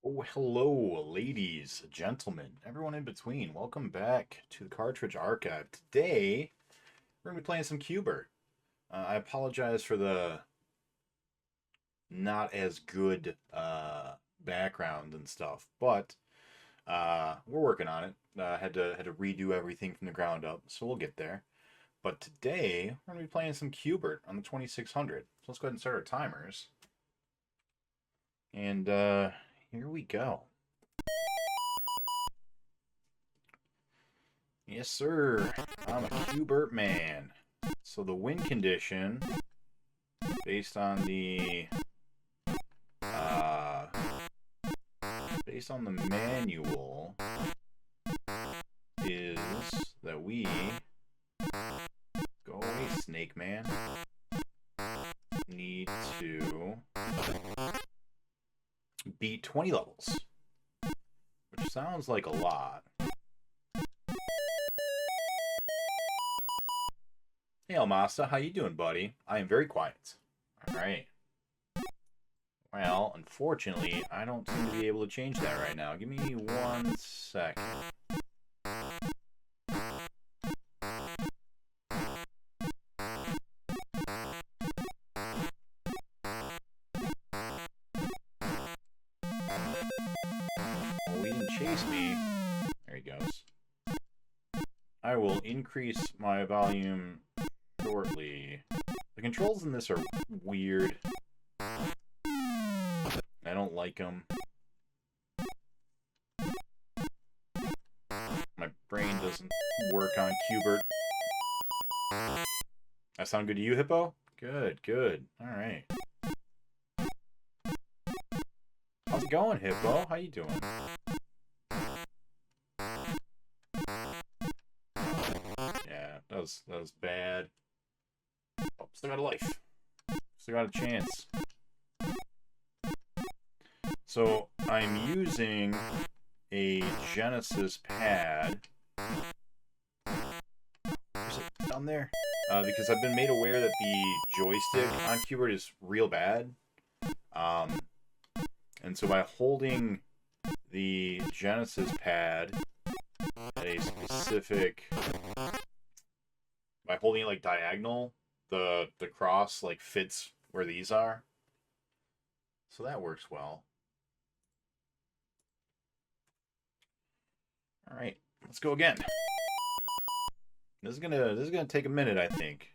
Oh, hello, ladies, gentlemen, everyone in between. Welcome back to the Cartridge Archive. Today, we're going to be playing some Q-bert. I apologize for the not as good background and stuff, but we're working on it. Had to redo everything from the ground up, so we'll get there. But today, we're going to be playing some Q-bert on the 2600. So let's go ahead and start our timers. And here we go. Yes, sir. I'm a Q-bert man. So the win condition, based on the uh, manual, is that we go away, Snake Man. Need to beat 20 levels, which sounds like a lot. Hey, Almasta, how you doing, buddy? I am very quiet. All right. Well, unfortunately, I don't seem to be able to change that right now. Give me 1 second. Oh, he didn't chase me. There he goes. I will increase my volume shortly. The controls in this are weird. I don't like them. My brain doesn't work on Q-bert. That sound good to you, Hippo? Good, good. Alright. How's it going, Hippo? How you doing? Yeah, that was bad. Oh, still got a life. Still got a chance. So, I'm using a Genesis pad. Is it down there? Because I've been made aware that the joystick on Q-bert is real bad. And so by holding the Genesis pad at a specific... By holding it like diagonal, the cross like fits where these are. So that works well. All right, let's go again. This is gonna take a minute, I think.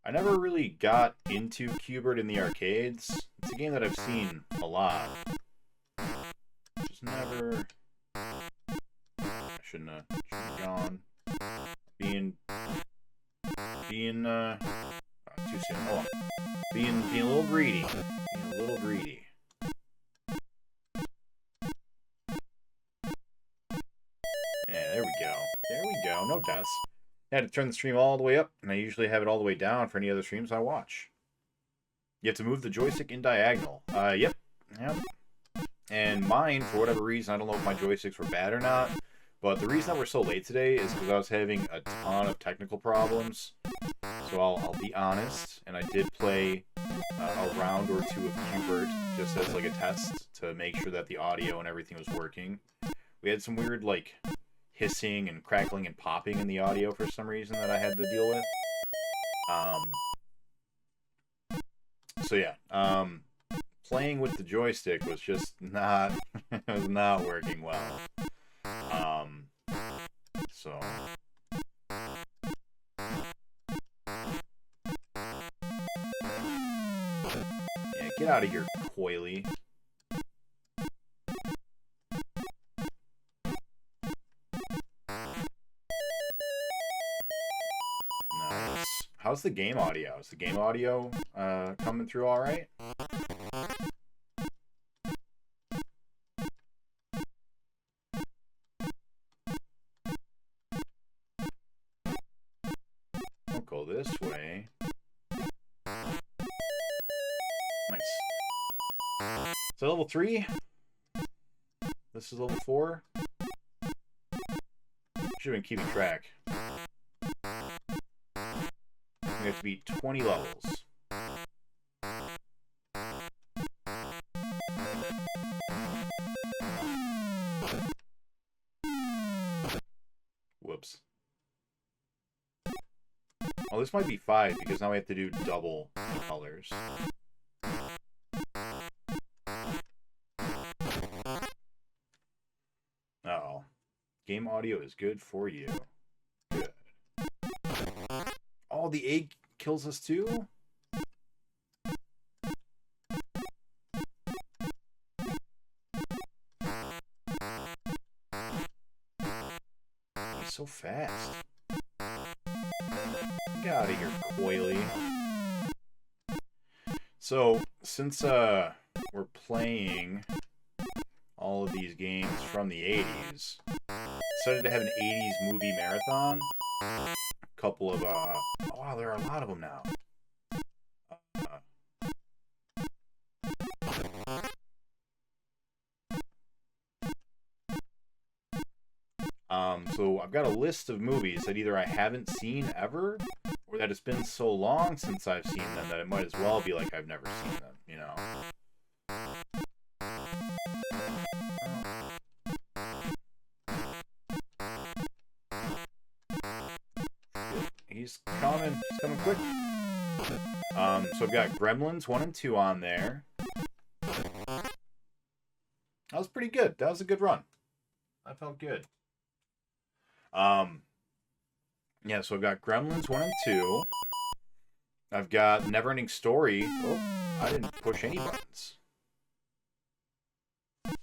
I never really got into Q-bert in the arcades. It's a game that I've seen a lot. Just never. I shouldn't have gone. Being too soon. Hold on. Being a little greedy. Being a little greedy. Yeah, there we go. There we go. No deaths. I had to turn the stream all the way up, and I usually have it all the way down for any other streams I watch. You have to move the joystick in diagonal. Yep. And mine, for whatever reason, I don't know if my joysticks were bad or not, but the reason that we're so late today is because I was having a ton of technical problems. So I'll be honest, and I did play a round or two of Q-bert just as like a test to make sure that the audio and everything was working. We had some weird like hissing and crackling and popping in the audio for some reason that I had to deal with. So yeah, playing with the joystick was just not it was not working well. So yeah, get out of here, Coily. Nice. How's the game audio? Is the game audio coming through all right? Don't go this way. Nice. So level 3. This is level 4. Should have been keeping track. We have to beat 20 levels. Whoops. Well, this might be 5 because now we have to do double colors. Uh-oh. Game audio is good for you. Good. Oh, the egg kills us too? He's so fast. Get out of here, Coily. So, since we're playing all of these games from the 80s, decided to have an 80s movie marathon. A couple of, oh wow, there are a lot of them now. So I've got a list of movies that either I haven't seen ever, or that it's been so long since I've seen them that it might as well be like I've never seen them, you know? He's coming quick. So I've got Gremlins 1 and 2 on there. That was pretty good. That was a good run. That felt good. Yeah, so I've got Gremlins 1 and 2. I've got Neverending Story. Oh, I didn't push any buttons. I'm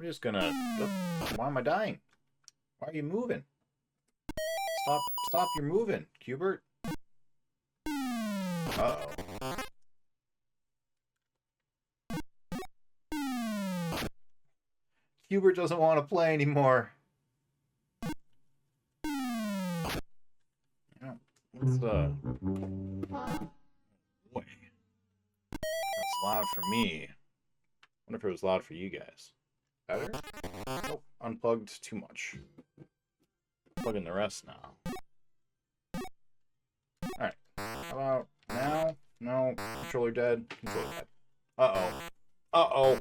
just gonna... Oh, why am I dying? Why are you moving? Stop, you're moving, Q-bert. Uh-oh. Q-bert doesn't want to play anymore. Let's, boy. That's loud for me. I wonder if it was loud for you guys. Better? Nope, unplugged too much. Plug in the rest now. Alright. How about now? No. Controller dead. Controller dead. Uh-oh. Uh-oh.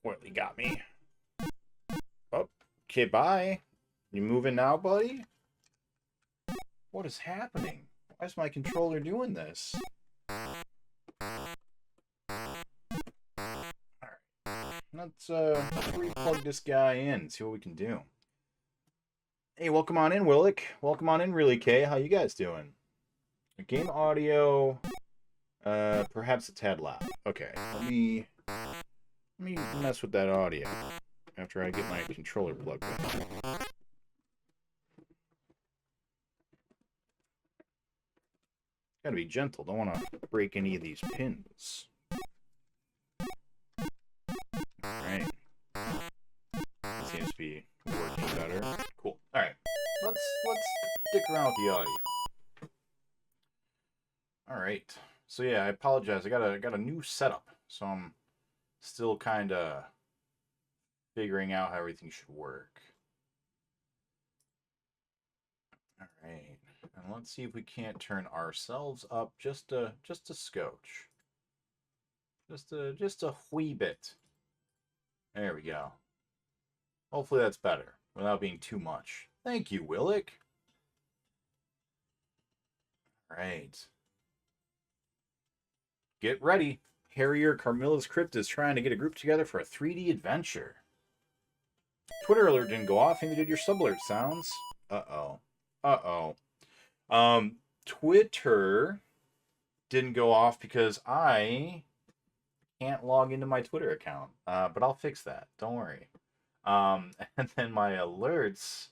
Coily got me. Oh, okay, bye. You moving now, buddy? What is happening? Why is my controller doing this? Alright. Let's re-plug this guy in and see what we can do. Hey, welcome on in, Willick. Welcome on in, Really K. How you guys doing? Game audio, perhaps a tad loud. Okay, let me mess with that audio after I get my controller plugged in. Gotta be gentle. Don't want to break any of these pins. Alright. Seems to be working better. Cool. Alright. Let's stick around with the audio. Alright. So yeah, I apologize. I got a new setup. So I'm still kinda figuring out how everything should work. Alright. And let's see if we can't turn ourselves up just a scotch. Just a wee bit. There we go. Hopefully that's better, without being too much. Thank you, Willick. Alright. Get ready. Harrier Carmilla's Crypt is trying to get a group together for a 3D adventure. Twitter alert didn't go off, neither did your sub alert sounds. Uh-oh. Uh-oh. Twitter didn't go off because I can't log into my Twitter account. But I'll fix that. Don't worry. And then my alerts.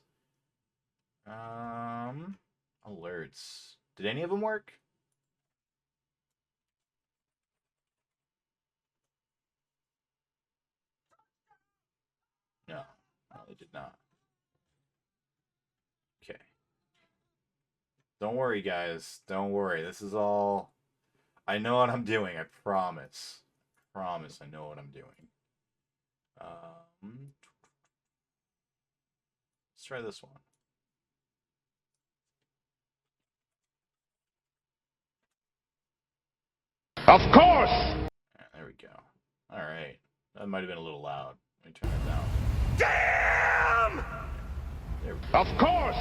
Alerts. Did any of them work? No, they did not. Okay. Don't worry, guys. Don't worry. This is all... I know what I'm doing. I promise. I promise I know what I'm doing. Let's try this one. Of course! There we go. All right. That might have been a little loud. Let me turn it down. Damn! There we go. Of course!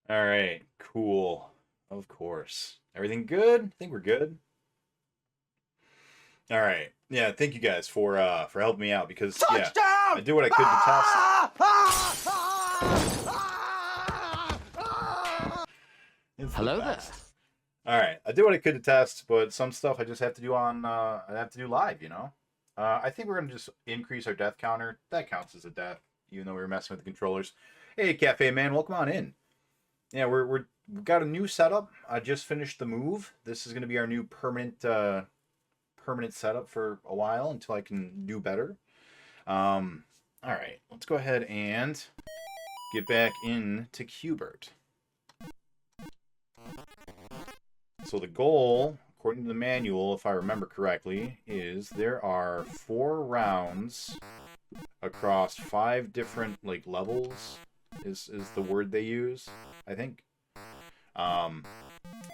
Alright, cool. Of course. Everything good? I think we're good. Alright. Yeah, thank you guys for helping me out because Touchdown! yeah, I did what I could to test. It's Hello the there. best. Alright, I did what I could to test, but some stuff I just have to do on I have to do live, you know? I think we're gonna just increase our death counter. That counts as a death, even though we were messing with the controllers. Hey Cafe Man, welcome on in. Yeah, we've got a new setup. I just finished the move. This is gonna be our new permanent setup for a while until I can do better. Alright, let's go ahead and get back into Q-bert. So the goal, according to the manual, if I remember correctly, is there are 4 rounds across 5 different like levels is the word they use, I think.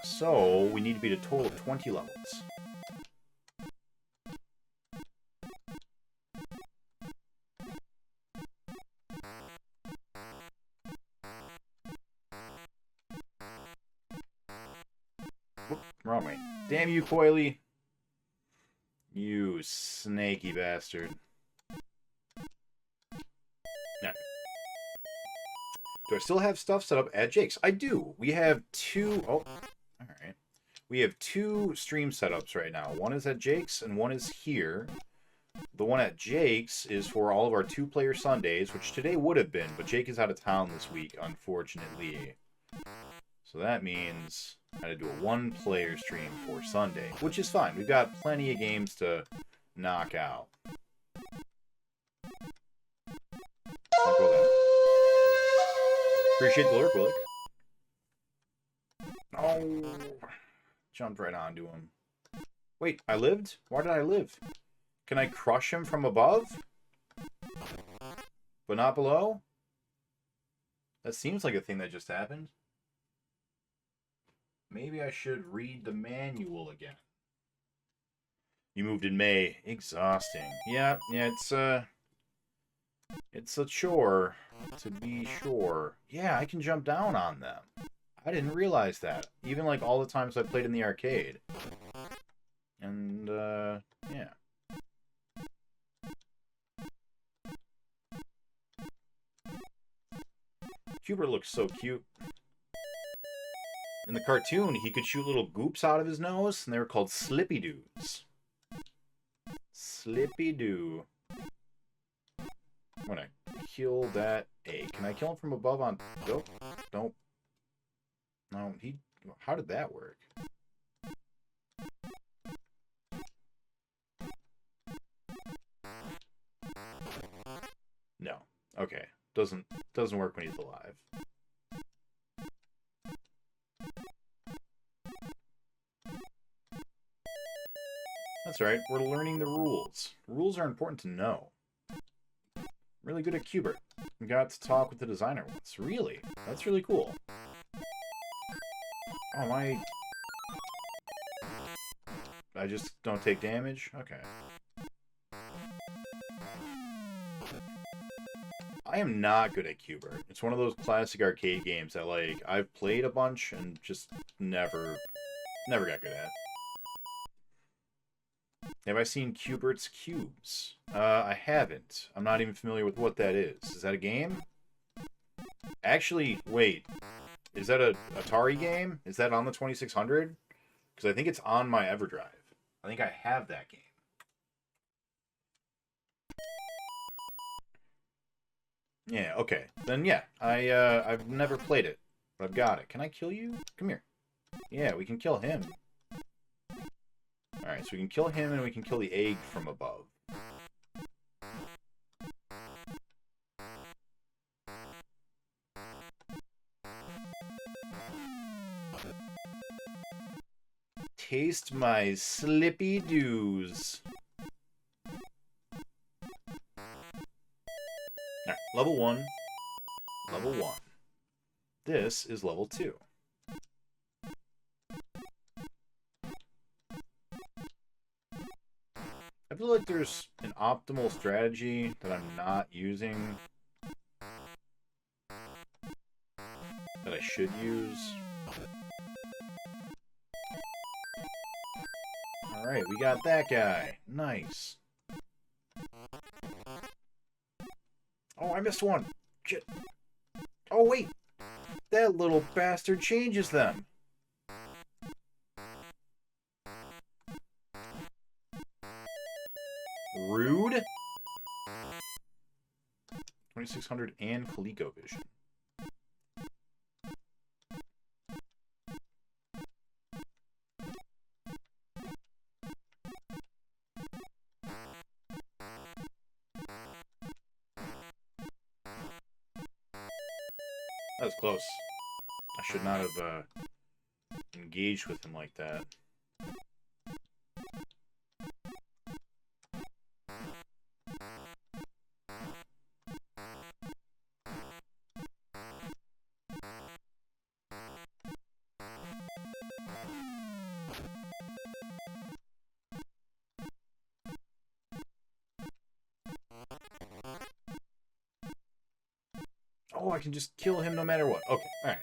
So we need to beat a total of 20 levels. Whoop, wrong way. Damn you, Coily. You snaky bastard. Alright. Do I still have stuff set up at Jake's? I do. We have 2... Oh, alright. We have 2 stream setups right now. One is at Jake's and one is here. The one at Jake's is for all of our 2-player Sundays, which today would have been, but Jake is out of town this week, unfortunately. So that means I had to do a 1-player stream for Sunday, which is fine. We've got plenty of games to knock out. Appreciate the lurk, Willick. Oh, jumped right onto him. Wait, I lived? Why did I live? Can I crush him from above? But not below? That seems like a thing that just happened. Maybe I should read the manual again. You moved in May. Exhausting. Yeah, it's a chore, to be sure. Yeah, I can jump down on them. I didn't realize that. Even like all the times I played in the arcade. And, yeah. Q-bert looks so cute. In the cartoon, he could shoot little goops out of his nose, and they were called Slippy Doos. Slippy Doo. I'm gonna kill that egg. Can I kill him from above on... Nope. Nope. No, he... How did that work? No. Okay. Doesn't work when he's alive. That's right, we're learning the rules. Rules are important to know. Really good at Q-bert. We got to talk with the designer once. Really? That's really cool. Oh, I just don't take damage? Okay. I am not good at Q-bert. It's one of those classic arcade games that, like, I've played a bunch and just never got good at. Have I seen Q-bert's Cubes? I haven't. I'm not even familiar with what that is. Is that a game? Actually, wait. Is that a Atari game? Is that on the 2600? Because I think it's on my EverDrive. I think I have that game. Yeah, okay. Then yeah, I've never played it, but I've got it. Can I kill you? Come here. Yeah, we can kill him. Alright, so we can kill him and we can kill the egg from above. Taste my Slippy Doos. Alright, level 1. Level 1. This is level 2. I feel like there's an optimal strategy that I'm not using that I should use. Alright, we got that guy. Nice. Oh, I missed one. Shit. Oh, wait. That little bastard changes them. Rude. 2600 and ColecoVision. That was close. I should not have engaged with him like that. Oh, I can just kill him no matter what. Okay, alright.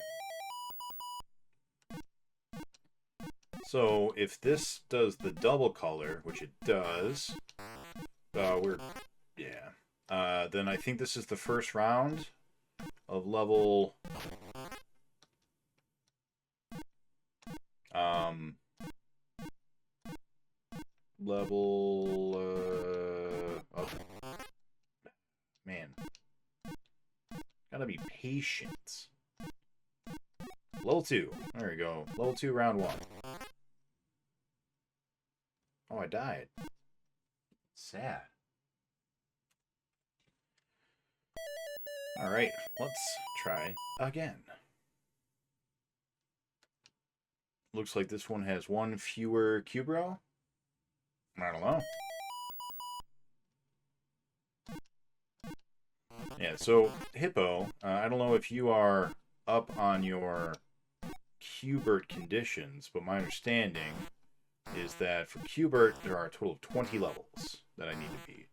So, if this does the double color, which it does, then I think this is the first round of level, oh, man. Gotta be patient. Level 2. There we go. Level 2, round 1. Oh, I died. Sad. Alright, let's try again. Looks like this one has one fewer Q-bro. I don't know. Yeah, so Hippo, I don't know if you are up on your Q-bert conditions, but my understanding is that for Q-bert, there are a total of 20 levels that I need to beat.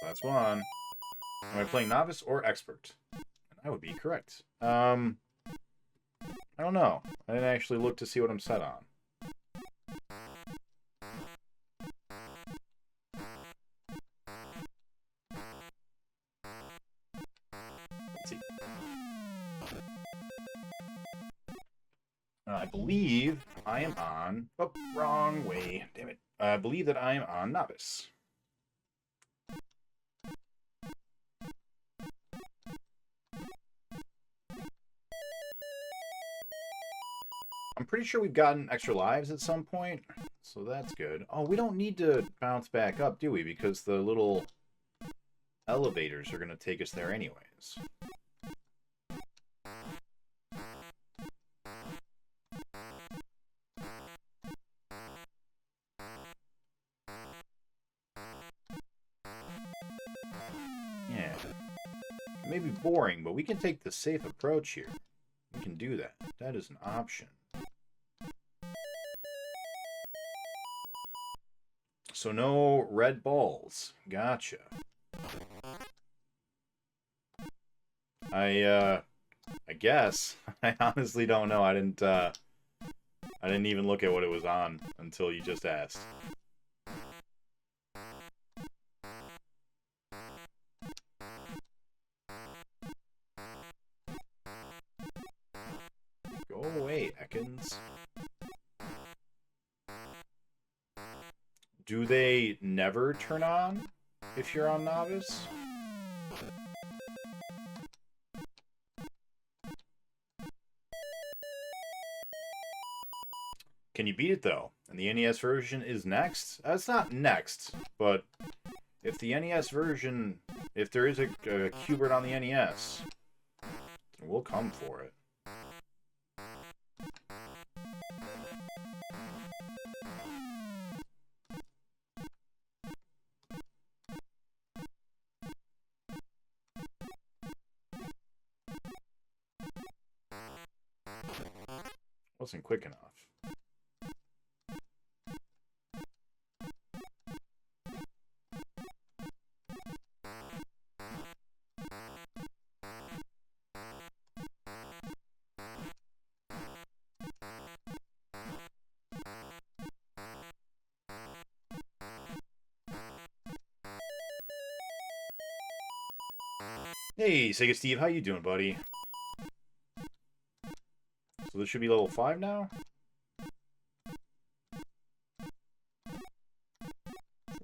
So that's one. Am I playing novice or expert? And I would be correct. I don't know. I didn't actually look to see what I'm set on. Let's see. I believe I am on... Oh, wrong way. Damn it. I believe that I am on novice. I'm pretty sure we've gotten extra lives at some point, so that's good. Oh, we don't need to bounce back up, do we? Because the little elevators are going to take us there anyways. Yeah. It may be boring, but we can take the safe approach here. We can do that. That is an option. So no red balls. Gotcha. I guess. I honestly don't know. I didn't even look at what it was on until you just asked. Go away, Ekans. Do they never turn on if you're on novice? Can you beat it, though? And the NES version is next? It's not next, but if the NES version... If there is a Q-bert on the NES, we'll come for it. Wasn't quick enough. Hey, Sega Steve, how you doing, buddy? So this should be level 5 now?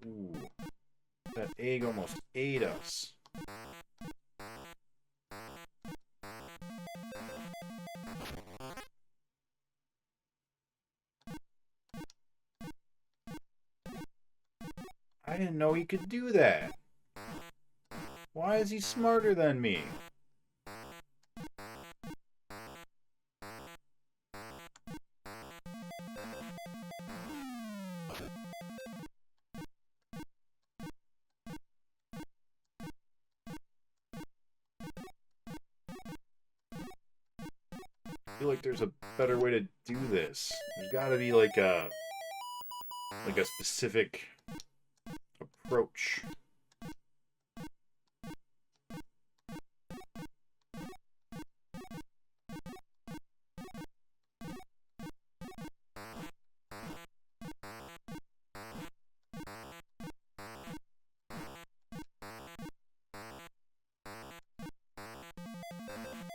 Ooh. That egg almost ate us. I didn't know he could do that. Why is he smarter than me? I feel like there's a better way to do this. There's got to be like a specific approach.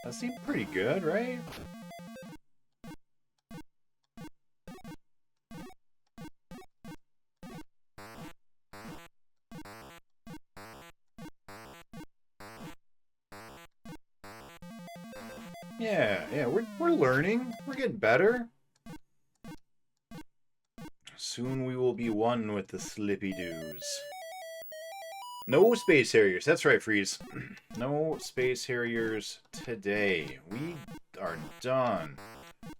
That seemed pretty good, right? Yeah, we're learning. We're getting better. Soon we will be one with the Slippy Doos. No Space Harriers. That's right, Freeze. No Space Harriers today. We are done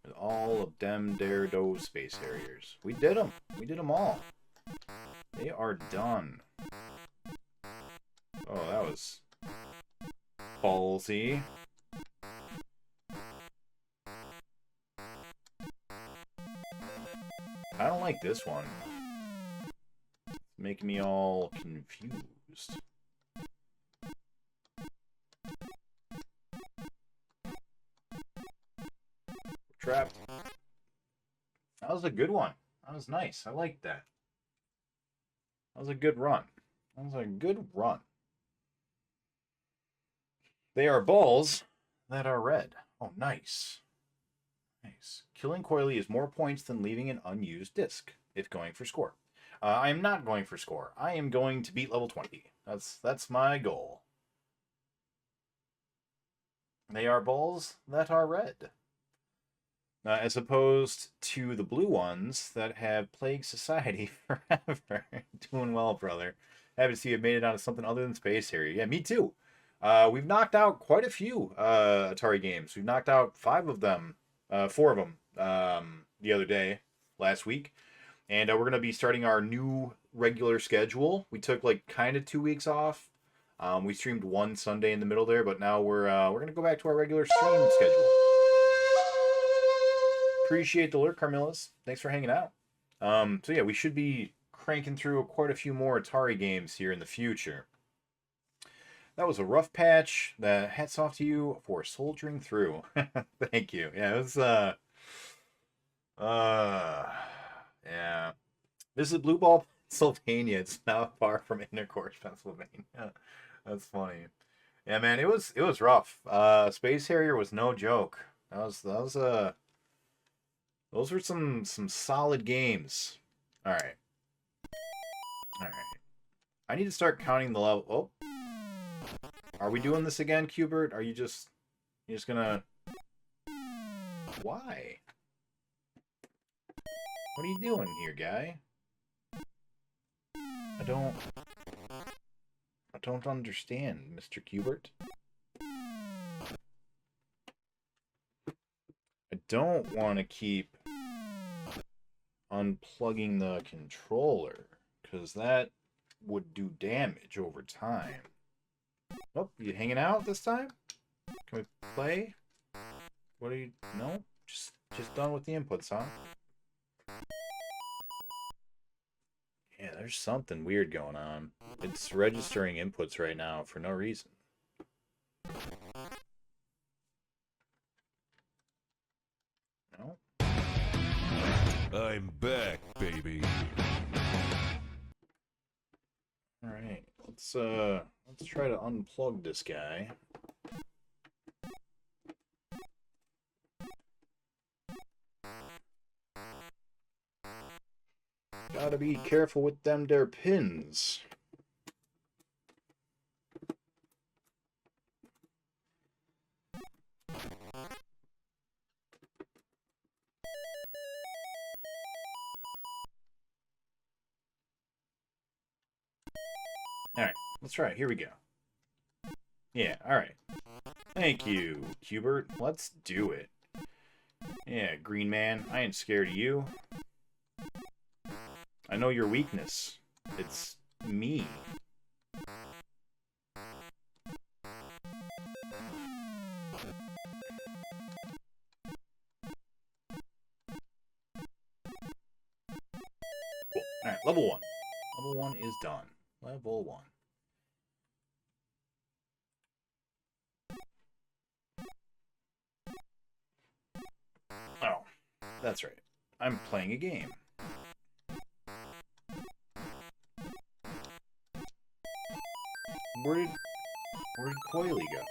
with all of them those Space Harriers. We did them. We did them all. They are done. Oh, that was ballsy. I don't like this one. It's making me all confused. Trapped. That was a good one. That was nice. I liked that. That was a good run. That was a good run. They are balls that are red. Oh, nice. Nice. Killing Coily is more points than leaving an unused disc, if going for score. I am not going for score. I am going to beat level 20. That's my goal. They are balls that are red. As opposed to the blue ones that have plagued society forever. Doing well, brother. Happy to see you made it out of something other than Space Harrier. Yeah, me too. We've knocked out quite a few Atari games. We've knocked out 4 of them the other day, last week. And we're going to be starting our new regular schedule. We took like kind of 2 weeks off. We streamed one Sunday in the middle there, but now we're going to go back to our regular stream schedule. Appreciate the lurk, Carmillas. Thanks for hanging out. So yeah, we should be cranking through quite a few more Atari games here in the future. That was a rough patch. Hats off to you for soldiering through. Thank you. Yeah, it was yeah. This is Blue Ball, Pennsylvania. It's not far from Intercourse, Pennsylvania. That's funny. Yeah, man, it was rough. Space Harrier was no joke. Those were some solid games. All right. I need to start counting the level. Oh, are we doing this again, Q-bert? Are you just gonna? Why? What are you doing here, guy? I don't understand, Mr. Q-bert. I don't want to keep unplugging the controller, because that would do damage over time. Oh, you hanging out this time? Can we play? What are you... No? Just Just done with the inputs, huh? Yeah, there's something weird going on. It's registering inputs right now for no reason. No? I'm back, baby. Alright, let's try to unplug this guy. Gotta be careful with them there pins. Alright, let's try it. Here we go. Yeah, alright. Thank you, Q-bert. Let's do it. Yeah, green man, I ain't scared of you. I know your weakness. It's me. Cool. Alright, level 1. Level 1 is done. Level 1. Oh, that's right. I'm playing a game. Where did Coily go?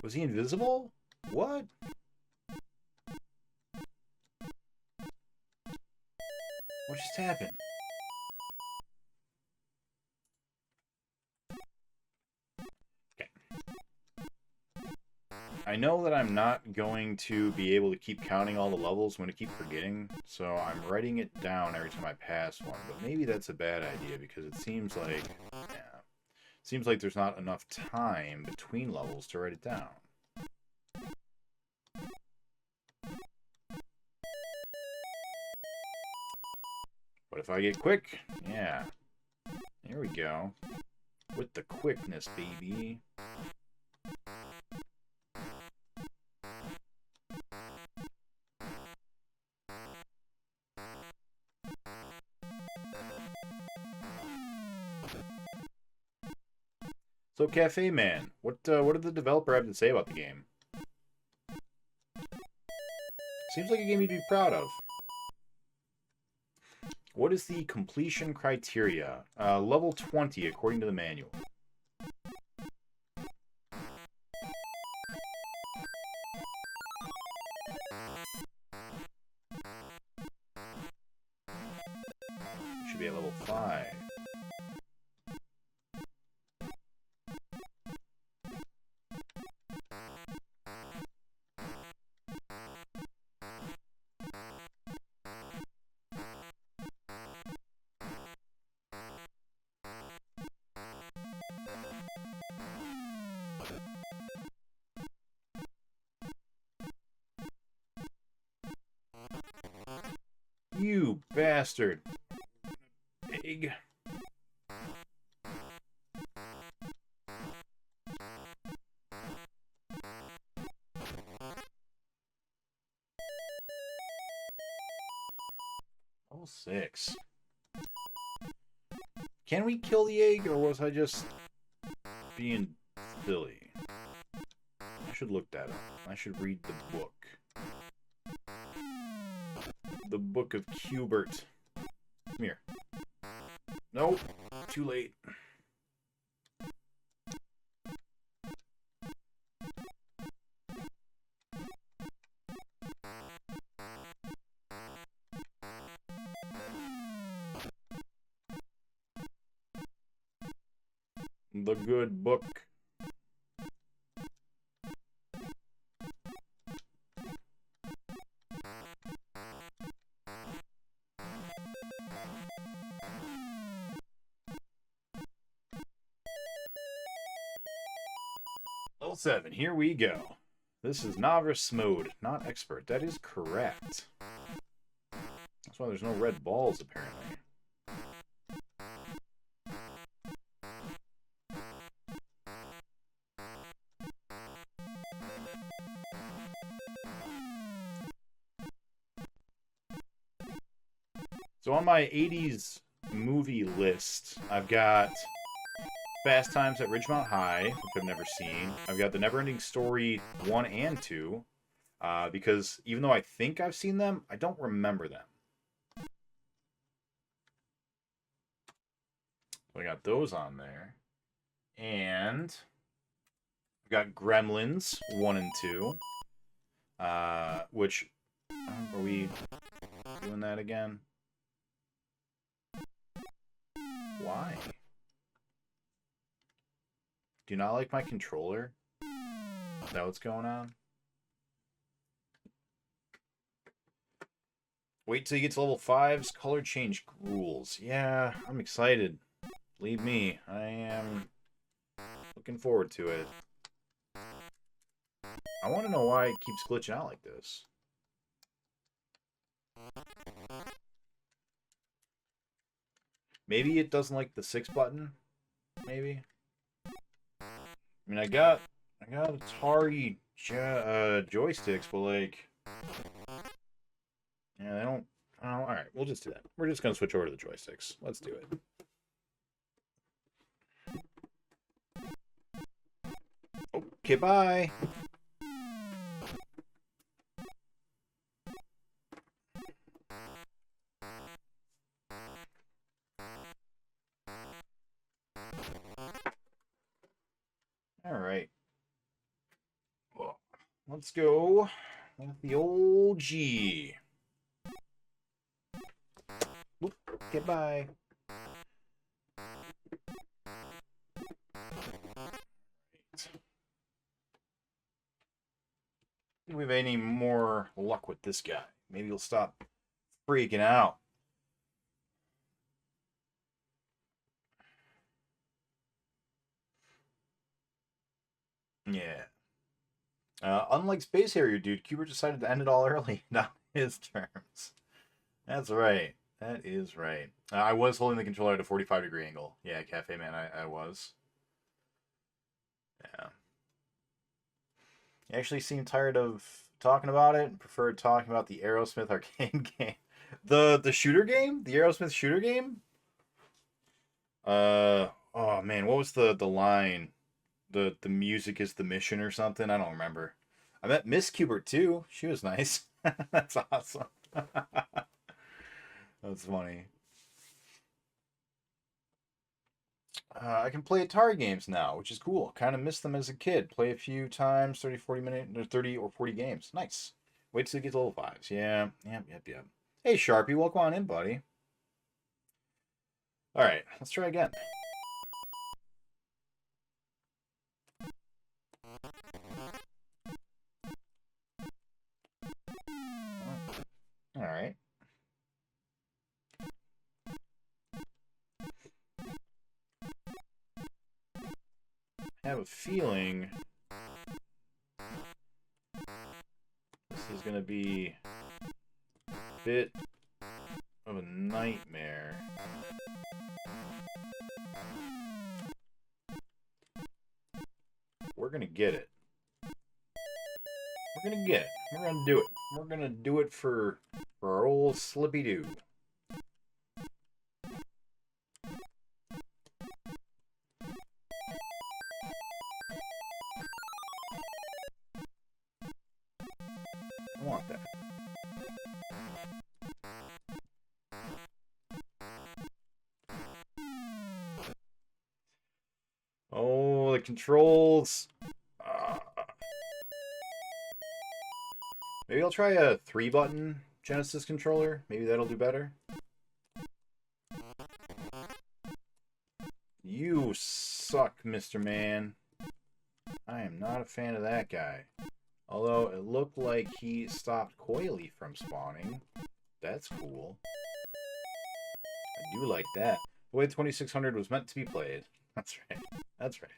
Was he invisible? What? What just happened? Okay. I know that I'm not going to be able to keep counting all the levels. I'm going to keep forgetting, so I'm writing it down every time I pass one. But maybe that's a bad idea because it seems like, yeah, it seems like there's not enough time between levels to write it down. But if I get quick, yeah. There we go. With the quickness, baby. So, Cafe Man, what did the developer have to say about the game? Seems like a game you'd be proud of. What is the completion criteria? Level 20, according to the manual. Should be at level 5. You bastard. Pig. Level 6. Can we kill the egg, or was I just being silly? I should look that up. I should read the book. The book of Q-bert. Come here. Nope. Too late. The good book. Level 7, here we go. This is novice mode, not expert. That is correct. That's why there's no red balls, apparently. So on my 80s movie list, I've got Fast Times at Ridgemont High, which I've never seen. I've got The Neverending Story 1 and 2, because even though I think I've seen them, I don't remember them. So I got those on there. And I've got Gremlins 1 and 2, which, are we doing that again? Why? Do you not like my controller? Is that what's going on? Wait till you get to level 5's color change rules. Yeah, I'm excited. Believe me, I am looking forward to it. I want to know why it keeps glitching out like this. Maybe it doesn't like the 6 button? Maybe? I mean, I got Atari joysticks, but like, yeah, they don't. Oh, all right, we'll just do that. We're just gonna switch over to the joysticks. Let's do it. Okay, bye. All right. Well, let's go with the old G. Whoop, okay, bye. Do we have any more luck with this guy? Maybe he'll stop freaking out. Yeah. Unlike Space Harrier, dude, Q-bert decided to end it all early, not his terms. That's right. That is right. I was holding the controller at a 45-degree angle. Yeah, Cafe Man, I was. Yeah. You actually seem tired of talking about it and preferred talking about the Aerosmith arcade game. The shooter game? The Aerosmith shooter game? Oh man, what was the line? The music is the mission or something? I don't remember. I met Miss Q-bert too. She was nice. That's awesome. That's funny. I can play Atari games now, which is cool. Kind of missed them as a kid. Play a few times, 30, 40 minute, or 30 or 40 games. Nice. Wait till you get to level 5s. Yeah, yep. Hey, Sharpie, welcome on in, buddy. All right, let's try again. All right. I have a feeling this is going to be a bit of a nightmare. We're going to get it. We're going to get it. We're going to do it. We're going to do it for our old Slippy Doo. I want that. Oh, the controls. Maybe I'll try a 3-button Genesis controller. Maybe that'll do better. You suck, Mr. Man. I am not a fan of that guy. Although it looked like he stopped Coily from spawning. That's cool. I do like that. The way 2600 was meant to be played. That's right. That's right.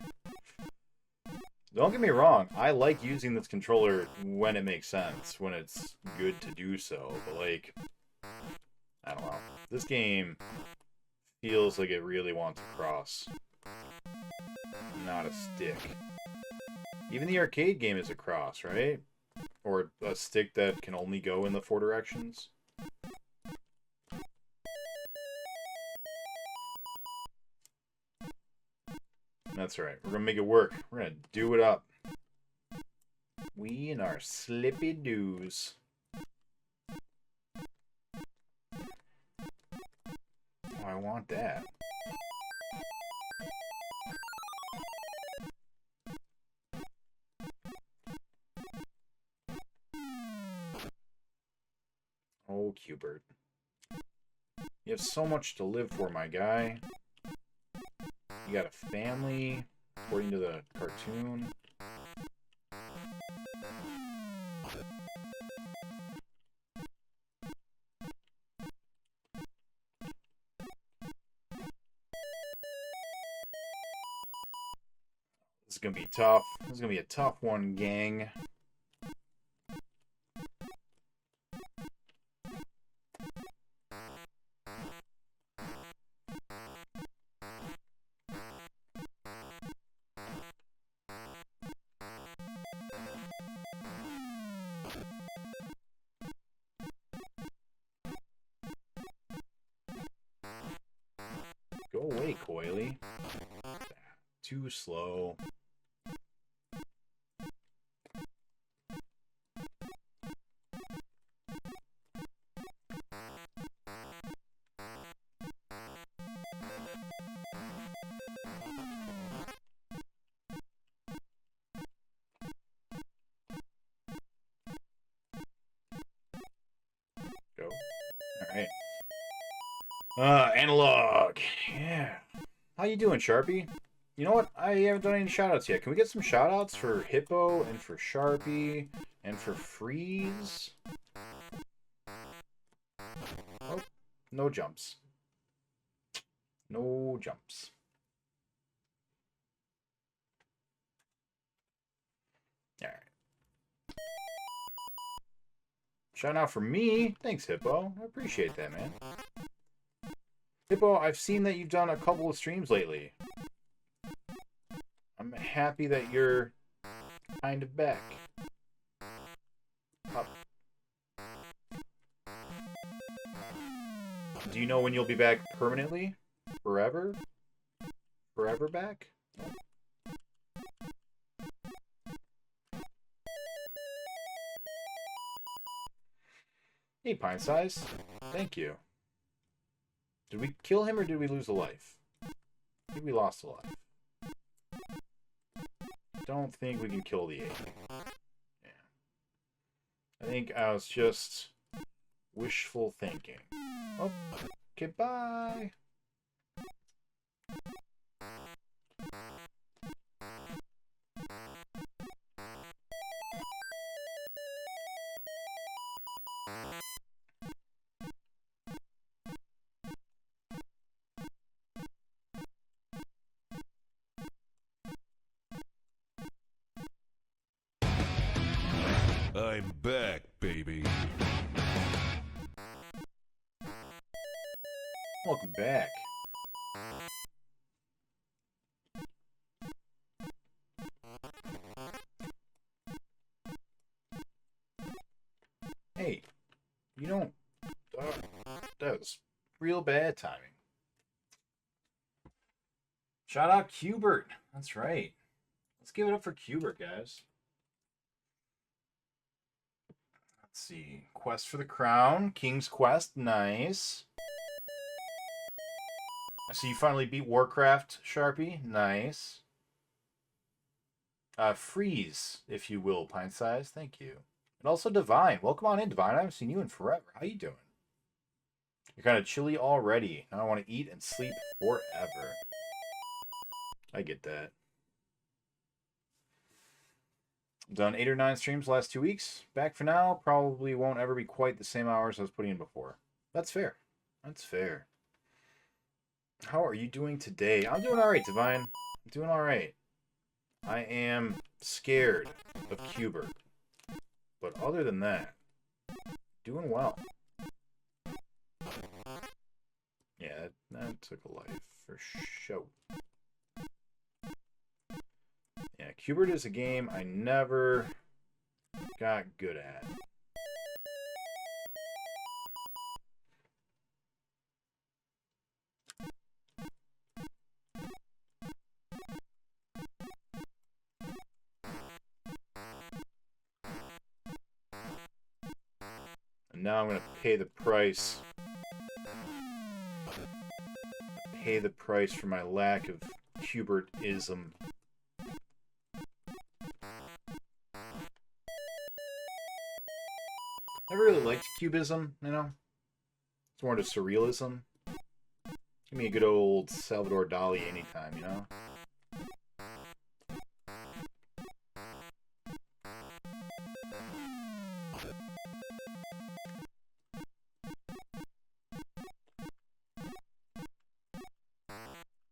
Don't get me wrong. I like using this controller when it makes sense. When it's good to do so. But like, I don't know. This game feels like it really wants a cross. Not a stick. Even the arcade game is a cross, right? Or a stick that can only go in the 4 directions. That's right. We're gonna make it work. We're gonna do it up. We and our slippy doos. Oh, I want that. Oh, Q-bert. You have so much to live for, my guy. You got a family, according to the cartoon. This is gonna be tough. This is gonna be a tough one, gang. Go away, Coily. Too slow. Go. Alright. Analog. Yeah. How you doing, Sharpie? You know what? I haven't done any shoutouts yet. Can we get some shoutouts for Hippo and for Sharpie and for Freeze? Oh, no jumps. No jumps. Alright. Shout out for me. Thanks, Hippo. I appreciate that, man. Hippo, I've seen that you've done a couple of streams lately. I'm happy that you're kind of back. Up. Do you know when you'll be back permanently? Forever? Forever back? Hey, Pine Size. Thank you. Did we kill him or did we lose a life? I think we lost a life. Don't think we can kill the 8. Yeah. I think I was just wishful thinking. Oh, okay, bye. I'm back, baby. Welcome back. Hey, you don't... that was real bad timing. Shout out Q-bert. That's right. Let's give it up for Q-bert, guys. Let's see. Quest for the Crown. King's Quest. Nice. I see you finally beat Warcraft, Sharpie. Nice. Freeze, if you will, Pint Size. Thank you. And also Divine. Welcome on in, Divine. I haven't seen you in forever. How you doing? You're kind of chilly already. Now I want to eat and sleep forever. I get that. Done 8 or 9 streams the last 2 weeks. Back for now. Probably won't ever be quite the same hours I was putting in before. That's fair. That's fair. How are you doing today? I'm doing alright, Divine. I'm doing alright. I am scared of Q-bert. But other than that, doing well. Yeah, that took a life for sure. Yeah, Q-bert is a game I never got good at. now I'm going to pay the price. Pay the price for my lack of Q-bert-ism. I really liked Cubism, you know? It's more to surrealism. Give me a good old Salvador Dali anytime, you know?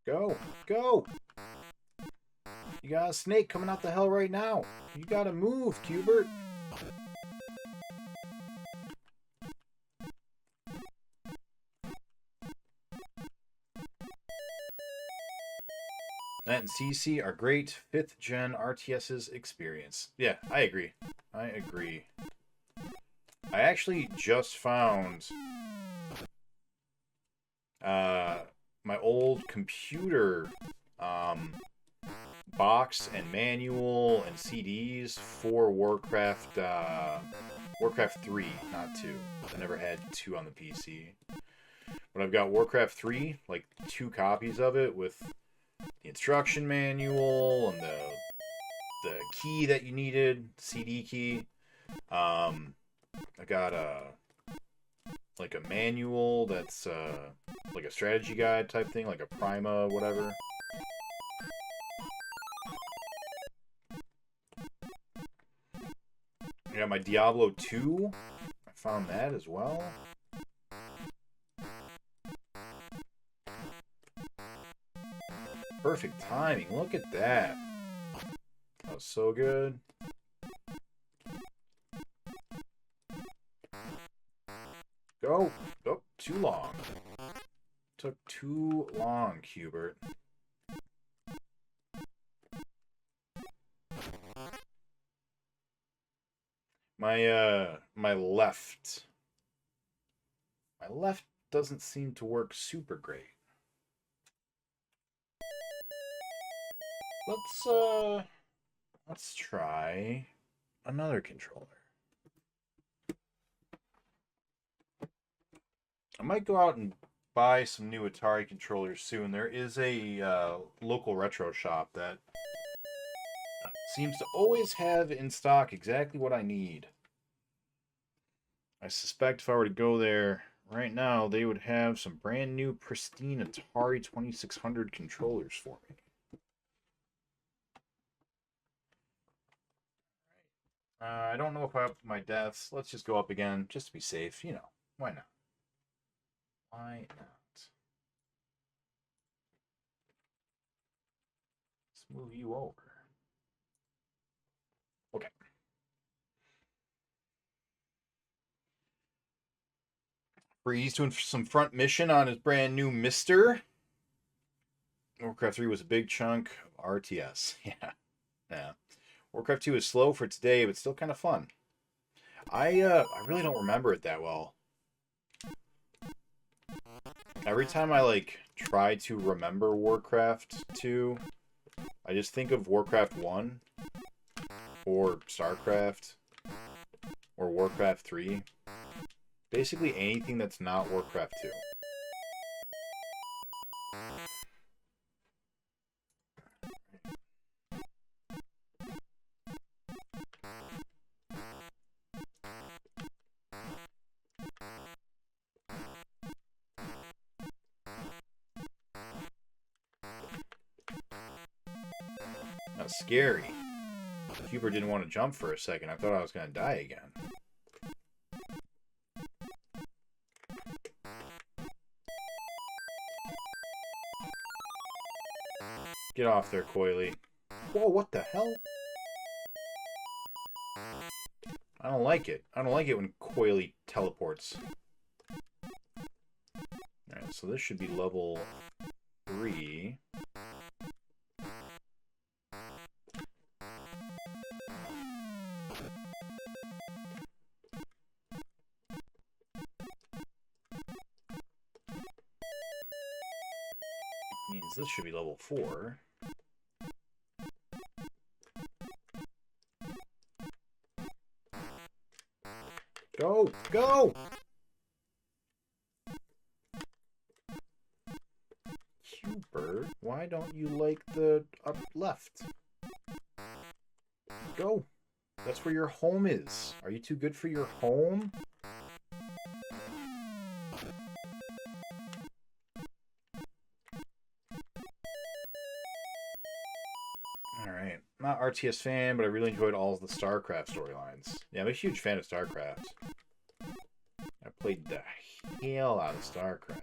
Go! Go! You got a snake coming out the hell right now. You gotta move, Q-bert. That and CC are great 5th gen RTS's experience. Yeah, I agree. I agree. I actually just found my old computer box and manual and CDs for Warcraft 3, not 2. I never had 2 on the PC. But I've got Warcraft 3, like 2 copies of it with the instruction manual and the key that you needed, CD key. I got like a manual that's like a strategy guide type thing, like a Prima, whatever. I got my Diablo 2. I found that as well. Perfect timing. Look at that. That was so good. Go. Oh, too long. Took too long, Q-bert. My left doesn't seem to work super great. Let's try another controller. I might go out and buy some new Atari controllers soon. There is a local retro shop that seems to always have in stock exactly what I need. I suspect if I were to go there right now, they would have some brand new pristine Atari 2600 controllers for me. I don't know if I upped my deaths. Let's just go up again, just to be safe. You know, why not? Why not? Let's move you over. Okay. Breeze doing some front mission on his brand new Mister. Warcraft 3 was a big chunk of RTS. Yeah. Warcraft 2 is slow for today, but still kind of fun. I really don't remember it that well. Every time I like try to remember Warcraft 2, I just think of Warcraft 1 or StarCraft or Warcraft 3. Basically anything that's not Warcraft 2. That's scary. Q-bert didn't want to jump for a second. I thought I was going to die again. Get off there, Coily. Whoa, what the hell? I don't like it. I don't like it when Coily teleports. Alright, so this should be level 3. Means this should be level 4. Go! Go! Q-bert. Why don't you like the up left? Go. That's where your home is. Are you too good for your home? Alright. Not RTS fan, but I really enjoyed all of the StarCraft storylines. Yeah, I'm a huge fan of StarCraft. I played the hell out of StarCraft.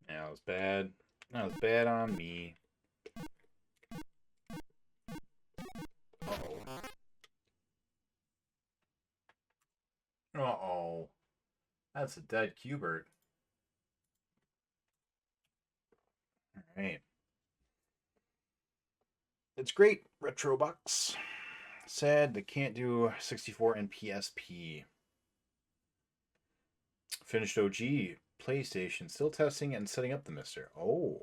Yeah, that was bad. That was bad on me. Uh-oh. That's a dead Q-bert. Alright. It's great, Retrobucks. Sad they can't do 64 and PSP. Finished OG. PlayStation. Still testing and setting up the mister. Oh.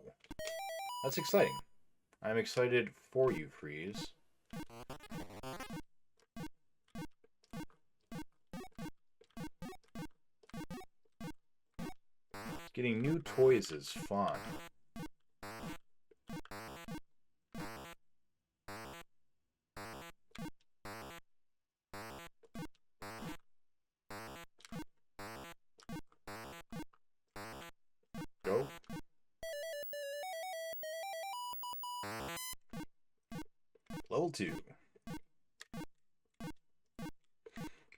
That's exciting. I'm excited for you, Freeze. Getting new toys is fun. Go. Level 2.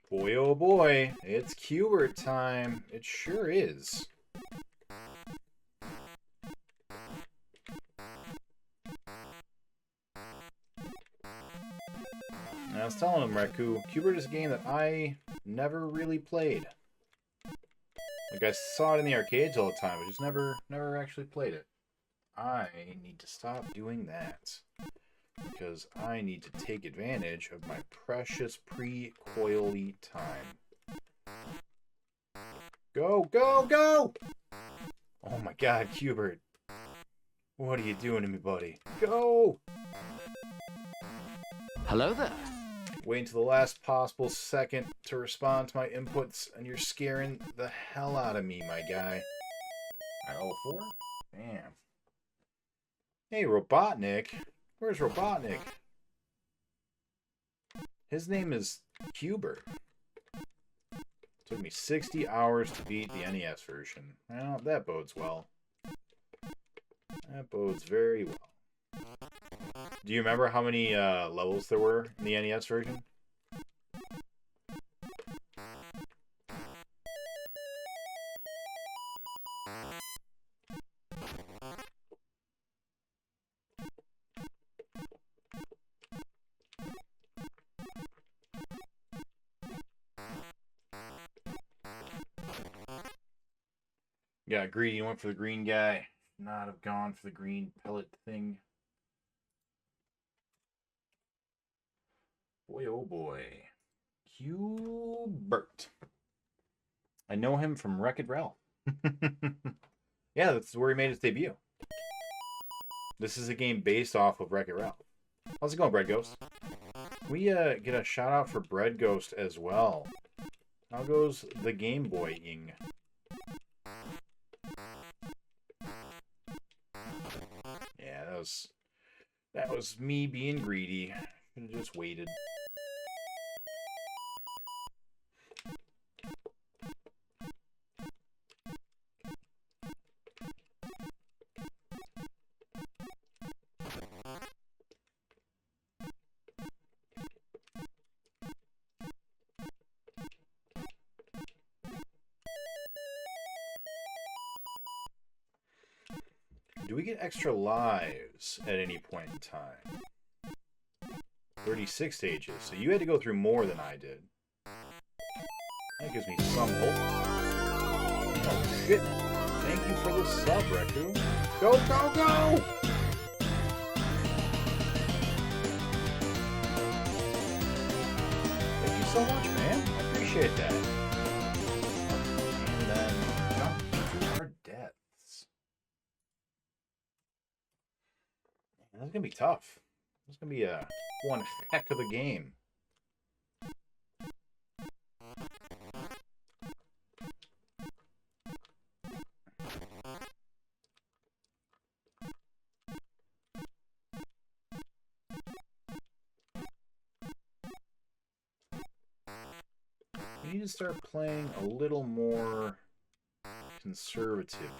Boy, oh boy, it's Q-bert time. It sure is. I was telling him, Raku, Q-bert is a game that I never really played. Like, I saw it in the arcades all the time, but just never actually played it. I need to stop doing that. Because I need to take advantage of my precious pre-coily time. Go, go, go! Oh my god, Q-bert. What are you doing to me, buddy? Go! Hello there. Wait until the last possible second to respond to my inputs, and you're scaring the hell out of me, my guy. Alright, level 4? Damn. Hey, Robotnik. Where's Robotnik? His name is Q-bert. Took me 60 hours to beat the NES version. Well, that bodes well. That bodes very well. Do you remember how many levels there were in the NES version? Yeah, greedy went for the green guy. Not have gone for the green pellet thing. Boy, oh boy. Q-bert. I know him from Wreck-It Ralph. Yeah, that's where he made his debut. This is a game based off of Wreck-It Ralph. How's it going, Bread Ghost? We get a shout out for Bread Ghost as well. How goes the Game Boy-ing? Yeah, that was me being greedy. Should have just waited. Do we get extra lives at any point in time? 36 stages, so you had to go through more than I did. That gives me some hope. Oh shit. Thank you for the sub, Reku. Go, go, go! Thank you so much, man. I appreciate appreciate that. And then jump to our deaths. Man, that's gonna be tough. This is gonna be one heck of a game. We need to start playing a little more conservative.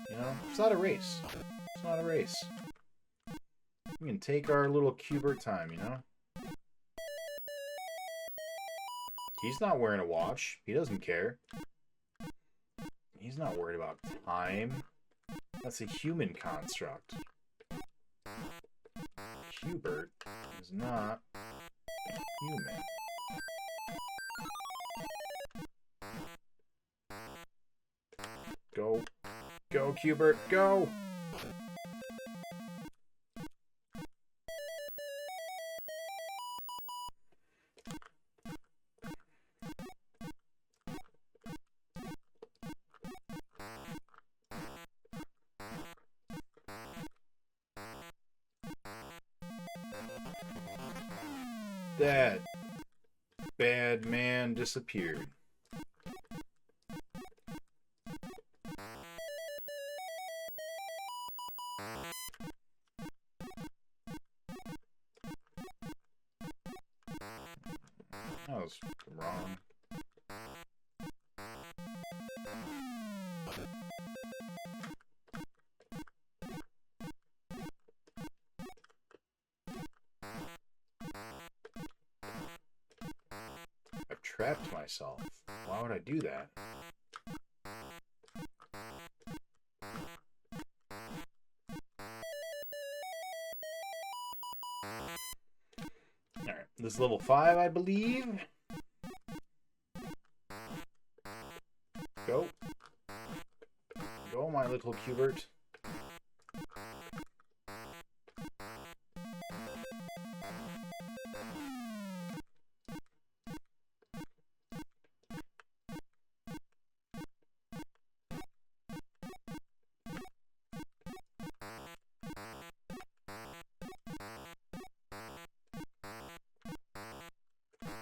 You know, it's not a race. It's not a race. We can take our little Q-bert time, you know? He's not wearing a watch. He doesn't care. He's not worried about time. That's a human construct. Q-bert is not human. Go. Go, Q-bert, go! That bad man disappeared. That was wrong. I've trapped myself. Why would I do that? Alright, this is level 5, I believe. Go. Go, my little Q-bert.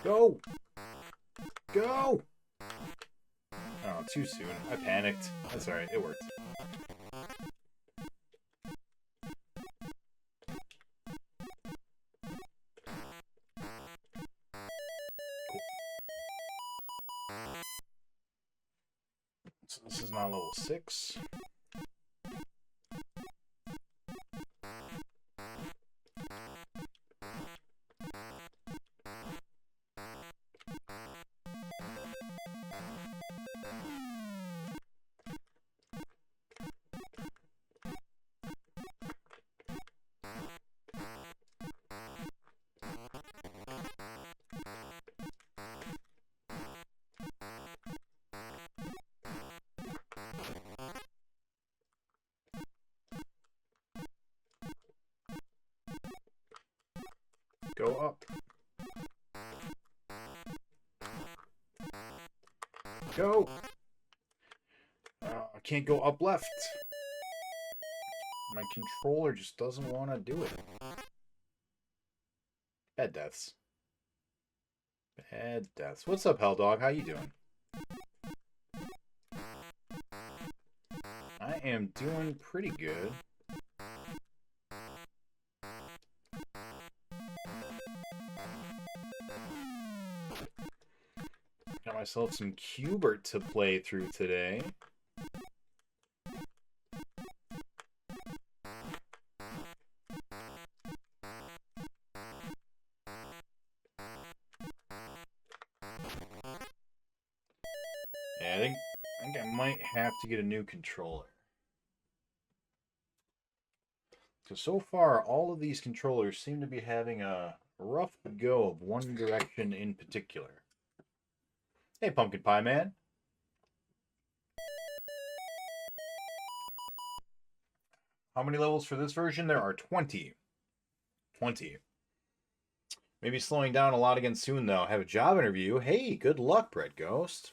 Go! Go! Oh, too soon. I panicked. That's alright, it worked. Cool. So this is now level 6. Go up. Go! I can't go up left. My controller just doesn't want to do it. Bad deaths. Bad deaths. What's up, Hell Dog? How you doing? I am doing pretty good. Got myself some Q-bert to play through today. Yeah, I think I might have to get a new controller. Because so far, all of these controllers seem to be having a rough go of one direction in particular. Hey, Pumpkin Pie Man. How many levels for this version? There are 20. 20. Maybe slowing down a lot again soon, though. Have a job interview. Hey, good luck, Bread Ghost.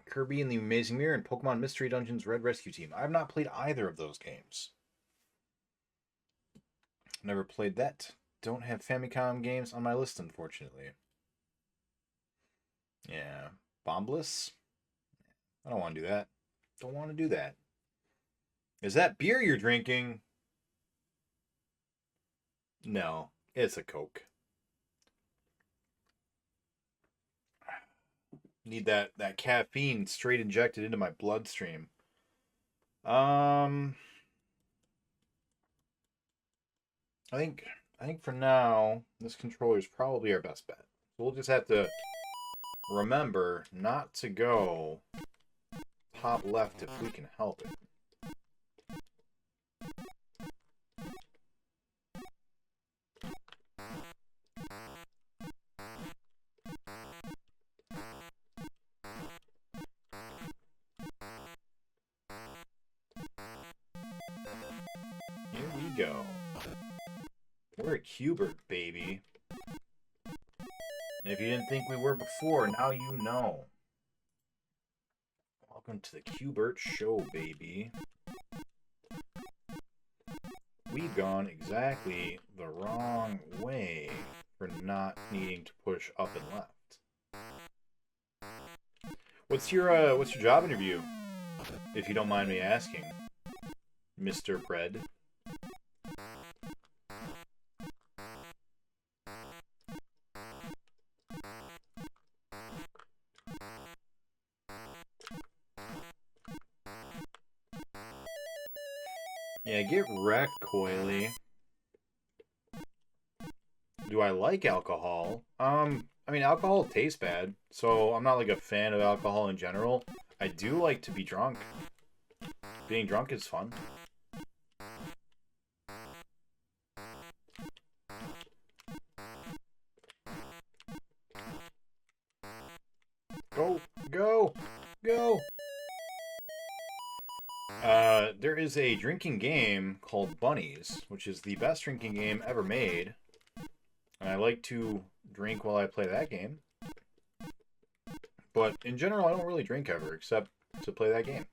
Kirby and the Amazing Mirror and Pokemon Mystery Dungeons Red Rescue Team. I have not played either of those games. Never played that. Don't have Famicom games on my list, unfortunately. Yeah. Bombless? I don't want to do that. Don't want to do that. Is that beer you're drinking? No, it's a Coke. Need that caffeine straight injected into my bloodstream. I think for now this controller is probably our best bet. So we'll just have to remember not to go top left if we can help it. Here we go. We're a Q-bert, baby. And if you didn't think we were before, now you know. Welcome to the Q-bert show, baby. We've gone exactly the wrong way for not needing to push up and left. What's your job interview? If you don't mind me asking, Mr. Bread. Yeah, get wrecked, Coily. Do I like alcohol? I mean, alcohol tastes bad, so I'm not like a fan of alcohol in general. I do like to be drunk. Being drunk is fun. Go, go, go! There is a drinking game called Bunnies, which is the best drinking game ever made. And I like to drink while I play that game. But in general, I don't really drink ever, except to play that game.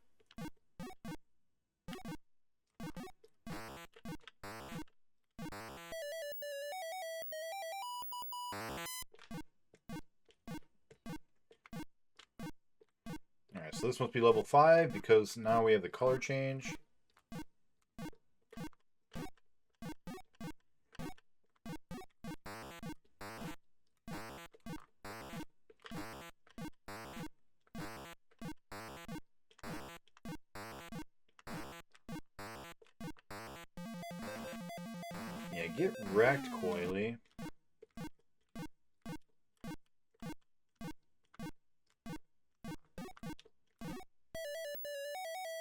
Alright, so this must be level 5, because now we have the color change. Yeah, get wrecked, Coily.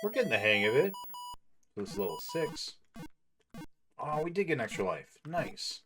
We're getting the hang of it. This is level 6. Oh, we did get an extra life. Nice.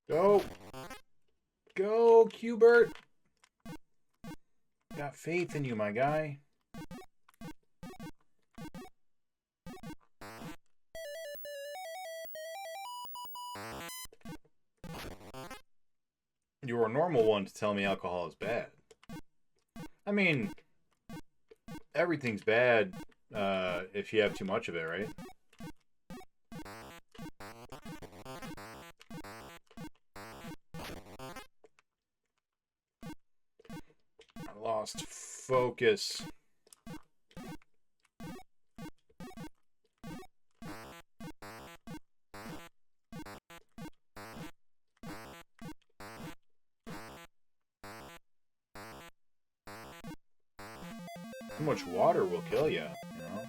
Go! Go, Q-bert! Got faith in you, my guy. You're a normal one to tell me alcohol is bad. I mean, everything's bad if you have too much of it, right? I lost focus. Too much water will kill you, you know?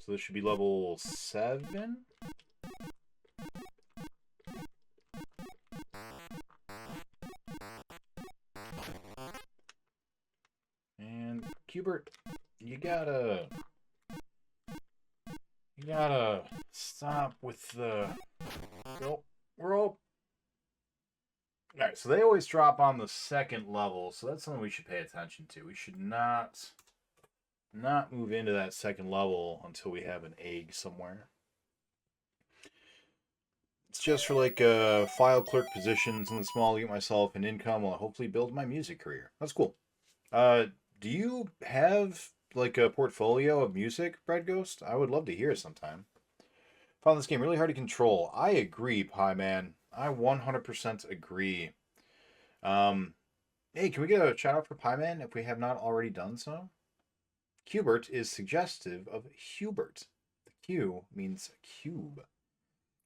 So this should be level 7. And Q-bert, you gotta stop with the... Nope, we're all... Alright, so they always drop on the 2nd level, so that's something we should pay attention to. We should not move into that 2nd level until we have an egg somewhere. It's just for like file clerk positions in the small to get myself an income while I hopefully build my music career. That's cool. Do you have like a portfolio of music, Bread Ghost? I would love to hear it sometime. Found this game really hard to control. I agree, Pie Man. I 100% agree. Hey, can we get a shout out for Pie Man if we have not already done so? Q-bert is suggestive of Hubert. The Q means cube.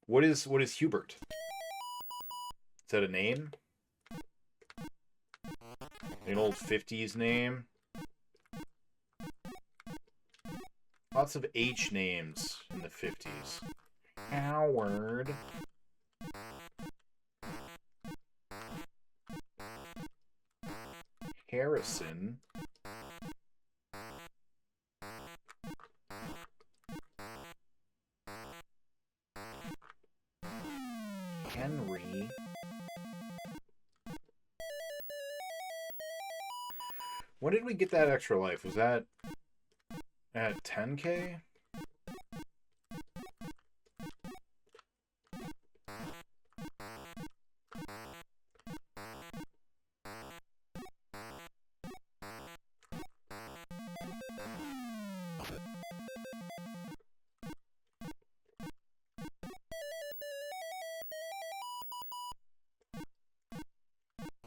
What is Hubert? Is that a name? An old 50s name? Lots of H names in the 50s. Howard. Harrison. Henry. When did we get that extra life? Was that at 10K?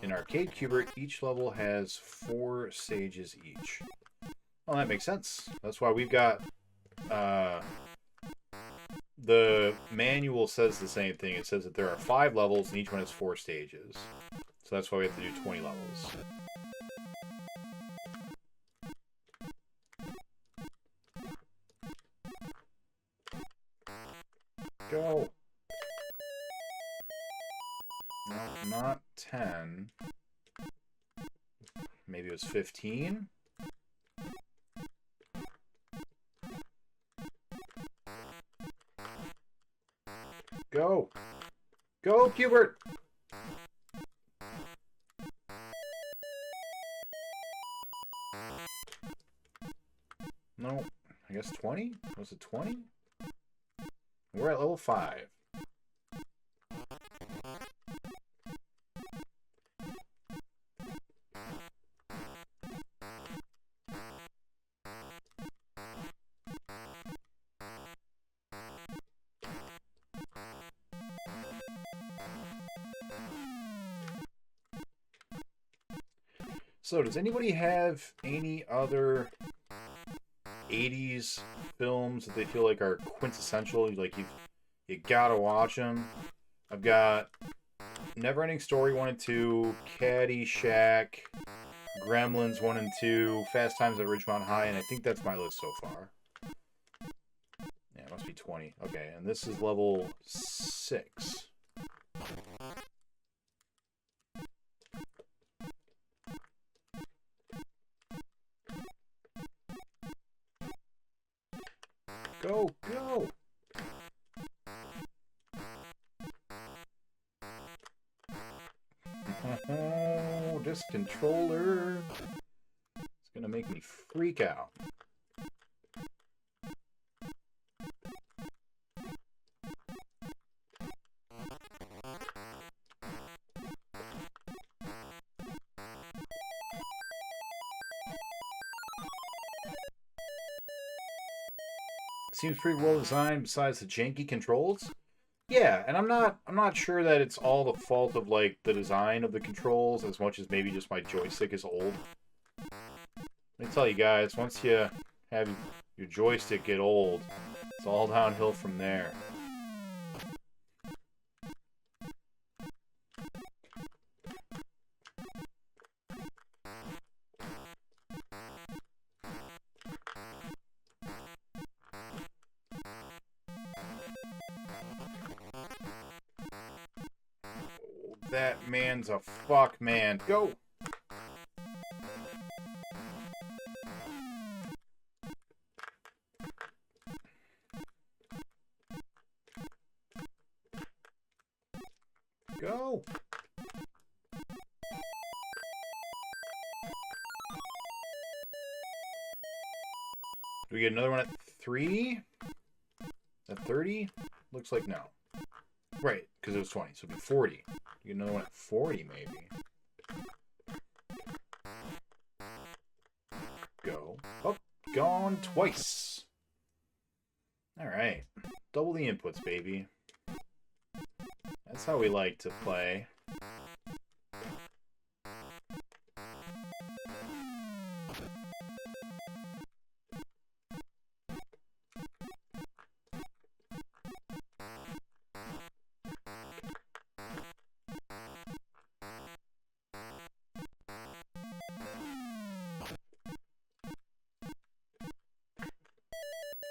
In Arcade Q-bert, each level has 4 stages each. Well, that makes sense. That's why we've got... the manual says the same thing. It says that there are 5 levels and each one has 4 stages. So that's why we have to do 20 levels. Go! No, not 10. Maybe it was 15? Go! Go, Q-bert! No, I guess 20? Was it 20? We're at level 5. So, does anybody have any other 80s films that they feel like are quintessential? Like, you gotta watch them. I've got Neverending Story 1 and 2, Caddyshack, Gremlins 1 and 2, Fast Times at Ridgemont High, and I think that's my list so far. Yeah, it must be 20. Okay, and this is level 6. Go, go! Oh, this controller is gonna make me freak out. Seems pretty well designed besides the janky controls. Yeah, and I'm not sure that it's all the fault of like the design of the controls as much as maybe just my joystick is old. Let me tell you guys, once you have your joystick get old, it's all downhill from there. That man's a fuck man. Go! Go! Do we get another one at 3? At 30? Looks like no. Right, because it was 20, so it'd be 40. You get another one at 40, maybe. Go. Oh, gone twice. Alright. Double the inputs, baby. That's how we like to play.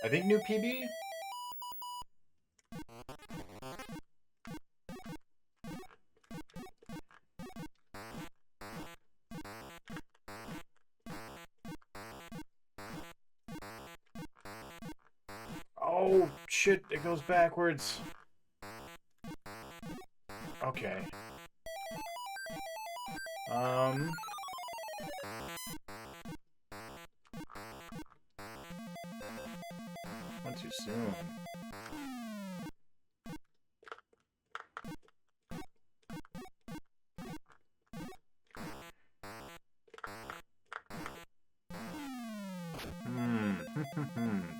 I think new PB? Oh, shit, it goes backwards. Okay. Went too soon.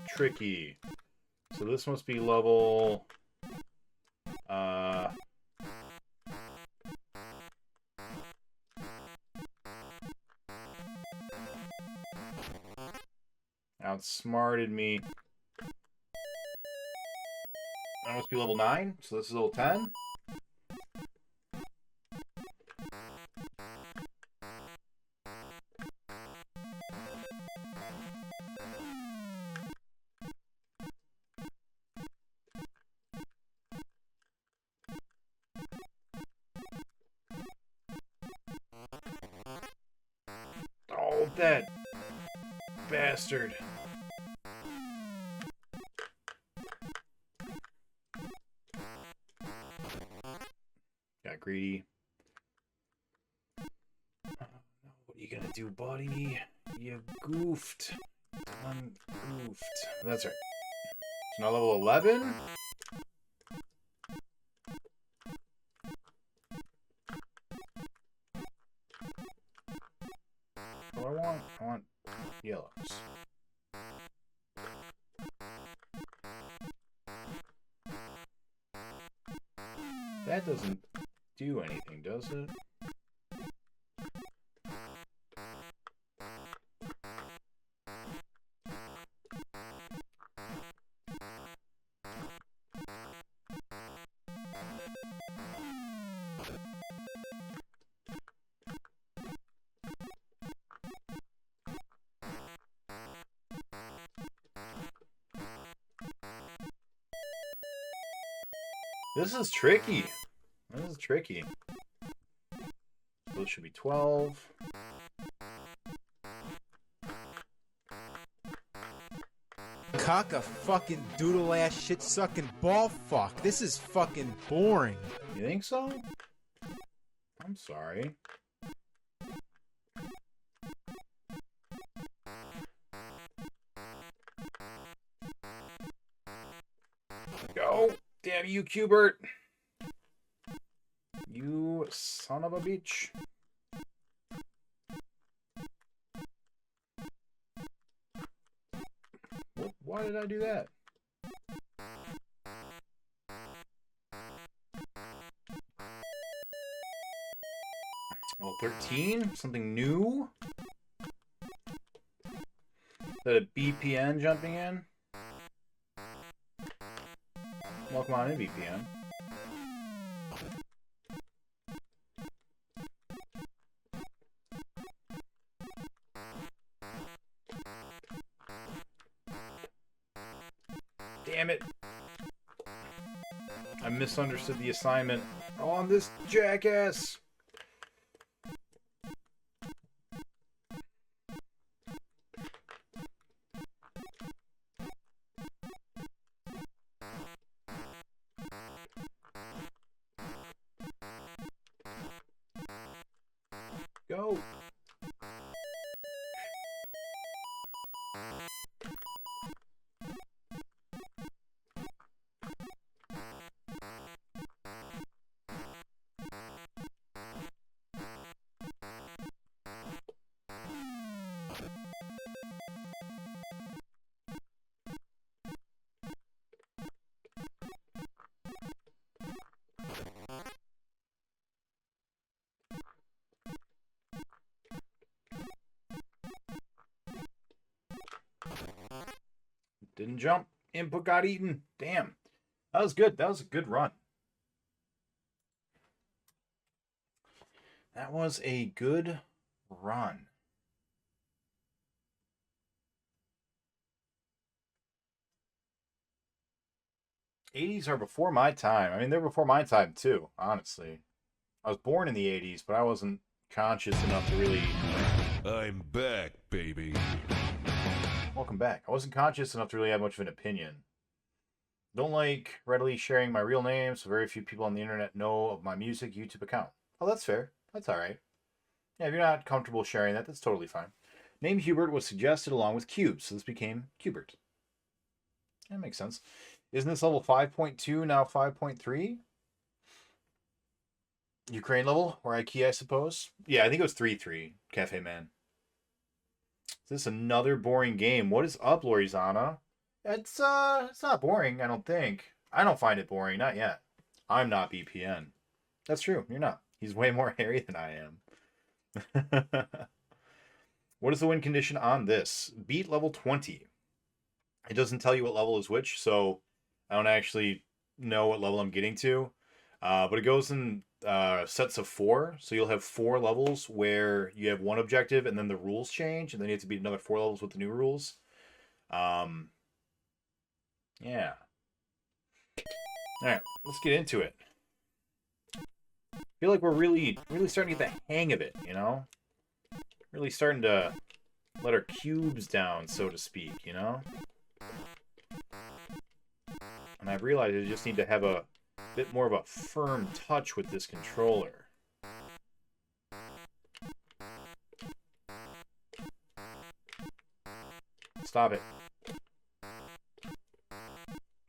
Tricky. So this must be level... outsmarted me. That must be level 9, so this is level 10. Oh, that bastard. Got greedy. What are you gonna do, buddy? You goofed. Goofed. That's right. So now level 11? What do I want? I want yellows. That doesn't do anything, does it? This is tricky. This is tricky. So it should be 12. Cock a fucking doodle ass shit sucking ball fuck. This is fucking boring. You think so? I'm sorry. Go! Damn you, Q-bert! You son of a bitch. Why did I do that? Well, 13? Something new? Is that a BPN jumping in? Welcome on in, BPN. Damn it. I misunderstood the assignment. On this jackass! Go! Didn't jump. Input got eaten. Damn. That was good. That was a good run. That was a good run. '80s are before my time. I mean, they're before my time too, honestly. I was born in the '80s, but I wasn't conscious enough to really... I'm back, baby. Welcome back. I wasn't conscious enough to really have much of an opinion. Don't like readily sharing my real name, so very few people on the internet know of my music YouTube account. Oh, that's fair. That's alright. Yeah, if you're not comfortable sharing that, that's totally fine. Name Q-bert was suggested along with cube, so this became Q-bert. That makes sense. Isn't this level 5.2 now 5.3? Ukraine level, or IKEA, I suppose. Yeah, I think it was 3-3, Cafe Man. Is this another boring game? What is up, Lorizana? It's not boring, I don't think. I don't find it boring, not yet. I'm not BPN. That's true, you're not. He's way more hairy than I am. What is the win condition on this? Beat level 20. It doesn't tell you what level is which, so I don't actually know what level I'm getting to. But it goes in sets of 4, so you'll have 4 levels where you have one objective and then the rules change, and then you have to beat another 4 levels with the new rules. Yeah. Alright, let's get into it. I feel like we're really starting to get the hang of it, you know? Really starting to let our cubes down, so to speak, you know? And I've realized I just need to have a bit more of a firm touch with this controller. Stop it.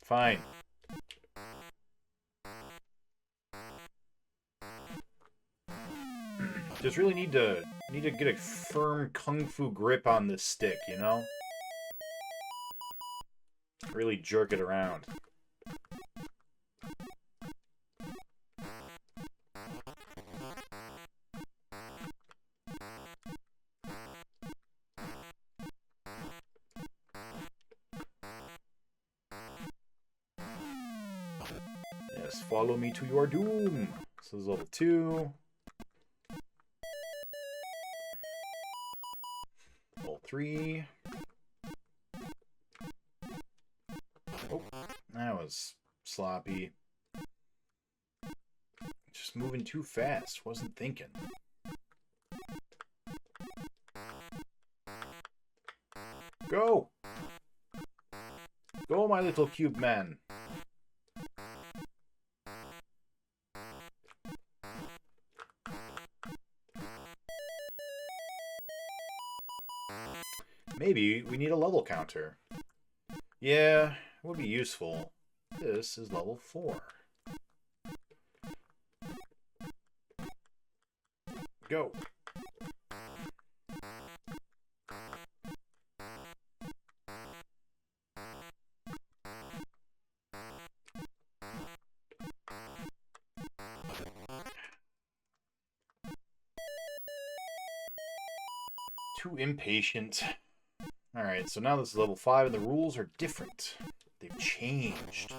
Fine. Just really need to get a firm kung fu grip on this stick, you know? Really jerk it around. Yes, follow me to your doom. This is level 2. Level 3. Oh, that was sloppy. Just moving too fast. Wasn't thinking. Go! Go, my little cube man. Maybe we need a level counter. Yeah, it would be useful. This is level 4. Go. Too impatient. Alright, so now this is level 5 and the rules are different. They've changed.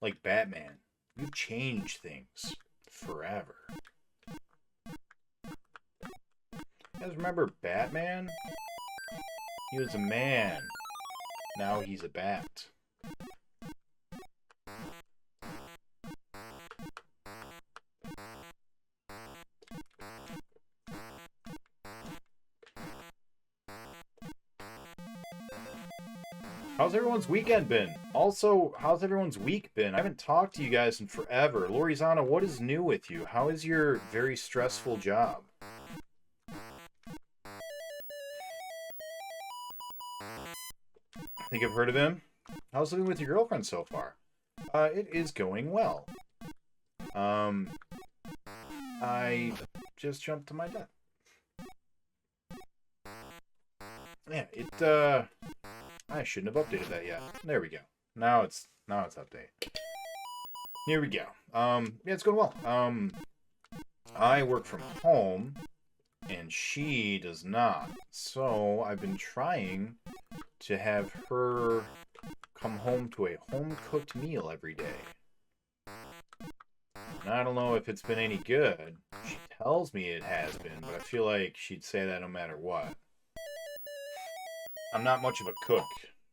Like Batman. You've changed things. Forever. You guys remember Batman? He was a man. Now he's a bat. How's everyone's weekend been? Also, how's everyone's week been? I haven't talked to you guys in forever. Lorizana, what is new with you? How is your very stressful job? I think I've heard of him. How's living with your girlfriend so far? It is going well. I just jumped to my death. Yeah, I shouldn't have updated that yet. There we go. Now it's updated. Here we go. Yeah, it's going well. I work from home, and she does not. So I've been trying to have her come home to a home-cooked meal every day. And I don't know if it's been any good. She tells me it has been, but I feel like she'd say that no matter what. I'm not much of a cook,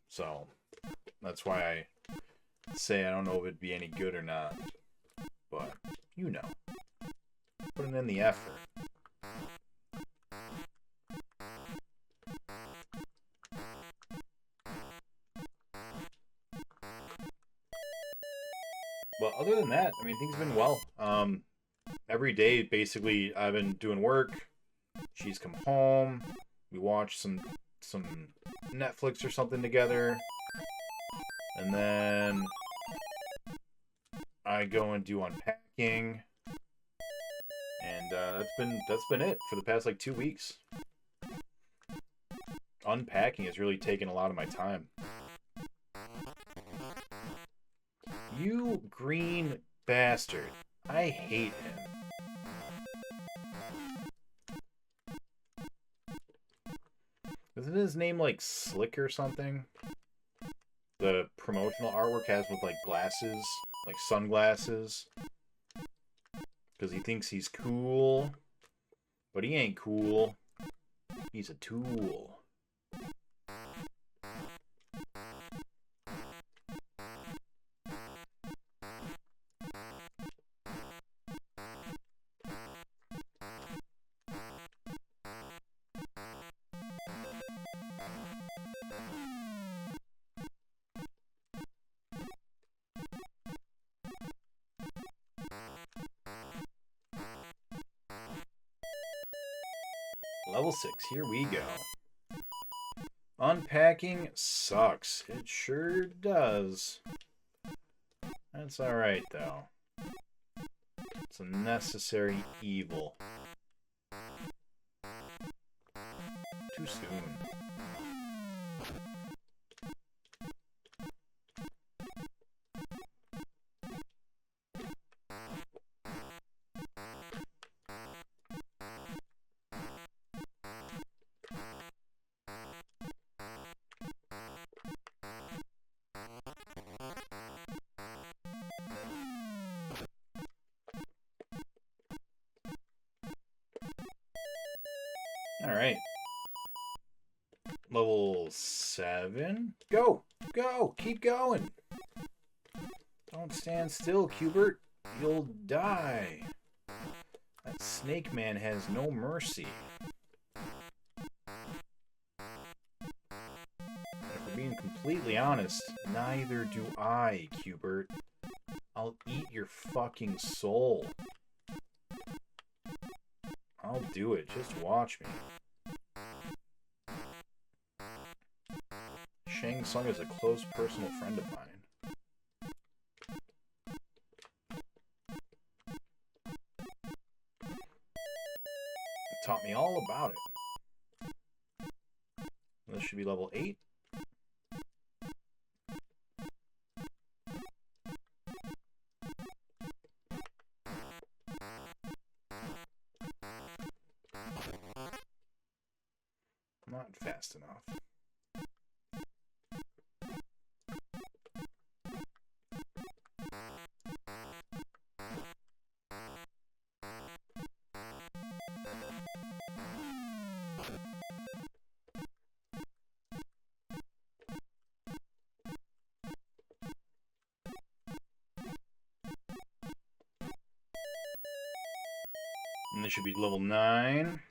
so that's why I say I don't know if it'd be any good or not. But, you know. Putting in the effort. But other than that, I mean, things have been well. Every day, basically, I've been doing work. She's come home. We watch some Netflix or something together. And then I go and do unpacking. And that's been it for the past like 2 weeks. Unpacking has really taken a lot of my time. You green bastard. I hate him. Isn't his name like Slick or something? The promotional artwork has with like glasses, like sunglasses. Because he thinks he's cool. But he ain't cool. He's a tool. Level 6, here we go. Unpacking sucks. It sure does. That's alright, though. It's a necessary evil. Too soon. Alright. Level 7. Go! Go! Keep going! Don't stand still, Q-bert. You'll die. That snake man has no mercy. And if we're being completely honest, neither do I, Q-bert. I'll eat your fucking soul. I'll do it. Just watch me. Shang Tsung is a close personal friend of mine. It taught me all about it. This should be level 8. Not fast enough. And this should be level 9.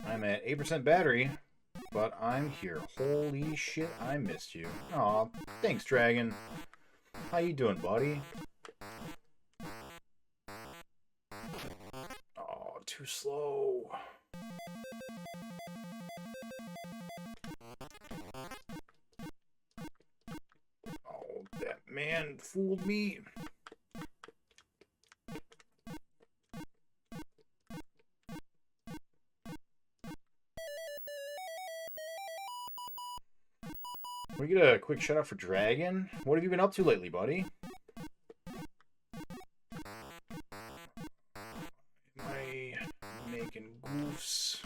I'm at 8% battery. but I'm here. Holy shit, I missed you. Aw, thanks, Dragon. How you doing, buddy? Oh, too slow. Oh, that man fooled me. We get a quick shout out for Dragon. What have you been up to lately, buddy? Am I making goofs?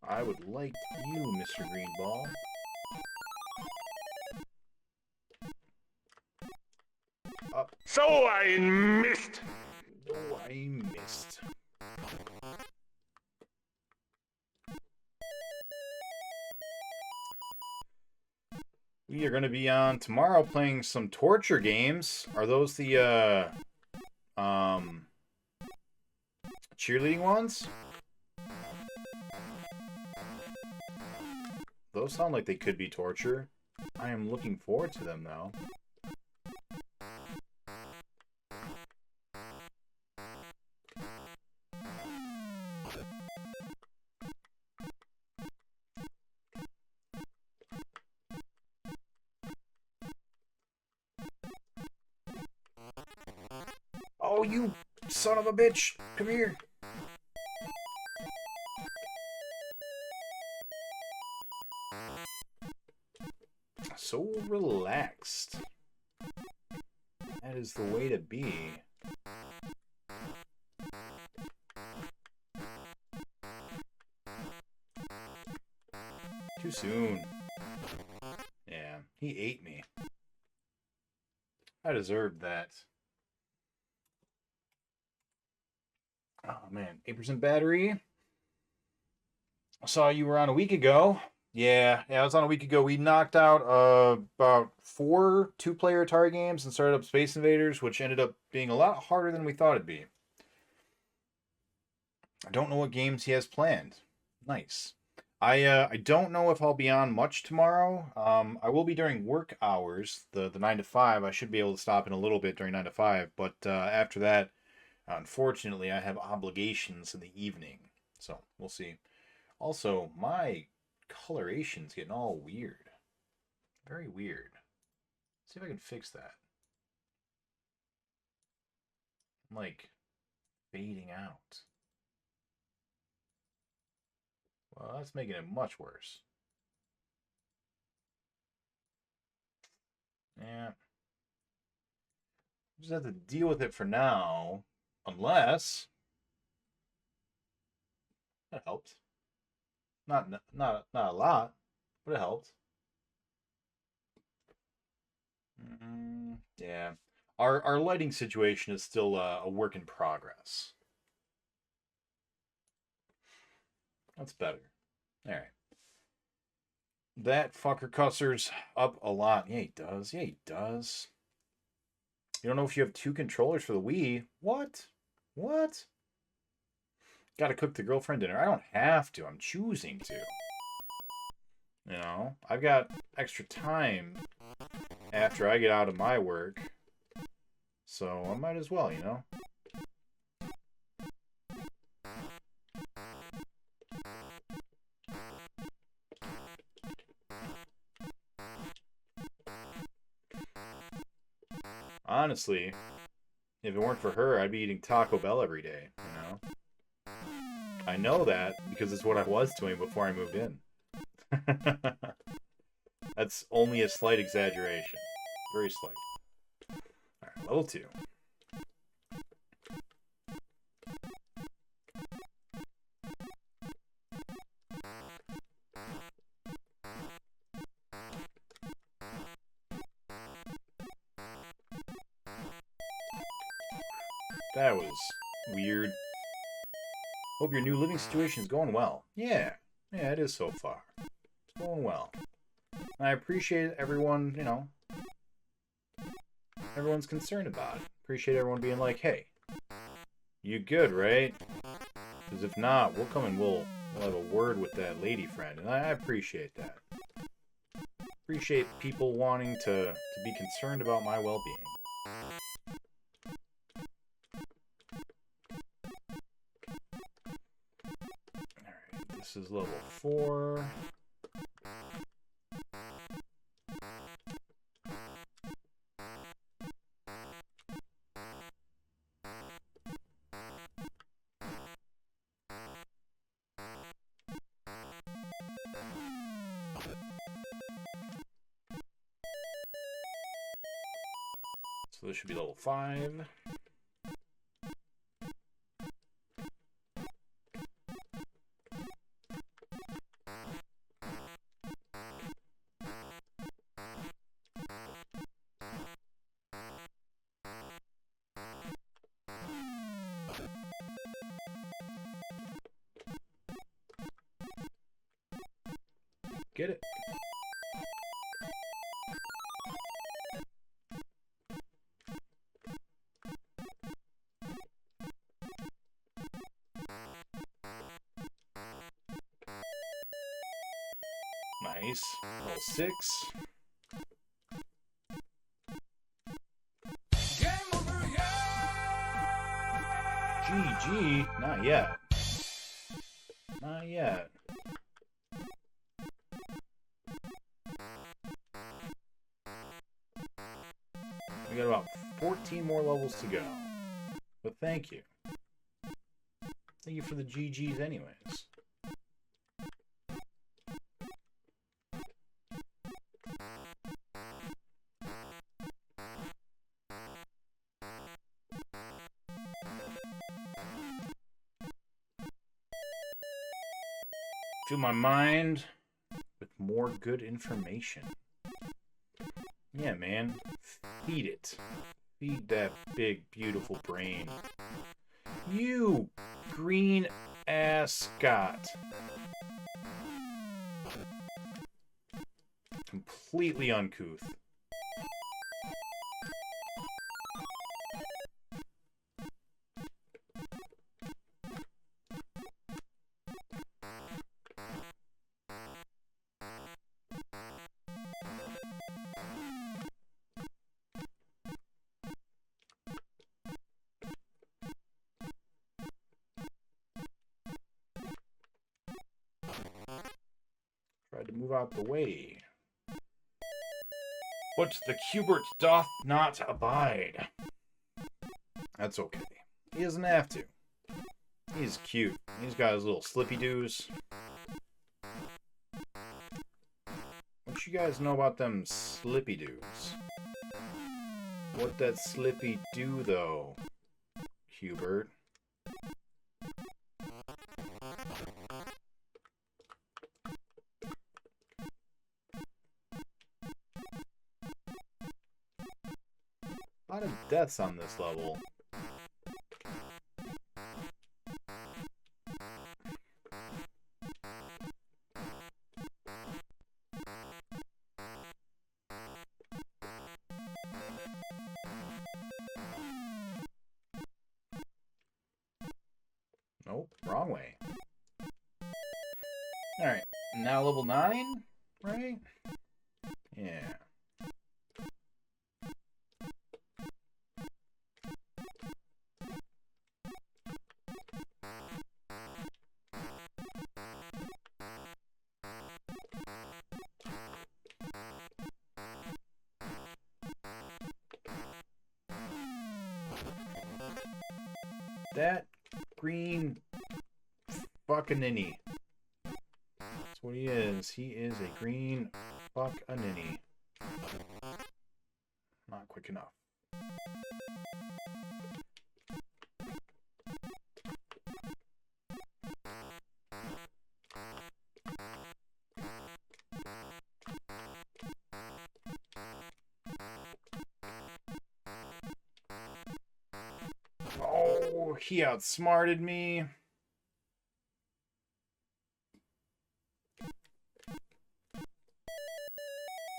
I would like you, Mr. Greenball. Up. So I missed. Oh, I missed. We are going to be on tomorrow playing some torture games. Are those the, cheerleading ones? Those sound like they could be torture. I am looking forward to them, though. Oh, you son of a bitch! Come here! So relaxed. That is the way to be. Too soon. Yeah, he ate me. I deserved that. Oh man, 8% battery. I saw you were on a week ago. Yeah, I was on a week ago. We knocked out about 4 two-player Atari games and started up Space Invaders, which ended up being a lot harder than we thought it'd be. I don't know what games he has planned. Nice. I don't know if I'll be on much tomorrow. I will be during work hours, the 9 to 5. I should be able to stop in a little bit during 9 to 5, but after that, unfortunately, I have obligations in the evening. So, we'll see. Also, my coloration's getting all weird. Very weird. Let's see if I can fix that. I'm like fading out. Well, that's making it much worse. Yeah. Just have to deal with it for now. Unless that helped. Not a lot, but it helped. Yeah. Our lighting situation is still a work in progress. That's better. Alright. That fucker cusser's up a lot. Yeah, he does. Yeah, he does. You don't know if you have 2 controllers for the Wii? What? What? Gotta cook the girlfriend dinner. I don't have to. I'm choosing to. You know? I've got extra time after I get out of my work. So I might as well, you know? Honestly, if it weren't for her, I'd be eating Taco Bell every day, you know? I know that because it's what I was doing before I moved in. That's only a slight exaggeration. Very slight. Alright, level 2. That was weird. Hope your new living situation is going well. Yeah, it is so far. It's going well. I appreciate everyone, you know, everyone's concerned about it. Appreciate everyone being like, hey, you good, right? Because if not, we'll come and we'll have a word with that lady friend. And I appreciate that. Appreciate people wanting to be concerned about my well-being. Alright, this is level 4. So this should be level 5. Get it? Nice. Level 6. GG? Not yet. Not yet. We got about 14 more levels to go. But thank you. Thank you for the GGs anyways. Fill my mind with more good information. Yeah, man. Feed it. Feed that big, beautiful brain. You green ass Scott. Completely uncouth. Tried to move out the way. But the Q-bert doth not abide. That's okay. He doesn't have to. He's cute. He's got his little slippy doos. What you guys know about them slippy doos? What that slippy do though, Q-bert? A lot of deaths on this level. Nope, wrong way. Alright, now level 9, right? Yeah. That green fucking ninny. That's what he is. He is a green fuck a ninny. Not quick enough. Oh, Oh, he outsmarted me.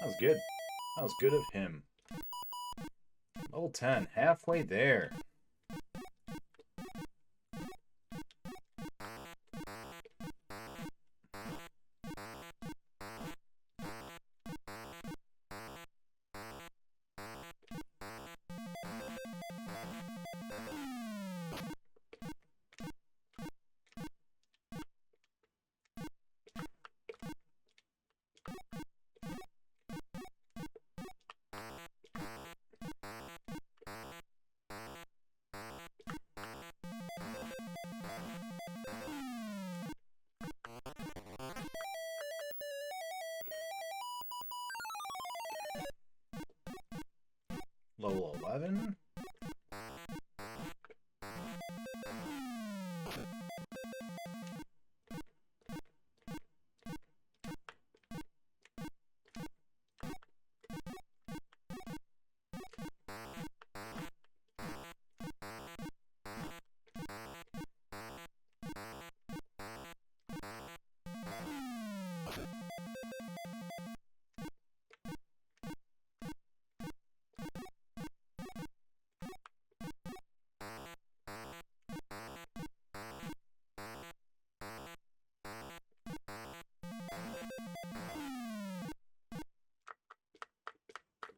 That was good. That was good of him. Level 10, halfway there. Level 11.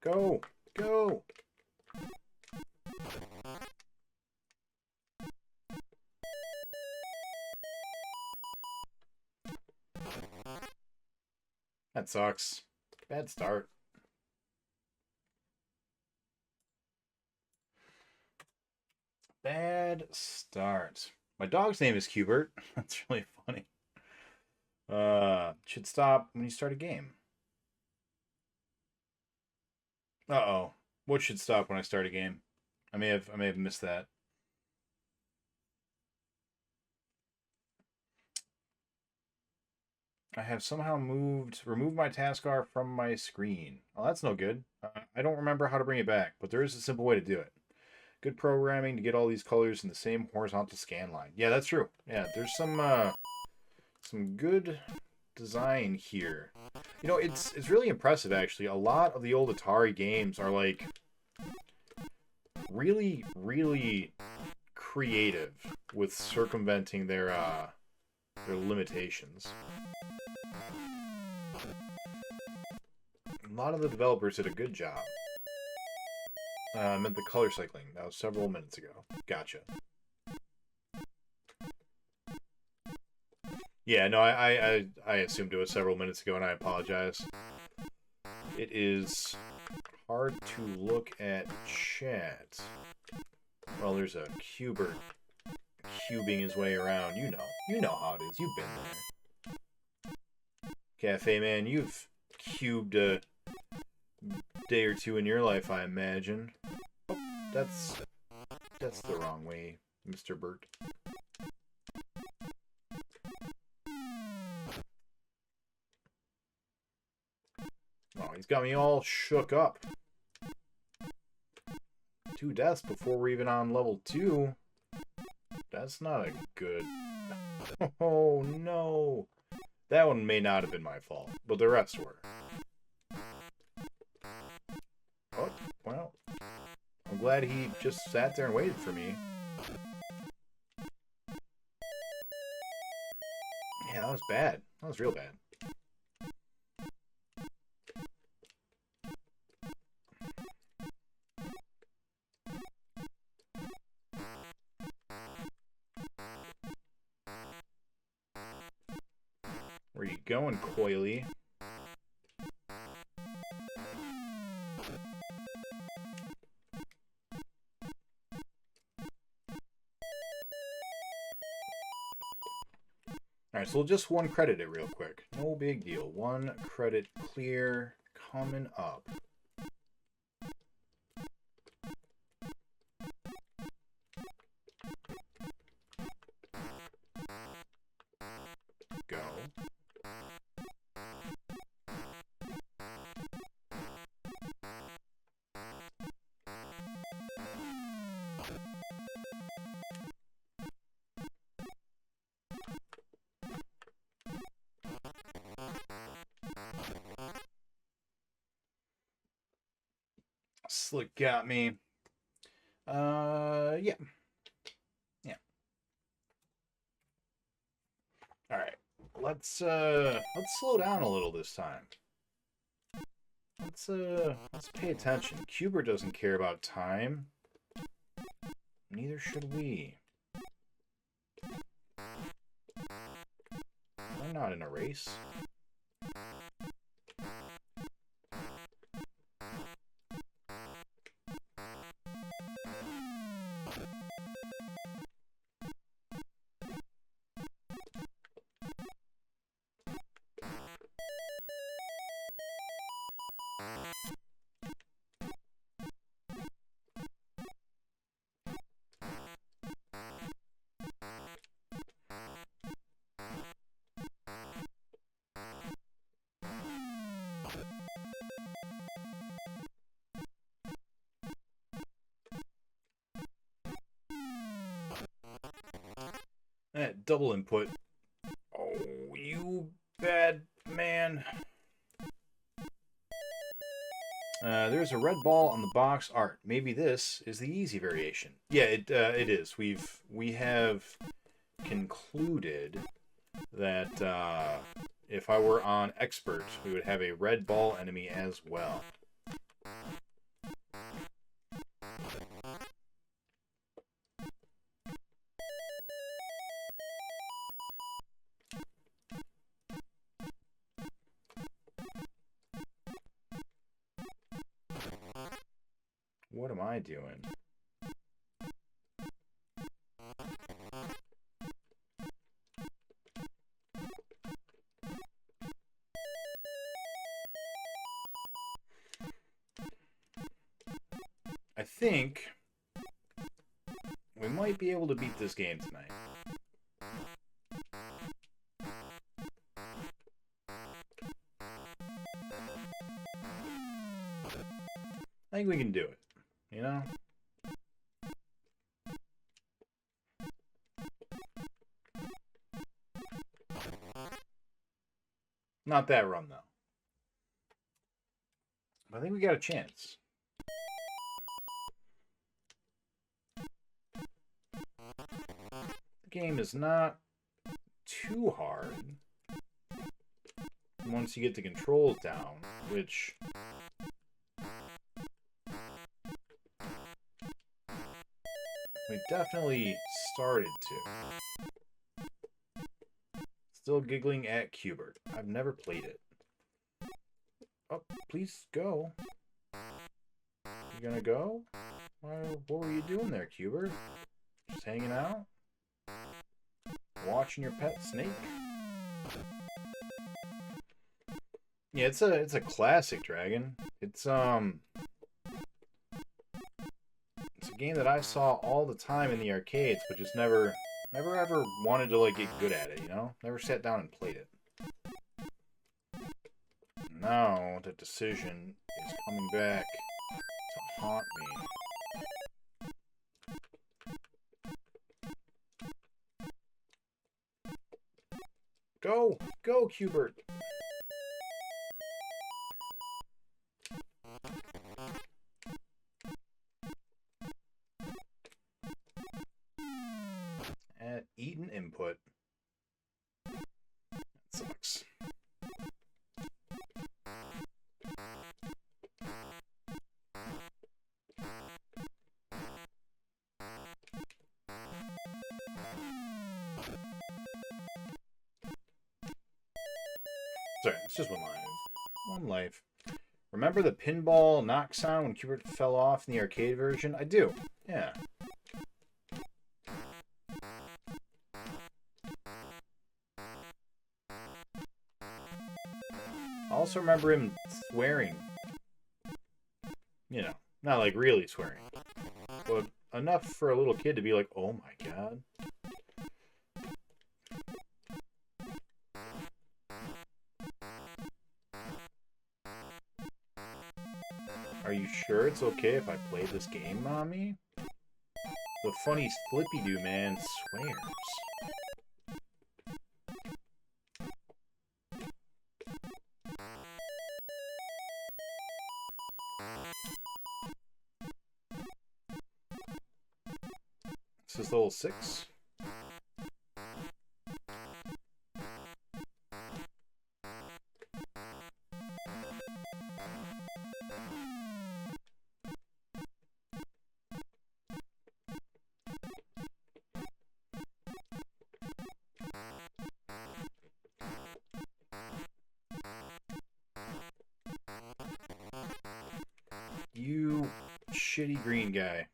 Go! Go! That sucks. Bad start. Bad start. My dog's name is Q-bert. That's really funny. Should stop when you start a game. Uh-oh. What should stop when I start a game? I may have missed that. I have somehow removed my taskbar from my screen. Oh, that's no good. I don't remember how to bring it back, but there is a simple way to do it. Good programming to get all these colors in the same horizontal scan line. Yeah, that's true. Yeah, there's some good design here. You know, it's really impressive actually. A lot of the old Atari games are like really, really creative with circumventing their limitations. A lot of the developers did a good job. I meant the color cycling. That was several minutes ago. Gotcha. Yeah, no, I assumed it was several minutes ago, and I apologize. It is hard to look at chat. Well, there's a Q-bert cubing his way around. You know how it is. You've been there. Cafe Man, you've cubed a day or two in your life, I imagine. Oh, that's the wrong way, Mr. Bert. Oh, he's got me all shook up. 2 deaths before we're even on level 2. That's not a good... Oh, no. That one may not have been my fault, but the rest were. Oh, well. I'm glad he just sat there and waited for me. Yeah, that was bad. That was real bad. Where you going, Coily? Alright, so we'll just 1 credit it real quick. No big deal. 1 credit clear coming up. Go. Slick got me. Yeah. Yeah. All right. Let's slow down a little this time. Let's pay attention. Q-bert doesn't care about time. Neither should we. I'm not in a race. Double input. Oh, you bad man. There's a red ball on the box art. Maybe this is the easy variation. Yeah, it is. We have concluded that if I were on expert, we would have a red ball enemy as well. What am I doing? I think we might be able to beat this game tonight. I think we can do it, you know? Not that run, though. But I think we got a chance. The game is not too hard once you get the controls down, which we definitely started to. Still giggling at Q-bert. I've never played it. Oh, please go. You gonna go? What were you doing there, Q-bert? Just hanging out? Watching your pet snake? Yeah, it's a classic, Dragon. It's a game that I saw all the time in the arcades, but just never ever wanted to like get good at it, you know? Never sat down and played it. Now the decision is coming back to haunt me. Go! Go, Q-bert! And eat an input. That sucks. Sorry, it's just one life. One life. Remember the pinball knock sound when Q-bert fell off in the arcade version? I do. Yeah. I also remember him swearing. You know, not like really swearing. But enough for a little kid to be like, oh my god. Are you sure it's okay if I play this game, Mommy? The funny Flippy-Doo man swears. this level 6. You shitty green guy.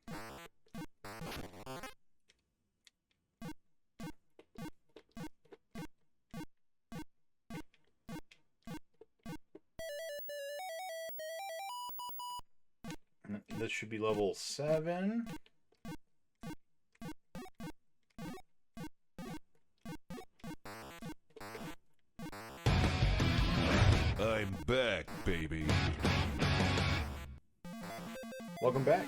This should be level 7. I'm back, baby. Welcome back.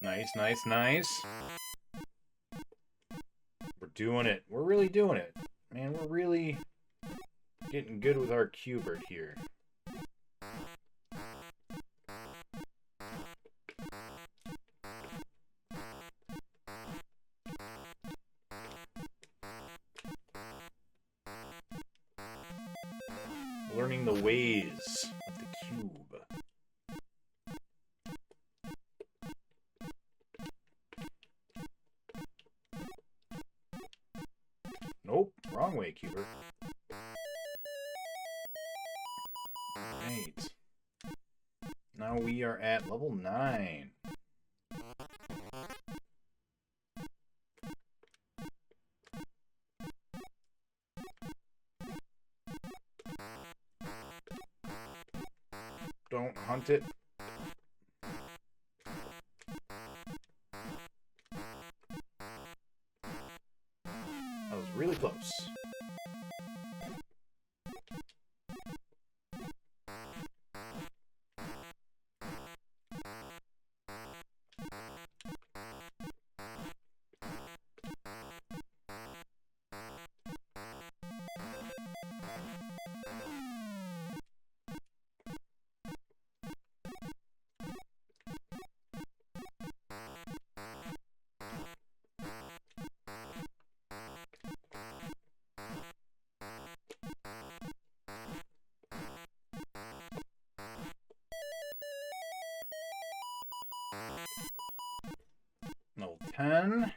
Nice, nice, nice. We're doing it. We're really doing it. Man, we're really getting good with our Q-bert here. Learning the ways of the cube. Nope, wrong way, Q-bert. Right. Now we are at level 9. Don't hunt it. That was really close. Level 10.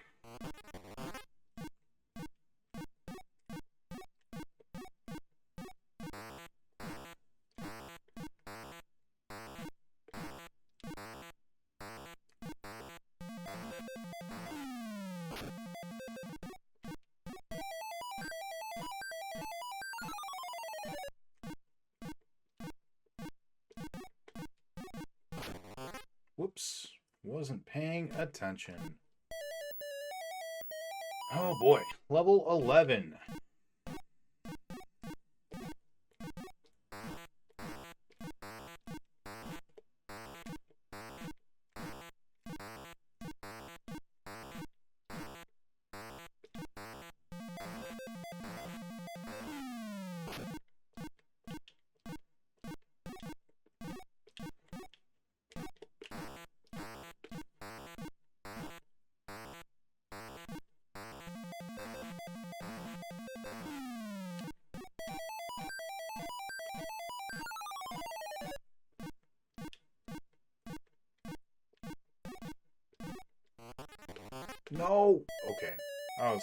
Whoops. Wasn't paying attention. Oh boy. Level 11. No! Okay. I was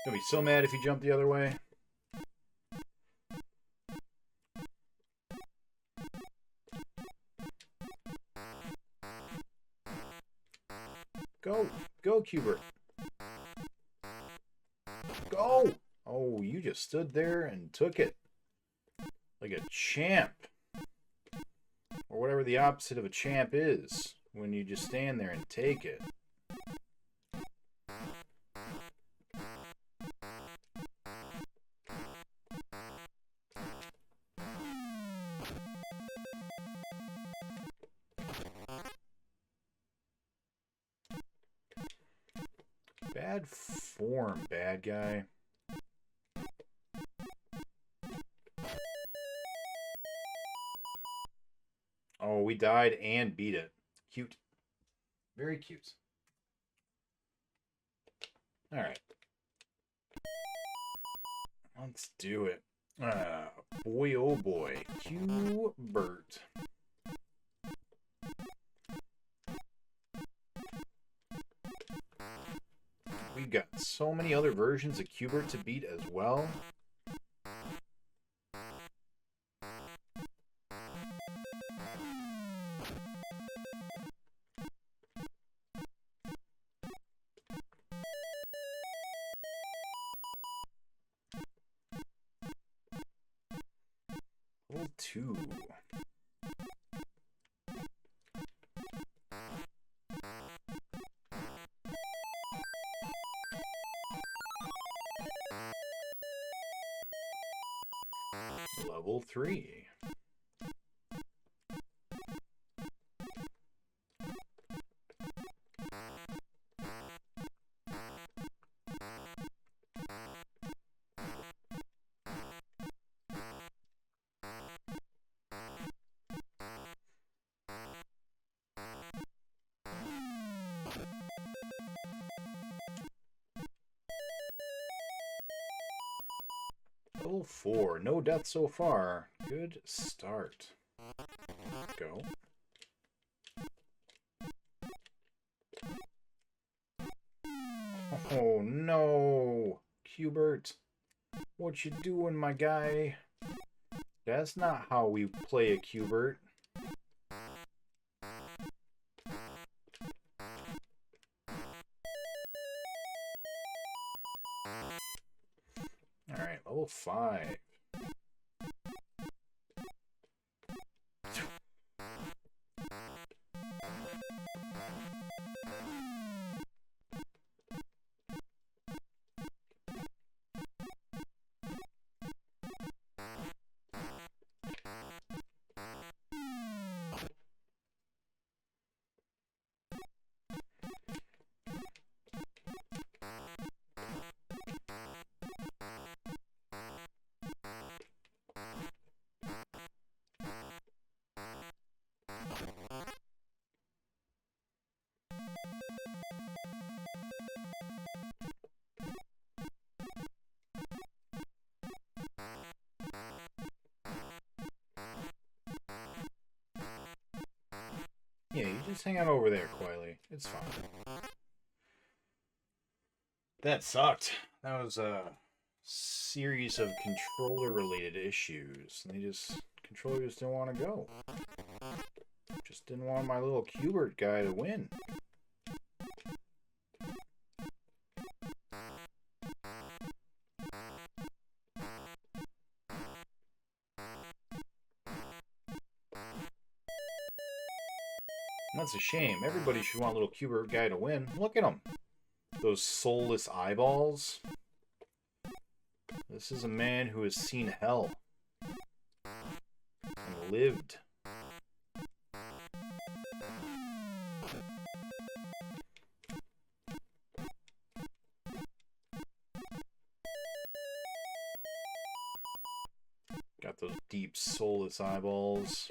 gonna be so mad if he jumped the other way. Go! Go, Q-bert! Go! Oh, you just stood there and took it. Like a champ. Or whatever the opposite of a champ is. When you just stand there and take it. Bad form, bad guy. Oh, we died and beat it. Cute. Very cute. Alright. Let's do it. Boy, oh boy. Q-bert. We've got so many other versions of Q-bert to beat as well. Level 2. Level 3. Level 4. No death so far. Good start. Go. Oh no! Q-bert. What you doing, my guy? That's not how we play a Q-bert. Alright, level 5. Yeah, you just hang out over there quietly. It's fine. That sucked. That was a series of controller-related issues. And controllers didn't want to go. Just didn't want my little Q-bert guy to win. That's a shame. Everybody should want a little Q-bert guy to win. Look at him. Those soulless eyeballs. This is a man who has seen hell. And lived. Got those deep, soulless eyeballs.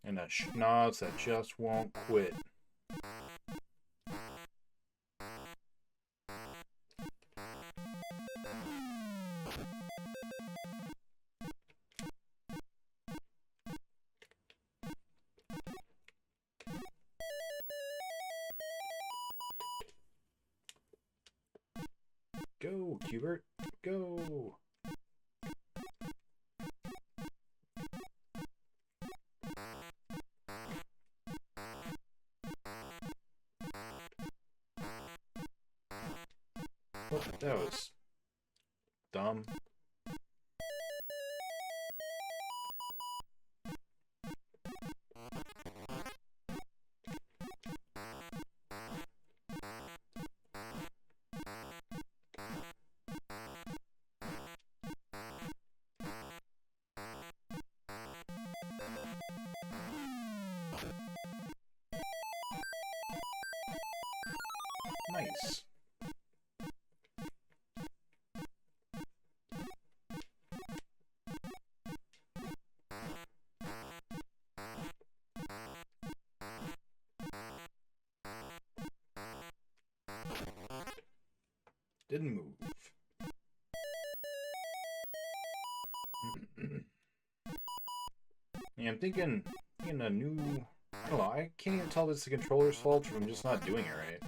And a schnoz that just won't quit. Go, Q-bert, go! Oh, that was dumb. Nice. Didn't move. Yeah, I'm thinking in a new... I don't know, I can't even tell if it's the controller's fault or if I'm just not doing it right.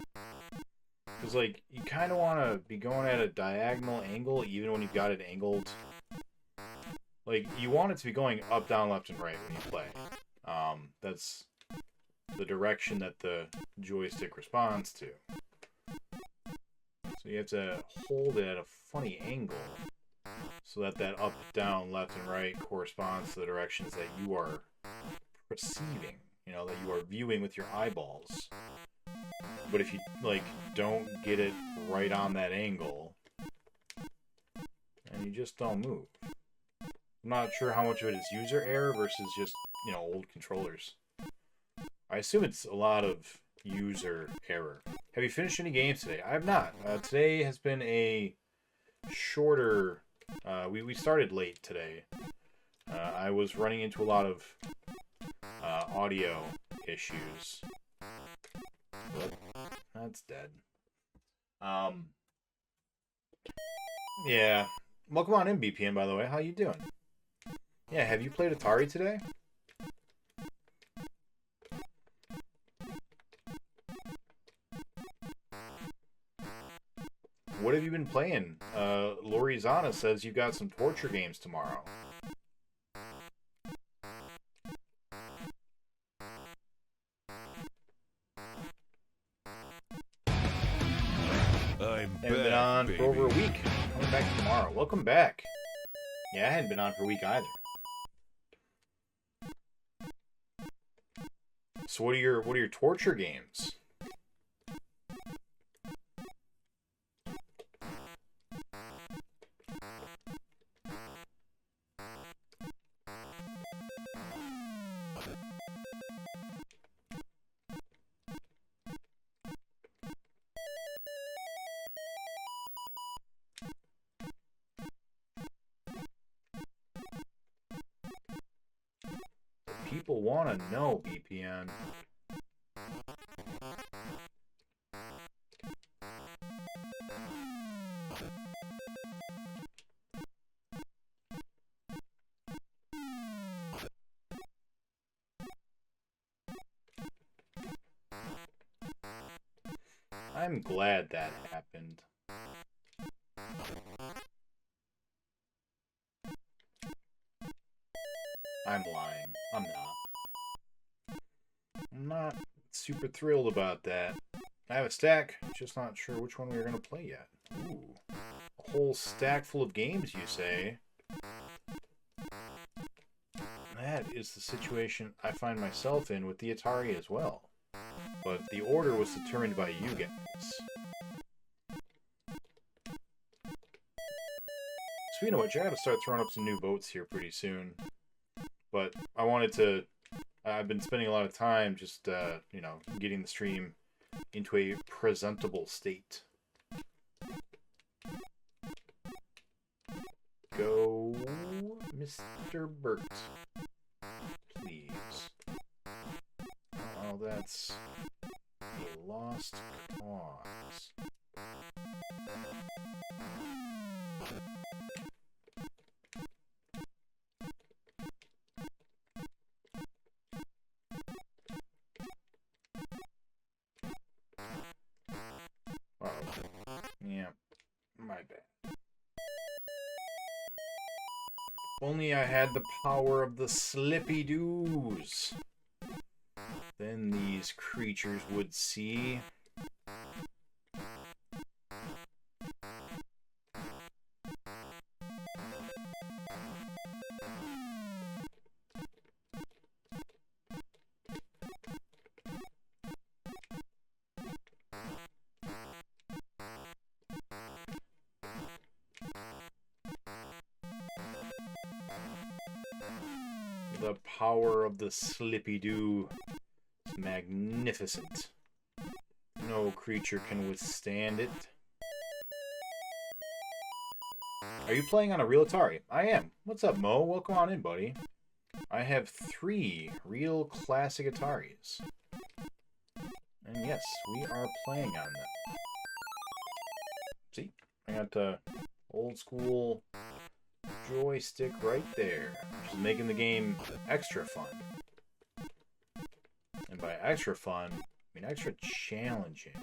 Because, like, you kind of want to be going at a diagonal angle even when you've got it angled. Like, you want it to be going up, down, left, and right when you play. That's the direction that the joystick responds to. So you have to hold it at a funny angle so that that up, down, left, and right corresponds to the directions that you are perceiving. You know, that you are viewing with your eyeballs. But if you, like, don't get it right on that angle, and you just don't move. I'm not sure how much of it is user error versus just, you know, old controllers. I assume it's a lot of user error. Have you finished any games today? I have not. Today has been a shorter... we started late today. I was running into a lot of audio issues. But that's dead. Yeah. Welcome on in, BPN, by the way. How you doing? Yeah, have you played Atari today? What have you been playing? Lori Zana says you got some torture games tomorrow. I'm Haven't been back, on baby. for over a week. Coming back tomorrow. Welcome back. Yeah, I hadn't been on for a week either. So what are your torture games? People want to know, BPN. I'm glad that happened. I'm lying. I'm not. I'm not super thrilled about that. I have a stack, just not sure which one we are going to play yet. Ooh. A whole stack full of games, you say? That is the situation I find myself in with the Atari as well. But the order was determined by you guys. Speaking of which, I gotta start throwing up some new boats here pretty soon. But I wanted to... I've been spending a lot of time just, you know, getting the stream into a presentable state. Go, Mr. Burt. Please. Oh, that's a lost cause. Oh, yeah, my bad. Only I had the power of the Slippy Doos. Then these creatures would see. The power of the Slippy Doo is magnificent. No creature can withstand it. Are you playing on a real Atari? I am. What's up, Mo? Welcome on in, buddy. I have 3 real classic Ataris. And yes, we are playing on them. See? I got the old school joystick right there, which is making the game extra fun. And by extra fun, I mean extra challenging.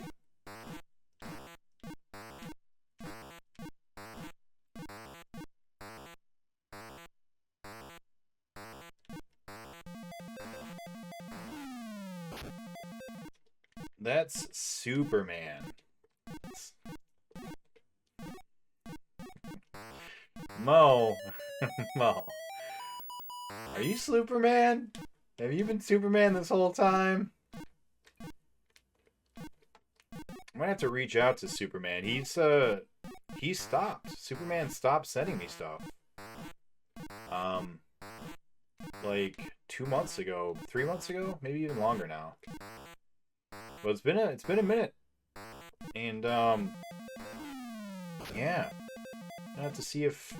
That's Superman. Mo. Mo. Are you Superman? Have you been Superman this whole time? I might have to reach out to Superman. He stopped. Superman stopped sending me stuff. Like 2 months ago, 3 months ago, maybe even longer now. But it's been a minute. And yeah. I have to see if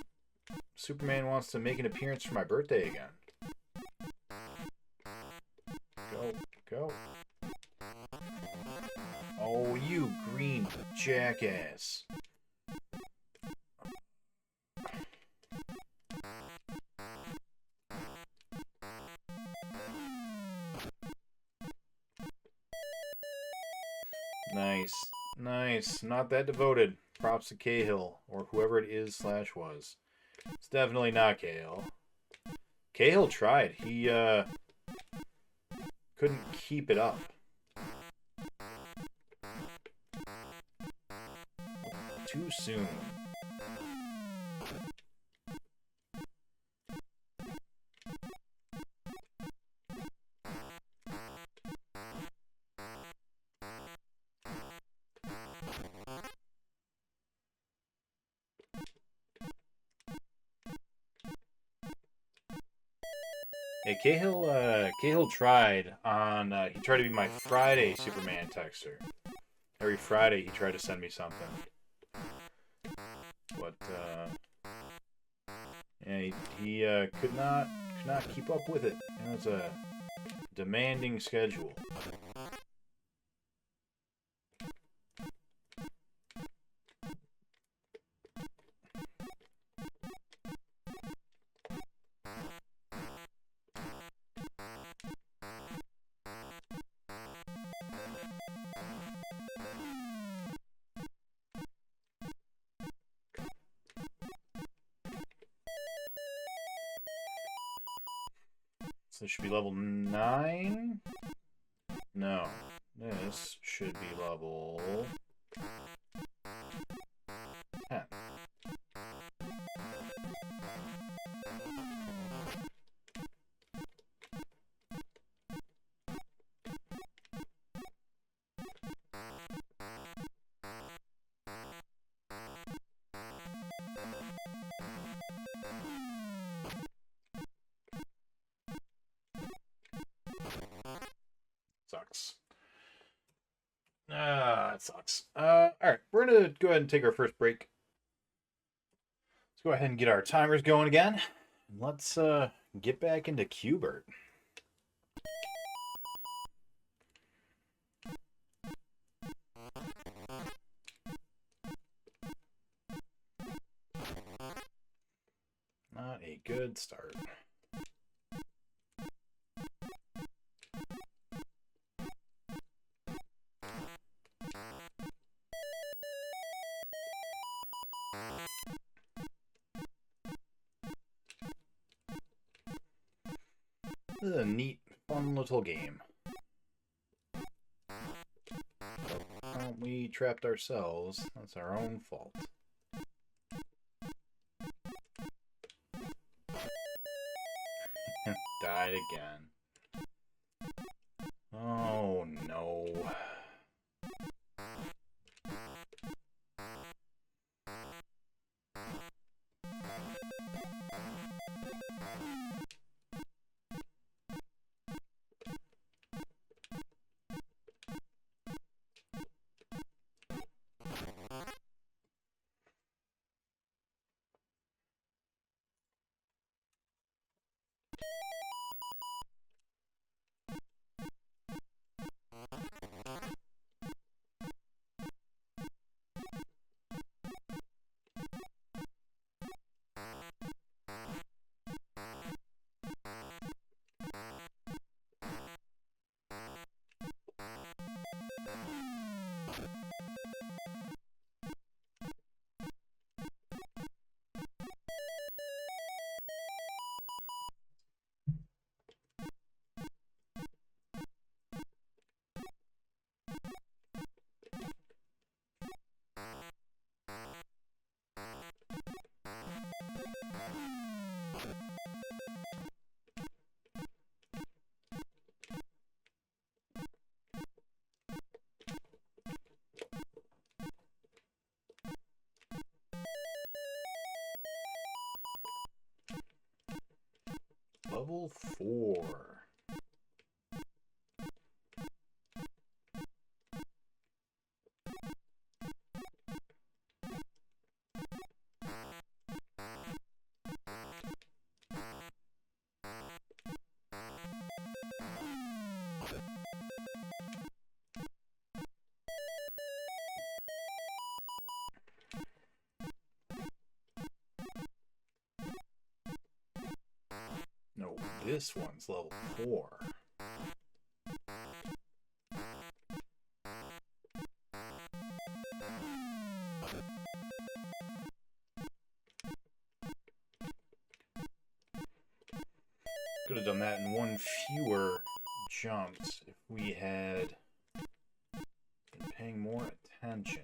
Superman wants to make an appearance for my birthday again. Go. Oh, you green jackass. Nice. Not that devoted. Props to Cahill, or whoever it is / was. It's definitely not Cahill. Cahill tried. He, couldn't keep it up. Too soon. Hey, Cahill tried on, he tried to be my Friday Superman texter. Every Friday he tried to send me something. But, yeah, he could not keep up with it. It was a demanding schedule. So this should be level 9? No. This should be level 10. Sucks. That sucks. Alright, we're gonna go ahead and take our first break. Let's go ahead and get our timers going again. Let's get back into Q-bert. Not a good start. This is a neat, fun little game. Well, we trapped ourselves. That's our own fault. Died again. Oh no. level 4. No, this one's level 4. Could have done that in one fewer jumps if we had been paying more attention.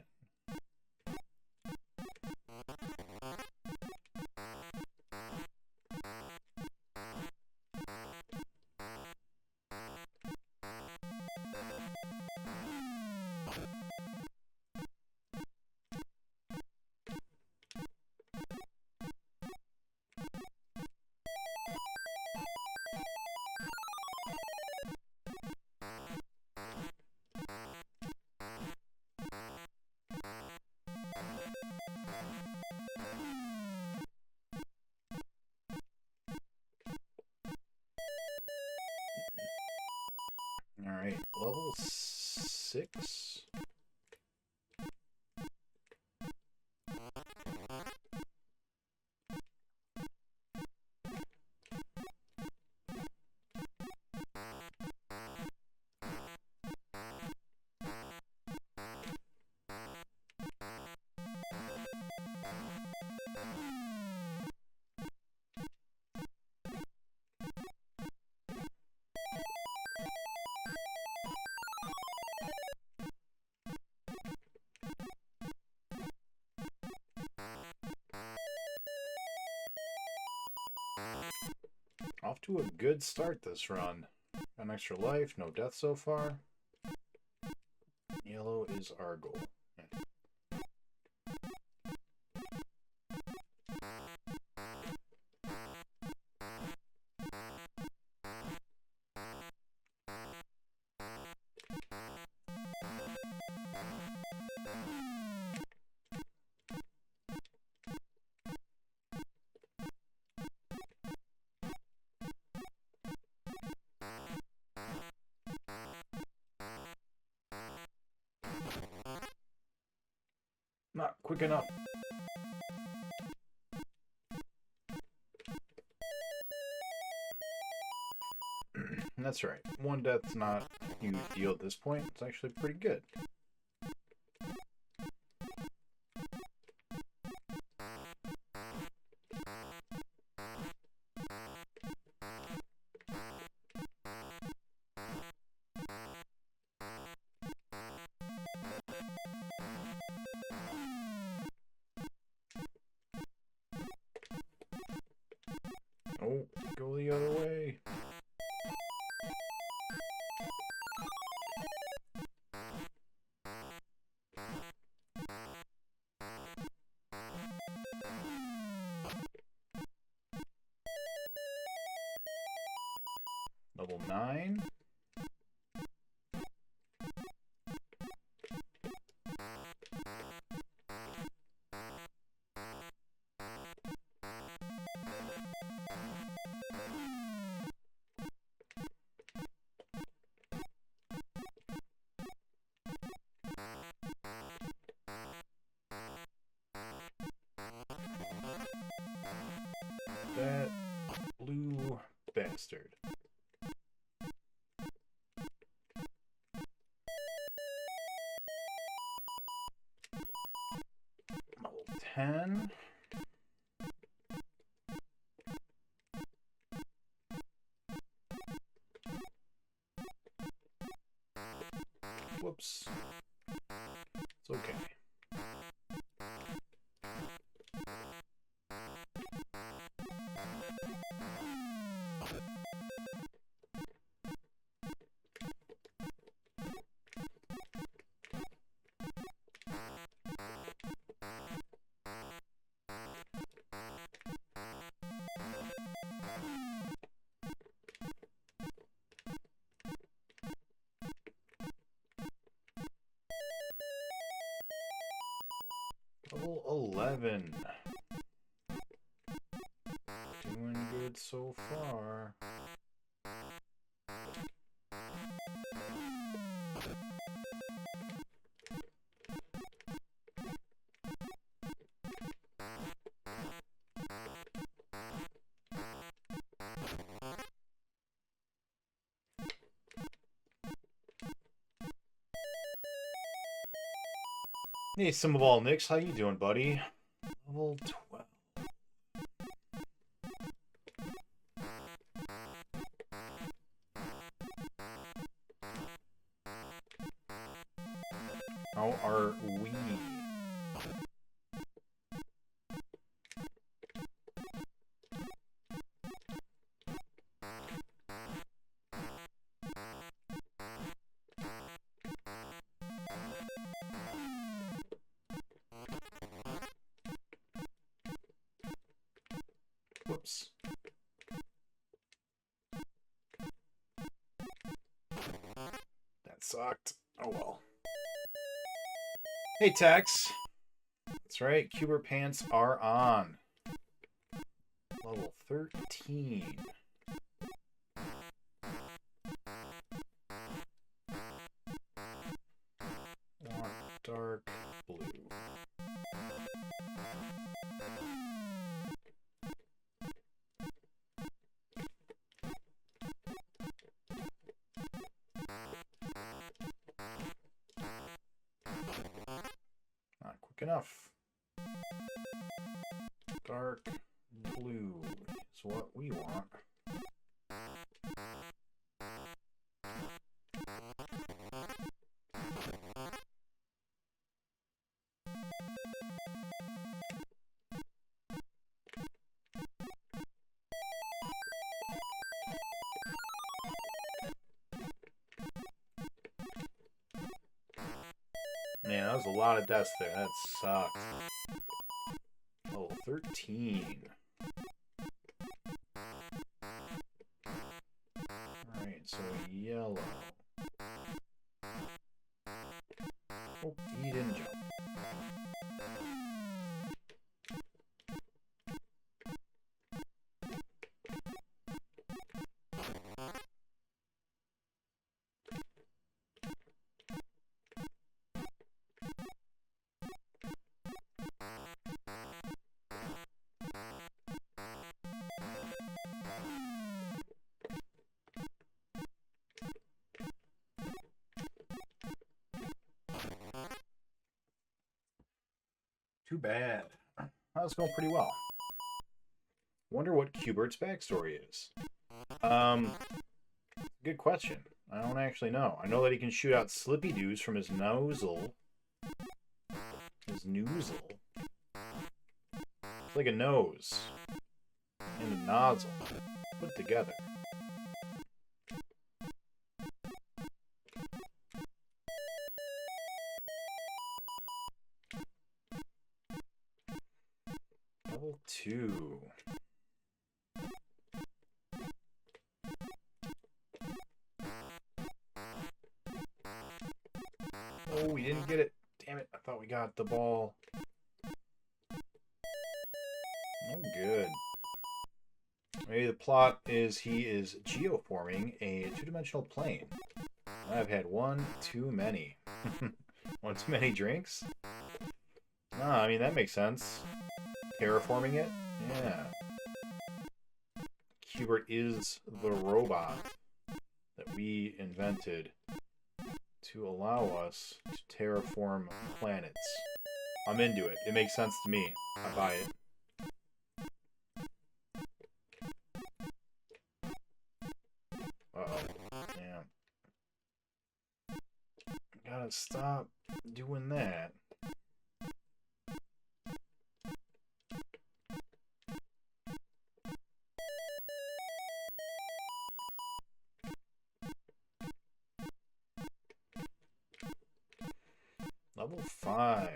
Alright, level 6. Off to a good start this run. Got an extra life, no death so far. Yellow is our goal. Not quick enough. That's right. One death's not a huge deal at this point. It's actually pretty good. Oh, go the other way. Level 9. That blue bastard. Level 10. Whoops. It's okay. Level 11. Doing good so far. Hey, Simaball Nix, how you doing, buddy? Level 12. How are we? Whoops. That sucked. Oh well. Hey, Tex. That's right, Q-bert pants are on. Level 13. Want dark blue. Not quick enough. Dark blue is what we want. Man, that was a lot of deaths there. That sucked. Level 13. Alright, so yellow. Oh, he didn't jump. Too bad. That was going pretty well. Wonder what Q-bert's backstory is. Good question. I don't actually know. I know that he can shoot out slippy doos from his nozzle. His noozle. It's like a nose. And a nozzle. Put together. Level 2. Oh, we didn't get it. Damn it. I thought we got the ball. Oh, good. Maybe the plot is he is geoforming a two-dimensional plane. I've had one too many. One too many drinks? Ah, I mean, that makes sense. Terraforming it? Yeah. Q-bert is the robot that we invented to allow us to terraform planets. I'm into it. It makes sense to me. I buy it. Uh-oh. Yeah. Gotta stop doing that. Level 5.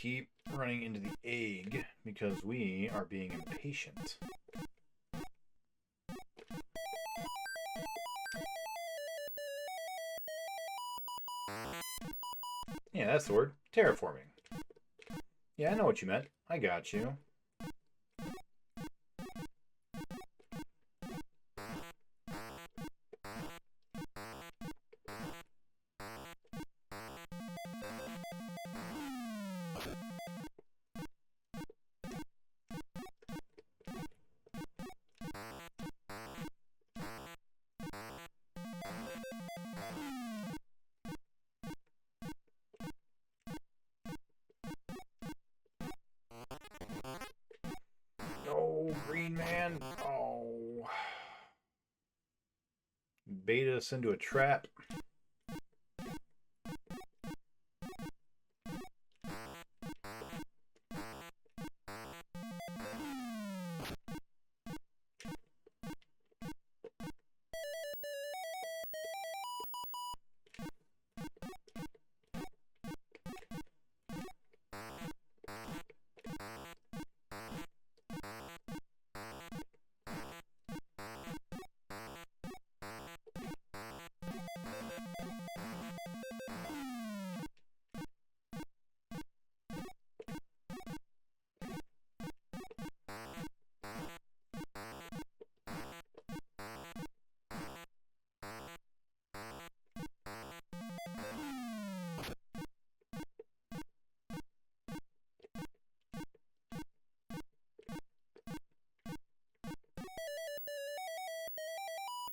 keep running into the egg because we are being impatient. Yeah, that's the word. Terraforming. Yeah, I know what you meant. I got you. No, green man. Oh. Baited us into a trap.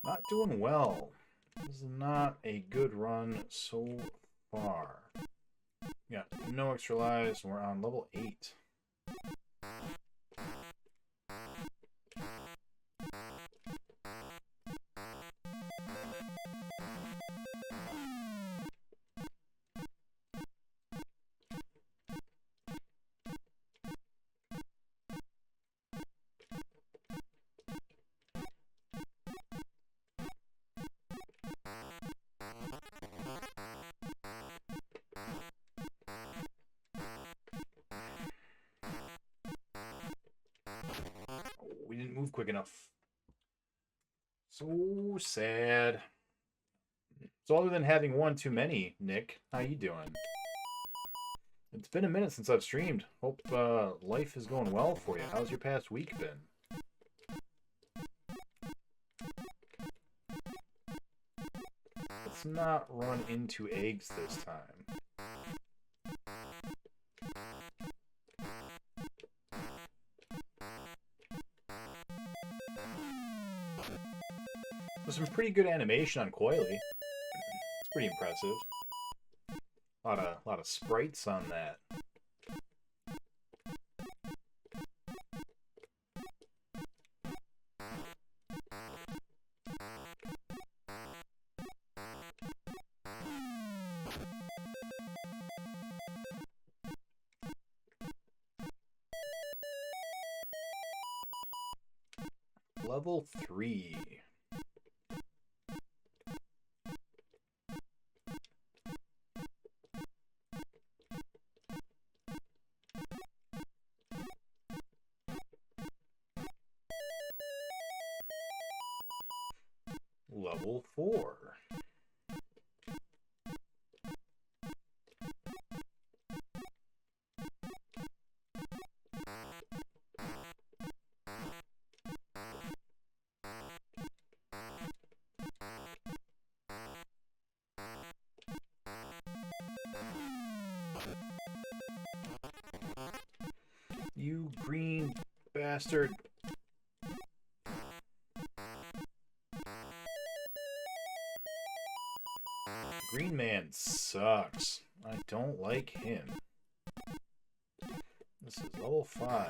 Not doing well. This is not a good run so far. Got no extra lives, and we're on level 8. We didn't move quick enough. So sad. So other than having one too many, Nick, how you doing? It's been a minute since I've streamed. Hope life is going well for you. How's your past week been? Let's not run into eggs this time. There's some pretty good animation on Coily. It's pretty impressive. A lot of sprites on that. Level 3. Level 4. You green bastard. Green man sucks. I don't like him. This is level 5.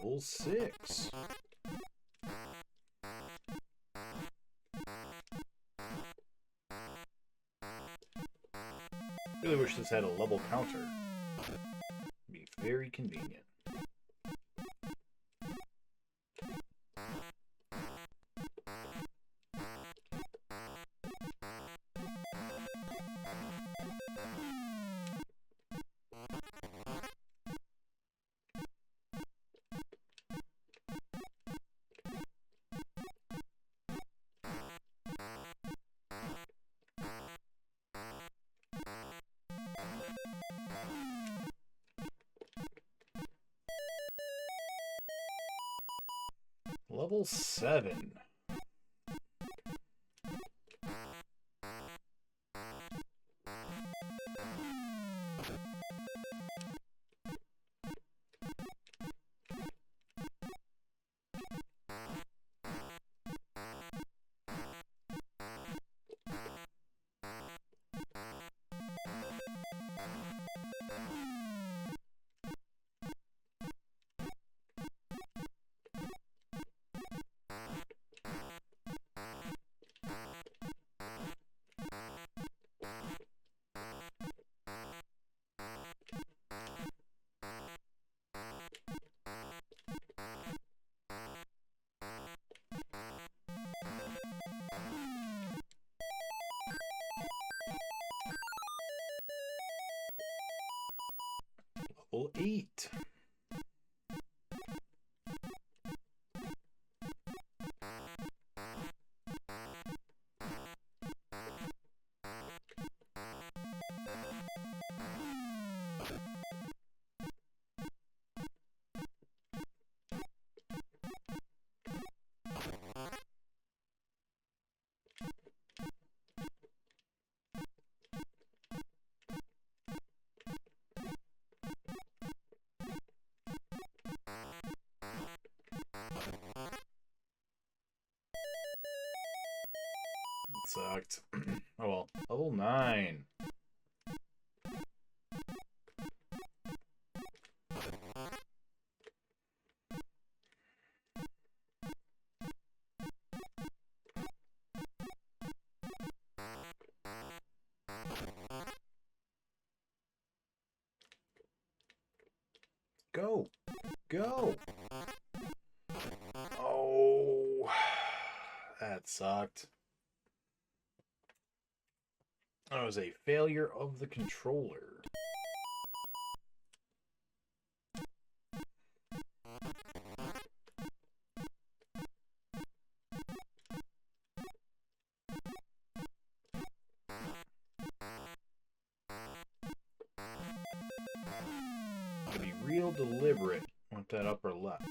Level 6. Really wish this had a level counter. It'd be very convenient. Level 7. Level 8. Sucked. Oh well. Level 9. Go! Go! Oh, that sucked. That was a failure of the controller. Gotta be real deliberate with that upper left.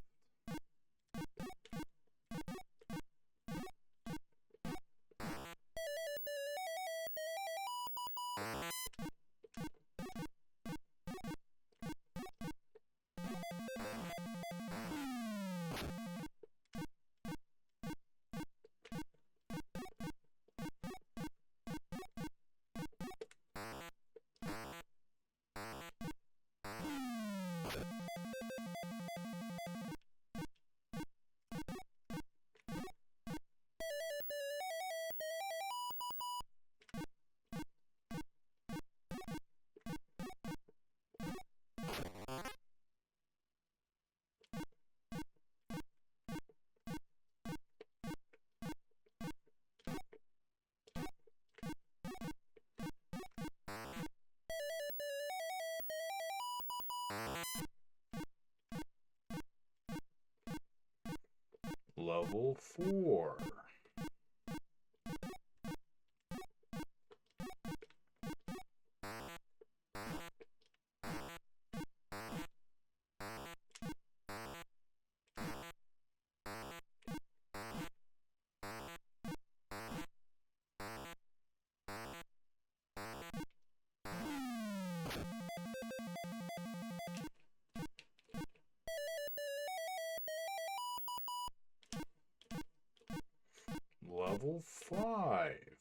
Level 4. Level 5.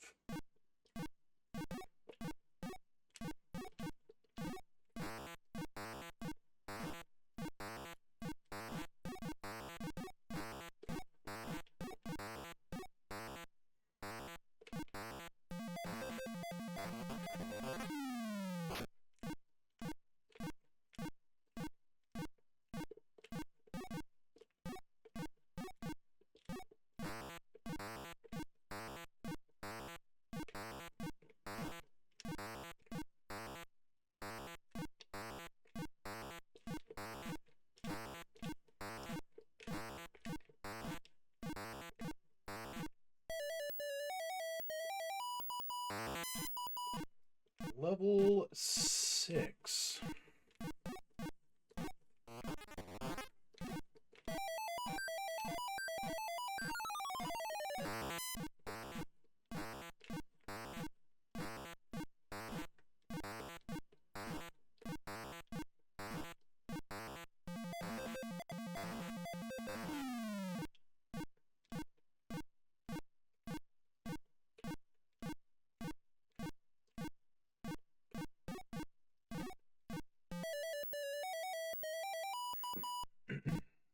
6.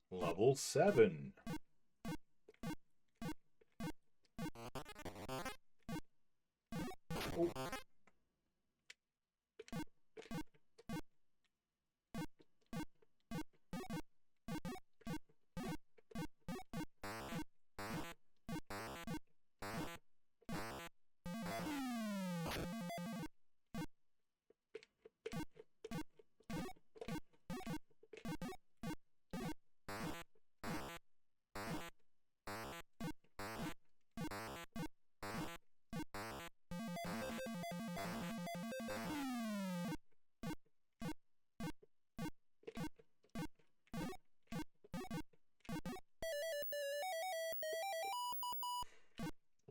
Level 7. Oh.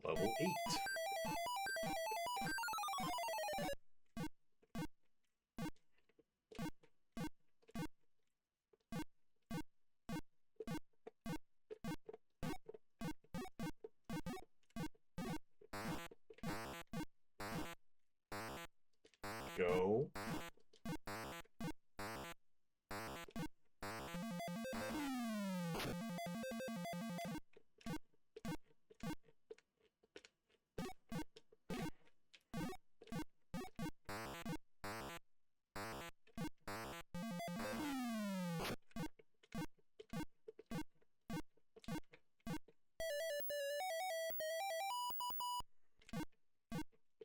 Level 8. Go.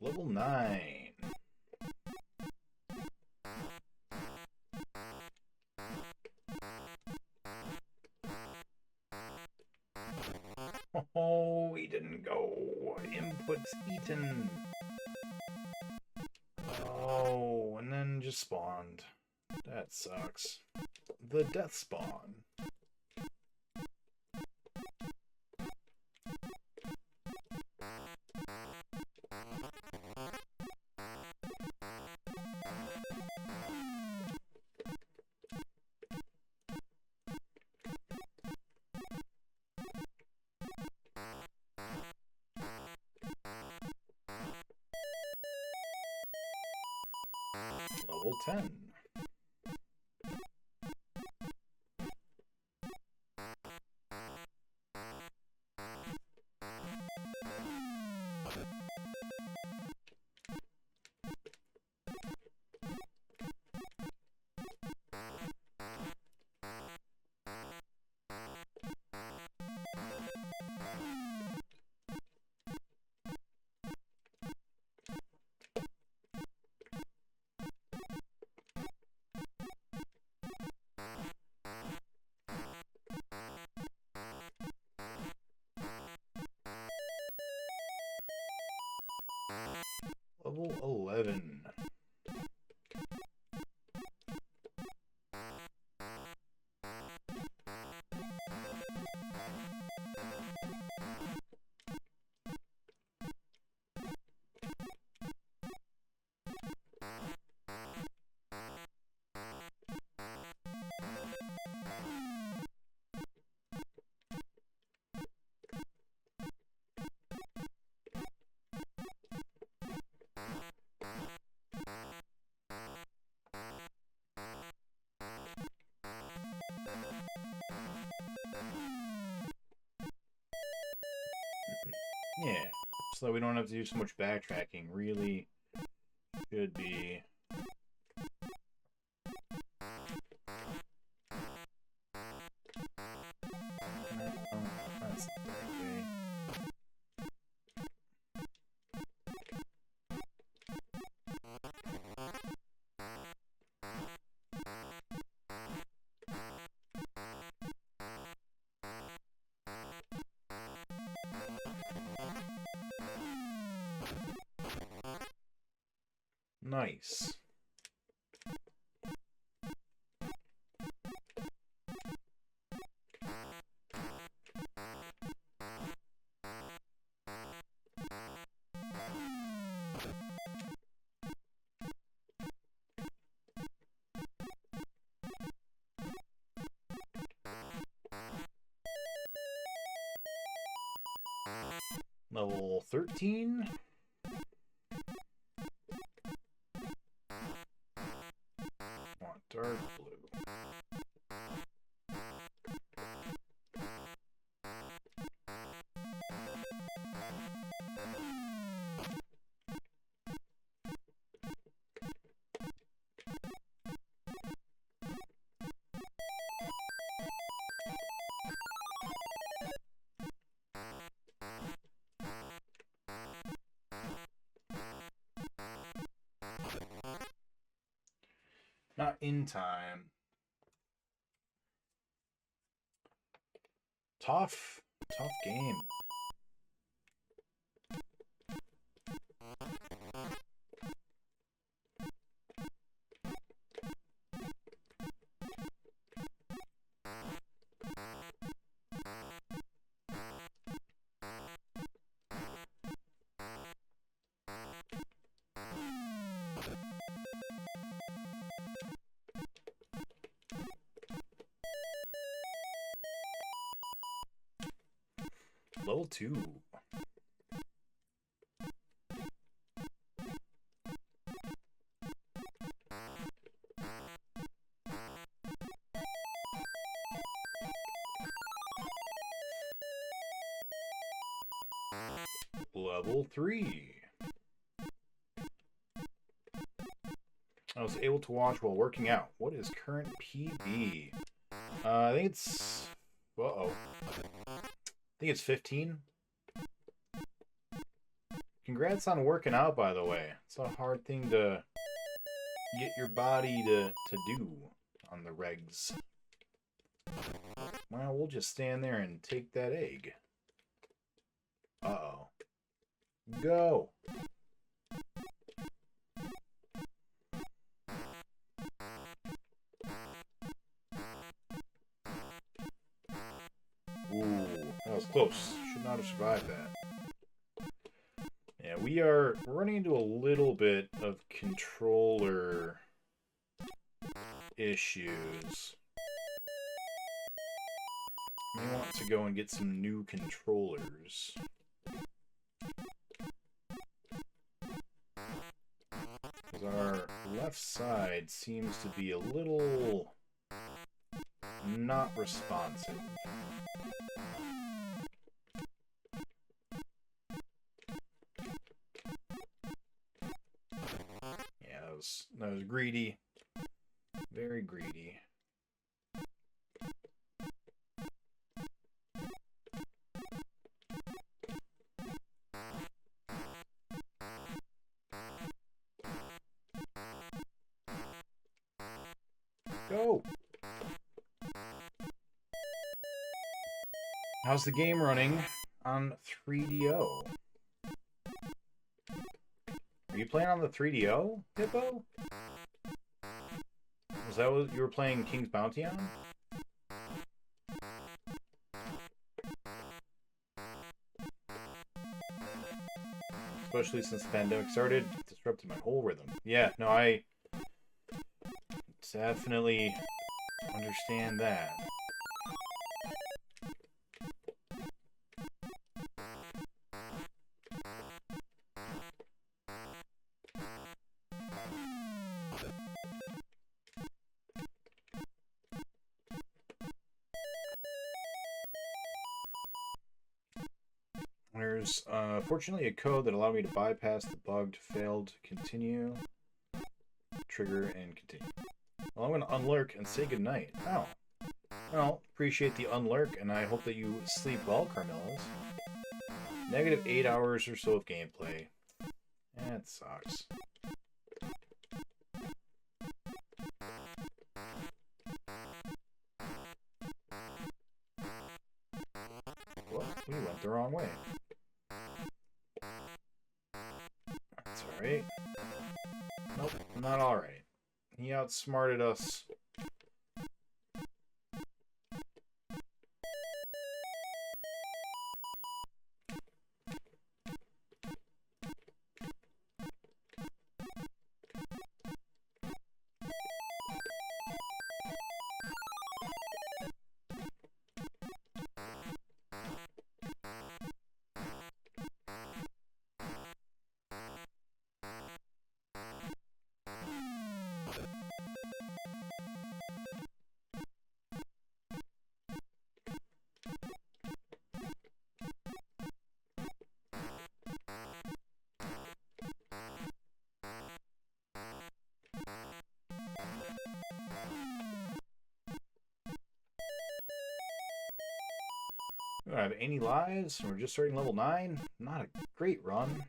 Level 9. Oh, he didn't go. Inputs eaten. Oh, and then just spawned. That sucks. The death spawn. Level 10. Level 11. Yeah, so we don't have to do so much backtracking. Really should be. That's the right way. Nice. Level 13. Want dark blue. Not in time. Tough game. Level 2. Level 3. I was able to watch while working out. What is current PB? I think it's... Uh-oh. I think it's 15. Congrats on working out, by the way. It's a hard thing to get your body to do on the regs. Well, we'll just stand there and take that egg. Uh-oh. Go! Ooh, that was close. Should not have survived that. Yeah, we're running into a little bit of controller issues. We want to go and get some new controllers. Because our left side seems to be a little not responsive. Yeah, that was greedy. Very greedy. Go! How's the game running on 3DO? Are you playing on the 3DO, Hippo? Was that what you were playing King's Bounty on? Especially since the pandemic started, it disrupted my whole rhythm. Yeah, no, I definitely understand that. There's fortunately a code that allowed me to bypass the bugged failed continue, trigger, and continue. Well, I'm going to unlurk and say goodnight. Oh. Well, appreciate the unlurk, and I hope that you sleep well, Carmelos. Negative 8 hours or so of gameplay. That sucks. Well, we went the wrong way. That's alright. Nope, not alright. He outsmarted us. don't have any lives. We're just starting level 9. Not a great run.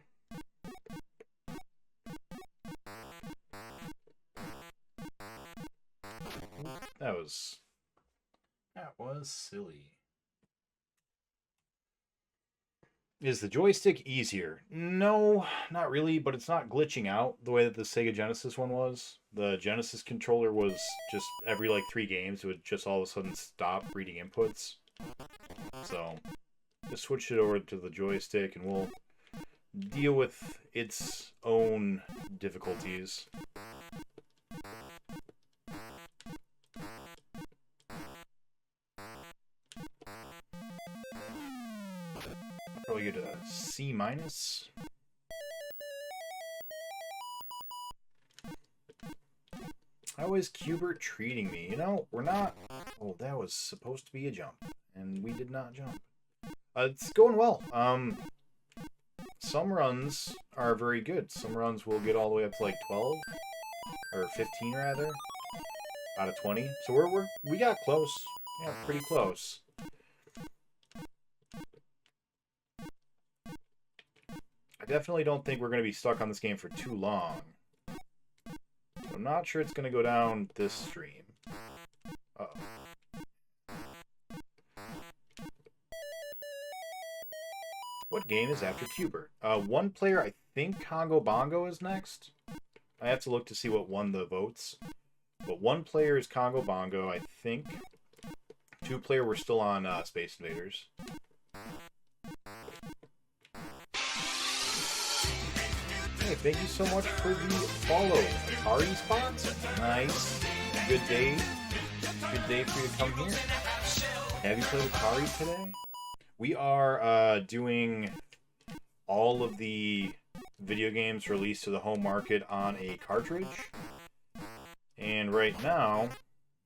That was silly. Is the joystick easier? No, not really, but it's not glitching out the way that the Sega Genesis one was. The Genesis controller was just every like 3 games, it would just all of a sudden stop reading inputs. So, just switch it over to the joystick and we'll deal with its own difficulties. Probably get a C-. How is Q-bert treating me? You know, we're not... Oh, that was supposed to be a jump. And we did not jump. It's going well. Some runs are very good. Some runs will get all the way up to like 12. Or 15, rather. Out of 20. So we got close. Yeah, pretty close. I definitely don't think we're going to be stuck on this game for too long. I'm not sure it's going to go down this stream. Uh-oh. What game is after Q-bert? One player, I think Congo Bongo is next. I have to look to see what won the votes. But one player is Congo Bongo, I think. 2 player, we're still on Space Invaders. Hey, thank you so much for the follow. Atari spots? Nice. Good day. Good day for you to come here. Have you played Atari today? We are doing all of the video games released to the home market on a cartridge. And right now...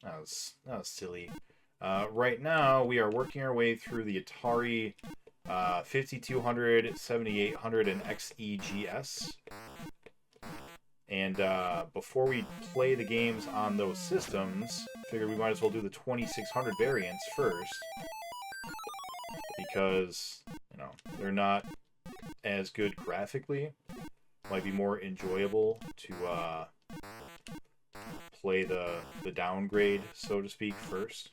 That was silly. Right now, we are working our way through the Atari 5200, 7800, and XEGS. And before we play the games on those systems, figured we might as well do the 2600 variants first. Because, you know, they're not as good graphically. Might be more enjoyable to play the downgrade, so to speak, first.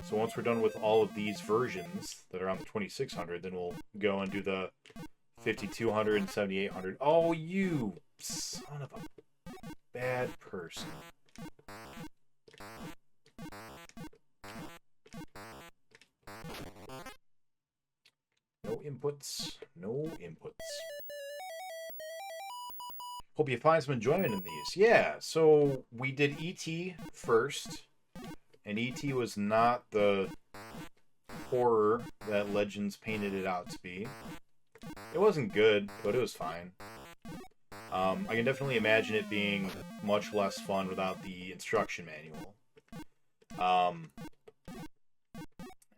So once we're done with all of these versions that are on the 2600, then we'll go and do the 5200 and 7800. Oh, you son of a bad person. No inputs. No inputs. Hope you find some enjoyment in these. Yeah, so we did E.T. first. And E.T. was not the horror that Legends painted it out to be. It wasn't good, but it was fine. I can definitely imagine it being much less fun without the instruction manual.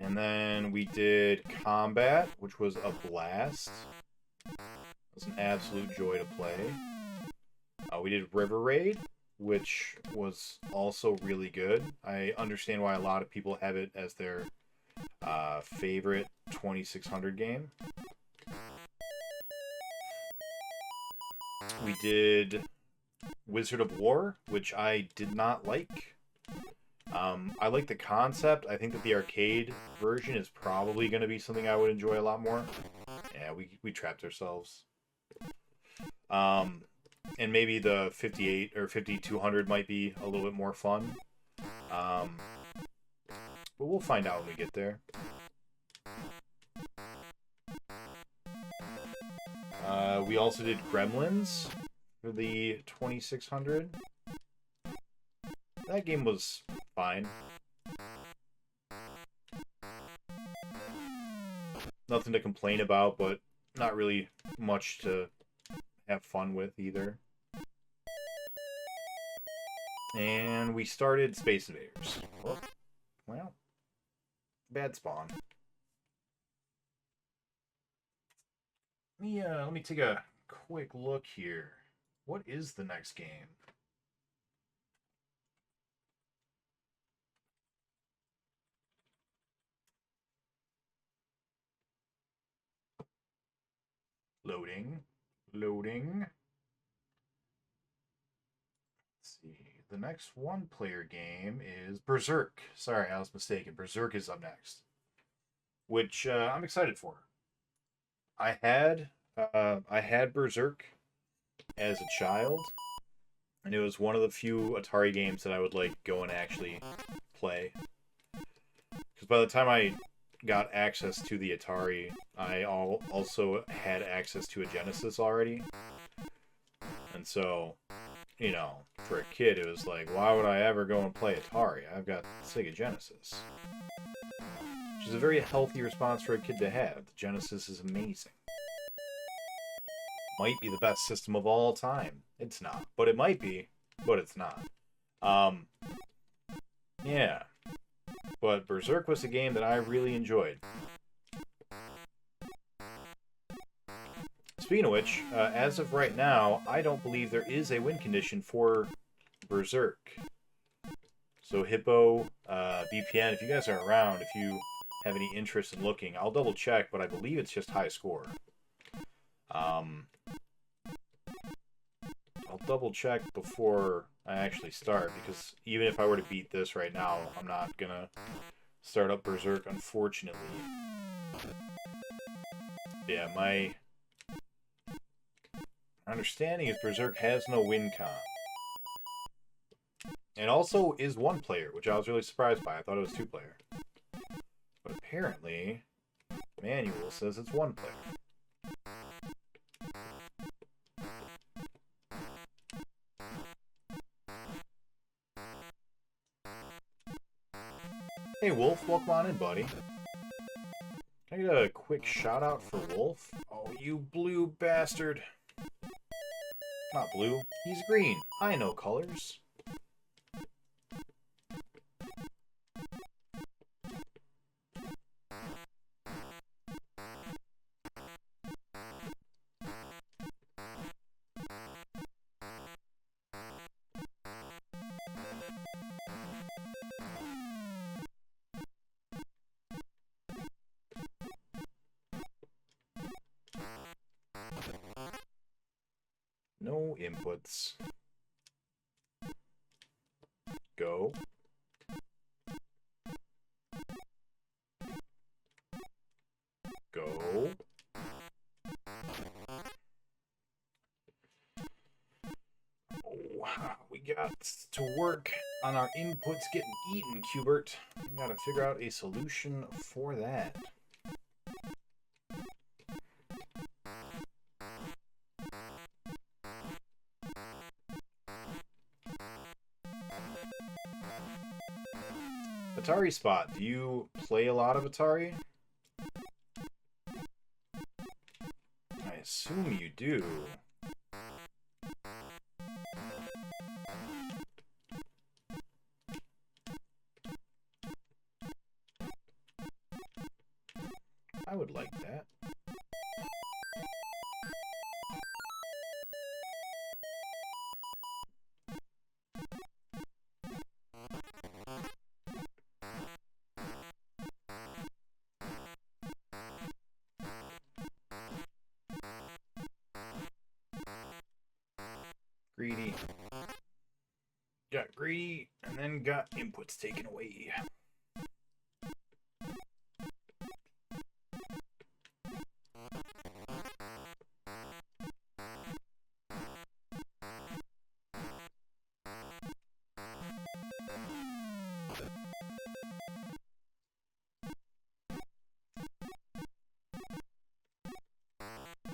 And then we did Combat, which was a blast. It was an absolute joy to play. We did River Raid, which was also really good. I understand why a lot of people have it as their favorite 2600 game. We did Wizard of War, which I did not like. I like the concept. I think that the arcade version is probably going to be something I would enjoy a lot more. Yeah, we trapped ourselves. And maybe the 58 or 5200 might be a little bit more fun. But we'll find out when we get there. We also did Gremlins for the 2600. That game was fine. Nothing to complain about, but not really much to have fun with either. And we started Space Invaders. Oh, well, bad spawn. Let me take a quick look here. What is the next game? Loading. Loading. Let's see. The next one-player game is Berserk. Sorry, I was mistaken. Berserk is up next, which I'm excited for. I had Berserk as a child, and it was one of the few Atari games that I would like go and actually play. Because by the time I got access to the Atari, I also had access to a Genesis already. And so, you know, for a kid, it was like, why would I ever go and play Atari? I've got Sega Genesis. Which is a very healthy response for a kid to have. The Genesis is amazing. Might be the best system of all time. It's not. But it might be. But it's not. Yeah. But Berserk was a game that I really enjoyed. Speaking of which, as of right now, I don't believe there is a win condition for Berserk. So Hippo, BPN, if you guys are around, if you have any interest in looking, I'll double check, but I believe it's just high score. I'll double check before I actually start, because even if I were to beat this right now, I'm not gonna start up Berserk, unfortunately. Yeah, my understanding is Berserk has no win con. And also is one player, which I was really surprised by. I thought it was two player. But apparently, manual says it's one player. Hey Wolf, welcome on in, buddy. Can I get a quick shout out for Wolf? Oh, you blue bastard. Not blue, he's green. I know colors. No inputs. Go. Go. Oh, we got to work on our inputs getting eaten, Q-bert. We gotta figure out a solution for that. Atari Spot, do you play a lot of Atari? I assume you do. I would like that. Greedy. Got greedy, and then got inputs taken away.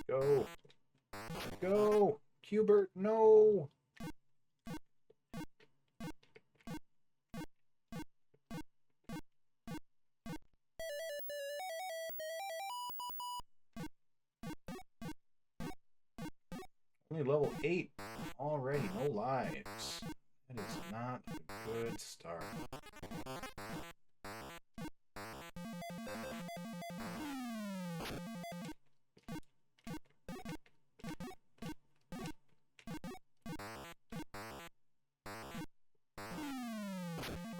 Go. Go! Q-bert, no! Only level 8 already, no lives. That is not a good start.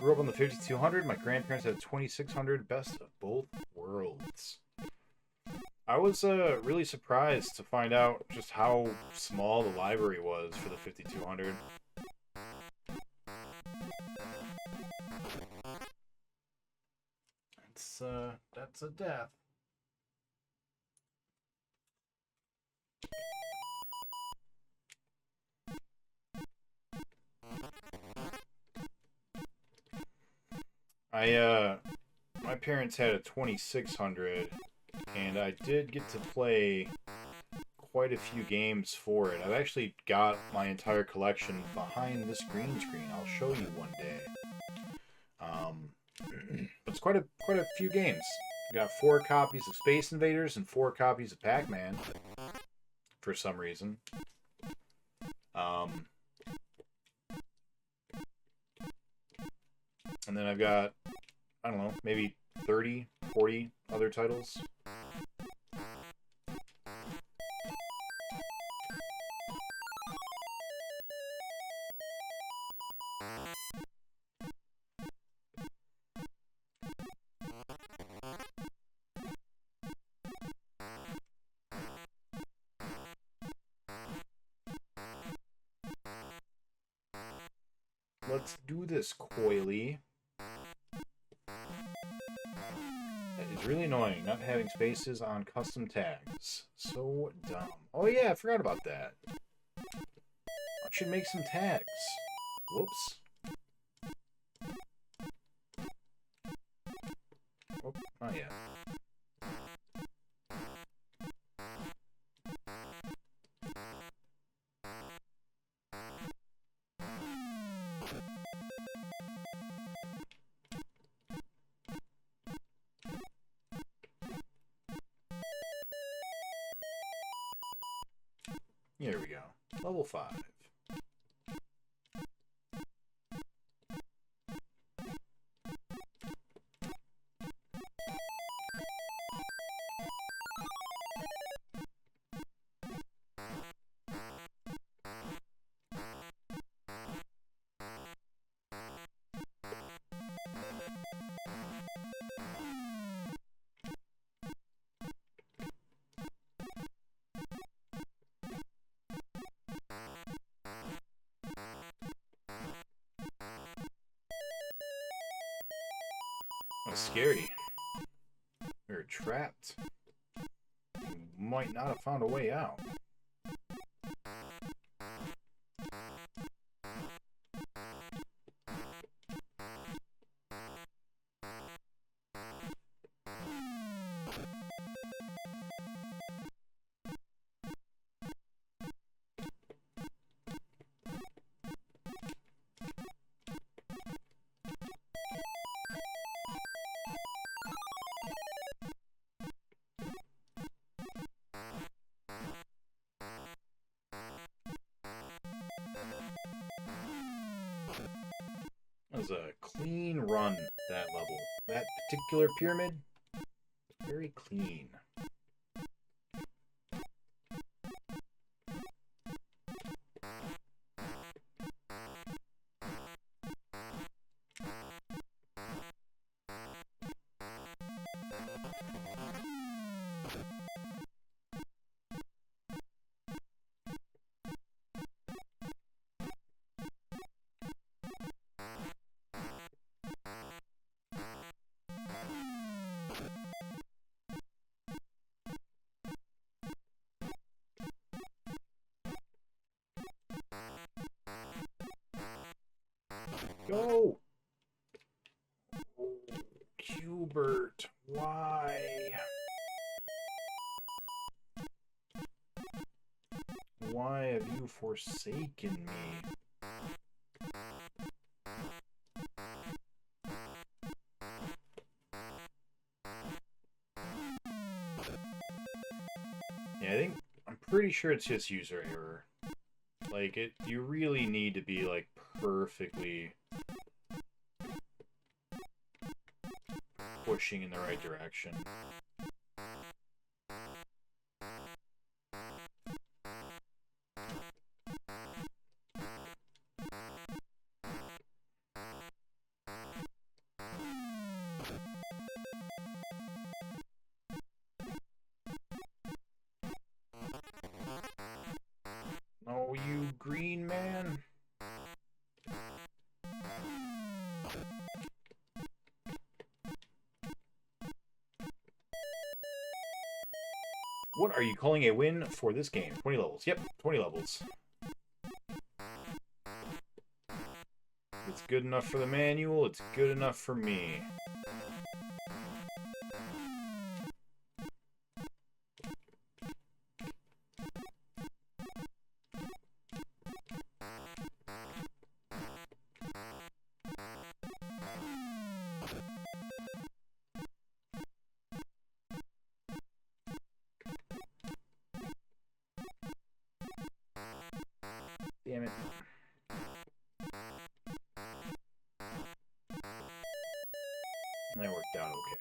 Grew up on the 5200. My grandparents had 2600. Best of both worlds. I was really surprised to find out just how small the library was for the 5200. That's a death. My parents had a 2600, and I did get to play quite a few games for it. I've actually got my entire collection behind this green screen. I'll show you one day. But it's quite a few games. Got 4 copies of Space Invaders and 4 copies of Pac-Man. For some reason. And then I've got, I don't know, maybe 30, 40 other titles. Let's do this, Coily. That is really annoying, not having spaces on custom tags. So dumb. Oh yeah, I forgot about that. I should make some tags. Whoops. Oh, not yet. Here we go. Level 5. That's scary. We were trapped. We might not have found a way out. That was a clean run, that level. That particular pyramid, very clean. Go! Q-bert, why? Why have you forsaken me? Yeah, I'm pretty sure it's just user error. Like, you really need to be, like, perfectly pushing in the right direction. green man. What are you calling a win for this game? 20 levels. Yep, 20 levels. It's good enough for the manual. It's good enough for me. Damn it. That worked out okay.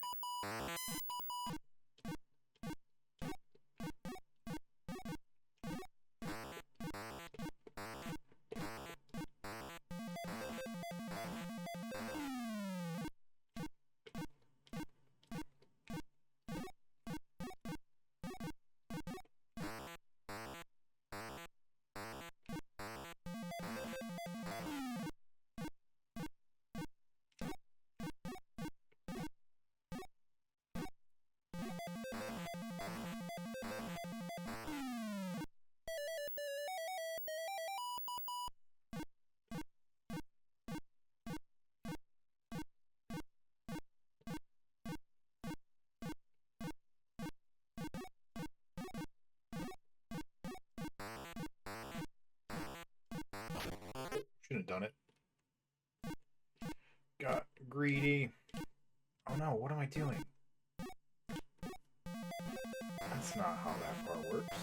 Shouldn't have done it. Got greedy. Oh no, what am I doing? That's not how that part works.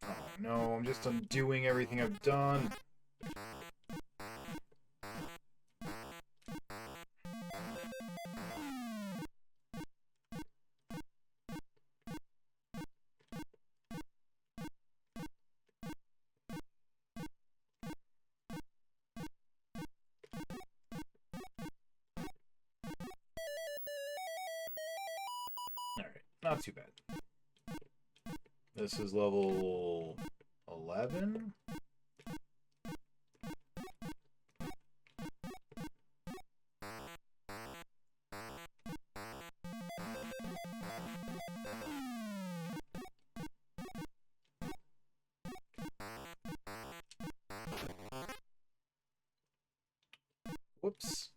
Oh no, I'm just undoing everything I've done. Alright, not too bad. This is level 11? Whoops.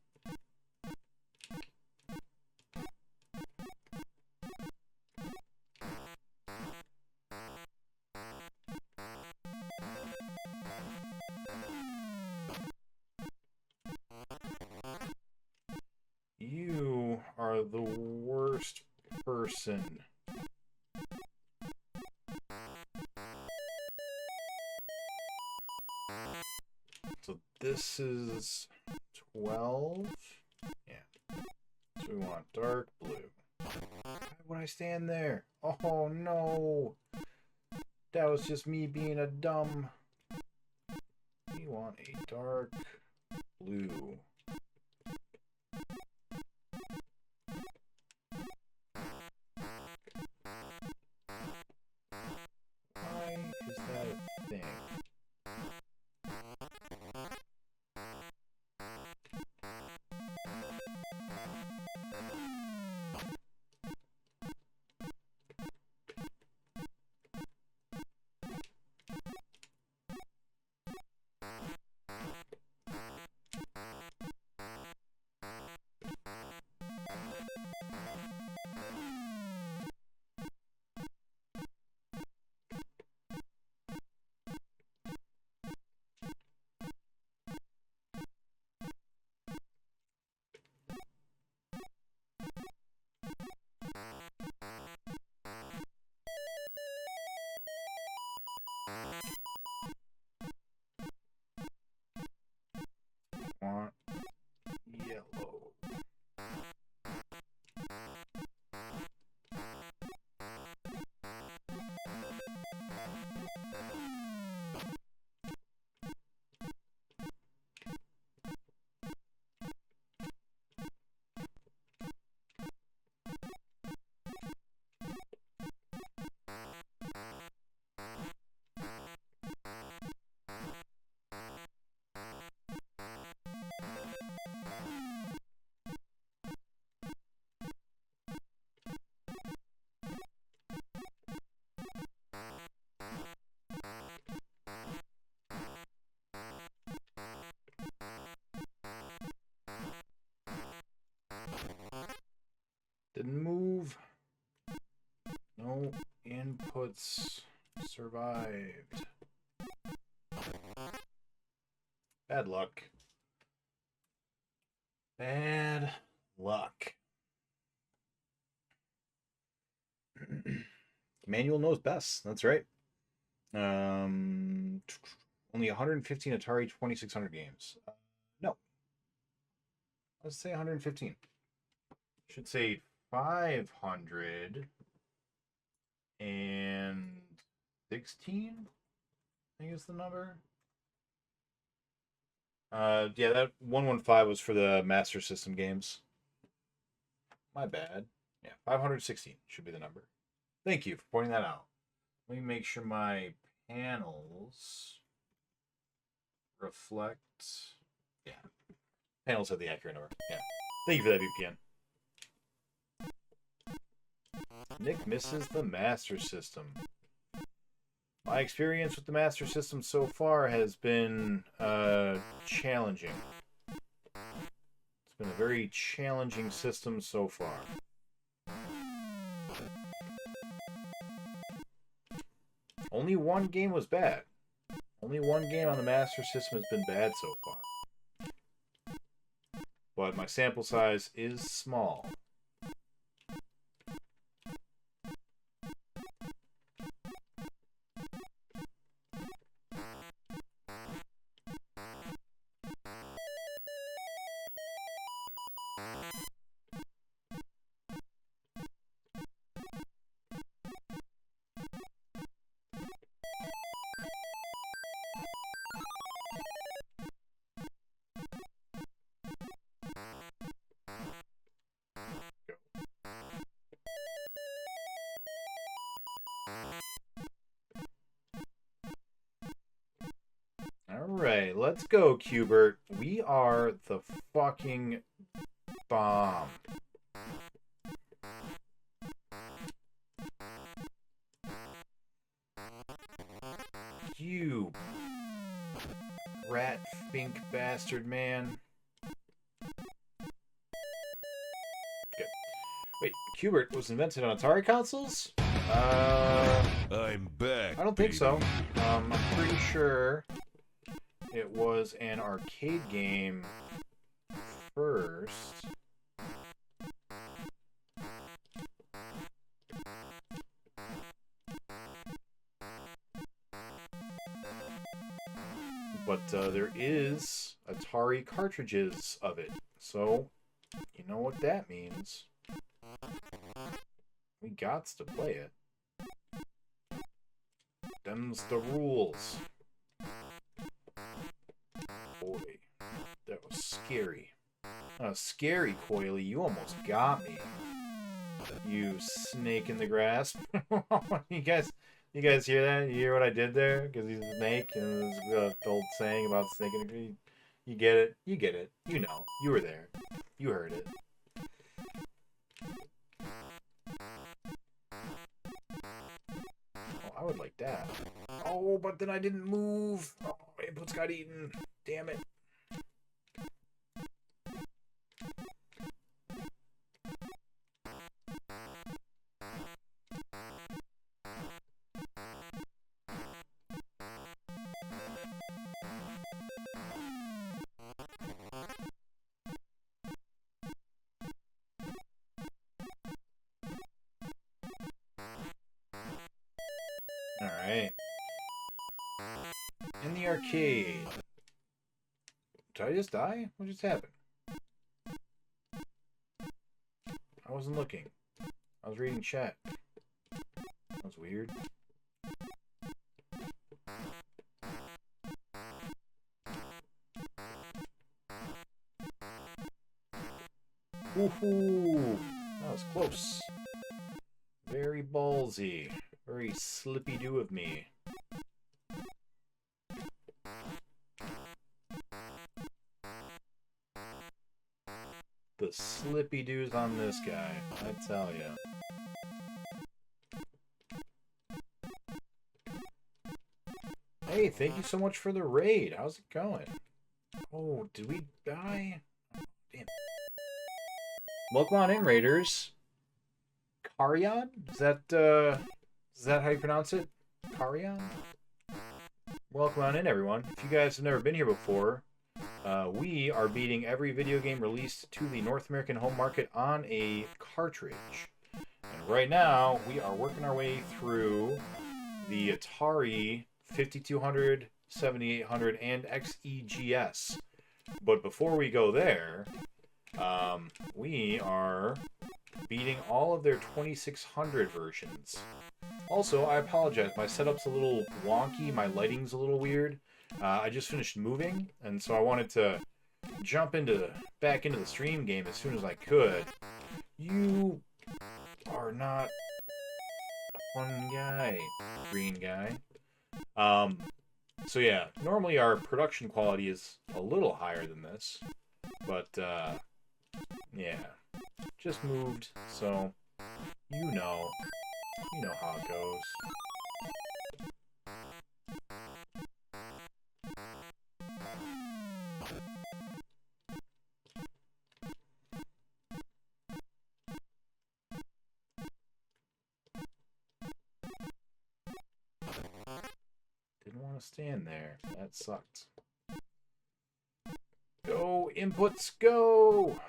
You are the worst person. So this is 12? Yeah. So we want dark blue. Why would I stand there? Oh no! That was just me being a dumb. We want a dark blue. Why is that a thing? Survived. Bad luck. Bad luck. Manual knows best. That's right. Only 115 Atari 2600 games. No. Let's say 115. Should say 516, I think is the number. Yeah, that 115 was for the Master System games. My bad. Yeah, 516 should be the number. Thank you for pointing that out. Let me make sure my panels reflect. Yeah. Panels have the accurate number. Yeah. Thank you for that, VPN. Nick misses the Master System. My experience with the Master System so far has been challenging. It's been a very challenging system so far. Only one game was bad. Only one game on the Master System has been bad so far. But my sample size is small. Alright, let's go, Q-bert. We are the fucking bomb. You rat fink bastard, man. Good. Wait, Q-bert was invented on Atari consoles? I'm back. I don't think so. I'm pretty sure it was an arcade game first. But there is Atari cartridges of it. So, you know what that means. We gots to play it. Them's the rules. Boy, that was scary. Scary, Coily. You almost got me. You snake in the grass. You guys hear that? You hear what I did there? Because he's a snake, and there's the old saying about snake in the grass. You get it? You get it. You know. You were there. You heard it. Oh, I would like that. Oh, but then I didn't move. Oh, my inputs got eaten. Damn it. Alright. In the arcade. Did I just die? What just happened? I wasn't looking. I was reading chat. That was weird. Woohoo! That was close. Very ballsy. Very slippy-do of me. The slippy-doos on this guy, I tell ya. Hey, thank you so much for the raid. How's it going? Oh, did we die? Oh, damn. Welcome on in, Raiders. Carion? Is Is that how you pronounce it? Carrion? Welcome on in, everyone. If you guys have never been here before, we are beating every video game released to the North American home market on a cartridge. And right now, we are working our way through the Atari 5200, 7800, and XEGS. But before we go there, we are beating all of their 2600 versions. Also, I apologize. My setup's a little wonky. My lighting's a little weird. I just finished moving, and so I wanted to jump back into the stream game as soon as I could. You are not a fun guy, green guy. So yeah, normally our production quality is a little higher than this, but yeah, just moved, so you know how it goes. Didn't want to stand there. That sucked. Go, inputs, go!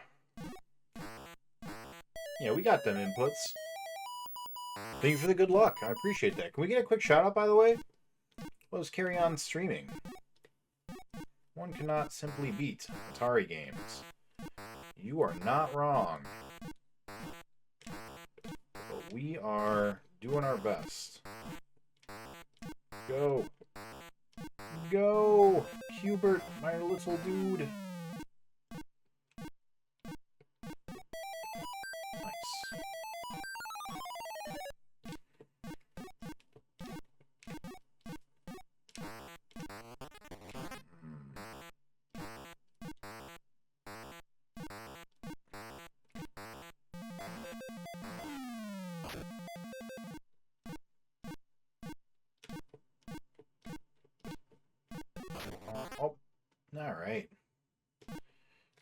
Yeah, we got them inputs. Thank you for the good luck. I appreciate that. Can we get a quick shout out, by the way? Let's carry on streaming. One cannot simply beat Atari games. You are not wrong. But we are doing our best. Go. Go! Q-bert, my little dude. Nice. Oh, all right.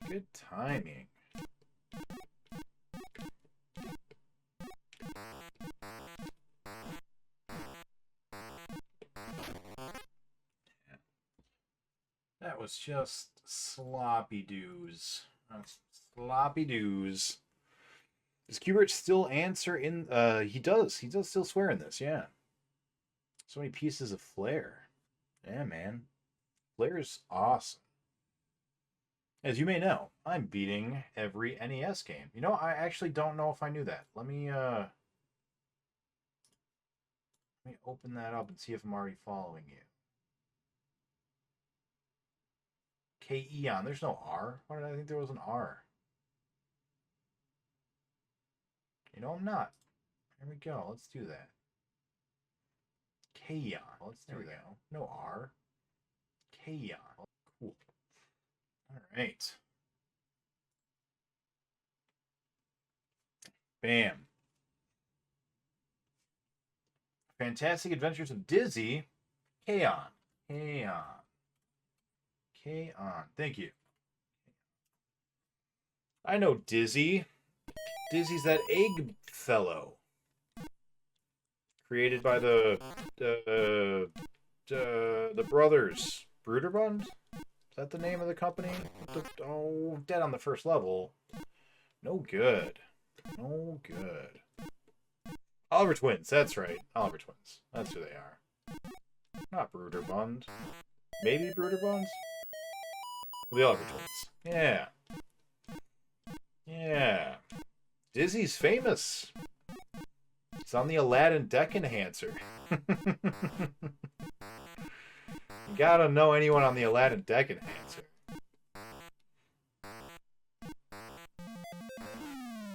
Good timing. That was just sloppy doos. Sloppy doos. Does Q-bert still answer in... he does. He does still swear in this, yeah. So many pieces of flair. Yeah, man. Flair's awesome. As you may know, I'm beating every NES game. You know, I actually don't know if I knew that. Let me open that up and see if I'm already following you. K-Eon. There's no R. Why did I think there was an R? You know, I'm not. Here we go. Let's do that. K-Eon. Let's do that. No R. K-Eon. Cool. All right. Bam. Fantastic Adventures of Dizzy. K-On. K-On. K-On. Thank you. I know Dizzy. Dizzy's that egg fellow. Created by the brothers. Bruderbund? Is that the name of the company? Oh, dead on the first level. No good. No good. Oliver Twins, that's right. Oliver Twins. That's who they are. Not Bruderbund. Maybe Bruderbund? The Oliver Twins. Yeah. Yeah. Dizzy's famous. He's on the Aladdin deck enhancer. You gotta know anyone on the Aladdin deck enhancer.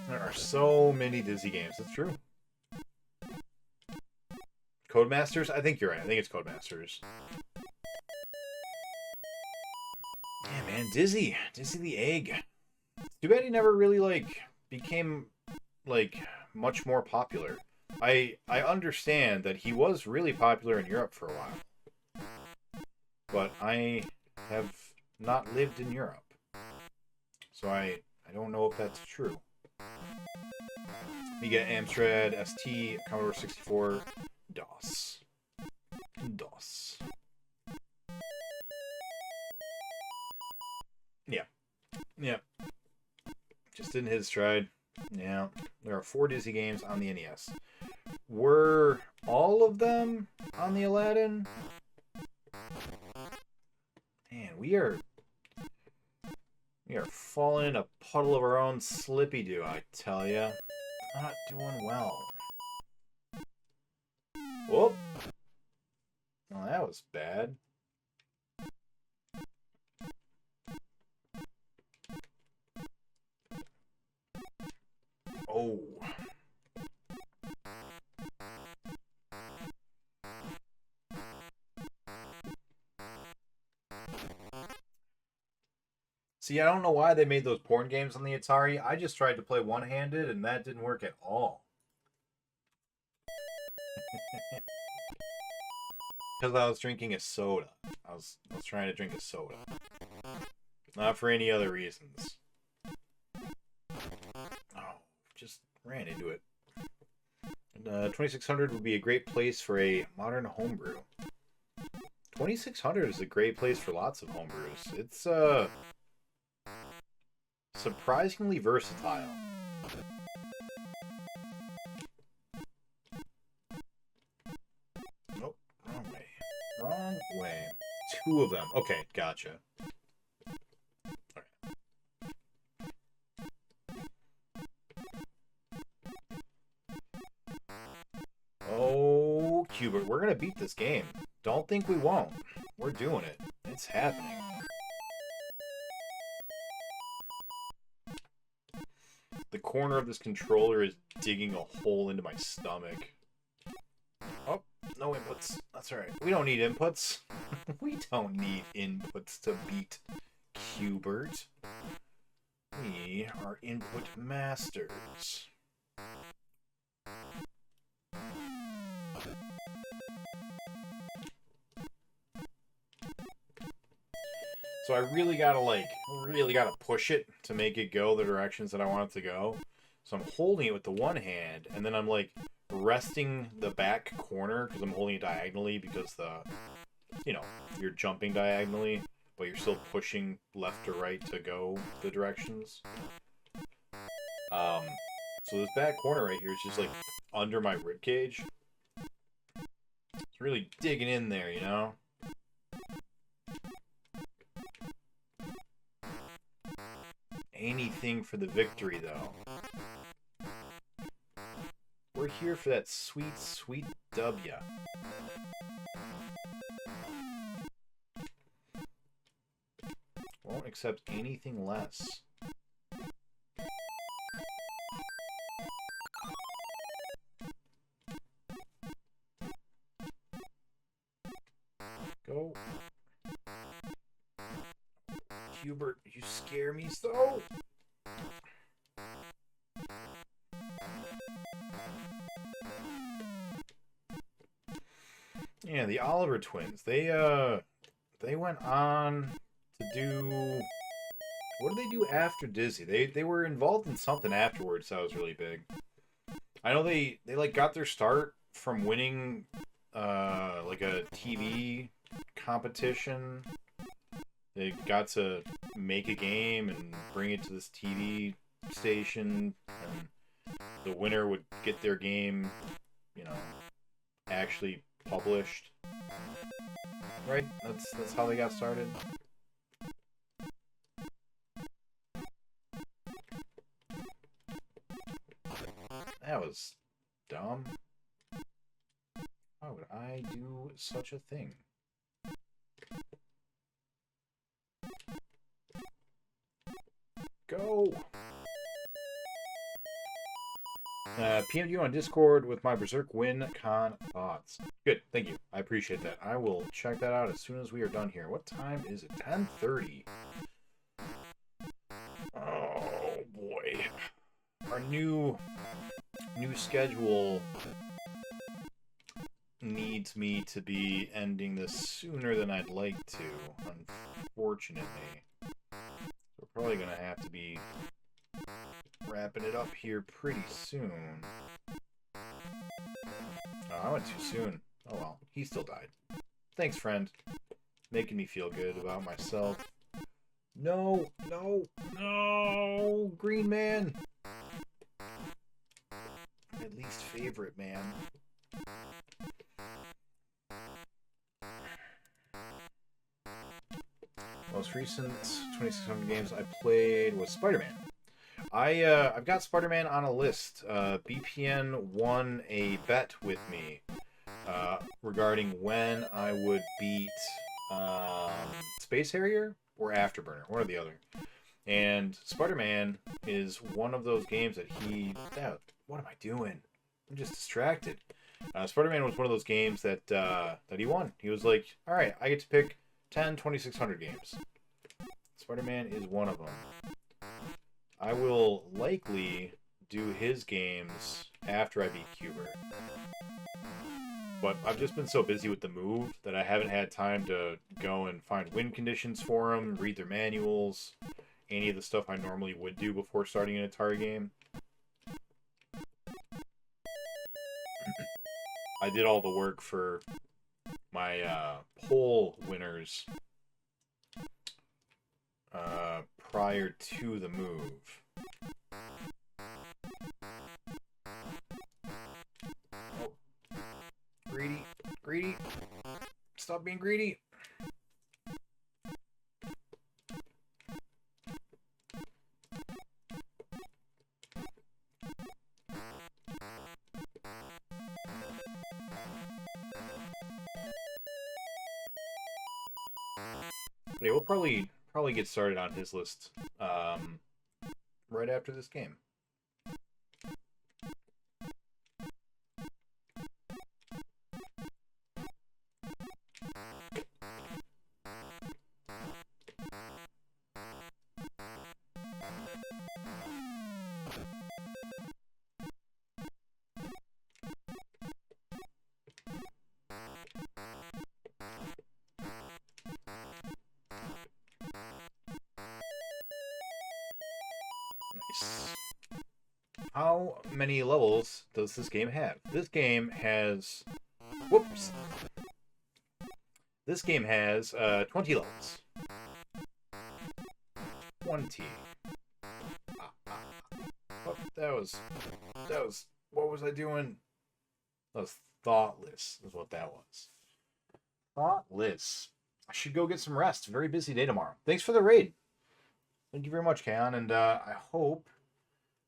There are so many Dizzy games. That's true. Codemasters? I think you're right. I think it's Codemasters. Yeah, man. Dizzy. Dizzy the egg. Too bad he never really, became, much more popular. I understand that he was really popular in Europe for a while. But I have not lived in Europe. So I don't know if that's true. You get Amstrad, ST, Commodore 64, DOS. DOS. Yeah. Yeah. Just didn't hit his stride. Yeah. There are 4 Disney games on the NES. Were all of them on the Aladdin? Man, we are falling in a puddle of our own slippy-doo, I tell ya. Not doing well. Whoop. Well, that was bad. Oh. See, I don't know why they made those porn games on the Atari. I just tried to play one-handed, and that didn't work at all. Because I was drinking a soda. I was trying to drink a soda. Not for any other reasons. Oh, just ran into it. 2600 would be a great place for a modern homebrew. 2600 is a great place for lots of homebrews. It's, surprisingly versatile. Nope, wrong way. Wrong way. 2 of them. Okay, gotcha. Oh, Q-bert, we're gonna beat this game. Don't think we won't. We're doing it. It's happening. The corner of this controller is digging a hole into my stomach. Oh, no inputs. That's alright. We don't need inputs. We don't need inputs to beat Q-bert. We are input masters. So I really gotta push it to make it go the directions that I want it to go. So I'm holding it with the one hand, and then I'm like resting the back corner because I'm holding it diagonally because you're jumping diagonally, but you're still pushing left or right to go the directions. So this back corner right here is just like under my rib cage. It's really digging in there, you know? Anything for the victory, though. We're here for that sweet, sweet W. Won't accept anything less. Go. Q-bert, you scare me so. Yeah, the Oliver twins. They went on to do, what did they do after Disney? They were involved in something afterwards that was really big. I know they like got their start from winning like a TV competition. They got to make a game and bring it to this TV station, and the winner would get their game, actually published. Right? That's how they got started. That was dumb. Why would I do such a thing? Go! PM you on Discord with my Berserk Win Con thoughts. Good, thank you. I appreciate that. I will check that out as soon as we are done here. What time is it? 10:30. Oh boy. Our new schedule needs me to be ending this sooner than I'd like to, unfortunately. We're probably going to have to be wrapping it up here pretty soon. Oh, I went too soon. Oh well, he still died. Thanks, friend. Making me feel good about myself. No, no, no! Green Man! My least favorite, man. Most recent 2600 games I played was Spider-Man. I've got Spider-Man on a list. BPN won a bet with me regarding when I would beat Space Harrier or Afterburner, one or the other. And Spider-Man is one of those games that what am I doing? I'm just distracted. Spider-Man was one of those games that that he won. He was like, all right, I get to pick 10 2600 games. Spider-Man is one of them. I will likely do his games after I beat Q-bert. But I've just been so busy with the move that I haven't had time to go and find win conditions for them, read their manuals, any of the stuff I normally would do before starting an Atari game. I did all the work for my poll winners prior to the move. Oh. Greedy. Greedy. Stop being greedy. Yeah, we'll probably get started on his list right after this game. Nice. How many levels does this game have? This game has... Whoops. This game has 20 levels. 20. Oh, that was... What was I doing? That was thoughtless, is what that was. Thoughtless. I should go get some rest. Very busy day tomorrow. Thanks for the raid. Thank you very much, Kaon, and I hope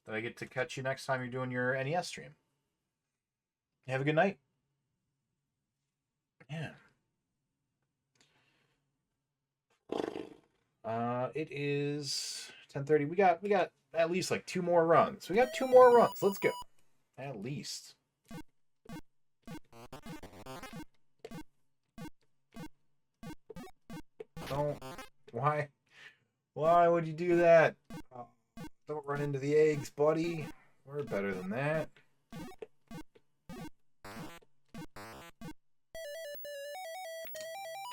that I get to catch you next time you're doing your NES stream. Have a good night. Yeah. It is 10:30. We got at least like 2 more runs. We got 2 more runs. Let's go. At least. Don't. Why? Why would you do that? Don't run into the eggs, buddy. We're better than that.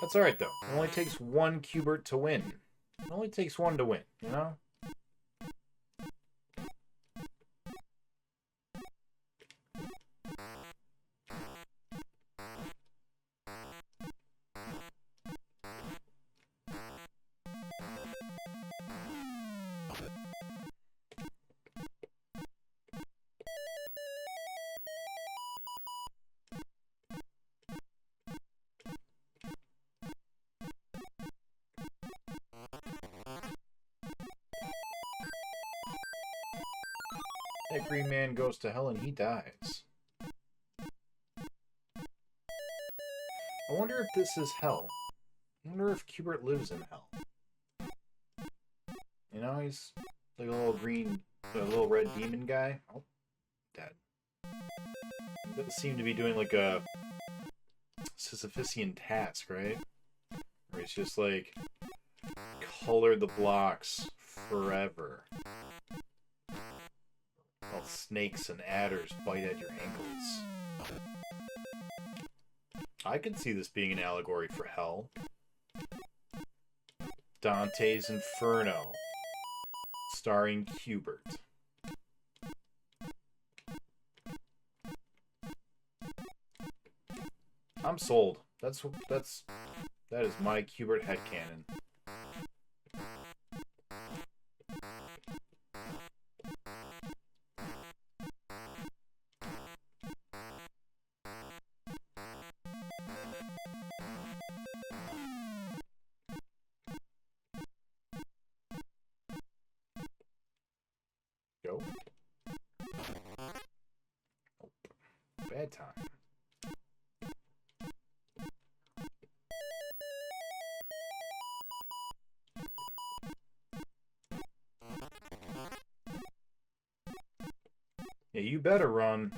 That's alright, though. It only takes 1 Q-bert to win. It only takes 1 to win, you know? That green man goes to hell and he dies. I wonder if this is hell. I wonder if Q-bert lives in hell. You know, he's like a little green, a little red demon guy. Oh, dead. He doesn't seem to be doing like a Sisyphean task, right? Where he's just like, color the blocks forever. While snakes and adders bite at your ankles. I could see this being an allegory for hell. Dante's Inferno, starring Q-bert. I'm sold. That is my Q-bert headcanon. Go. Bad time. Yeah, you better run.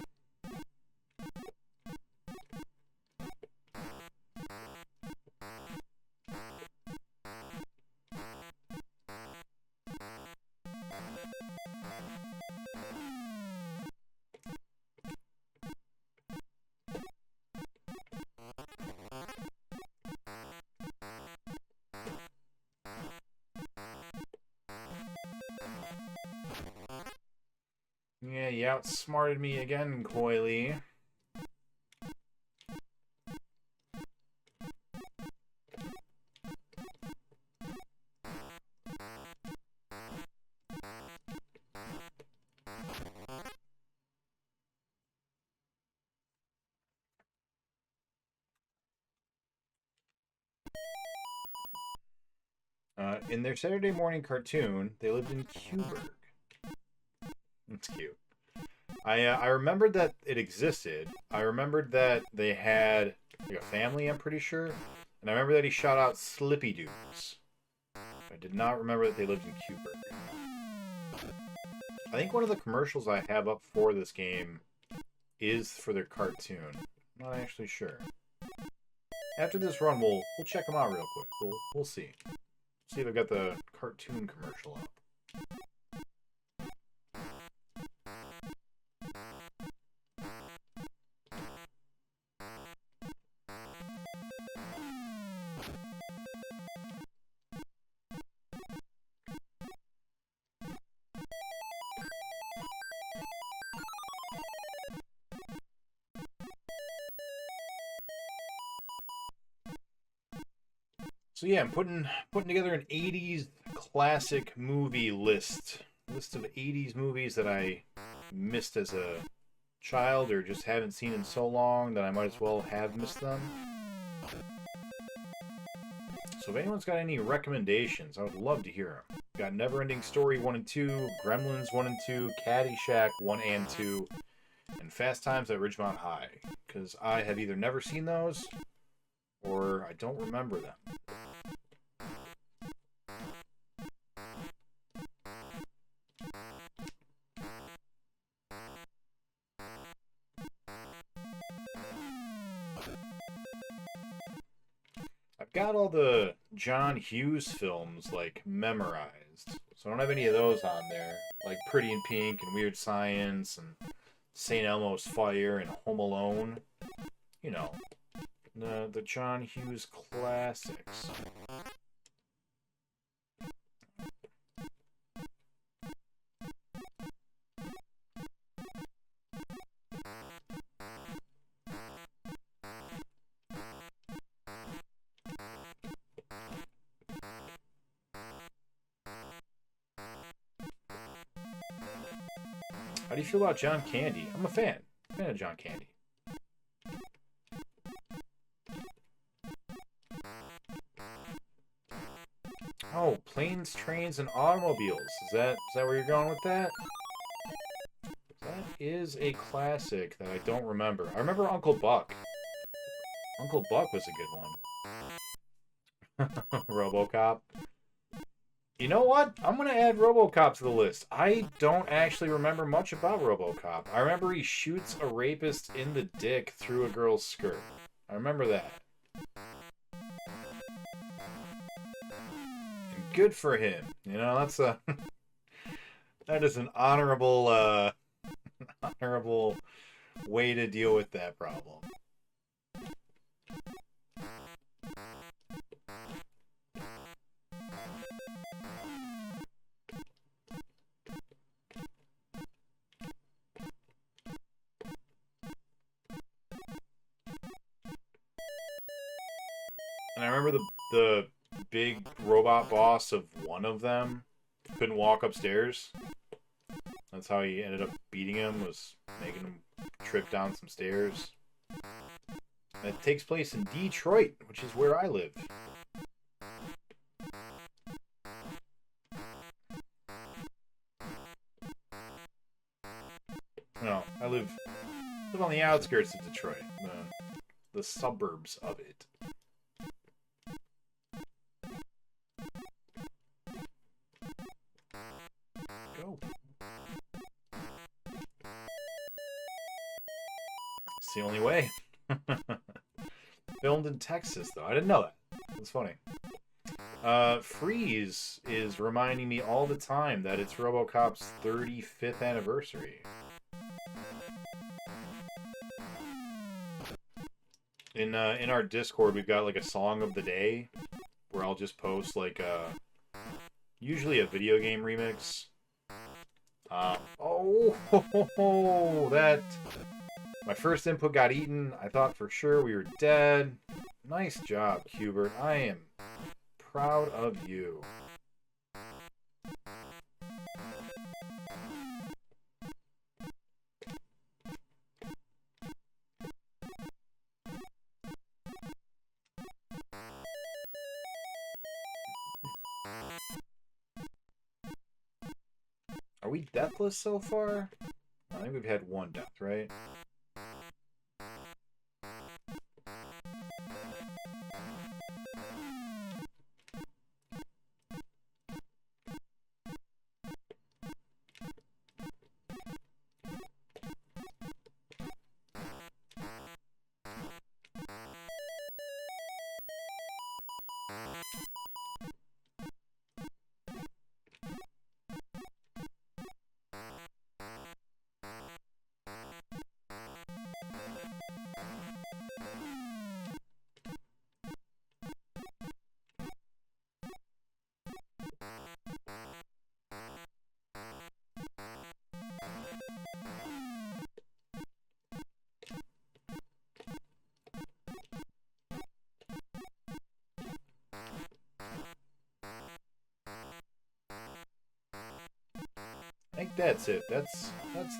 Yeah, you outsmarted me again, Coily. In their Saturday morning cartoon, they lived in Q-bert. That's cute. I remembered that it existed. I remembered that they had like a family, I'm pretty sure. And I remember that he shot out Slippy Dudes. I did not remember that they lived in Q-bert. I think one of the commercials I have up for this game is for their cartoon. I'm not actually sure. After this run, we'll check them out real quick. We'll see. See if I got the cartoon commercial up. So yeah, I'm putting together an 80s classic movie list of 80s movies that I missed as a child or just haven't seen in so long that I might as well have missed them. So if anyone's got any recommendations, I would love to hear them. Got Neverending Story 1 and 2, Gremlins 1 and 2, Caddyshack 1 and 2, and Fast Times at Ridgemont High, because I have either never seen those or I don't remember them. I've got all the John Hughes films, like, memorized. So I don't have any of those on there. Like Pretty in Pink and Weird Science and St. Elmo's Fire and Home Alone. You know, the John Hughes classics. How do you feel about John Candy? I'm a fan. Fan of John Candy. Oh, Planes, Trains, and Automobiles. Is that where you're going with that? That is a classic that I don't remember. I remember Uncle Buck. Uncle Buck was a good one. RoboCop. You know what? I'm going to add RoboCop to the list. I don't actually remember much about RoboCop. I remember he shoots a rapist in the dick through a girl's skirt. I remember that. And good for him. You know, that's a... that is an honorable, honorable way to deal with that problem. And I remember the big robot boss of one of them couldn't walk upstairs. That's how he ended up beating him, was making him trip down some stairs. And it takes place in Detroit, which is where I live. No, I live on the outskirts of Detroit, the suburbs of it. Go. It's the only way. Filmed in Texas, though. I didn't know that. It's funny. Freeze is reminding me all the time that it's RoboCop's 35th anniversary. In our Discord, we've got like a song of the day where I'll just post like usually a video game remix. That my first input got eaten. I thought for sure we were dead. Nice job, Q-bert. I am proud of you. Are we deathless so far? I think we've had one death, right? I think that's it. That's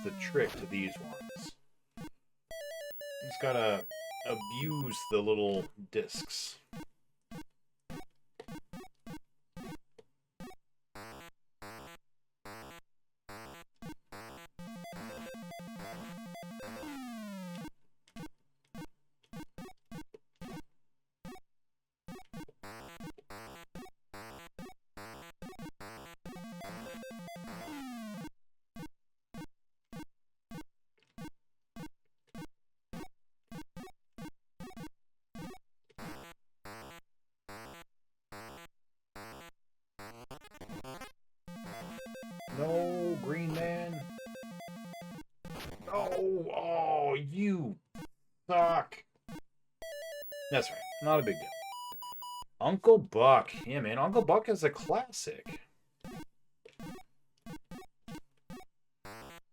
the trick to these ones. Just gotta abuse the little discs. No, Green Man. No, oh, you suck. That's right, not a big deal. Uncle Buck. Yeah, man, Uncle Buck is a classic.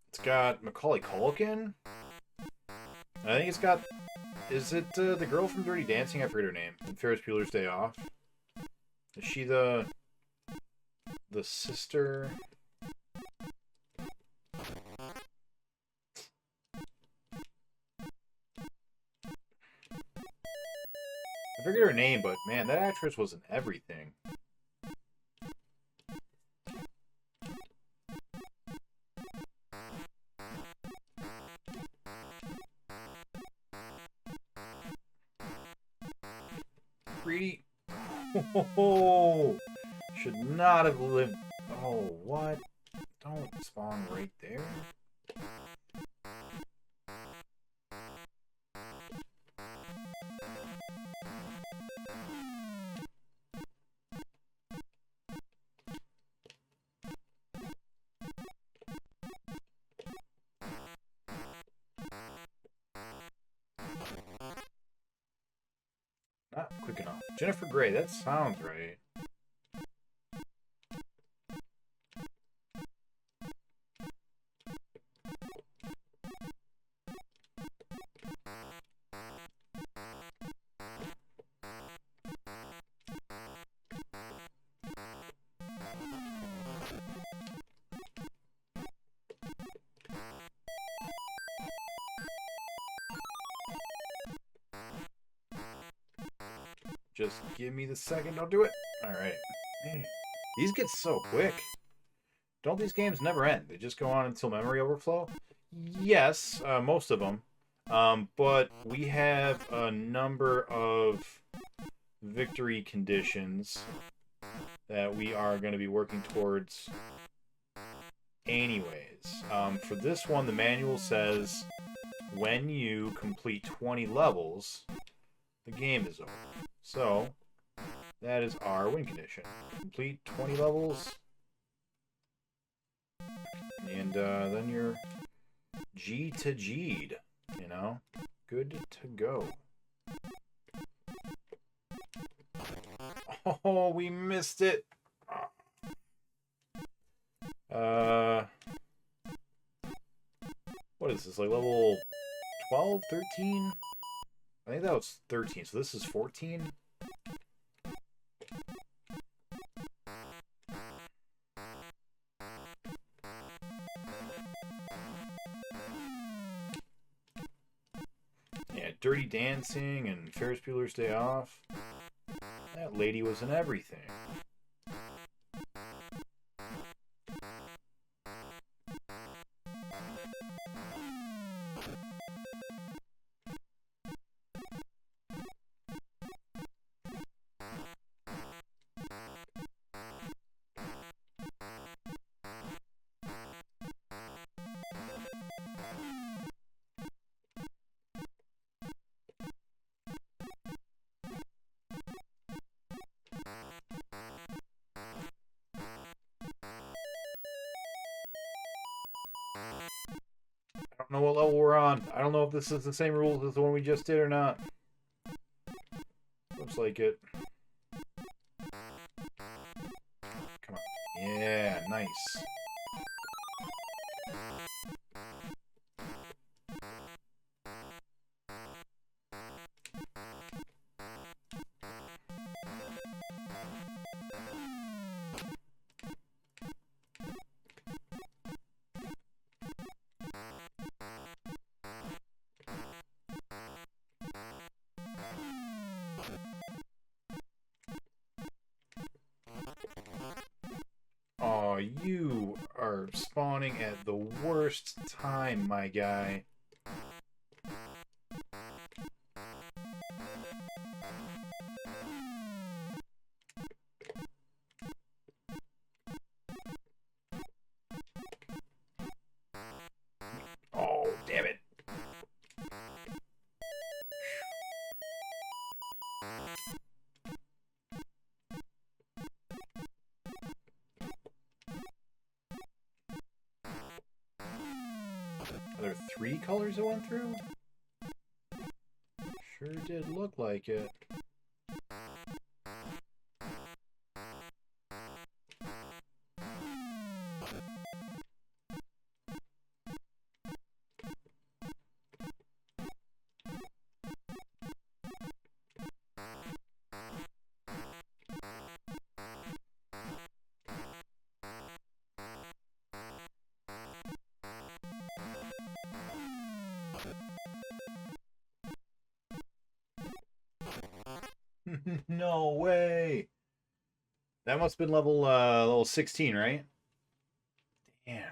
It's got Macaulay Culkin. I think it's got... Is it the girl from Dirty Dancing? I forget her name. In Ferris Bueller's Day Off. Is she the sister? I forget her name, but man, that actress was in everything. Greedy. Oh, should not have lived. Oh, what? Don't spawn right there. Not quick enough. Jennifer Grey, that sounds right. Just give me the second. Don't do it. Alright. Man, these get so quick. Don't these games never end? They just go on until memory overflow? Yes, most of them. But we have a number of victory conditions that we are going to be working towards anyways. For this one, the manual says when you complete 20 levels, the game is over. So, that is our win condition. Complete 20 levels, and then you're G to G'd, you know? Good to go. Oh, we missed it! What is this, like level 12, 13? I think that was 13, so this is 14? Yeah, Dirty Dancing and Ferris Bueller's Day Off. That lady was in everything. I don't know what level we're on. I don't know if this is the same rules as the one we just did or not. Looks like it. Come on. Yeah, nice. Oh, you are spawning at the worst time, my guy. Oh, damn it. Are there 3 colors it went through? Sure did look like it. No way. That must have been level 16, right? Damn.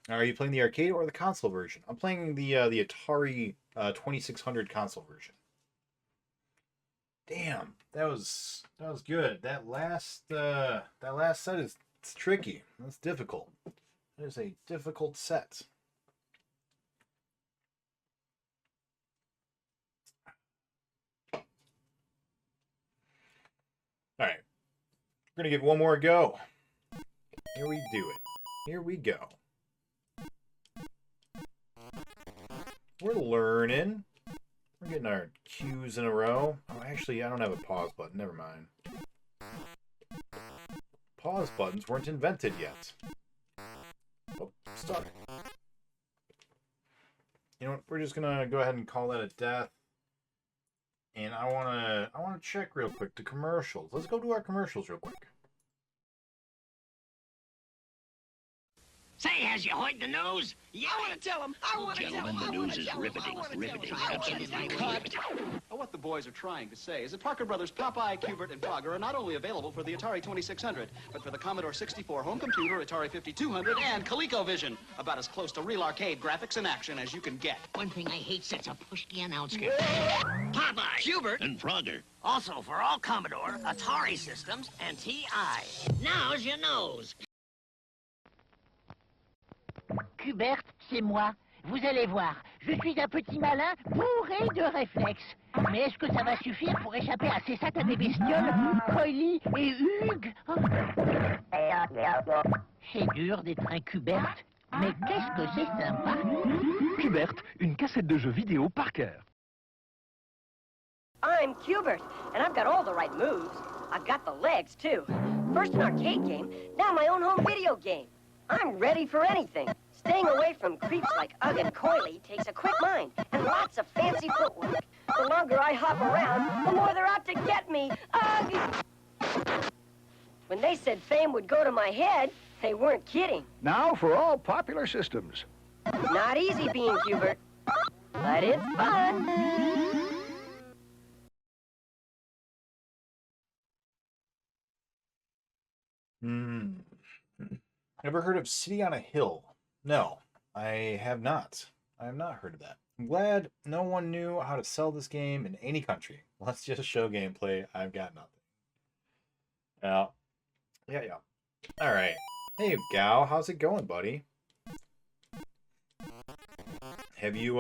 Are you playing the arcade or the console version? I'm playing the Atari 2600 console version. Damn, that was good. That last set is it's tricky. That's difficult. That is a difficult set. All right, we're gonna give it one more go. Here we do it. Here we go. We're learning. We're getting our cues in a row. Oh, actually, I don't have a pause button. Never mind. Pause buttons weren't invented yet. Oh, stuck. You know what? We're just gonna go ahead and call that a death. And I wanna check real quick the commercials. Let's go do our commercials real quick. Say, has you heard the news? Yeah. I want to tell him. I want to tell him. Gentlemen, the news is riveting, absolutely riveting. I what the boys are trying to say is that Parker Brothers' Popeye, Q-bert, and Frogger are not only available for the Atari 2600, but for the Commodore 64 home computer, Atari 5200, and ColecoVision. About as close to real arcade graphics and action as you can get. One thing I hate sets a pushy announcer. Popeye, Q-bert, And Frogger. also for all Commodore, Atari systems, and TI. Now's your nose. Q-bert, c'est moi. Vous allez voir, je suis un petit malin bourré de réflexes. Mais est-ce que ça va suffire pour échapper à ces satanées bestioles, Coily et Hugues? C'est dur d'être un Q-bert, mais qu'est-ce que c'est sympa. Q-bert, une cassette de jeux vidéo Parker. I'm Q-bert, and I've got all the right moves. I've got the legs, too. First an arcade game, now my own home video game. I'm ready for anything. Staying away from creeps like Ugg and Coily takes a quick mind and lots of fancy footwork. The longer I hop around, the more they're out to get me. Ugh! When they said fame would go to my head, they weren't kidding. Now for all popular systems. Not easy being Q-bert, but it's fun. Ever heard of City on a Hill? No, I have not. I have not heard of that. I'm glad no one knew how to sell this game in any country. Let's just show gameplay. I've got nothing. Yeah. All right. Hey, Gao, how's it going, buddy? Have you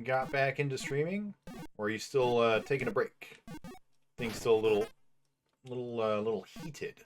got back into streaming, or are you still taking a break? Things still a little heated.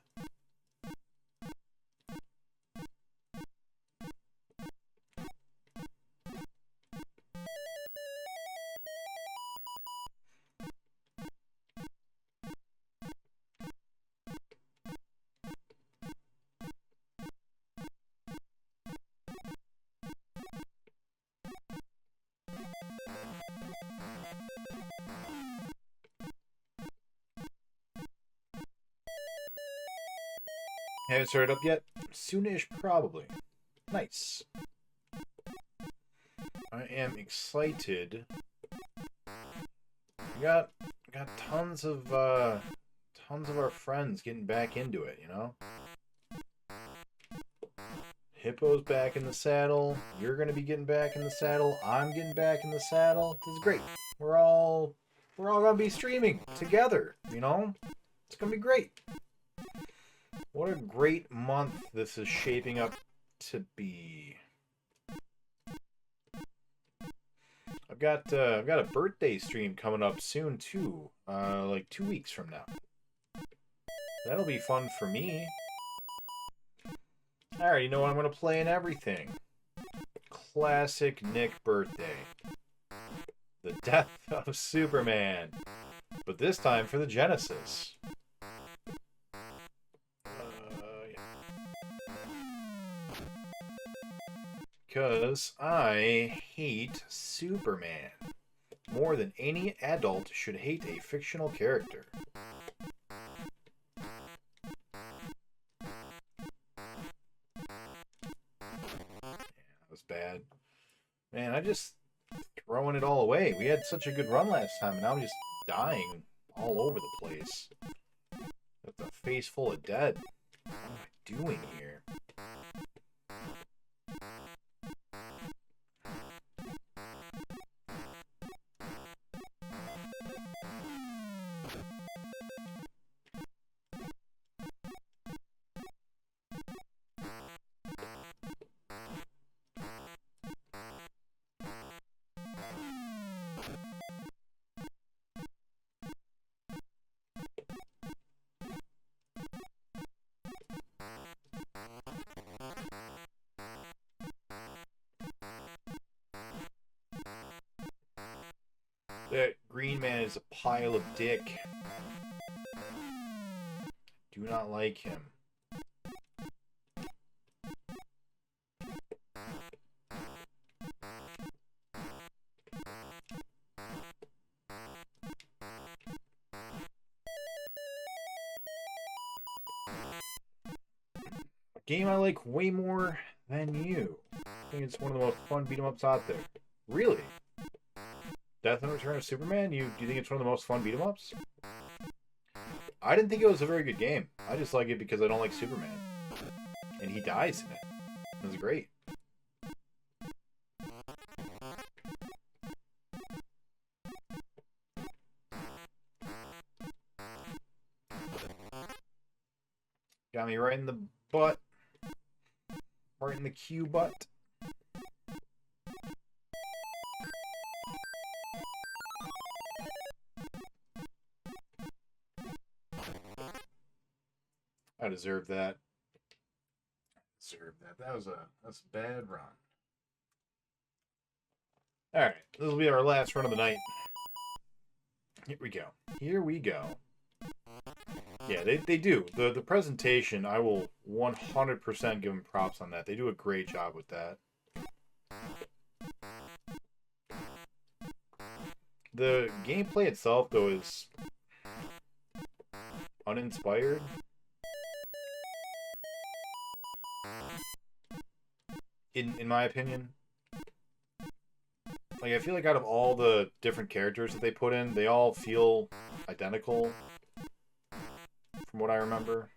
Haven't started up yet? Soonish, probably. Nice. I am excited. We got tons of our friends getting back into it, you know? Hippo's back in the saddle. You're gonna be getting back in the saddle. I'm getting back in the saddle. This is great. We're all gonna be streaming together, you know? It's gonna be great. What a great month this is shaping up to be. I've got a birthday stream coming up soon too, like 2 weeks from now. That'll be fun for me. I already know what I'm gonna play and everything. Classic Nick birthday. The Death of Superman, but this time for the Genesis. Because I hate Superman. More than any adult should hate a fictional character. That was bad. Man, I just throwing it all away. We had such a good run last time, and now I'm just dying all over the place. With a face full of dead. What am I doing here? That green man is a pile of dick. Do not like him. A game I like way more than you. I think it's one of the most fun beat 'em ups out there. Really? Death and Return of Superman? Do you think it's one of the most fun beat 'em ups? I didn't think it was a very good game. I just like it because I don't like Superman. And he dies in it. It was great. Got me right in the butt. Right in the Q-butt. I deserve that. That's a bad run. Alright, this will be our last run of the night. Here we go. Here we go. Yeah, they do. The presentation, I will 100% give them props on that. They do a great job with that. The gameplay itself, though, is uninspired. In my opinion. Like, I feel like out of all the different characters that they put in, they all feel identical, from what I remember.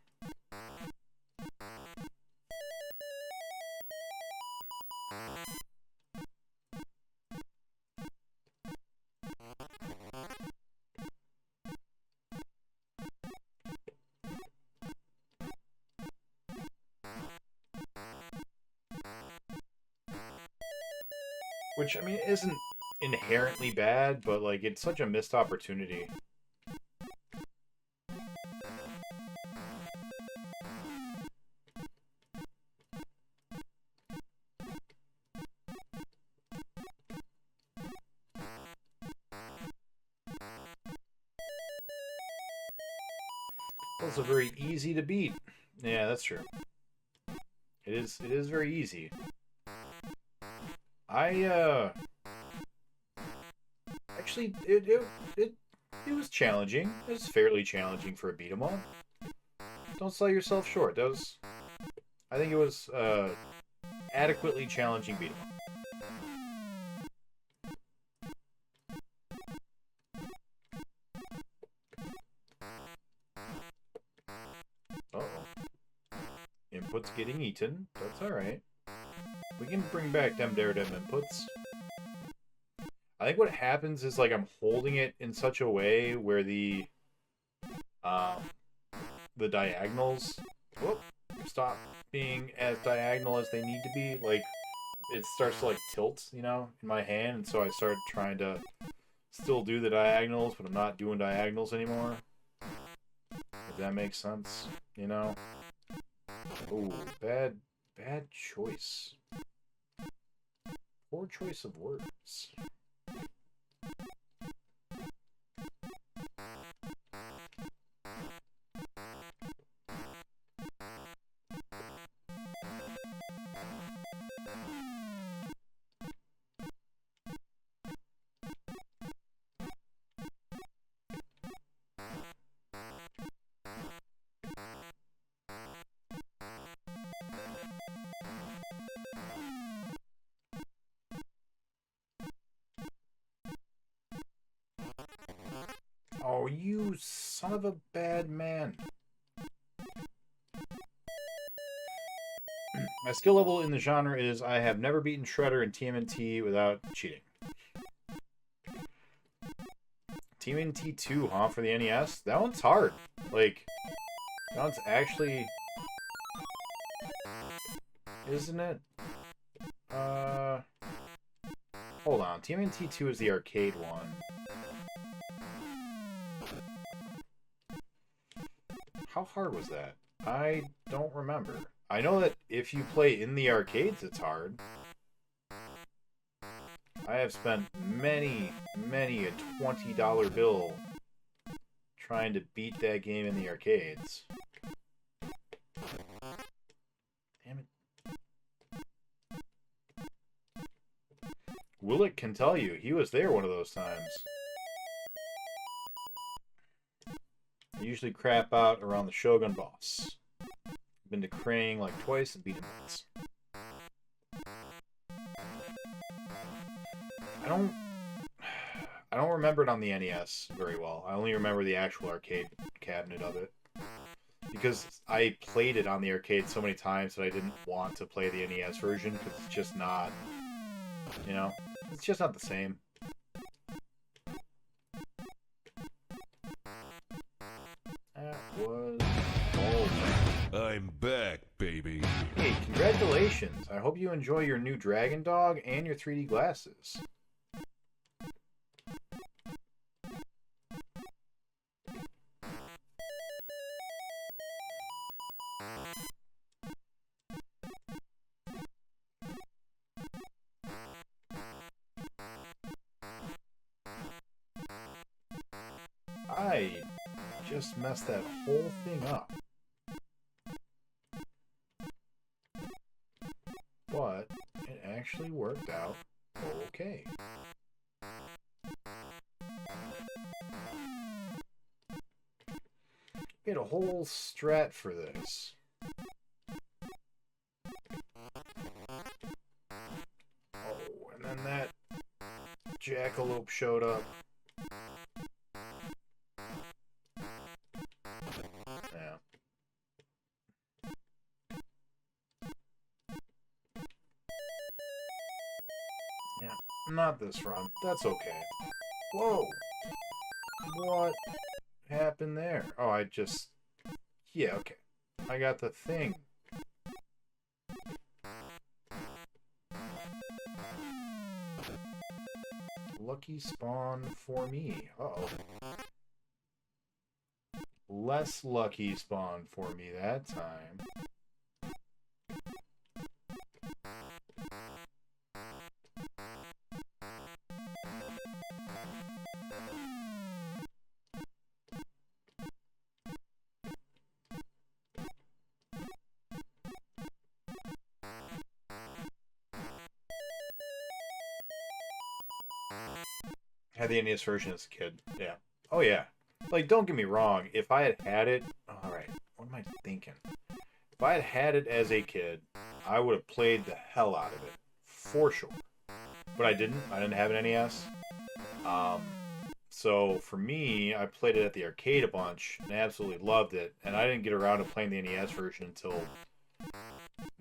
Which, I mean, isn't inherently bad, but, like, it's such a missed opportunity. Also very easy to beat. Yeah, that's true. It is very easy. Actually, it was challenging. It was fairly challenging for a beat 'em up. Don't sell yourself short. I think it was adequately challenging beat 'em up. Uh-oh. Input's getting eaten. That's alright. We can bring back them Daredevil inputs. I think what happens is, like, I'm holding it in such a way where the diagonals stop being as diagonal as they need to be. Like, it starts to, like, tilt, you know, in my hand, and so I start trying to still do the diagonals, but I'm not doing diagonals anymore. If that makes sense, you know? Ooh, bad choice. Poor choice of words. Oh, you son of a bad man. My skill level in the genre is I have never beaten Shredder in TMNT without cheating. TMNT 2, huh, for the NES? That one's hard. Like, that one's actually... Isn't it? Hold on. TMNT 2 is the arcade one. How hard was that? I don't remember. I know that if you play in the arcades, it's hard. I have spent many a $20 bill trying to beat that game in the arcades. Damn it. Willick can tell you, he was there one of those times. I usually crap out around the Shogun boss. Been to Krang like twice and beat him once. I don't remember it on the NES very well. I only remember the actual arcade cabinet of it. Because I played it on the arcade so many times that I didn't want to play the NES version, because it's just not, you know, it's just not the same. That was all. I'm back, baby. Hey, congratulations. I hope you enjoy your new Dragon Dog and your 3D glasses. I just messed that whole thing up. But it actually worked out okay. Get a whole strat for this. Oh, and then that jackalope showed up. Yeah. Yeah, not this run. That's okay. Whoa! What happened there? Oh, I just... Yeah, okay. I got the thing. Lucky spawn for me. Uh-oh. Less lucky spawn for me that time. Had the NES version as a kid. Yeah. Oh, yeah. Like, don't get me wrong. If I had it... Alright, what am I thinking? If I had it as a kid, I would have played the hell out of it. For sure. But I didn't. I didn't have an NES. So, for me, I played it at the arcade a bunch and absolutely loved it. And I didn't get around to playing the NES version until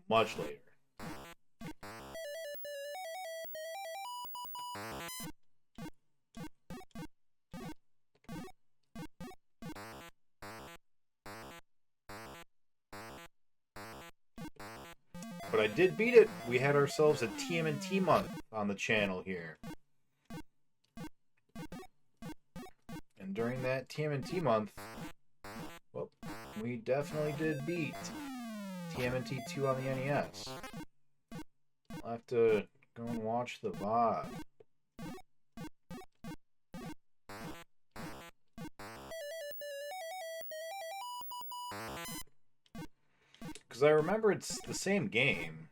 much later. But I did beat it. We had ourselves a TMNT month on the channel here. And during that TMNT month, well, we definitely did beat TMNT 2 on the NES. I'll have to go and watch the VOD. Because I remember it's the same game,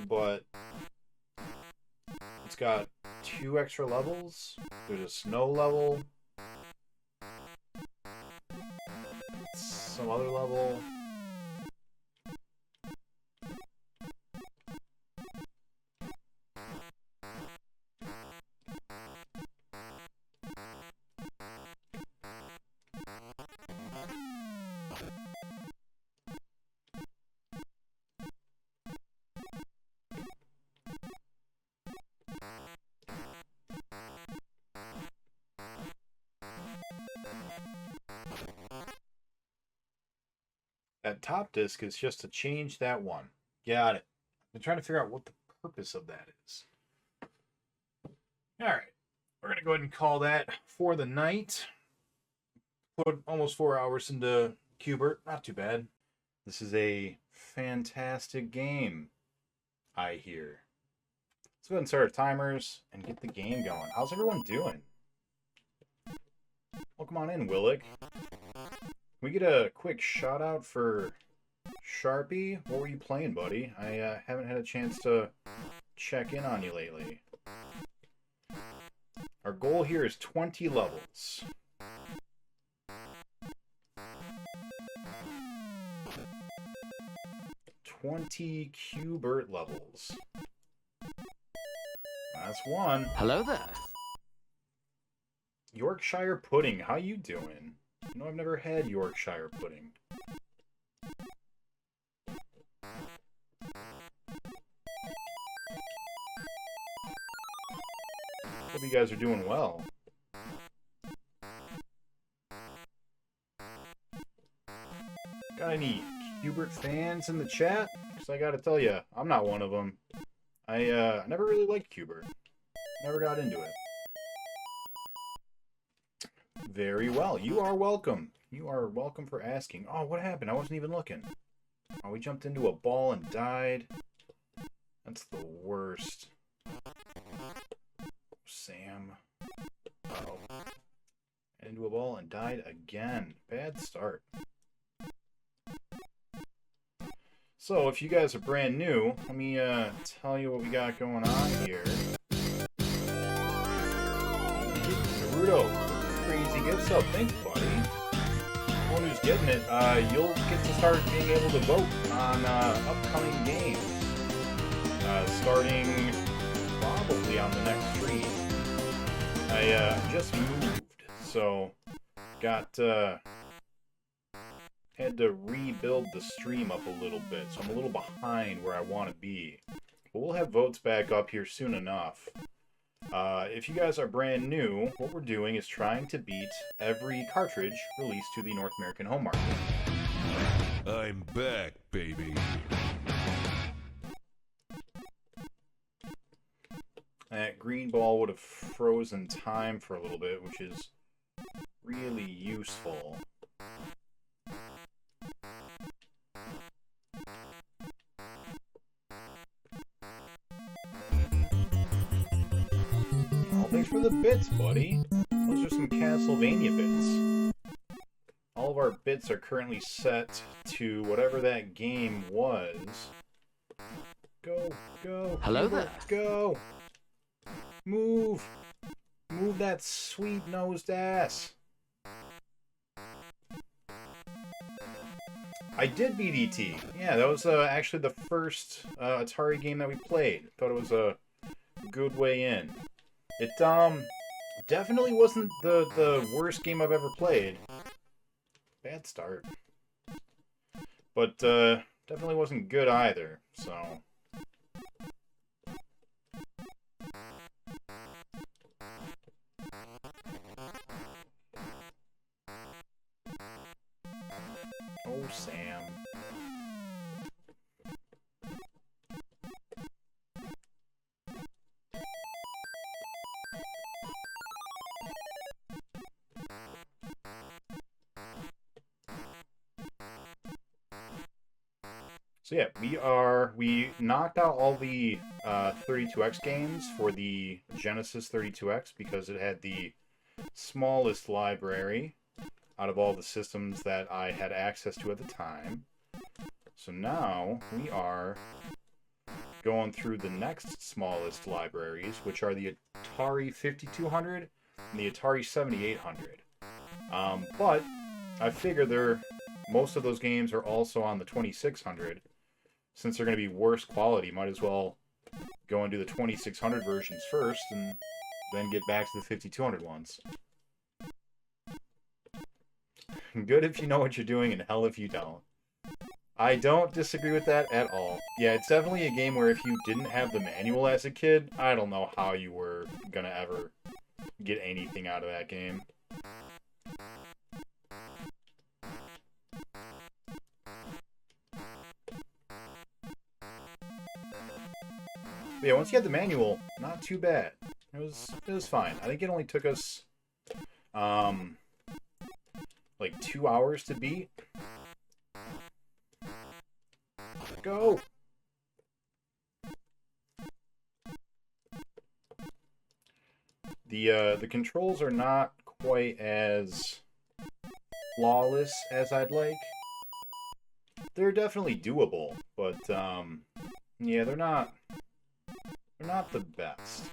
but it's got 2 extra levels. There's a snow level, some other level. That top disc is just to change that one. Got it. I'm trying to figure out what the purpose of that is. All right. We're going to go ahead and call that for the night. Put almost 4 hours into Q-bert. Not too bad. This is a fantastic game, I hear. Let's go ahead and start our timers and get the game going. How's everyone doing? Well, come on in, Willick. Can we get a quick shout out for Sharpie? What were you playing, buddy? I haven't had a chance to check in on you lately. Our goal here is 20 levels. $20 Q-bert levels. That's one. Hello there. Yorkshire pudding, how you doing? You know, I've never had Yorkshire pudding. Hope you guys are doing well. Got any Q-bert fans in the chat? Because I gotta tell you, I'm not one of them. I never really liked Q-bert. Never got into it. Very well. You are welcome. You are welcome for asking. Oh, what happened? I wasn't even looking. Oh, we jumped into a ball and died. That's the worst. Sam. Uh-oh. Into a ball and died again. Bad start. So, if you guys are brand new, let me tell you what we got going on here. Naruto, crazy gifts up. Thanks, buddy. Everyone who's getting it, you'll get to start being able to vote on upcoming games. Starting probably on the next stream. I just moved, so got had to rebuild the stream up a little bit, so I'm a little behind where I want to be. But we'll have votes back up here soon enough. If you guys are brand new, what we're doing is trying to beat every cartridge released to the North American home market. I'm back, baby. That green ball would have frozen time for a little bit, which is really useful. Oh, thanks for the bits, buddy. Those are some Castlevania bits. All of our bits are currently set to whatever that game was. Go, go. Hello there. Go. Move. Move that sweet-nosed ass. I did beat E.T. Yeah, that was actually the first Atari game that we played. Thought it was a good way in. It definitely wasn't the worst game I've ever played. Bad start. But definitely wasn't good either, so... Oh, Sam. So yeah, we knocked out all the 32X games for the Genesis 32X because it had the smallest library out of all the systems that I had access to at the time. So now we are going through the next smallest libraries, which are the Atari 5200 and the Atari 7800. But I figure most of those games are also on the 2600. Since they're going to be worse quality, might as well go and do the 2600 versions first and then get back to the 5200 ones. Good if you know what you're doing, and hell if you don't. I don't disagree with that at all. Yeah, it's definitely a game where if you didn't have the manual as a kid, I don't know how you were gonna ever get anything out of that game. But yeah, once you had the manual, not too bad. It was fine. I think it only took us like 2 hours to beat. Go! The controls are not quite as flawless as I'd like. They're definitely doable, but yeah, they're not the best.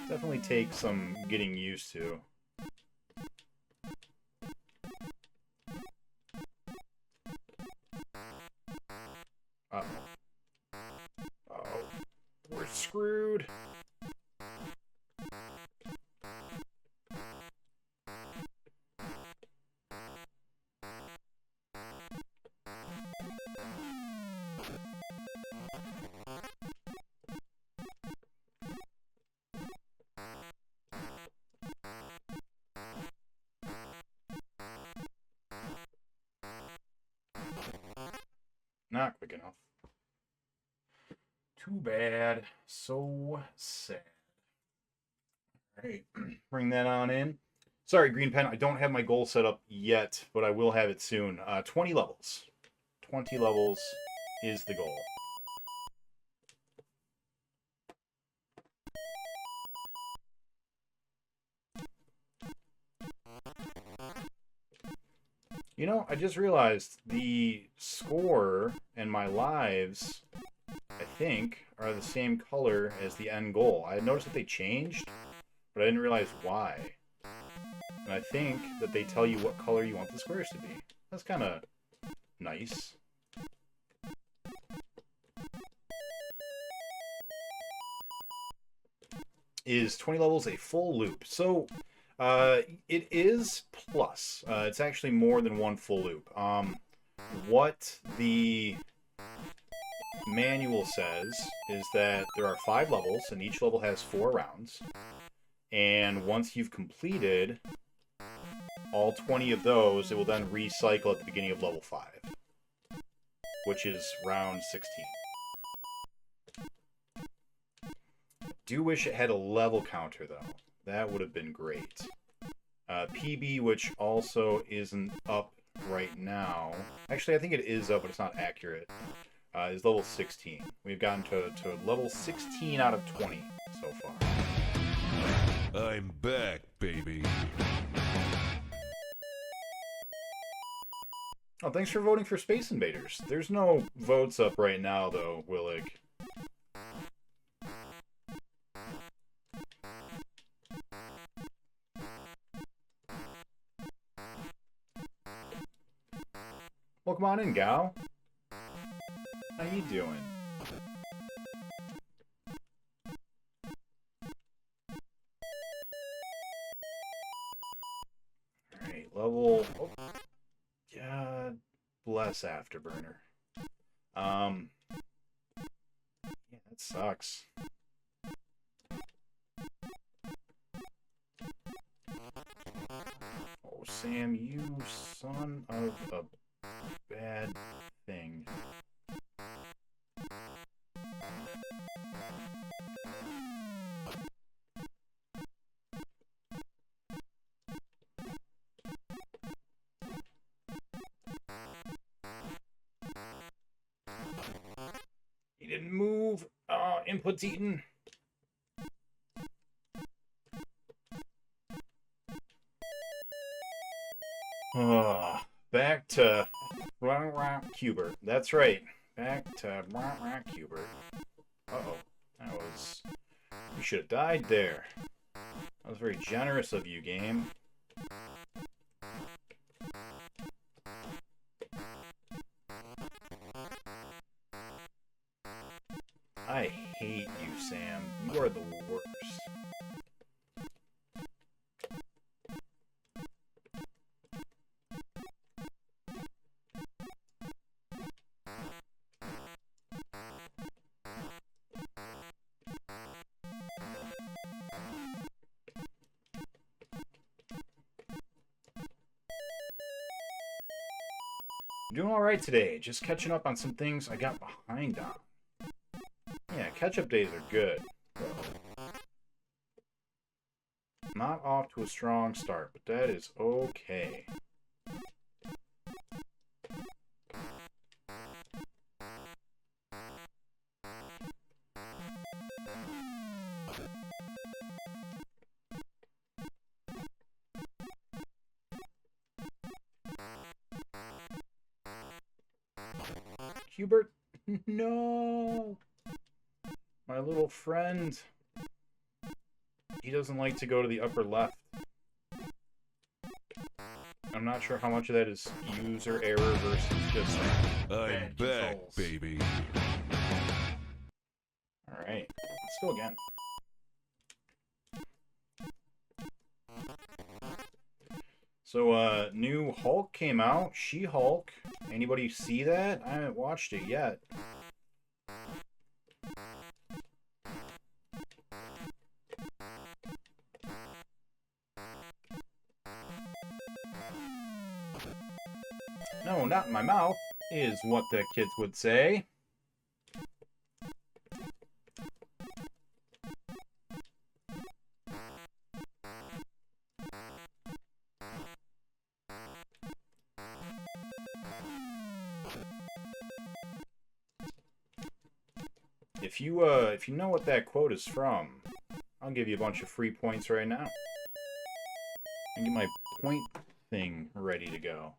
Definitely takes some getting used to. screwed. Not quick enough. Too bad. So sad. All right, bring that on in. Sorry, Green Pen, I don't have my goal set up yet, but I will have it soon. 20 levels. 20 levels is the goal. You know, I just realized the score and my lives, I think, are the same color as the end goal. I noticed that they changed, but I didn't realize why. And I think that they tell you what color you want the squares to be. That's kind of nice. Is 20 levels a full loop? So, it is plus. It's actually more than one full loop. What the manual says is that there are 5 levels, and each level has 4 rounds. And once you've completed all 20 of those, it will then recycle at the beginning of level 5, which is round 16. Do wish it had a level counter, though. That would have been great. PB, which also isn't up right now. Actually, I think it is up, but it's not accurate. Is level 16. We've gotten to level 16 out of 20 so far. I'm back, baby. Oh, thanks for voting for Space Invaders. There's no votes up right now, though, Willig. Well, come on in, gal. How you doing? Alright, level... Oh. God bless Afterburner. Yeah, that sucks. Oh, Sam, you son of a bad thing. He didn't move. Input's eaten. Back to Q-bert. That's right. Back to Q-bert. Uh-oh. That was... You should have died there. That was very generous of you, game. I hate you, Sam. You are the worst. Doing alright today, just catching up on some things I got behind on. Yeah, catch-up days are good. Not off to a strong start, but that is okay. Q-bert? No! My little friend. He doesn't like to go to the upper left. I'm not sure how much of that is user error versus just I'm back, controls. baby. Alright, let's Let's go again. So, new Hulk came out. She-Hulk. Anybody see that? I haven't watched it yet. No, not in my mouth, is what the kids would say. If you know what that quote is from, I'll give you a bunch of free points right now. And get my point thing ready to go.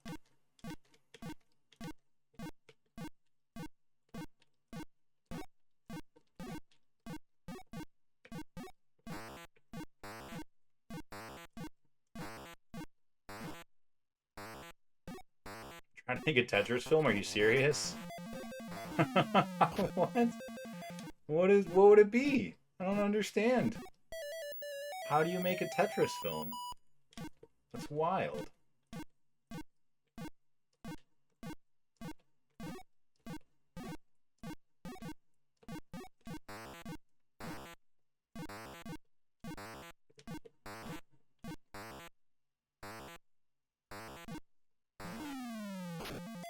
Trying to think of Tetris film? Are you serious? What? What would it be? I don't understand. How do you make a Tetris film? That's wild.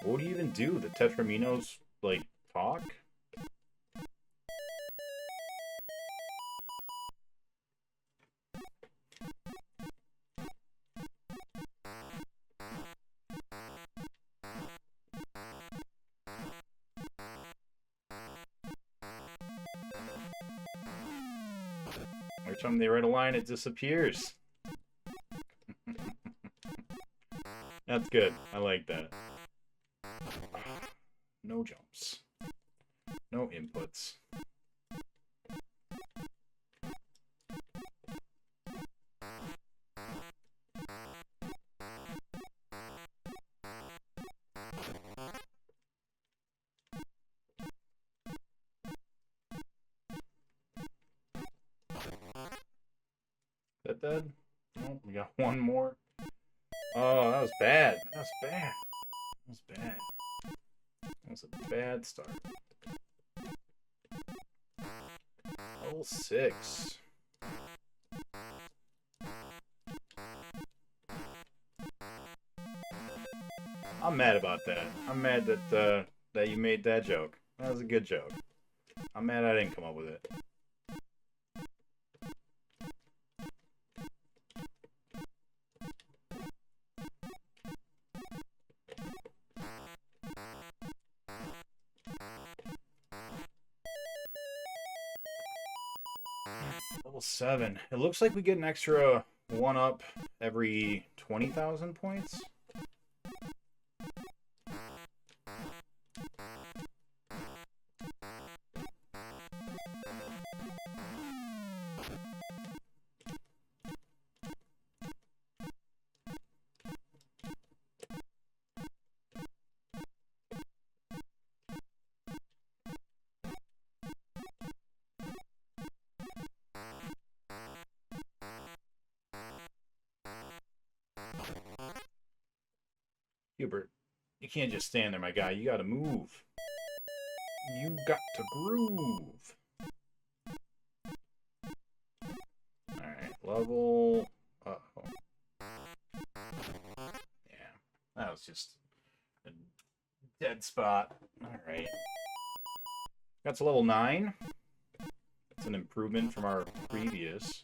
What do you even do? The Tetraminos, like, talk? Every time they write a line, it disappears. That's good. I like that. No jumps. No inputs. Is that dead? Oh, we got one more. Oh, that was bad. That was bad. That was bad. That was a bad start. Level 6. I'm mad about that. I'm mad that that you made that joke. That was a good joke. I'm mad I didn't come up with it. Level 7. It looks like we get an extra 1-up every 20,000 points. Q-bert, you can't just stand there, my guy. You gotta move. You got to groove. Alright, level... Uh-oh. Yeah, that was just a dead spot. Alright. Got to level 9. That's an improvement from our previous.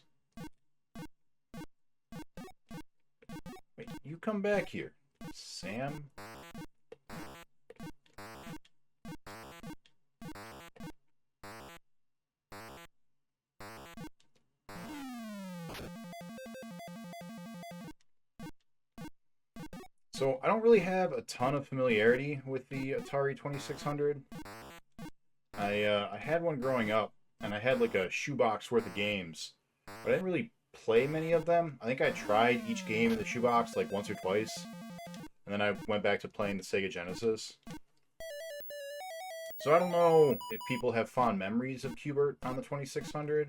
Wait, you come back here. Sam? So, I don't really have a ton of familiarity with the Atari 2600. I had one growing up, and I had like a shoebox worth of games, but I didn't really play many of them. I think I tried each game in the shoebox like once or twice, and then I went back to playing the Sega Genesis. So I don't know if people have fond memories of Q-bert on the 2600.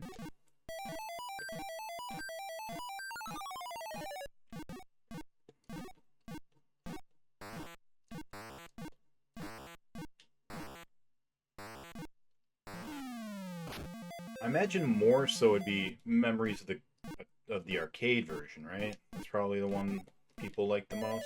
I imagine more so would be memories of the arcade version, right? That's probably the one people like the most.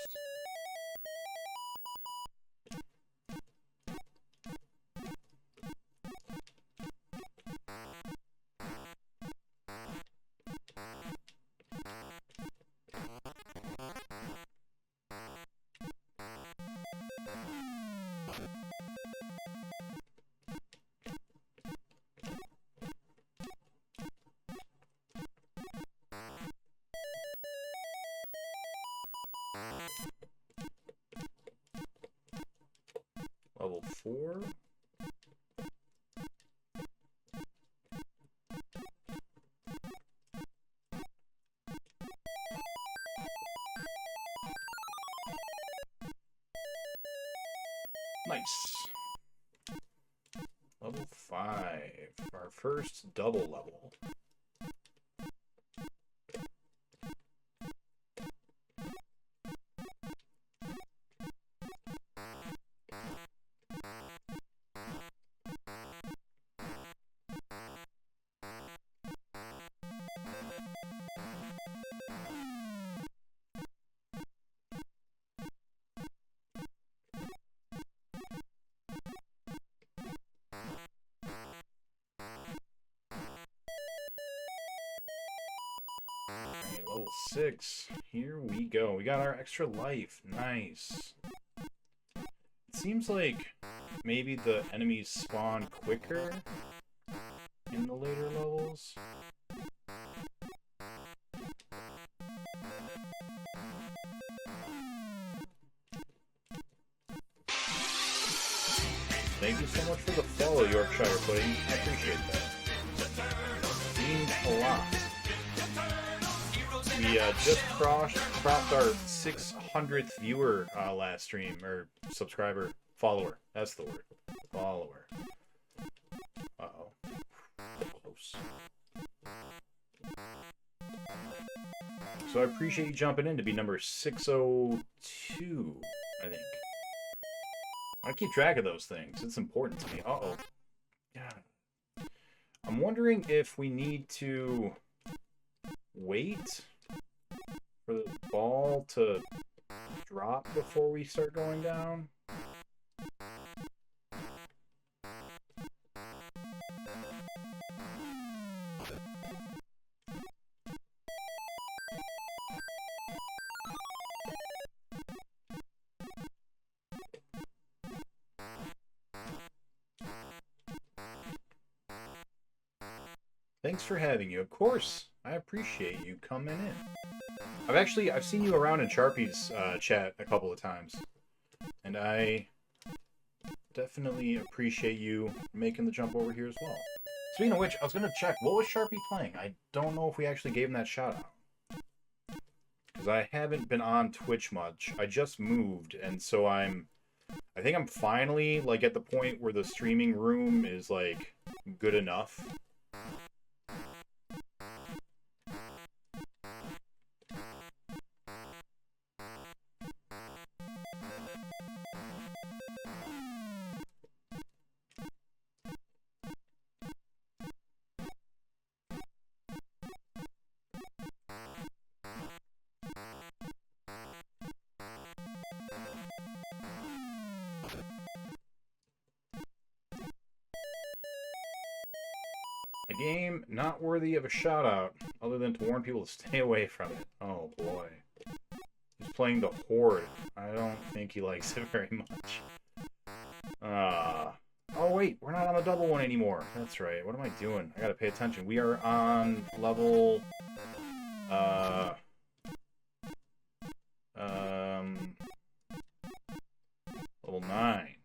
Level 4? Nice. Level 5. Our first double level. Alright, level 6. Here we go. We got our extra life. Nice. It seems like maybe the enemies spawn quicker in the later levels. Thank you so much for the follow, Yorkshire Pudding. I appreciate that. Means a lot. We just crossed our 600th viewer last stream, or subscriber, follower. That's the word. Follower. Uh-oh. Close. So I appreciate you jumping in to be number 602, I think. I keep track of those things. It's important to me. Uh-oh. Yeah. I'm wondering if we need to wait for the ball to drop before we start going down. Thanks for having you. Of course, I appreciate you coming in. I've seen you around in Sharpie's chat a couple of times, and I definitely appreciate you making the jump over here as well. Speaking of which, I was gonna check, what was Sharpie playing? I don't know if we actually gave him that shout out, because I haven't been on Twitch much. I just moved, and so I think I'm finally like at the point where the streaming room is like good enough. A game not worthy of a shout-out, other than to warn people to stay away from it. Oh boy. He's playing the Horde. I don't think he likes it very much. Oh wait, we're not on the double one anymore. That's right. What am I doing? I gotta pay attention. We are on level... level 9.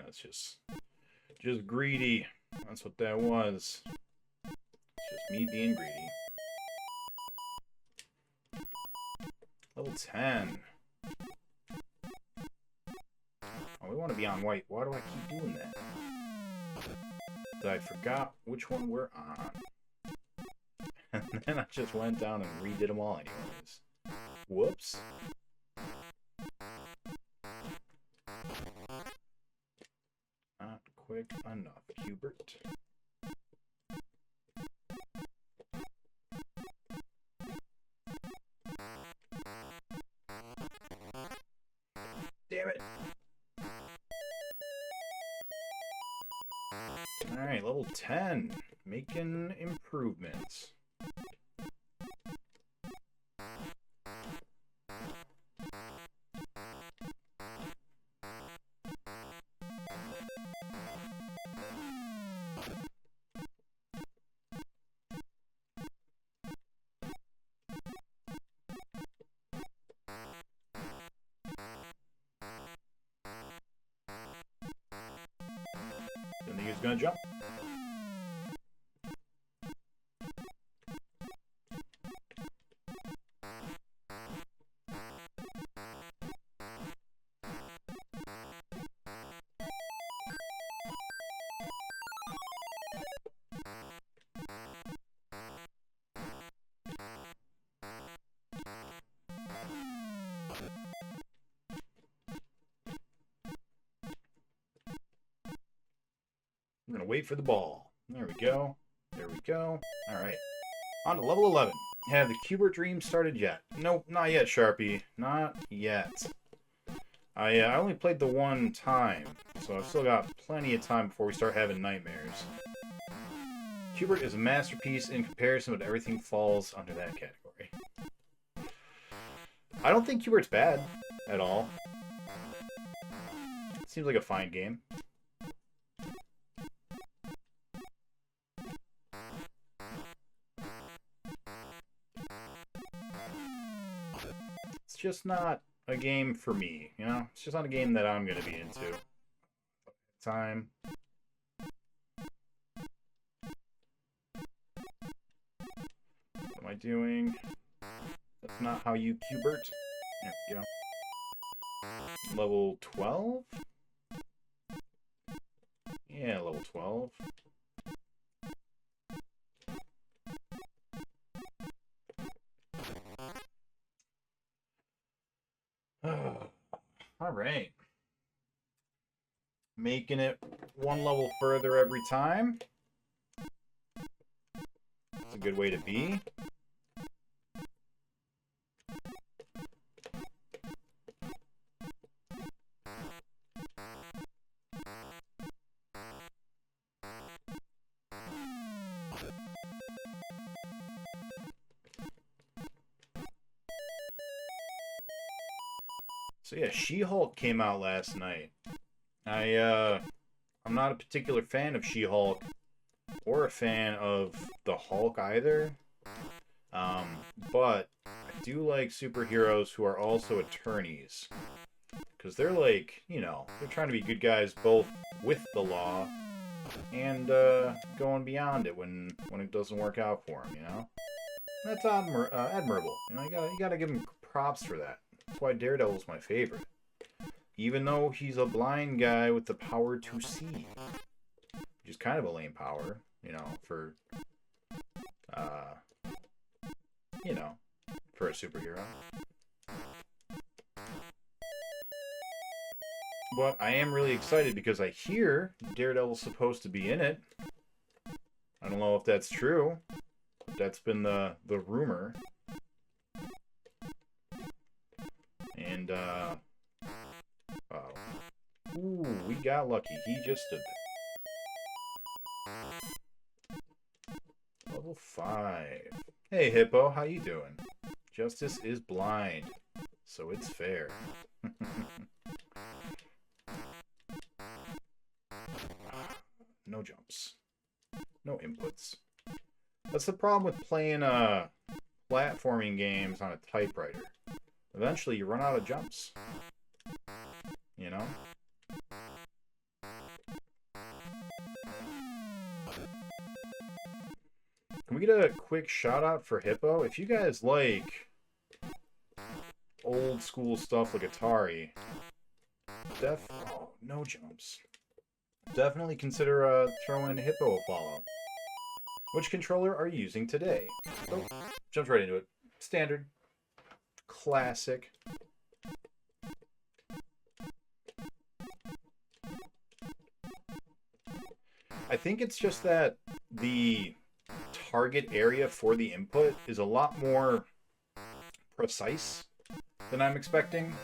That's just greedy. That's what that was. It's just me being greedy. Level 10. Oh, we want to be on white. Why do I keep doing that? I forgot which one we're on. And then I just went down and redid them all anyways. Whoops. Not quick enough, Q-bert. Damn it. Alright, level 10. Making improvements. Didn't think he was gonna jump. I'm gonna wait for the ball. There we go. There we go. Alright. On to level 11. Have the Q-bert dream started yet? Nope, not yet, Sharpie. Not yet. I only played the one time, so I've still got plenty of time before we start having nightmares. Q-bert is a masterpiece in comparison, but everything falls under that category. I don't think Q-bert's bad at all. It seems like a fine game. It's just not a game for me, you know? It's just not a game that I'm going to be into. Time. What am I doing? That's not how you Q-bert. There we go. Level 12? Yeah, level 12. Alright. Making it one level further every time. That's a good way to be. So yeah, She-Hulk came out last night. I'm not a particular fan of She-Hulk or a fan of the Hulk either. But I do like superheroes who are also attorneys. Because they're like, you know, they're trying to be good guys both with the law and going beyond it when it doesn't work out for them, you know? That's admirable. You know, you gotta give them props for that. That's why Daredevil's my favorite. Even though he's a blind guy with the power to see. Which is kind of a lame power, you know, for a superhero. But I am really excited because I hear Daredevil's supposed to be in it. I don't know if that's true. But that's been the rumor. And, ooh, we got lucky. He just stood there. Level 5. Hey, Hippo, how you doing? Justice is blind, so it's fair. No jumps. No inputs. That's the problem with playing, platforming games on a typewriter. Eventually, you run out of jumps. You know? Can we get a quick shout out for Hippo? If you guys like old school stuff like Atari, oh, no jumps. Definitely consider throwing Hippo a follow. Which controller are you using today? Oh, jumped right into it. Standard. Classic. I think it's just that the target area for the input is a lot more precise than I'm expecting.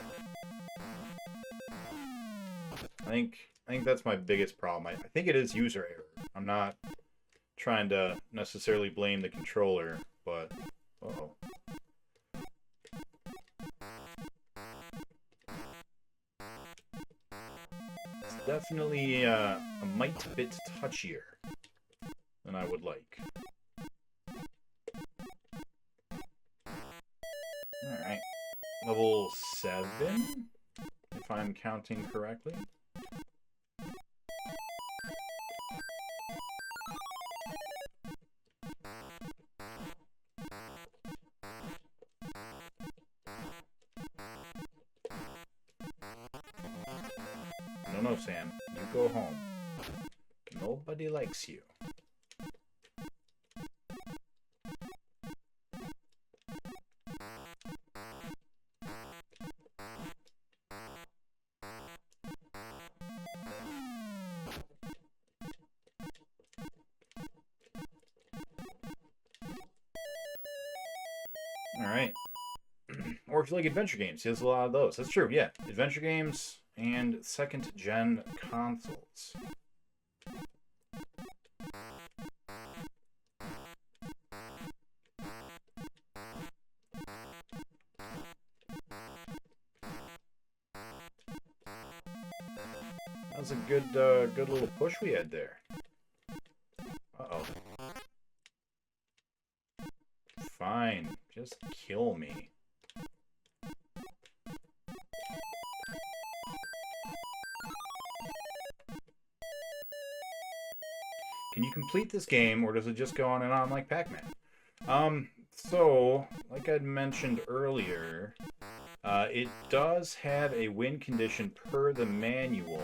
I think that's my biggest problem. I think it is user error. I'm not trying to necessarily blame the controller, but uh-oh. It's definitely a mite bit touchier than I would like. Alright. Level 7, if I'm counting correctly. No, Sam. You go home. Nobody likes you. Alright. Or if you like adventure games, he has a lot of those. That's true, yeah. Adventure games and second-gen consoles. That was a good little push we had there. Uh-oh. Fine, just kill me. Can you complete this game, or does it just go on and on like Pac-Man? So, like I'd mentioned earlier, it does have a win condition per the manual,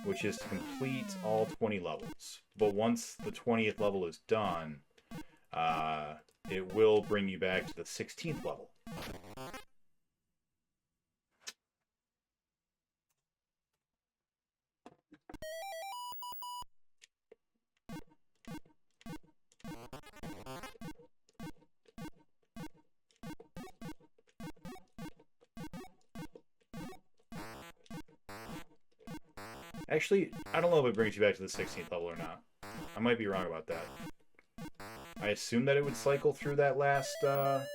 which is to complete all 20 levels. But once the 20th level is done, it will bring you back to the 16th level. Actually, I don't know if it brings you back to the 16th level or not. I might be wrong about that. I assume that it would cycle through that last level,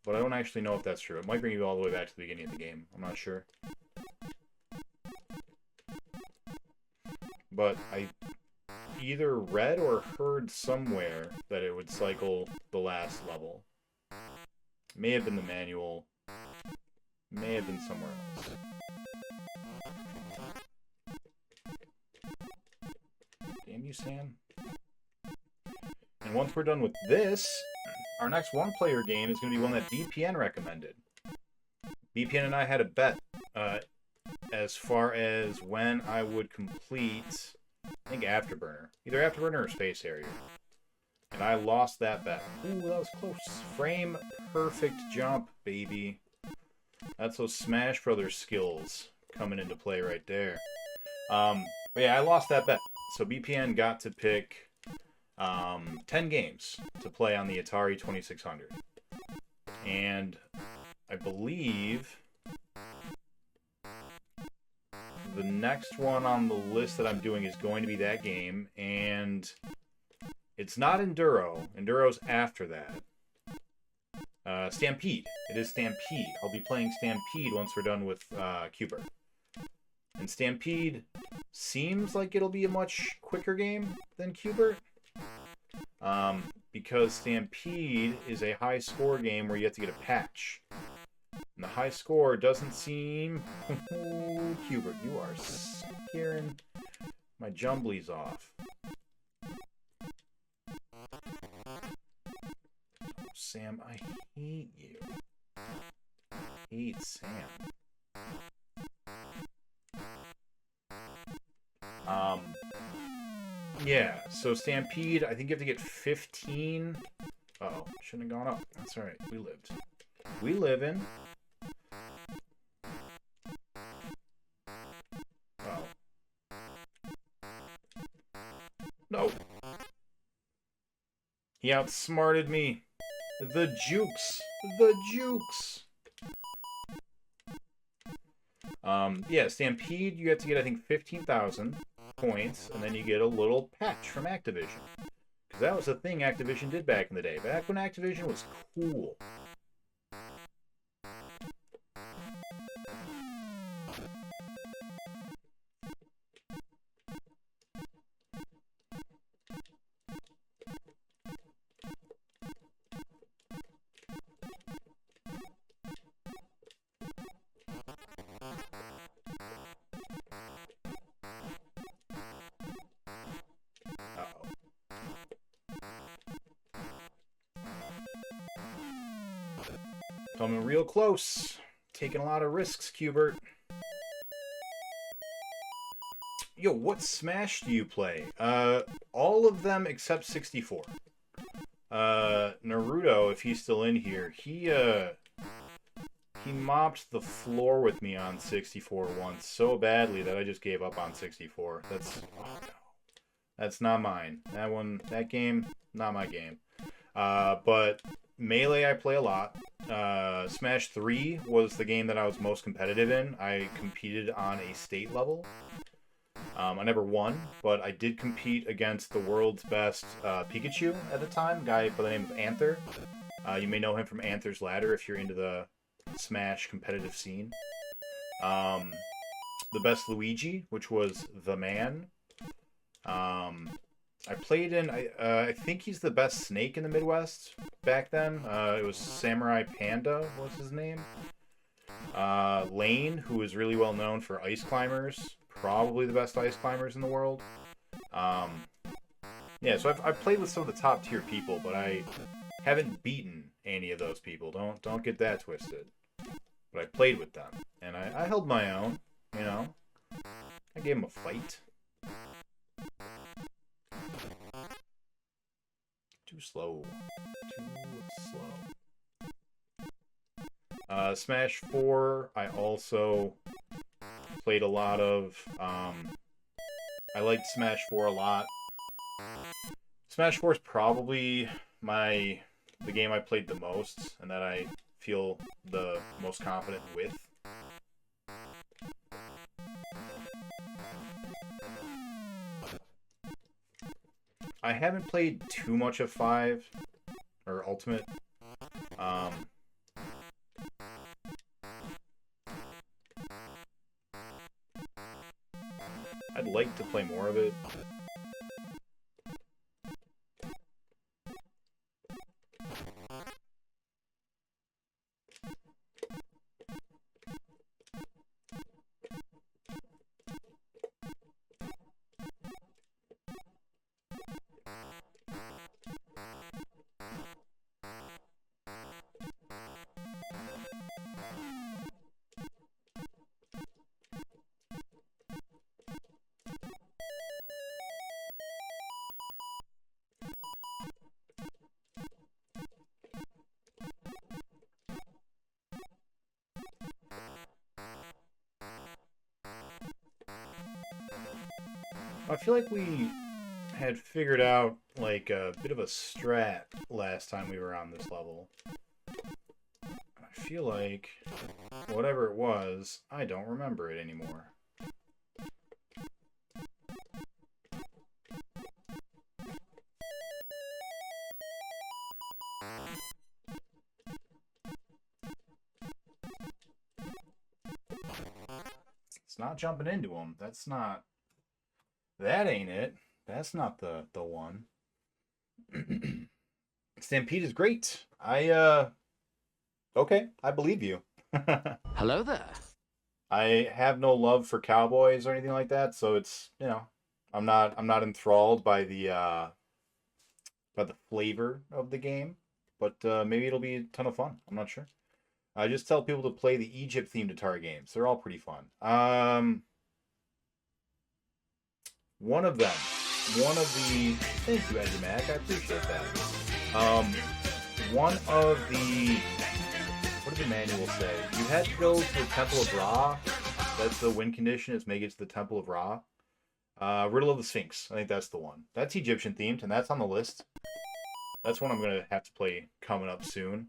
but I don't actually know if that's true. It might bring you all the way back to the beginning of the game. I'm not sure. But I either read or heard somewhere that it would cycle the last level. May have been the manual. May have been somewhere else. Damn you, Sam. And once we're done with this, our next one-player game is going to be one that BPN recommended. BPN and I had a bet as far as when I would complete, I think, Afterburner. Either Afterburner or Space Harrier. And I lost that bet. Ooh, that was close. Frame perfect jump, baby. That's those Smash Brothers skills coming into play right there. But yeah, I lost that bet. So BPN got to pick 10 games to play on the Atari 2600. And I believe the next one on the list that I'm doing is going to be that game. And it's not Enduro. Enduro's after that. Stampede. It is Stampede. I'll be playing Stampede once we're done with Q-bert. And Stampede seems like it'll be a much quicker game than Q-bert. Because Stampede is a high score game where you have to get a patch. And the high score doesn't seem... Oh, Q-bert, you are scaring my jumblies off. Sam, I hate you. I hate Sam. Yeah, so Stampede, I think you have to get 15. Uh-oh, shouldn't have gone up. That's alright, we lived. We live in. Oh. No. He outsmarted me. The jukes. The jukes. Yeah, Stampede, you have to get, I think, 15,000 points, and then you get a little patch from Activision. Because that was a thing Activision did back in the day. Back when Activision was cool. Coming real close. Taking a lot of risks, Q-bert. Yo, what Smash do you play? All of them except 64. Naruto, if he's still in here, he mopped the floor with me on 64 once so badly that I just gave up on 64. That's, oh no. That's not mine. That game, not my game. But Melee I play a lot. Smash 3 was the game that I was most competitive in. I competed on a state level. I never won, but I did compete against the world's best Pikachu at the time, a guy by the name of Anther. You may know him from Anther's Ladder if you're into the Smash competitive scene. The best Luigi, which was The Man. I played in, I think he's the best Snake in the Midwest back then. It was Samurai Panda, was his name. Lane, who is really well known for ice climbers. Probably the best ice climbers in the world. Yeah, so I've played with some of the top tier people, but I haven't beaten any of those people. Don't get that twisted. But I played with them, and I held my own, you know. I gave them a fight. Too slow. Too slow. Smash 4, I also played a lot of. I liked Smash 4 a lot. Smash 4 is probably the game I played the most, and that I feel the most confident with. I haven't played too much of 5 or Ultimate. I'd like to play more of it. I feel like we had figured out, like, a bit of a strat last time we were on this level. I feel like whatever it was, I don't remember it anymore. It's not jumping into them. That's not... That ain't it. That's not the one. Stampede is great. Okay, I believe you. Hello there. I have no love for cowboys or anything like that, so it's, you know, I'm not enthralled by the flavor of the game, but maybe it'll be a ton of fun. I'm not sure. I just tell people to play the Egypt-themed Atari games. They're all pretty fun. One of the... Thank you, Edgy Mac. I appreciate that. One of the... What did the manual say? You had to go to the Temple of Ra. That's the win condition, is make it to the Temple of Ra. Riddle of the Sphinx. I think that's the one. That's Egyptian themed, and that's on the list. That's one I'm going to have to play coming up soon.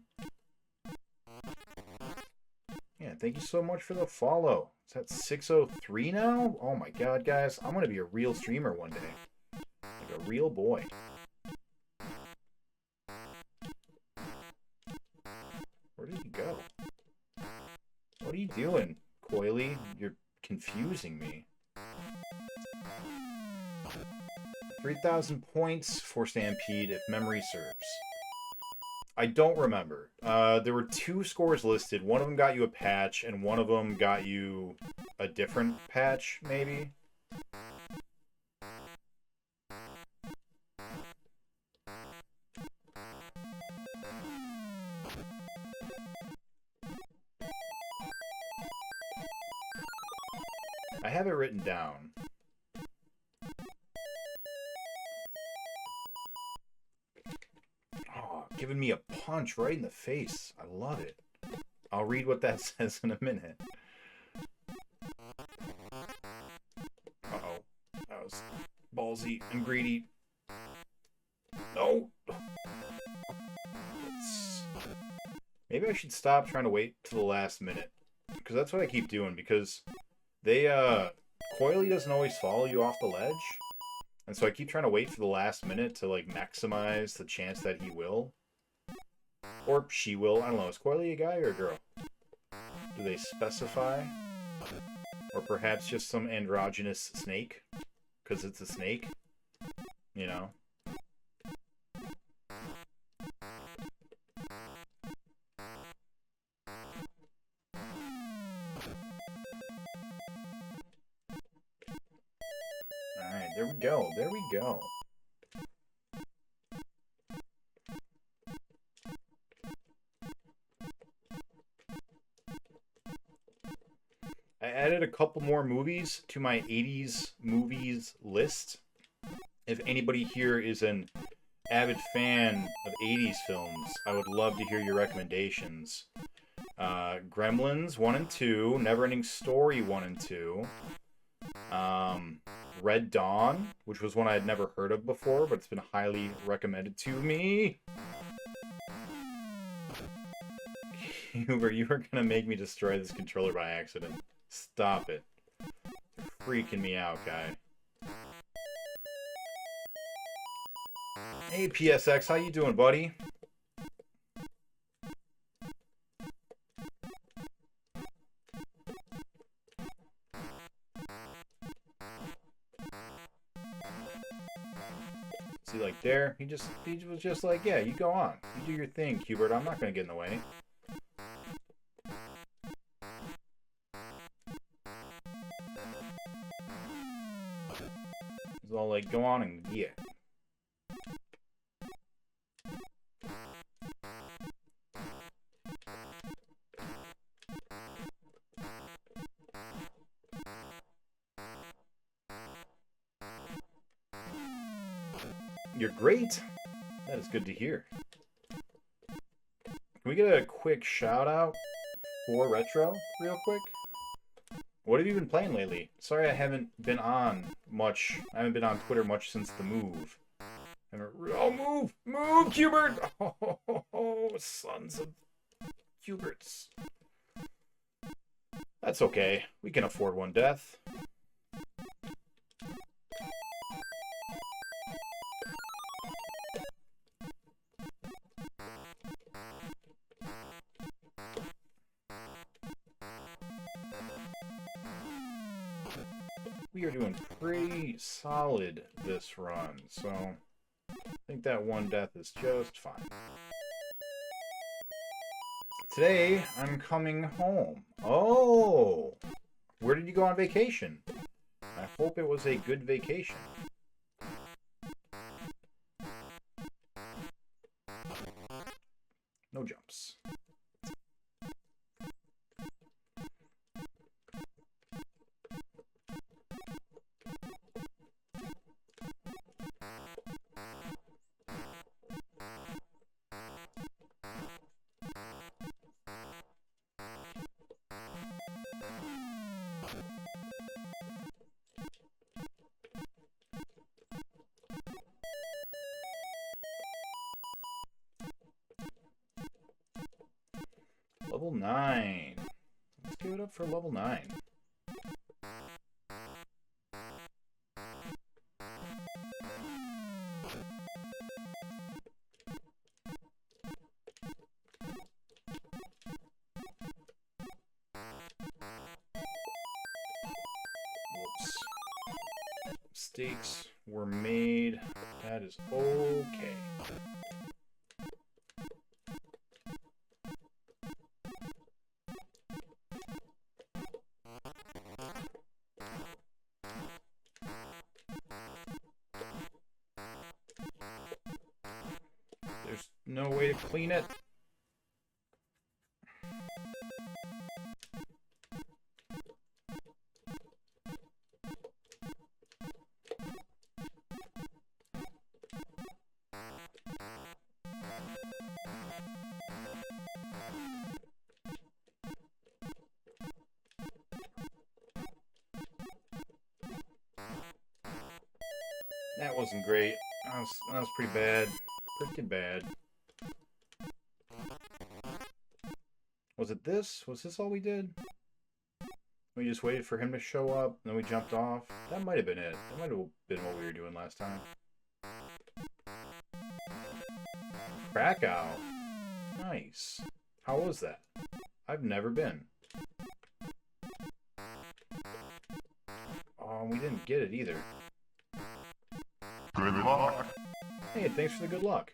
Yeah, thank you so much for the follow. Is that 603 now? Oh my god, guys. I'm going to be a real streamer one day. Like a real boy. Where did he go? What are you doing, Coily? You're confusing me. 3,000 points for Stampede if memory serves. I don't remember. There were 2 scores listed. One of them got you a patch, and one of them got you a different patch, maybe? I have it written down. Oh, giving me a punch right in the face. I love it. I'll read what that says in a minute. Uh-oh. That was ballsy and greedy. No! Maybe I should stop trying to wait to the last minute. Because that's what I keep doing, because Coily doesn't always follow you off the ledge. And so I keep trying to wait for the last minute to, like, maximize the chance that he will. Or she will. I don't know. Is Coily a guy or a girl? Do they specify? Or perhaps just some androgynous snake? Because it's a snake? You know? Alright, there we go. There we go. I added a couple more movies to my 80s movies list. If anybody here is an avid fan of 80s films, I would love to hear your recommendations. Gremlins 1 and 2, Neverending Story 1 and 2, Red Dawn, which was one I had never heard of before, but it's been highly recommended to me. Hubert, you are gonna make me destroy this controller by accident. Stop it. You're freaking me out, guy. Hey, PSX, how you doing, buddy? See, like there, he was just like, yeah, you go on. You do your thing, Q-bert. I'm not gonna get in the way. He's all like, go on and yeah. You're great. That is good to hear. Can we get a quick shout out for Retro real quick? What have you been playing lately? Sorry I haven't been on much. I haven't been on Twitter much since the move. Oh, move! Move, Q-bert! Oh, sons of Q-berts. That's okay. We can afford one death. We are doing pretty solid this run, so I think that one death is just fine. Today, I'm coming home. Oh! Where did you go on vacation? I hope it was a good vacation. No jumps. Level 9. Let's give it up for level 9. Whoops. Mistakes were made. That is okay. There's no way to clean it. That wasn't great. That was pretty bad. Pretty bad. Was it this? Was this all we did? We just waited for him to show up, and then we jumped off? That might have been it. That might have been what we were doing last time. Krakow. Nice. How was that? I've never been. Oh, we didn't get it either. Good luck. Hey, thanks for the good luck.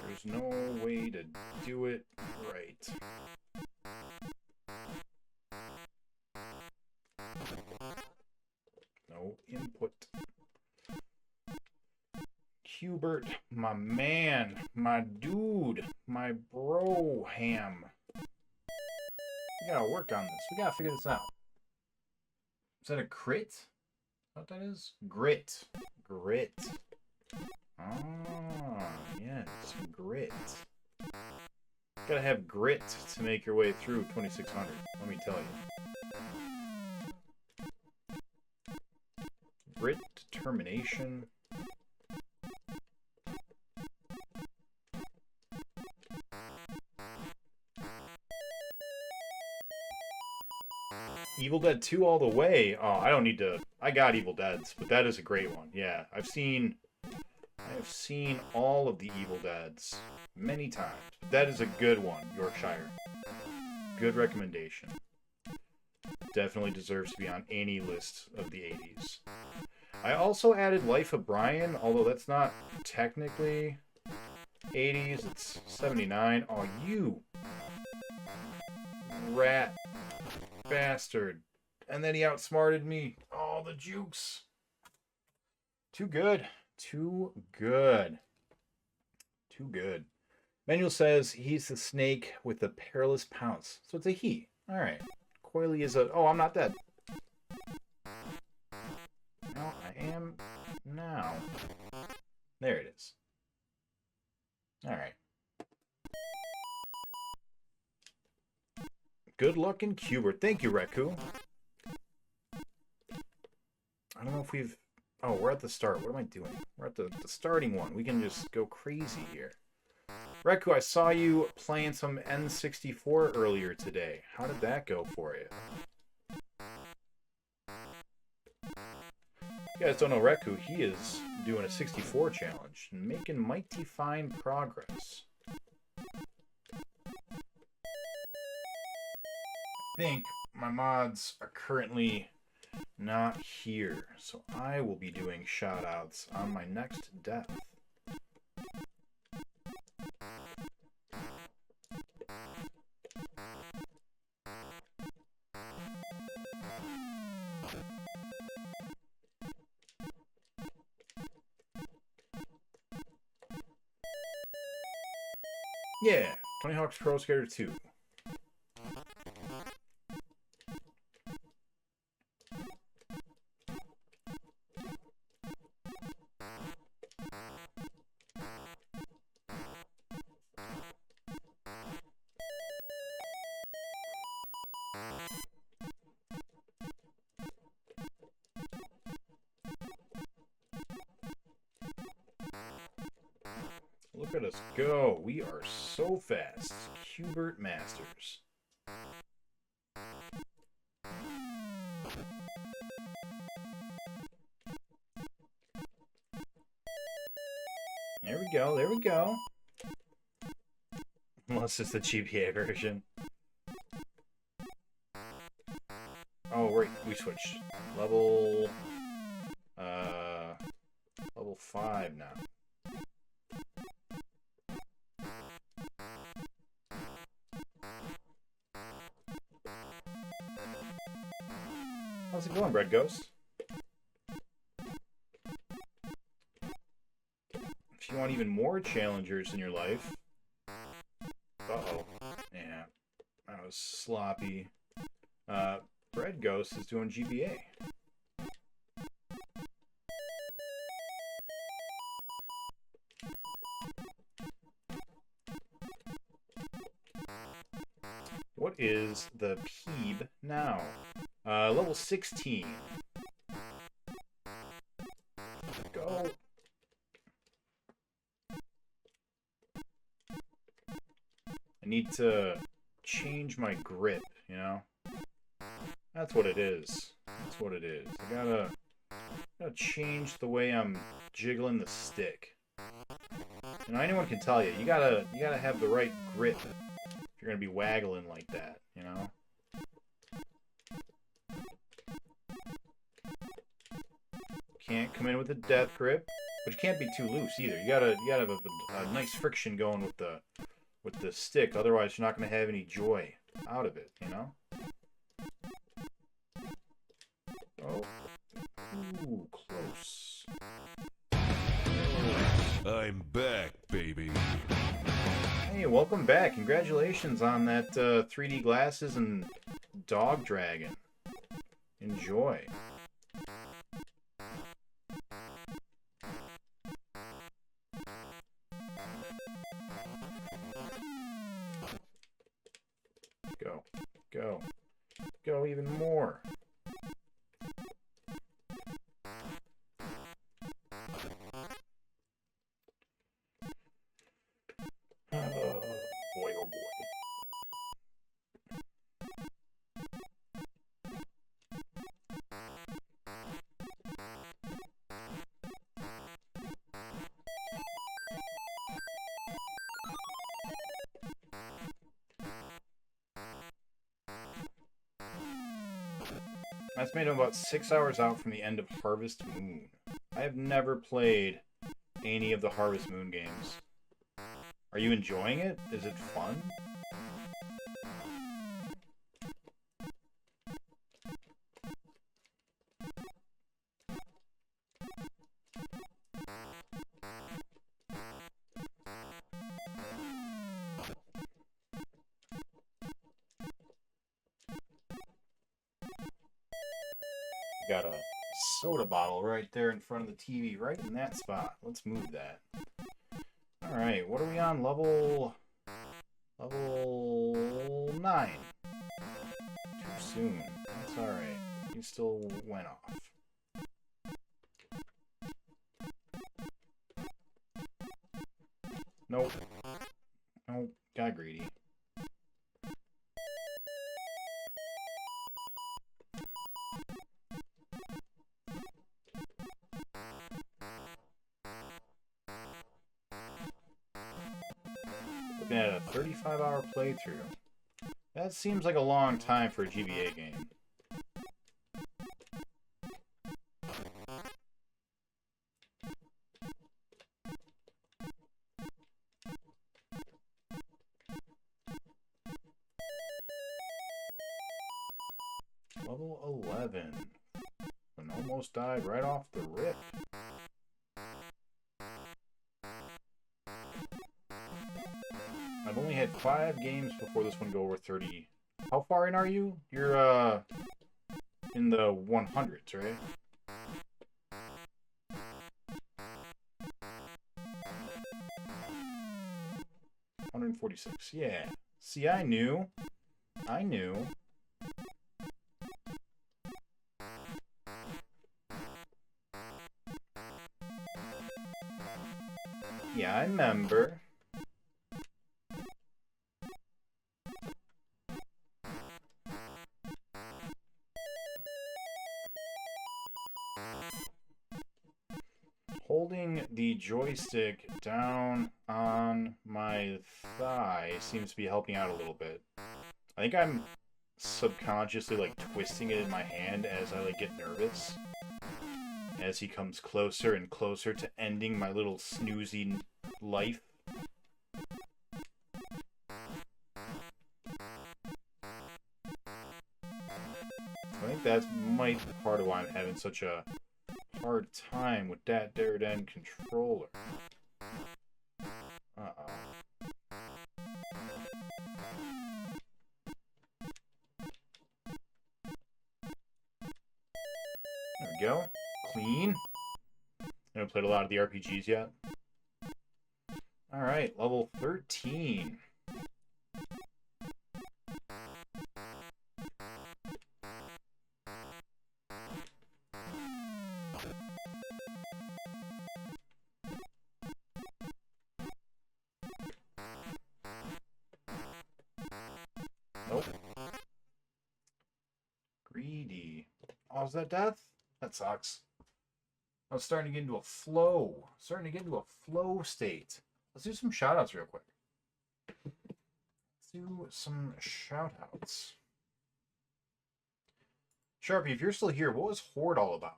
There's no way to do it right. No input. Q-bert, my man, my dude, my bro ham. We gotta work on this. We gotta figure this out. Is that a crit? Is that what that is? Grit. Grit. Ah, yes, grit. Gotta have grit to make your way through 2600, let me tell you. Grit, determination. Evil Dead 2 all the way. Oh, I don't need to. I got Evil Deads, but that is a great one. Yeah, I have seen all of the Evil Deads many times. That is a good one, Yorkshire. Good recommendation. Definitely deserves to be on any list of the 80s. I also added Life of Brian, although that's not technically 80s. It's 79. Oh, you rat bastard. And then he outsmarted me. Oh, the jukes. Too good. Too good. Too good. Manual says he's the snake with the perilous pounce. So it's a he. Alright. Coily is a... Oh, I'm not dead. No, I am now. There it is. Alright. Good luck in Q-bert. Thank you, Reku. I don't know if we've... Oh, we're at the start. What am I doing? We're at the starting one. We can just go crazy here. Reku, I saw you playing some N64 earlier today. How did that go for you? You guys don't know Reku. He is doing a 64 challenge and making mighty fine progress. I think my mods are currently not here, so I will be doing shoutouts on my next death. Yeah, Tony Hawk's Pro Skater 2. Look at us go. We are so fast. Q-bert Masters. There we go. There we go. Unless it's the GBA version. Oh, wait. We switched. Level 5 now. How's it going, Bread Ghost? If you want even more challengers in your life... Uh-oh. Yeah. That was sloppy. Bread Ghost is doing GBA. What is the Peeb now? Level 16. Go. I need to change my grip, you know? That's what it is. That's what it is. I gotta change the way I'm jiggling the stick. You know, anyone can tell you, you gotta have the right grip if you're gonna be waggling like that, you know? Can't come in with a death grip, but you can't be too loose either. You gotta have a nice friction going with the stick, otherwise you're not gonna have any joy out of it, you know? Oh. Ooh, close. I'm back, baby. Hey, welcome back. Congratulations on that 3D glasses and dog dragon. Enjoy. Go. Go. Go even more. Oh boy, oh boy. That's made him about 6 hours out from the end of Harvest Moon. I have never played any of the Harvest Moon games. Are you enjoying it? Is it fun? Got a soda bottle right there in front of the TV, right in that spot. Let's move that. Alright, what are we on? Level 9. Too soon. That's alright. You still went off. Nope. Nope. Got greedy. Looking at a 35-hour playthrough. That seems like a long time for a GBA game. Level 11. And almost died right off the rip. I've only had 5 games before this one go over 30. How far in are you? You're, in the 100s, right? $146. Yeah. See, I knew. I knew. Yeah, I remember. Holding the joystick down on my thigh seems to be helping out a little bit. I think I'm subconsciously like twisting it in my hand as I like get nervous. As he comes closer and closer to ending my little snoozy life. I think that might be part of why I'm having such a hard time with that Darden controller. Uh-oh. There we go. Clean. I haven't played a lot of the RPGs yet. Alright, level 13. Nope. Greedy. Oh, is that death? That sucks. I was starting to get into a flow. Starting to get into a flow state. Let's do some shoutouts real quick. Let's do some shoutouts. Sharpie, if you're still here, what was Horde all about?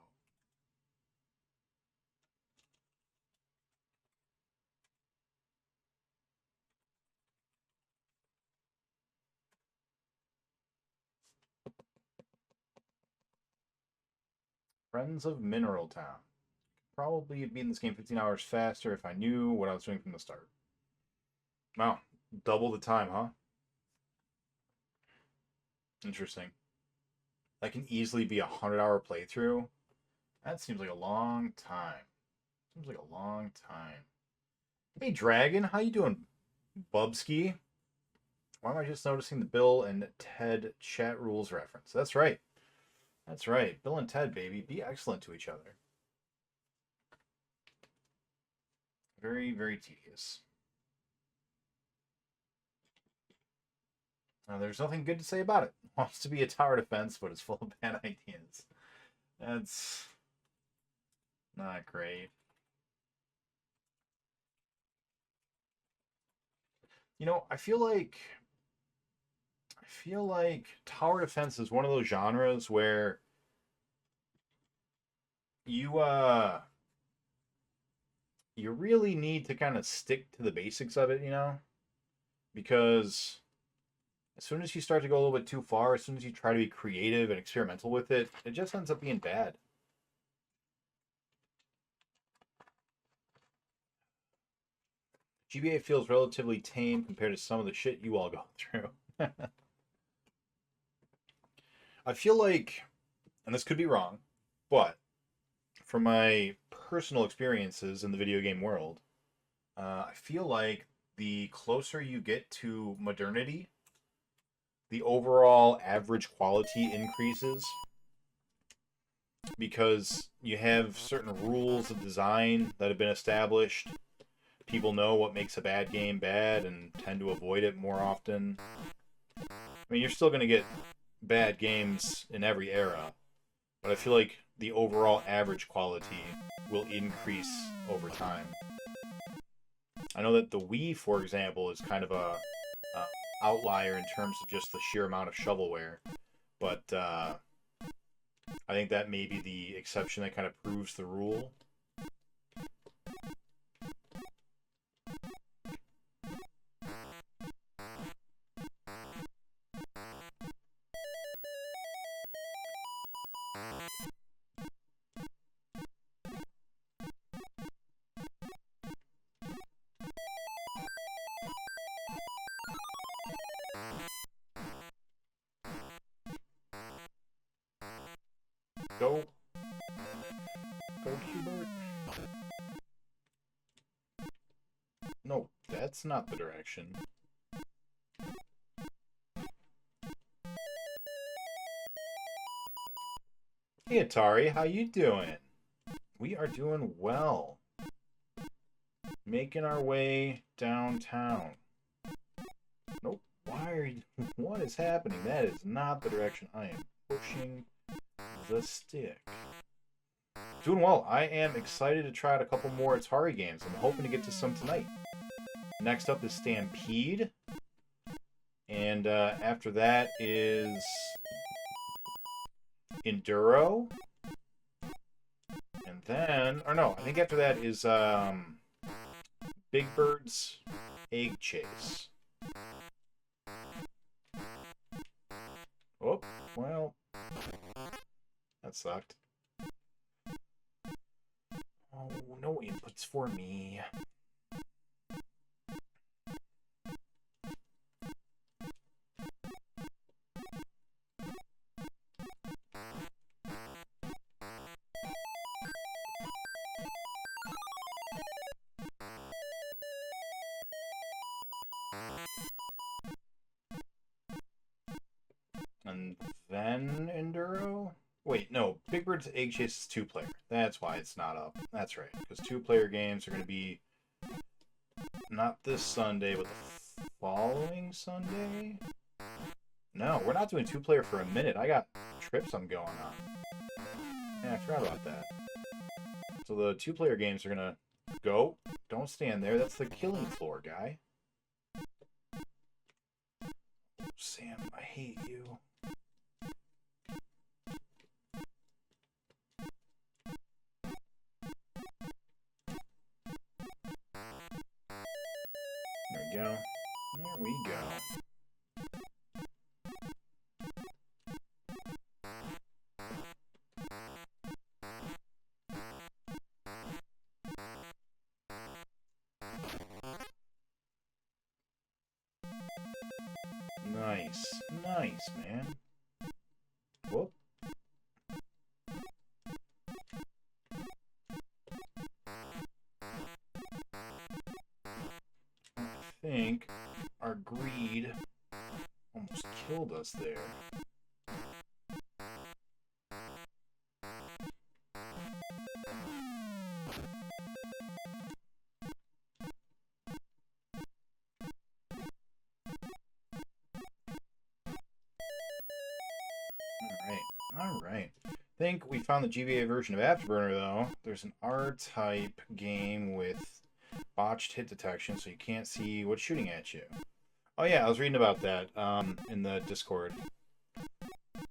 Friends of Mineral Town. Probably beating this game 15 hours faster if I knew what I was doing from the start. Wow, double the time, huh? Interesting. That can easily be a 100-hour playthrough. That seems like a long time. Seems like a long time. Hey, Dragon, how you doing, Bubski? Why am I just noticing the Bill and Ted chat rules reference? That's right. That's right. Bill and Ted, baby. Be excellent to each other. Very, very tedious. There's nothing good to say about it. Wants to be a tower defense, but it's full of bad ideas. That's not great. You know, I feel like tower defense is one of those genres where you really need to kind of stick to the basics of it, you know? Because as soon as you start to go a little bit too far, as soon as you try to be creative and experimental with it, it just ends up being bad. GBA feels relatively tame compared to some of the shit you all go through. I feel like, and this could be wrong, but from my personal experiences in the video game world, I feel like the closer you get to modernity, the overall average quality increases because you have certain rules of design that have been established. People know what makes a bad game bad and tend to avoid it more often. I mean, you're still going to get bad games in every era, but I feel like the overall average quality will increase over time. I know that the Wii, for example, is kind of a outlier in terms of just the sheer amount of shovelware, but I think that may be the exception that kind of proves the rule. That's not the direction. Hey Atari, how you doing? We are doing well. Making our way downtown. Nope. Why are you... What is happening? That is not the direction I am pushing the stick. Doing well. I am excited to try out a couple more Atari games. I'm hoping to get to some tonight. Next up is Stampede. And after that is Enduro. And then... Or no, I think after that is Big Bird's Egg Chase. Oh, well... That sucked. Oh, no inputs for me. And then Enduro? Wait, no. Big Bird's Egg Chase is 2-player. That's why it's not up. That's right. Because 2-player games are going to be not this Sunday, but the following Sunday? No, we're not doing 2-player for a minute. I got trips I'm going on. Yeah, I forgot about that. So the 2-player games are going to go. Don't stand there. That's the killing floor, guy. Sam, I hate you. There we go. There we go. Nice. Nice, man. Whoop. I think our greed almost killed us there. Alright. I think we found the GBA version of Afterburner, though. There's an R-type game with botched hit detection, so you can't see what's shooting at you. Oh yeah, I was reading about that in the Discord.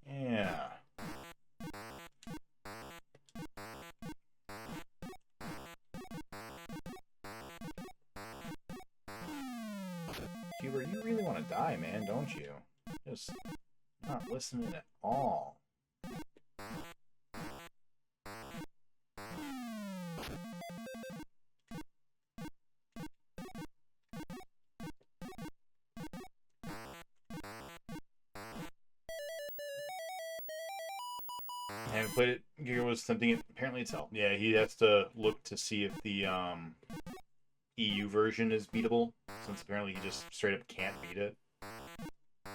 Yeah. Q-bert, you really want to die, man, don't you? Just not listening at all. I haven't played it. Giga was attempting it. Apparently it's hell. Yeah, he has to look to see if the EU version is beatable, since apparently he just straight up can't beat it. I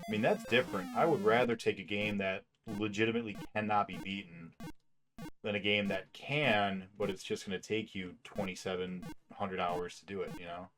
mean, that's different. I would rather take a game that legitimately cannot be beaten than a game that can, but it's just going to take you 2,700 hours to do it, you know?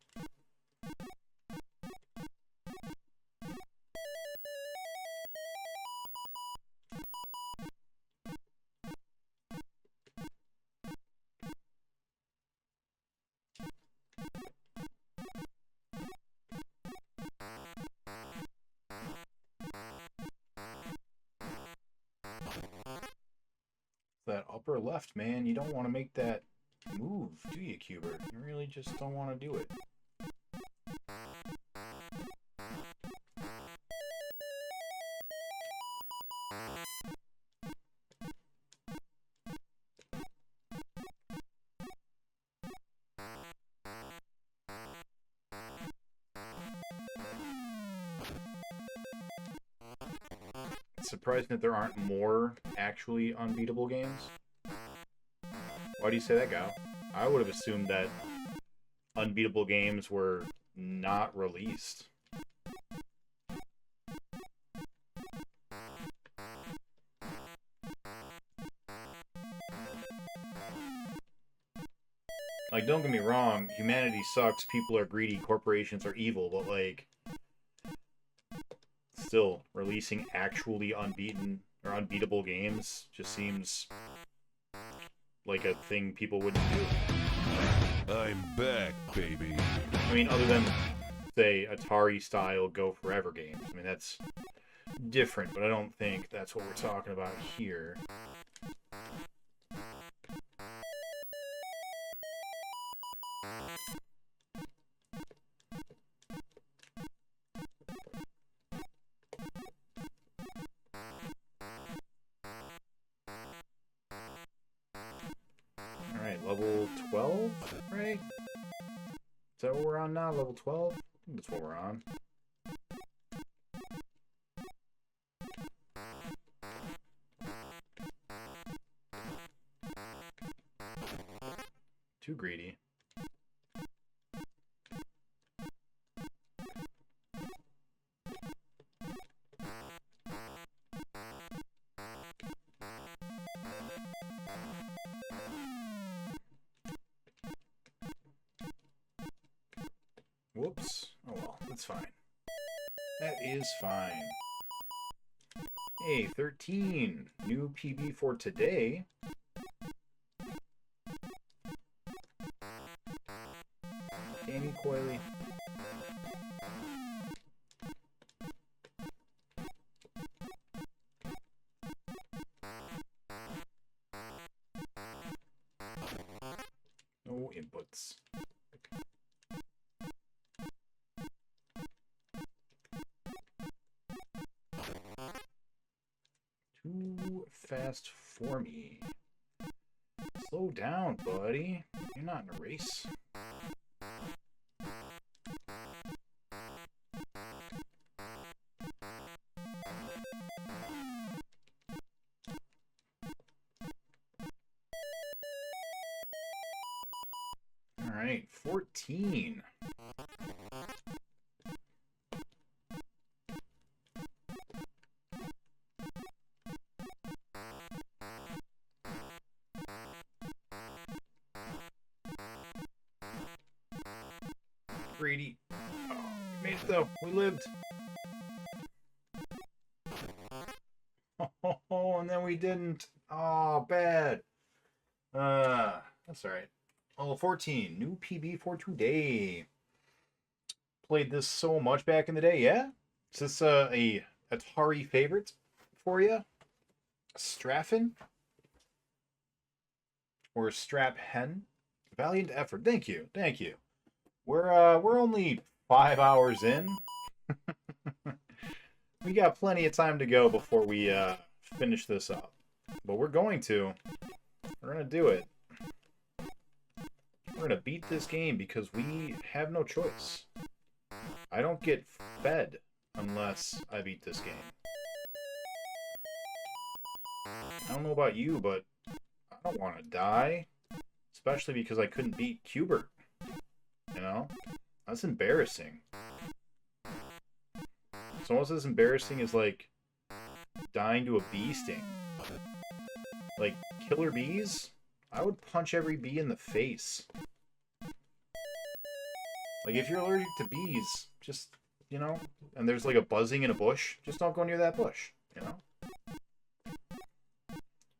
That upper left, man, you don't want to make that move, do you, Q-bert? You really just don't want to do it. It's surprising that there aren't more actually unbeatable games. Why do you say that, Gal? I would have assumed that unbeatable games were not released. Like, don't get me wrong, humanity sucks, people are greedy, corporations are evil, but, like, still, releasing actually unbeaten or unbeatable games just seems like a thing people wouldn't do. I'm back, baby. I mean, other than, say, Atari-style Go Forever games. I mean, that's different, but I don't think that's what we're talking about here. Alright, level 12, right? Is that what we're on now? Level 12? I think that's what we're on. Too greedy. Whoops. Oh well, that's fine. That is fine. Hey, 13. New PB for today. Danny Coily. No inputs. Too fast for me. Slow down, buddy. You're not in a race. Alright, 14. Greedy. Oh, we made it though. We lived. Oh, and then we didn't. Oh, bad. That's alright. Level 14. New PB for today. Played this so much back in the day, yeah? Is this a Atari favorite for you? Straffen? Or Strap Hen? Valiant effort. Thank you. Thank you. We're only 5 hours in. We got plenty of time to go before we finish this up. But we're going to. We're going to do it. We're going to beat this game because we have no choice. I don't get fed unless I beat this game. I don't know about you, but I don't want to die. Especially because I couldn't beat Q-bert. You know? That's embarrassing. It's almost as embarrassing as, like, dying to a bee sting. Like, killer bees? I would punch every bee in the face. Like, if you're allergic to bees, just, you know, and there's, like, a buzzing in a bush, just don't go near that bush, you know?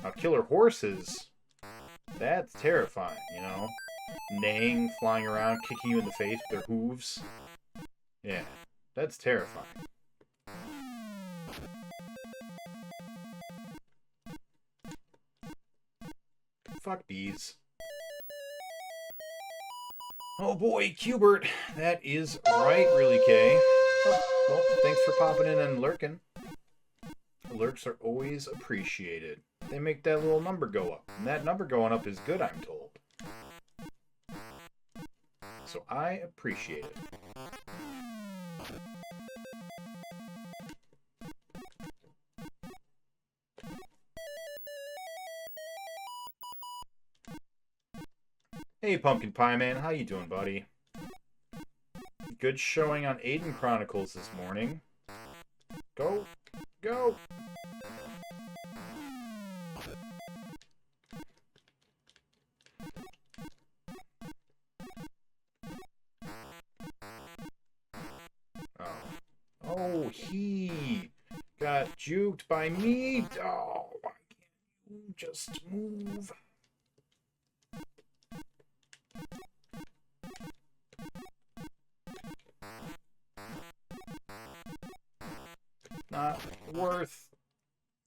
Now, killer horses, that's terrifying, you know? Neighing, flying around, kicking you in the face with their hooves. Yeah, that's terrifying. Fuck bees. Oh boy, Q-bert. That is right, Really K. Oh, well, thanks for popping in and lurking. Lurks are always appreciated. They make that little number go up. And that number going up is good, I'm told. So I appreciate it. Hey, Pumpkin Pie Man, how you doing, buddy? Good showing on Aiden Chronicles this morning. Go! Go! Oh, he got juked by me. Oh, why can't you just move? Not worth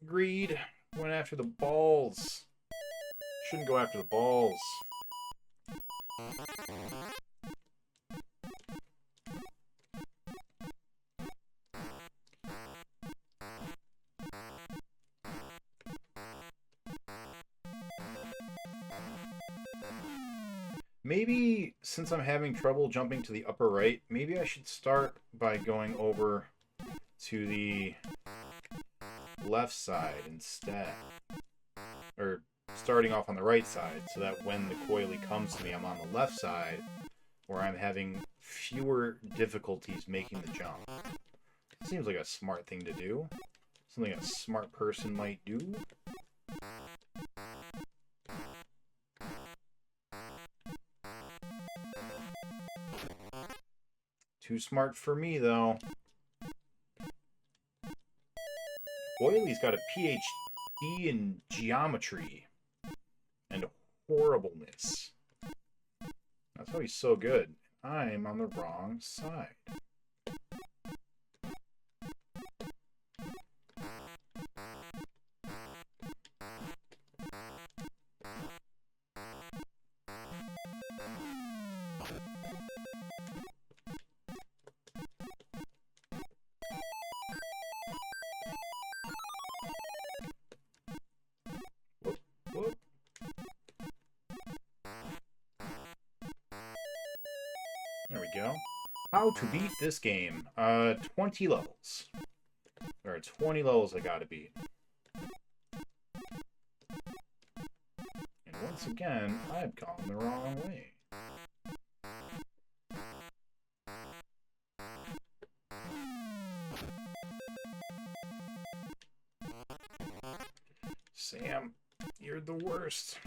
greed. Went after the balls. Shouldn't go after the balls. Maybe, since I'm having trouble jumping to the upper right, maybe I should start by going over to the left side instead. Or starting off on the right side, so that when the coily comes to me, I'm on the left side, where I'm having fewer difficulties making the jump. Seems like a smart thing to do. Something a smart person might do. Too smart for me, though. Oily's got a PhD in geometry and horribleness. That's why he's so good. I'm on the wrong side. There we go. How to beat this game. 20 levels. There are 20 levels I gotta beat. And once again, I've gone the wrong way. Sam, you're the worst.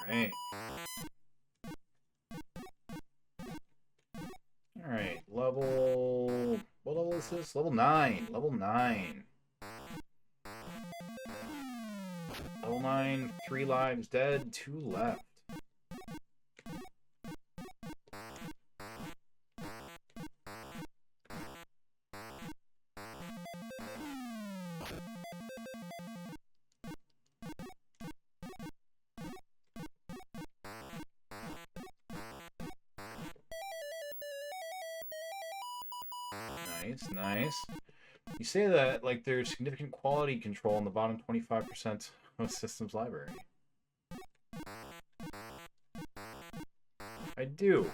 Alright. Alright, level... What level is this? Level 9. Level 9. Level 9, 3 lives dead, 2 left. Nice, nice. You say that like there's significant quality control in the bottom 25% of systems library. I do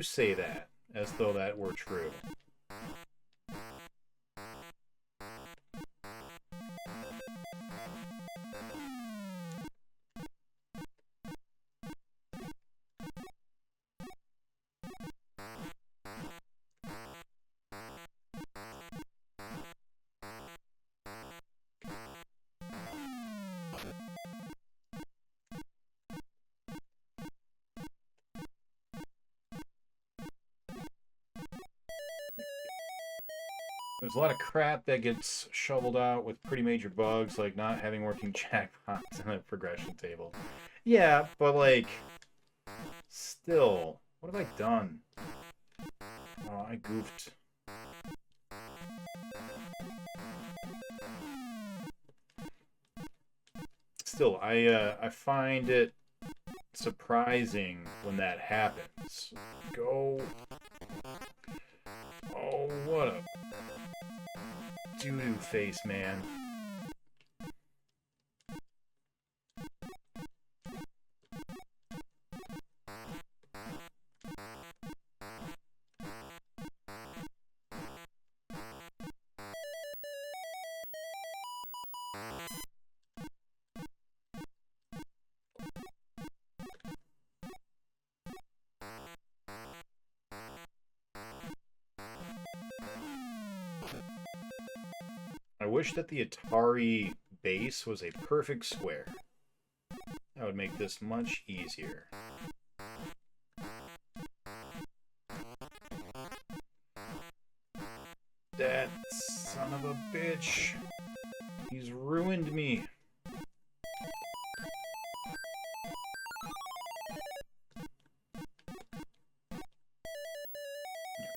say that, as though that were true. There's a lot of crap that gets shoveled out with pretty major bugs, like not having working jackpots in a progression table. Yeah, but like, still, what have I done? Oh, I goofed. Still, I find it surprising when that happens. Go. Oh, what a doo-doo face, man. I wish that the Atari base was a perfect square. That would make this much easier. That son of a bitch. He's ruined me. There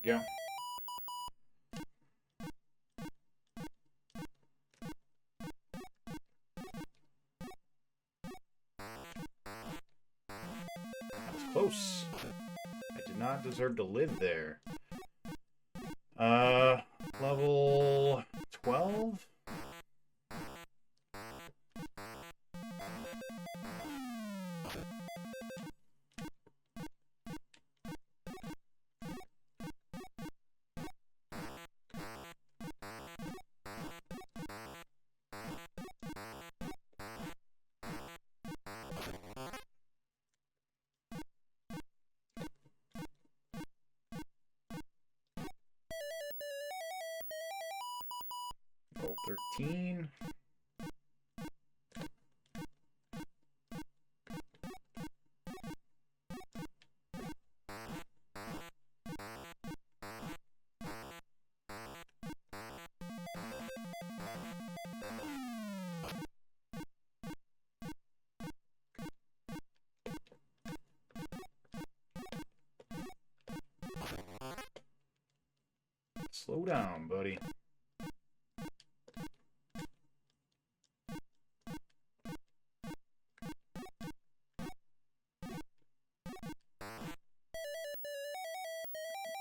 we go. That was close. I did not deserve to live there. Level 12? Level 13. Slow down, buddy.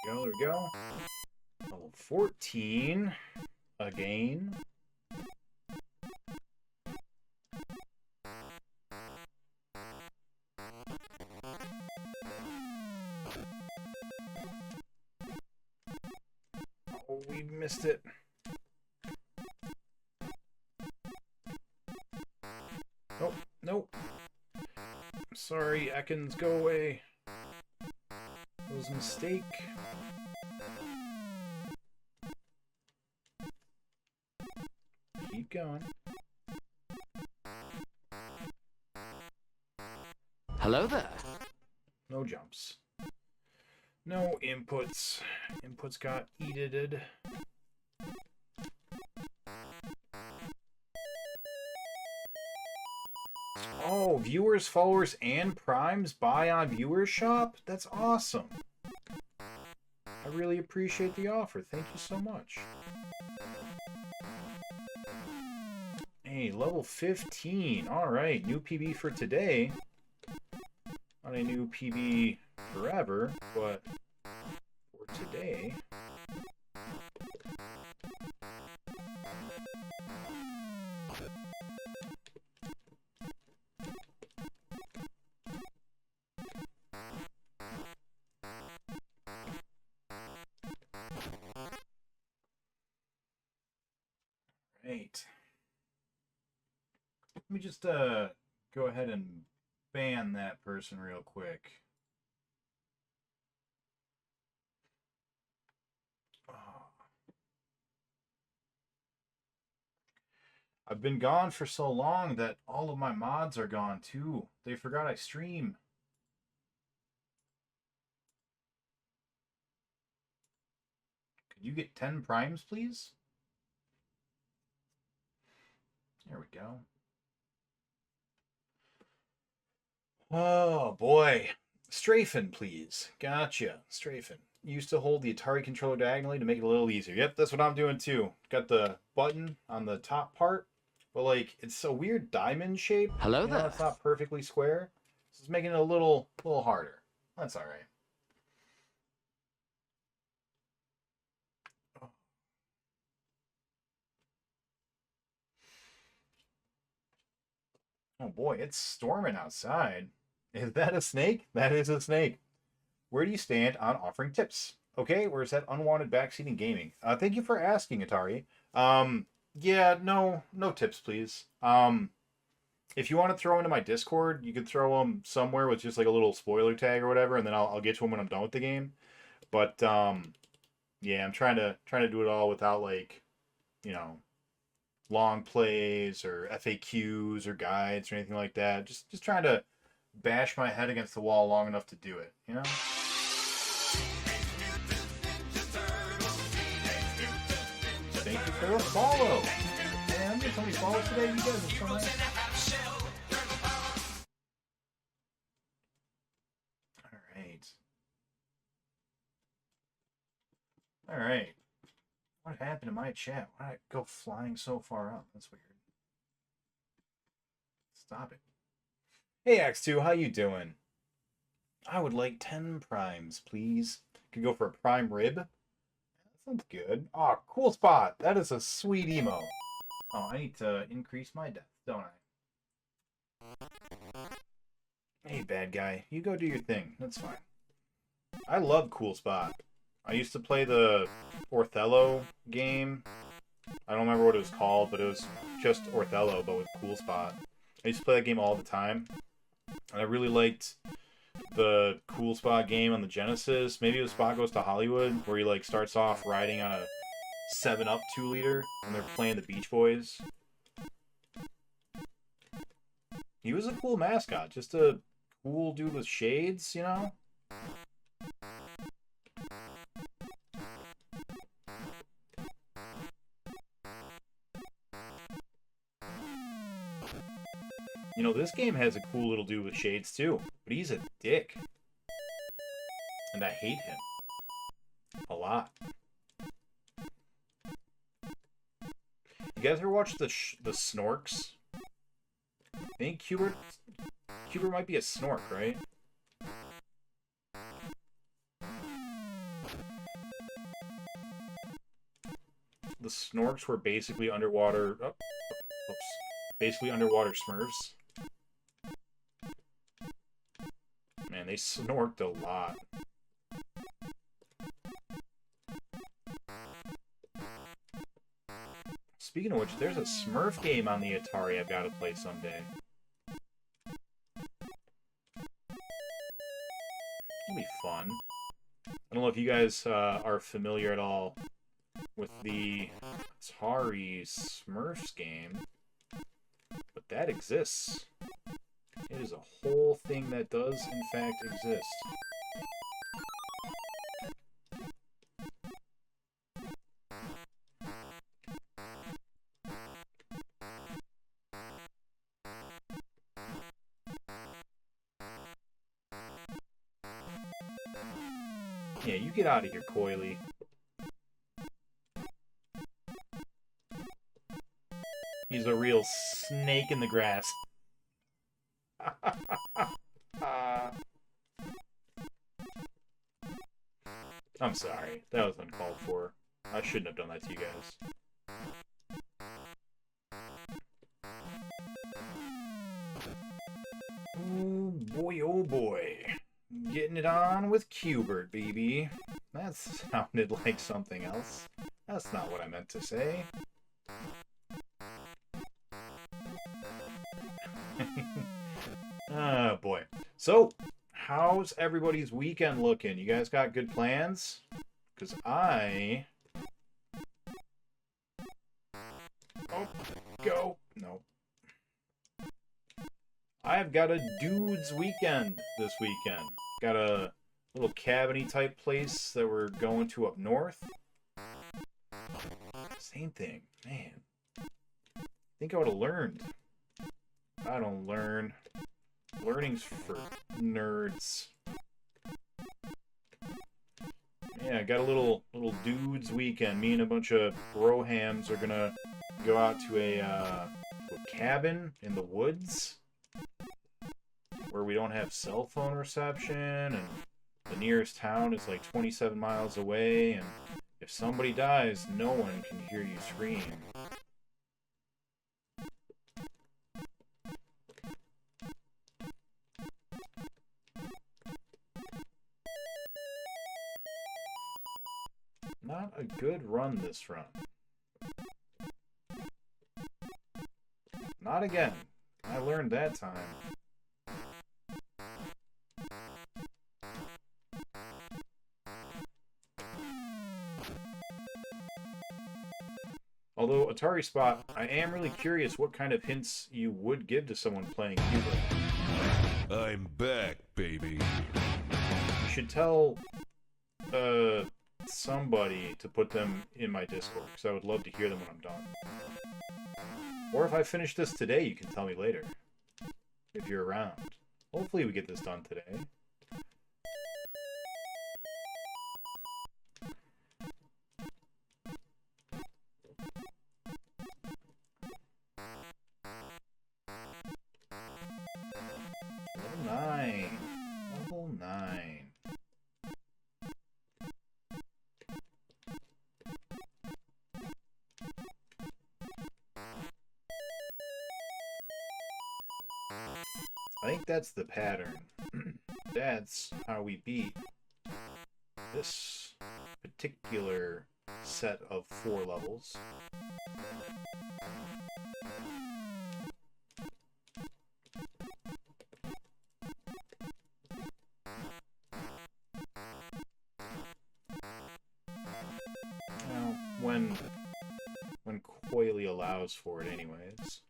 There we go. Level 14. Again. Oh, we missed it. Nope, nope. I'm sorry, Ekans, go away. It was a mistake. Keep going. Hello there. No jumps. No inputs. Inputs got edited. Oh, viewers, followers, and primes buy on Viewers Shop? That's awesome. I really appreciate the offer. Thank you so much. Hey, level 15. Alright, new PB for today. Not a new PB forever, but for today. Right. Let me just go ahead and ban that person real quick. Oh. I've been gone for so long that all of my mods are gone too. They forgot I stream. Could you get 10 primes, please? There we go. Oh, boy. Strafing, please. Gotcha. Strafing. Used to hold the Atari controller diagonally to make it a little easier. Yep, that's what I'm doing too. Got the button on the top part, but like it's a weird diamond shape. Hello there. It's not perfectly square. So it's making it a little harder. That's all right. Oh boy, it's storming outside. Is that a snake? That is a snake. Where do you stand on offering tips? Okay, where's that unwanted backseat in gaming? Thank you for asking, Atari. Yeah, no tips, please. If you want to throw into my Discord, you can throw them somewhere with just like a little spoiler tag or whatever, and then I'll get to them when I'm done with the game. But yeah, I'm trying to do it all without like, you know, long plays or FAQs or guides or anything like that. Just trying to bash my head against the wall long enough to do it, you know? Thank you for the follow. Man, I'm getting so many follows today. You guys are so nice. All right. What happened to my chat? Why did it go flying so far up? That's weird. Stop it. Hey, X2, how you doing? I would like 10 primes, please. Could go for a prime rib. That sounds good. Oh, cool spot. That is a sweet emo. Oh, I need to increase my depth, don't I? Hey, bad guy. You go do your thing. That's fine. I love Cool Spot. I used to play the Othello game. I don't remember what it was called, but it was just Othello, but with Cool Spot. I used to play that game all the time. And I really liked the Cool Spot game on the Genesis. Maybe it was Spot Goes to Hollywood, where he like starts off riding on a 7-Up 2-liter, and they're playing the Beach Boys. He was a cool mascot, just a cool dude with shades, you know? You know, this game has a cool little dude with shades too, but he's a dick. And I hate him. A lot. You guys ever watch the Snorks? I think Q-bert might be a Snork, right? The Snorks were basically underwater... Oh, oops. Basically underwater Smurfs. Man, they snorked a lot. Speaking of which, there's a Smurf game on the Atari I've got to play someday. It'll be fun. I don't know if you guys are familiar at all with the Atari Smurfs game, but that exists. It is a whole thing that does, in fact, exist. Yeah, you get out of here, Coily. He's a real snake in the grass. I'm sorry. That was uncalled for. I shouldn't have done that to you guys. Oh boy. Getting it on with Q-bert, baby. That sounded like something else. That's not what I meant to say. Oh boy. So, how's everybody's weekend looking? You guys got good plans? Because I... Oh, go. No. I've got a dude's weekend this weekend. Got a little cabiny type place that we're going to up north. Same thing. Man. I think I would have learned. I don't learn. Learning's for nerds. Yeah, I got a little dude's weekend. Me and a bunch of brohams are gonna go out to a cabin in the woods where we don't have cell phone reception, and the nearest town is like 27 miles away, and if somebody dies, no one can hear you scream. Not a good run this run. Not again. I learned that time. Although, Atari Spot, I am really curious what kind of hints you would give to someone playing Q-bert. I'm back, baby. You should tell somebody to put them in my Discord, because I would love to hear them when I'm done. Or if I finish this today, you can tell me later. If you're around. Hopefully we get this done today. Level 9. Level 9. I think that's the pattern. That's how we beat this particular set of 4 levels. Now, when Coily allows for it anyways.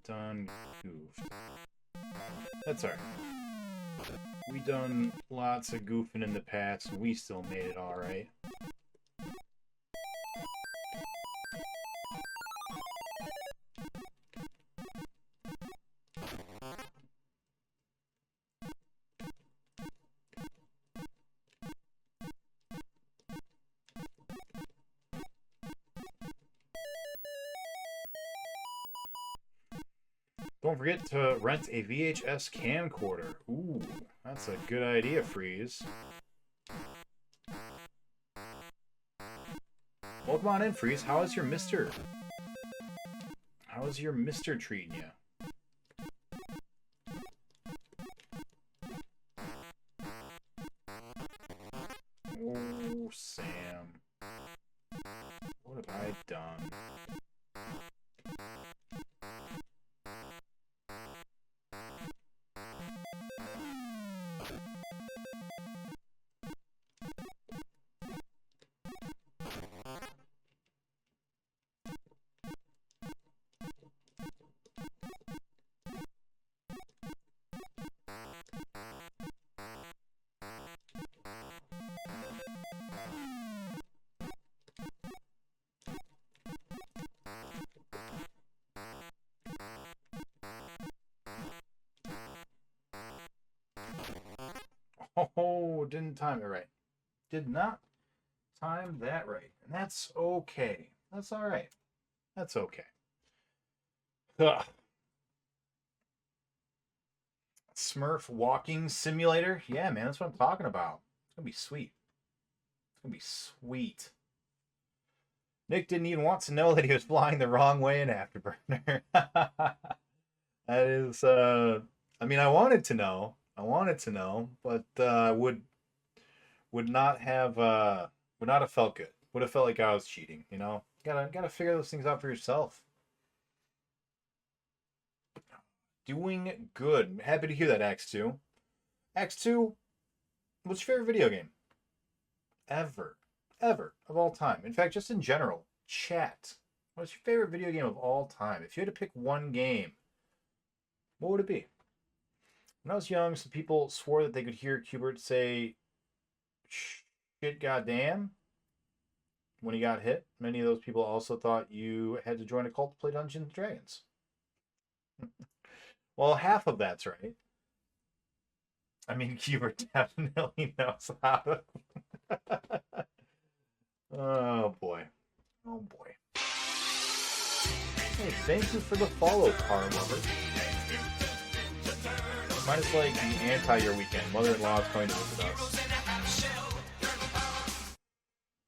Done goofed. That's alright. We done lots of goofing in the past, and we still made it alright. Don't forget to rent a VHS camcorder. Ooh, that's a good idea, Freeze. Well, come on in, Freeze. How is your mister? How is your mister treating you? Oh, Sam. What have I done? Oh, didn't time it right. Did not time that right. And that's okay. That's alright. That's okay. Ugh. Smurf walking simulator? Yeah, man, that's what I'm talking about. It's gonna be sweet. It's gonna be sweet. Nick didn't even want to know that he was flying the wrong way in Afterburner. That is, I mean, I wanted to know. But would not have felt good. Would have felt like I was cheating, you know? Gotta figure those things out for yourself. Doing good. Happy to hear that, X2. X2, what's your favorite video game? Ever of all time. In fact, just in general, chat. What's your favorite video game of all time? If you had to pick one game, what would it be? When I was young, some people swore that they could hear Q-bert say, "Shit, goddamn," when he got hit. Many of those people also thought you had to join a cult to play Dungeons and Dragons. Well, half of that's right. I mean, Q-bert definitely knows how to. Oh boy. Oh boy. Hey, thank you for the follow, car lover. Mine is like the anti-your weekend. Mother-in-law is going to visit us.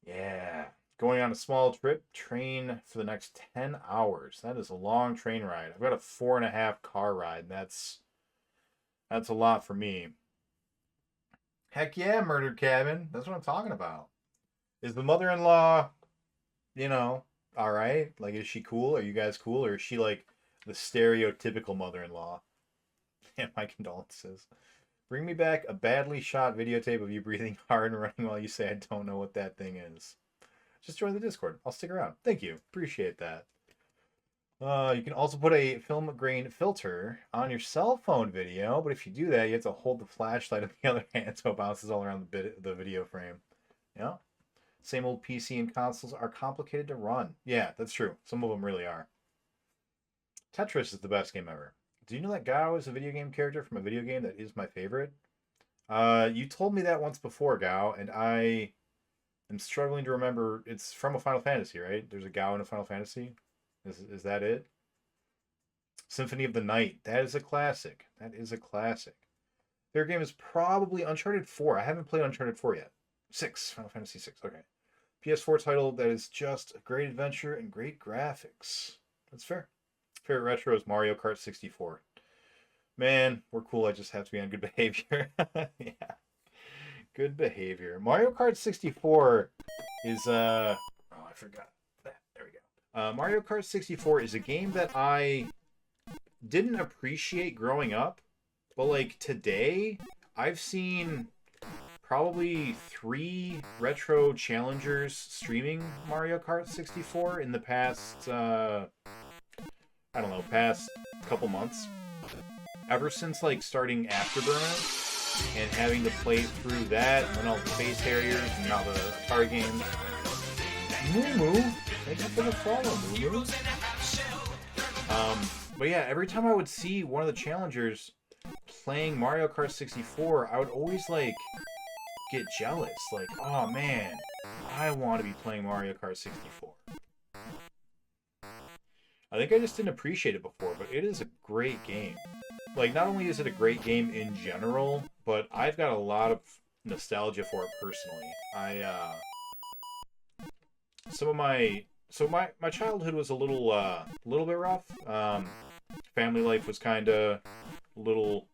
Yeah. Going on a small trip, train for the next 10 hours. That is a long train ride. I've got a 4.5 car ride. That's a lot for me. Heck yeah, Murdered Cabin. That's what I'm talking about. Is the mother-in-law, you know, all right? Like, is she cool? Are you guys cool? Or is she like the stereotypical mother-in-law? Yeah, my condolences. Bring me back a badly shot videotape of you breathing hard and running while you say I don't know what that thing is. Just join the Discord. I'll stick around. Thank you. Appreciate that. You can also put a film grain filter on your cell phone video, but if you do that, you have to hold the flashlight in the other hand so it bounces all around the video frame. Yeah. Same old PC and consoles are complicated to run. Yeah, that's true. Some of them really are. Tetris is the best game ever. Do you know that Gao is a video game character from a video game that is my favorite? You told me that once before, Gao, and I am struggling to remember. It's from a Final Fantasy, right? There's a Gao in a Final Fantasy. Is that it? Symphony of the Night. That is a classic. That is a classic. Their game is probably Uncharted 4. I haven't played Uncharted 4 yet. 6. Final Fantasy 6. Okay. PS4 title that is just a great adventure and great graphics. That's fair. Favorite retro is Mario Kart 64. Man, we're cool. I just have to be on good behavior. Yeah. Good behavior. Mario Kart 64 is oh, I forgot that. There we go. Mario Kart 64 is a game that I didn't appreciate growing up, but like today I've seen probably 3 retro challengers streaming Mario Kart 64 in the past I don't know, past couple months. Ever since like starting Afterburner and having to play through that and then all the Space Harriers and now the Atari games. Moo, thank you for the follow, Moo. But yeah, every time I would see one of the challengers playing Mario Kart 64, I would always like get jealous. Like, oh man, I want to be playing Mario Kart 64. I think I just didn't appreciate it before, but it is a great game. Like, not only is it a great game in general, but I've got a lot of nostalgia for it personally. My childhood was a little bit rough. Family life was kind of a little,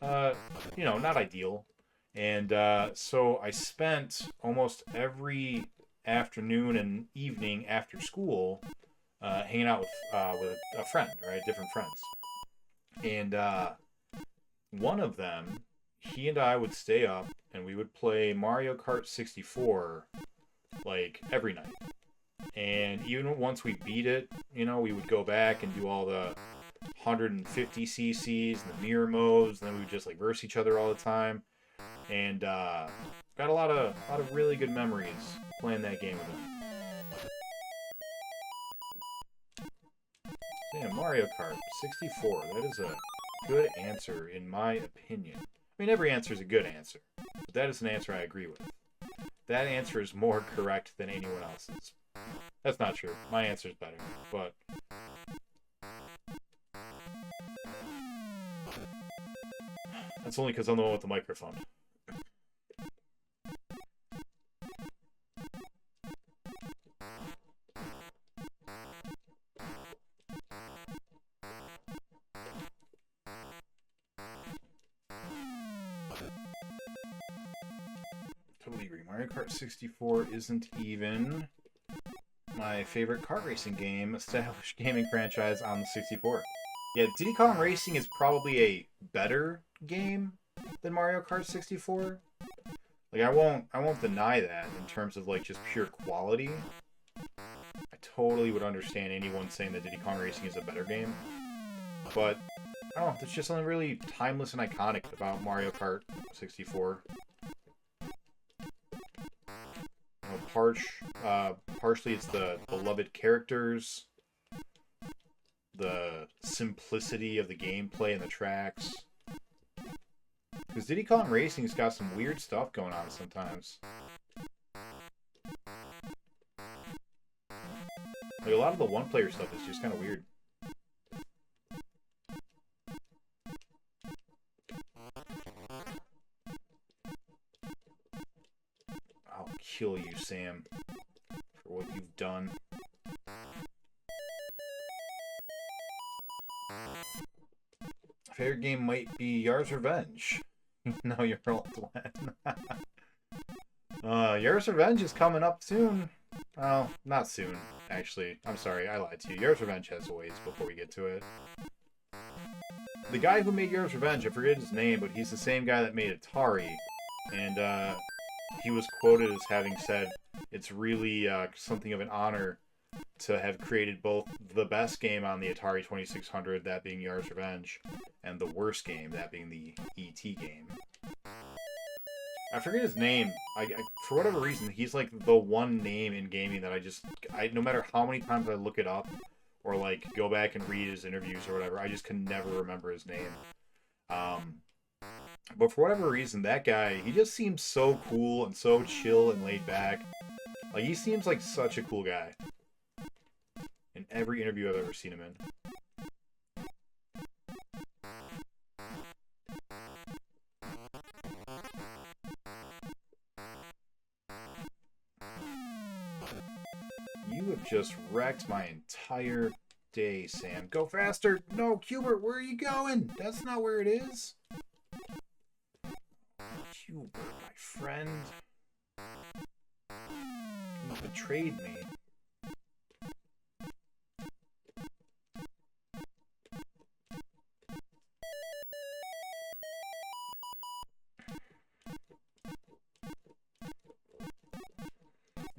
not ideal. And so I spent almost every afternoon and evening after school hanging out with a friend, right? Different friends. And one of them, he and I would stay up and we would play Mario Kart 64 like every night. And even once we beat it, we would go back and do all the 150 cc's and the mirror modes, and then we would just like verse each other all the time. And got a lot of really good memories playing that game with him. Damn, Mario Kart 64. That is a good answer, in my opinion. I mean, every answer is a good answer, but that is an answer I agree with. That answer is more correct than anyone else's. That's not true. My answer is better, but... That's only because I'm the one with the microphone. Totally agree. Mario Kart 64 isn't even my favorite kart racing game, established gaming franchise on the 64. Yeah, Diddy Kong Racing is probably a better game than Mario Kart 64. Like, I won't deny that in terms of like just pure quality. I totally would understand anyone saying that Diddy Kong Racing is a better game. But I don't know, there's just something really timeless and iconic about Mario Kart 64. Partially it's the beloved characters, the simplicity of the gameplay and the tracks. Because Diddy Kong Racing's got some weird stuff going on sometimes. Like, a lot of the one-player stuff is just kind of weird. I'll kill you, Sam, for what you've done. Favorite game might be Yar's Revenge. No, you're old one. Yar's Revenge is coming up soon. Well, not soon, actually. I'm sorry, I lied to you. Yar's Revenge has a ways before we get to it. The guy who made Yar's Revenge, I forget his name, but he's the same guy that made Atari. And he was quoted as having said, it's really something of an honor to have created both the best game on the Atari 2600, that being Yar's Revenge, and the worst game, that being the E.T. game. I forget his name. For whatever reason, he's like the one name in gaming that no matter how many times I look it up, or like go back and read his interviews or whatever, I just can never remember his name. But for whatever reason, that guy, he just seems so cool and so chill and laid back. Like, he seems like such a cool guy. In every interview I've ever seen him in. You have just wrecked my entire day, Sam. Go faster! No, Q-bert, where are you going? That's not where it is. Q-bert, my friend. You betrayed me.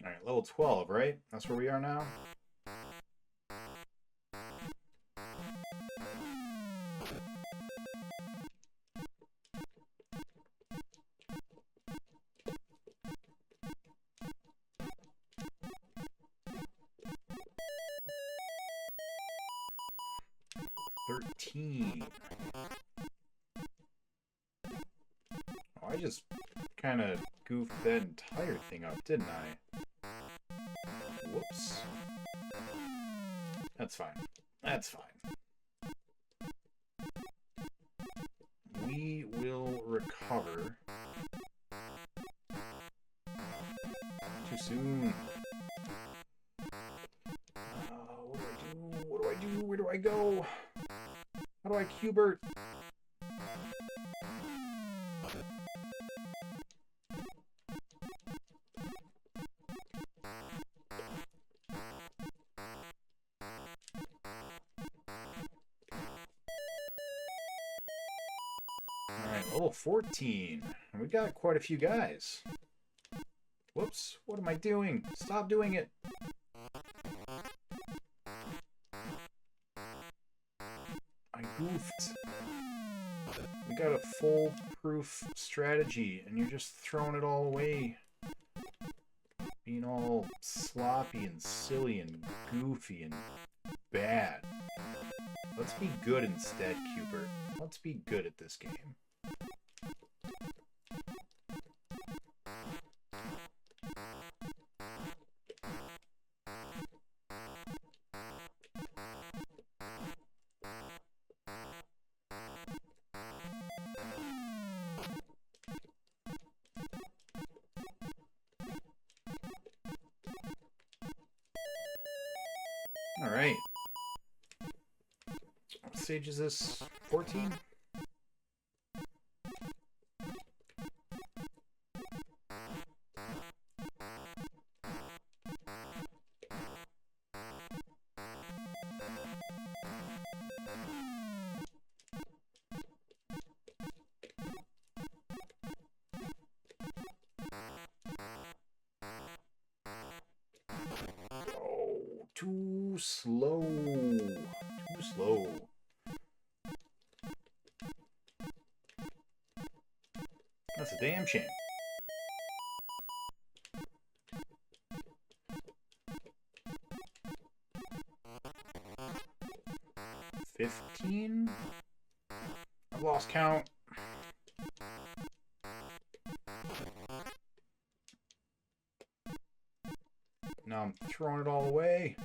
Alright, level 12, right? That's where we are now? Oh, I just kind of goofed that entire thing up, didn't I? Whoops. That's fine. That's fine. We will recover. Too soon. What do I do? What do I do? Where do I go? How do I Q-bert? Alright, level 14. And we got quite a few guys. Whoops, what am I doing? Stop doing it. I goofed. We got a foolproof strategy, and you're just throwing it all away. Being all sloppy and silly and goofy and bad. Let's be good instead, Q-bert. Let's be good at this game. Alright. What stage is this? 14? Too slow. Too slow. That's a damn shame. $15? I've lost count. Now I'm throwing it all away.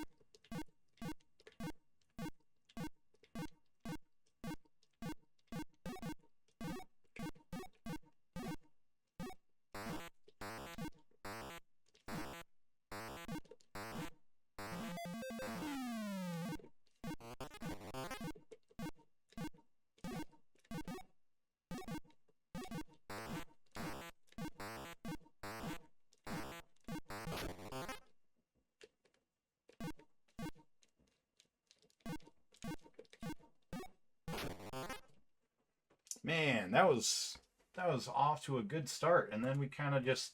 Man, that was off to a good start, and then we kind of just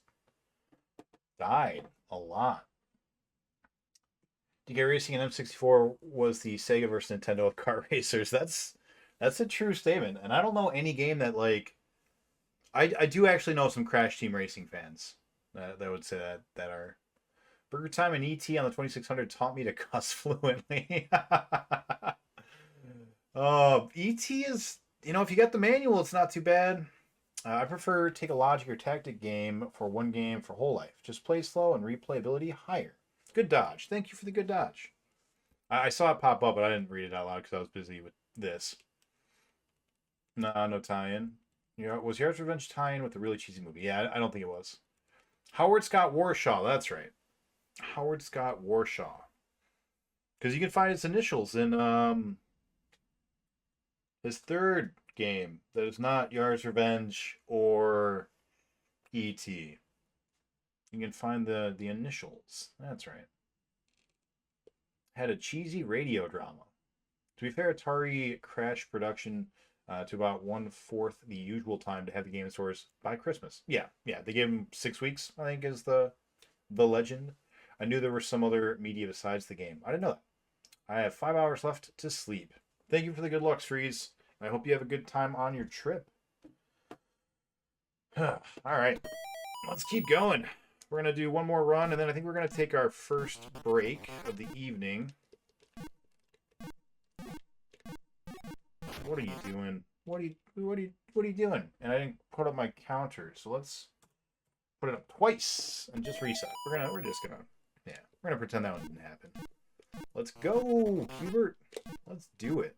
died a lot. DK Racing and M64 was the Sega versus Nintendo of kart racers. That's a true statement, and I don't know any game that like. I do actually know some Crash Team Racing fans that would say that are. Burger Time and ET on the 2600 taught me to cuss fluently. ET is, you know, if you get the manual, it's not too bad. I prefer take a logic or tactic game for one game for whole life. Just play slow and replayability higher. Good dodge. Thank you for the good dodge. I saw it pop up, but I didn't read it out loud because I was busy with this. No tie-in. Yeah, was Yard's Revenge tie-in with the really cheesy movie? Yeah, I don't think it was. Howard Scott Warshaw. That's right. Howard Scott Warshaw. Because you can find his initials in his third game that is not Yard's Revenge or E.T. You can find the initials. That's right. Had a cheesy radio drama. To be fair, Atari crashed production to about 1/4 the usual time to have the game in stores by Christmas. Yeah. They gave him 6 weeks, I think, is the legend. I knew there was some other media besides the game. I didn't know that. I have 5 hours left to sleep. Thank you for the good luck, Freeze. I hope you have a good time on your trip. All right. Let's keep going. We're going to do one more run, and then I think we're going to take our first break of the evening. What are you doing? What are you doing? And I didn't put up my counter, so let's put it up twice and just reset. We're just gonna pretend that one didn't happen. Let's go, Q-bert. Let's do it.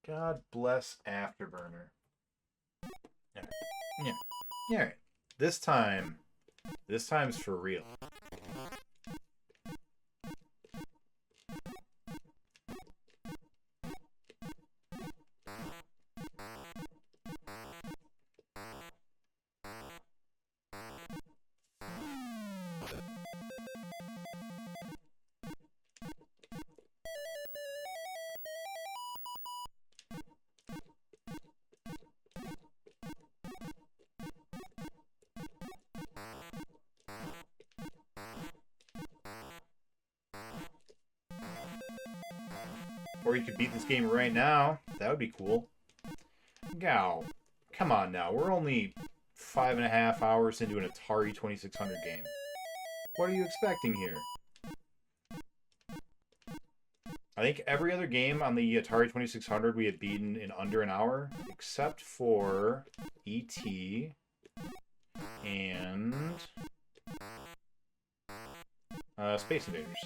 God bless Afterburner. Yeah. All right. This time's for real. Or you could beat this game right now. That would be cool. Gow. Come on now. We're only 5.5 hours into an Atari 2600 game. What are you expecting here? I think every other game on the Atari 2600 we had beaten in under an hour, except for E.T. and Space Invaders.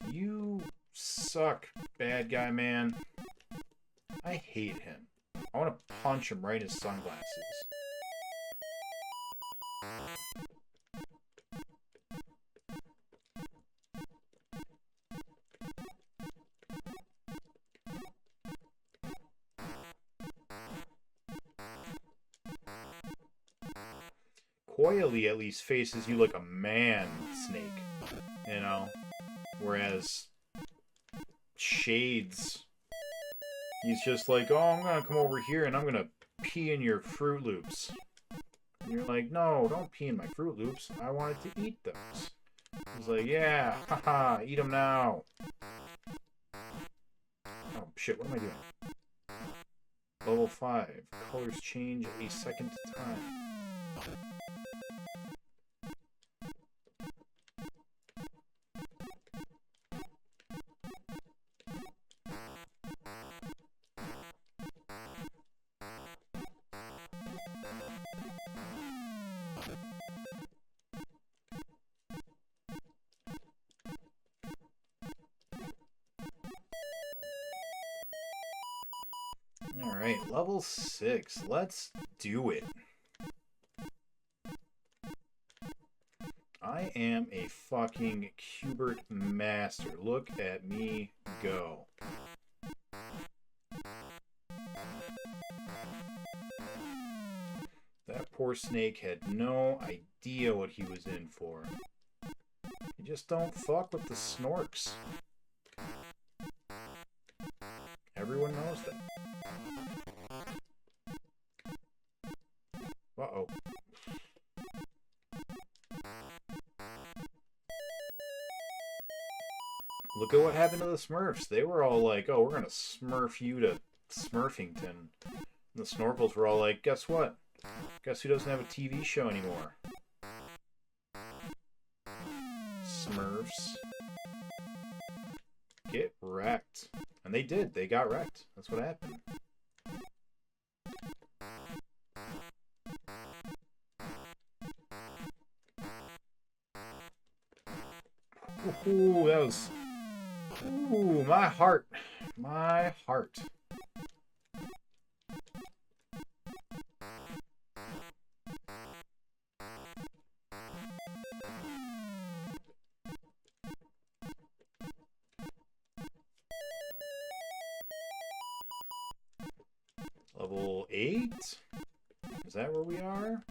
You suck, bad guy man. I hate him. I want to punch him right in his sunglasses. Coily at least faces you like a man, Snake. You know? Whereas Shades, he's just like, oh, I'm gonna come over here and I'm gonna pee in your Fruit Loops. And you're like, no, don't pee in my Fruit Loops. I wanted to eat those. He's like, yeah, haha, eat them now. Oh, shit, what am I doing? Level 5. Colors change a second time. Alright, level 6. Let's do it. I am a fucking Q-bert master. Look at me go. That poor snake had no idea what he was in for. You just don't fuck with the snorks. Everyone knows that. Uh-oh. Look at what happened to the Smurfs. They were all like, oh, we're going to smurf you to Smurfington. And the Snorkels were all like, guess what? Guess who doesn't have a TV show anymore? Smurfs. Get wrecked. And they did. They got wrecked. That's what happened. Ooh, that was... Ooh, my heart. My heart. Level 8? Is that where we are?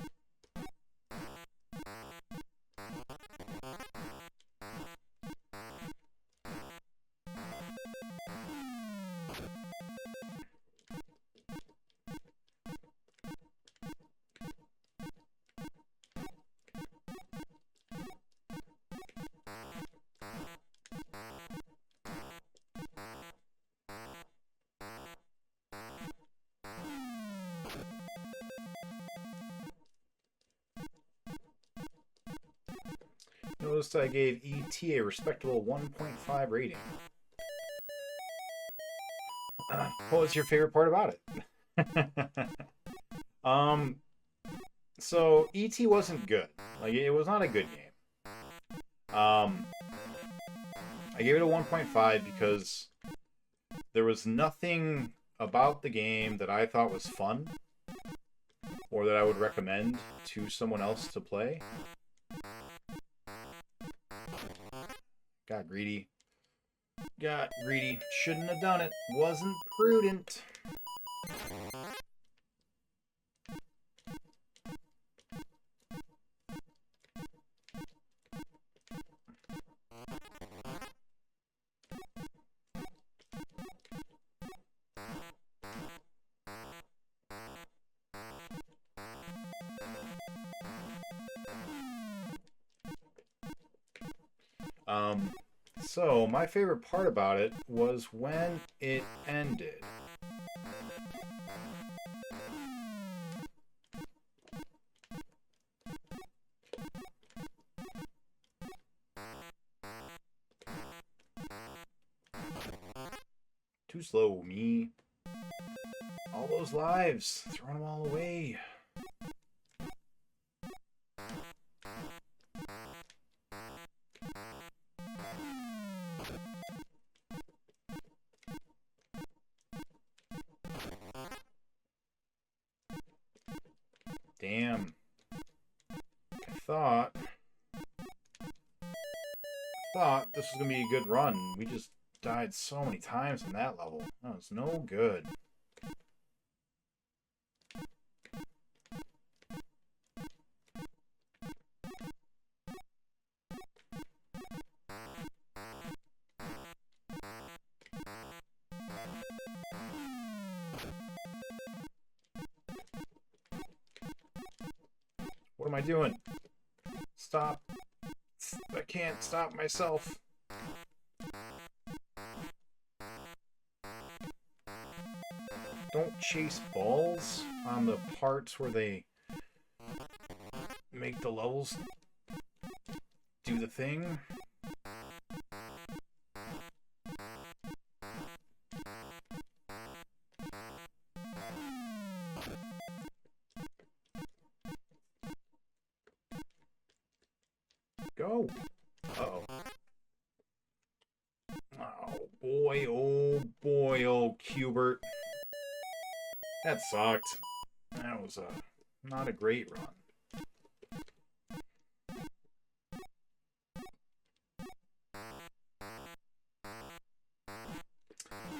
Noticed I gave E.T. a respectable 1.5 rating. What was your favorite part about it? So E.T. wasn't good. Like, it was not a good game. I gave it a 1.5 because there was nothing about the game that I thought was fun or that I would recommend to someone else to play. Got greedy. Got greedy. Shouldn't have done it. Wasn't prudent. So my favorite part about it was when it ended. Too slow, me. All those lives, throwing them all away. Damn. I thought this was going to be a good run. We just died so many times in that level. That was no good. What am I doing? Stop. I can't stop myself. don't chase balls on the parts where they make the levels do the thing. Go. Uh-oh. Oh boy, oh Q-bert. That sucked. That was not a great run.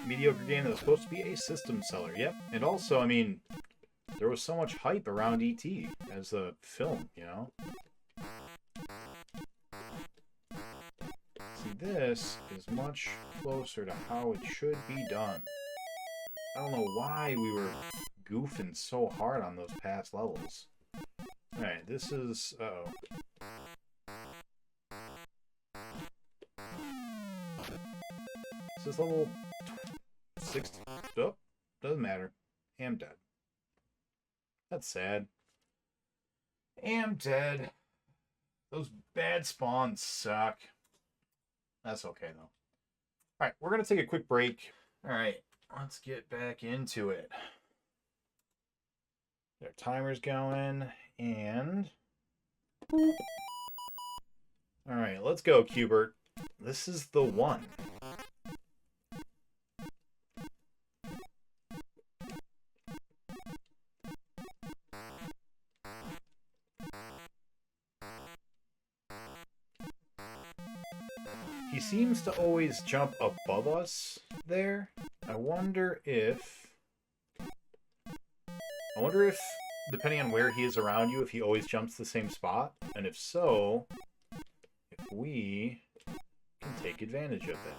Mediocre game that was supposed to be a system seller. Yep. And also, I mean, there was so much hype around E.T. as a film, you know? See, this is much closer to how it should be done. I don't know why we were goofing so hard on those past levels. Alright, this is... Uh-oh. This is level 60. Oh, doesn't matter. Am dead. That's sad. Am dead. Those bad spawns suck. That's okay, though. Alright, we're going to take a quick break. Alright, let's get back into it. Our timer's going, and... Alright, let's go, Q-bert. This is the one. He seems to always jump above us there. I wonder if, depending on where he is around you, if he always jumps the same spot. And if so, if we can take advantage of that.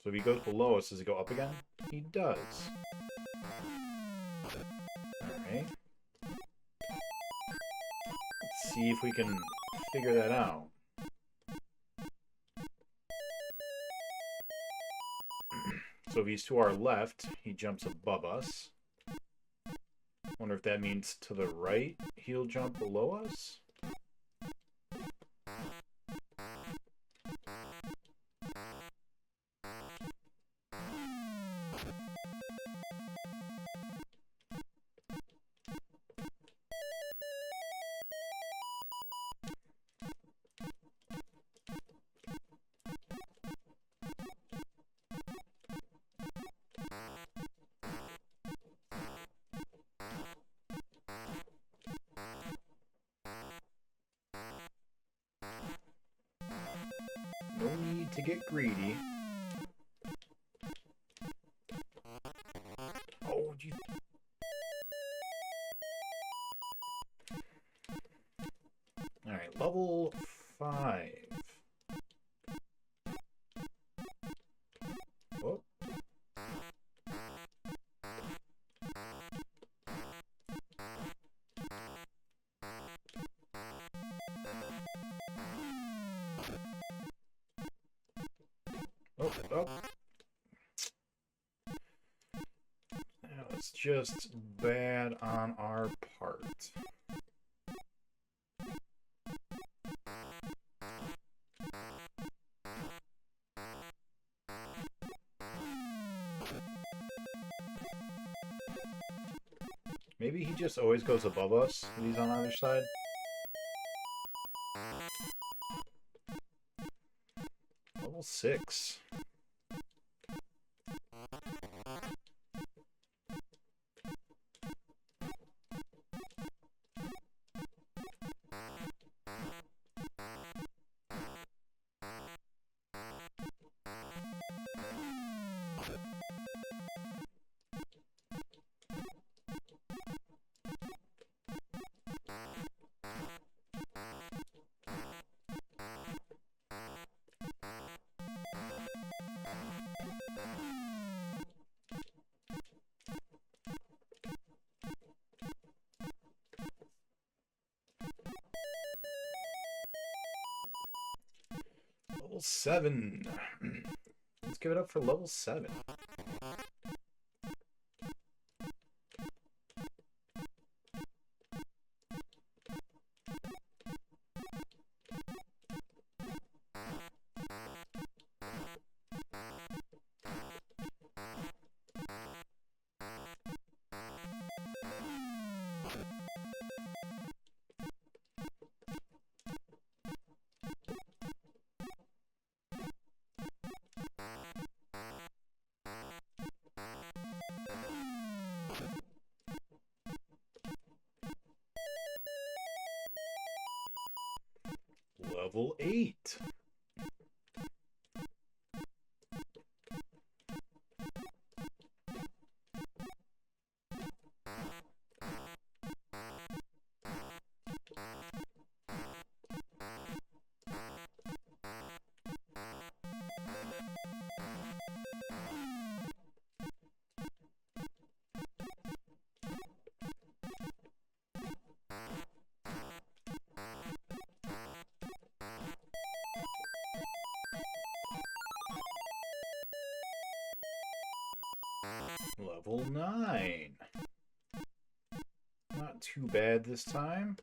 So if he goes below us, does he go up again? He does. Alright. Let's see if we can figure that out. So if he's to our left, he jumps above us. Wonder if that means to the right, he'll jump below us? No need to get greedy. Oh, you... Alright, level 5. Whoop. Oh. That was just bad on our part. Maybe he just always goes above us when he's on either side. Level 6. Level 7. Let's give it up for level 7. Level 8. Level 9. Not too bad this time.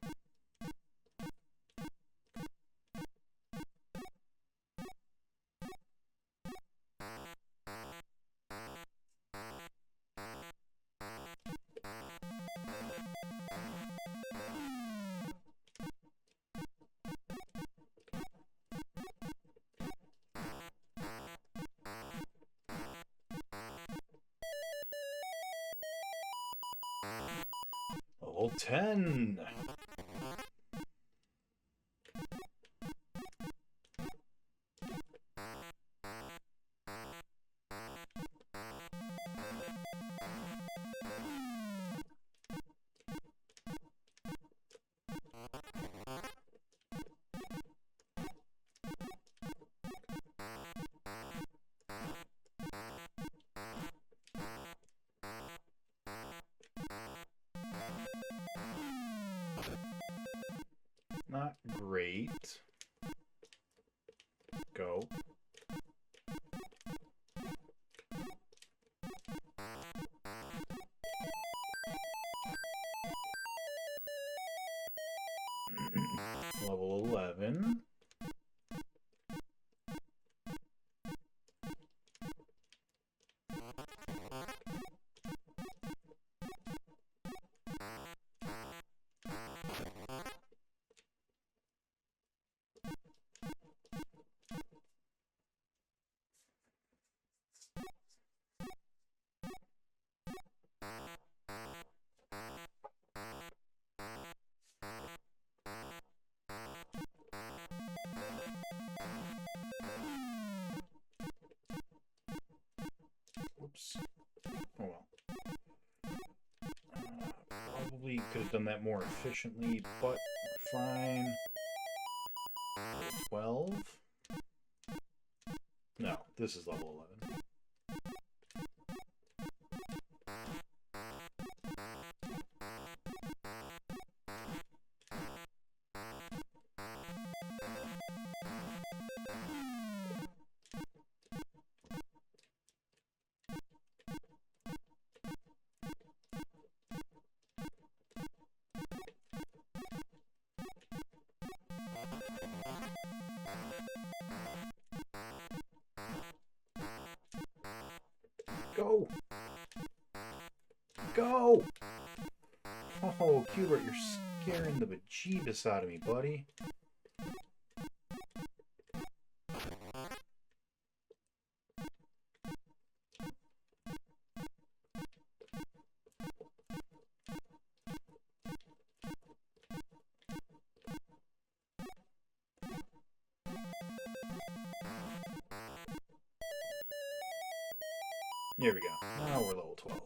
Level 10. Not great. Go. Level 11. Oops. Oh well. Probably could have done that more efficiently, but we're fine. 12? No, this is level 11. Go! Go! Oh, Q-bert, you're scaring the bejeebus out of me, buddy. Here we go. Now we're level 12.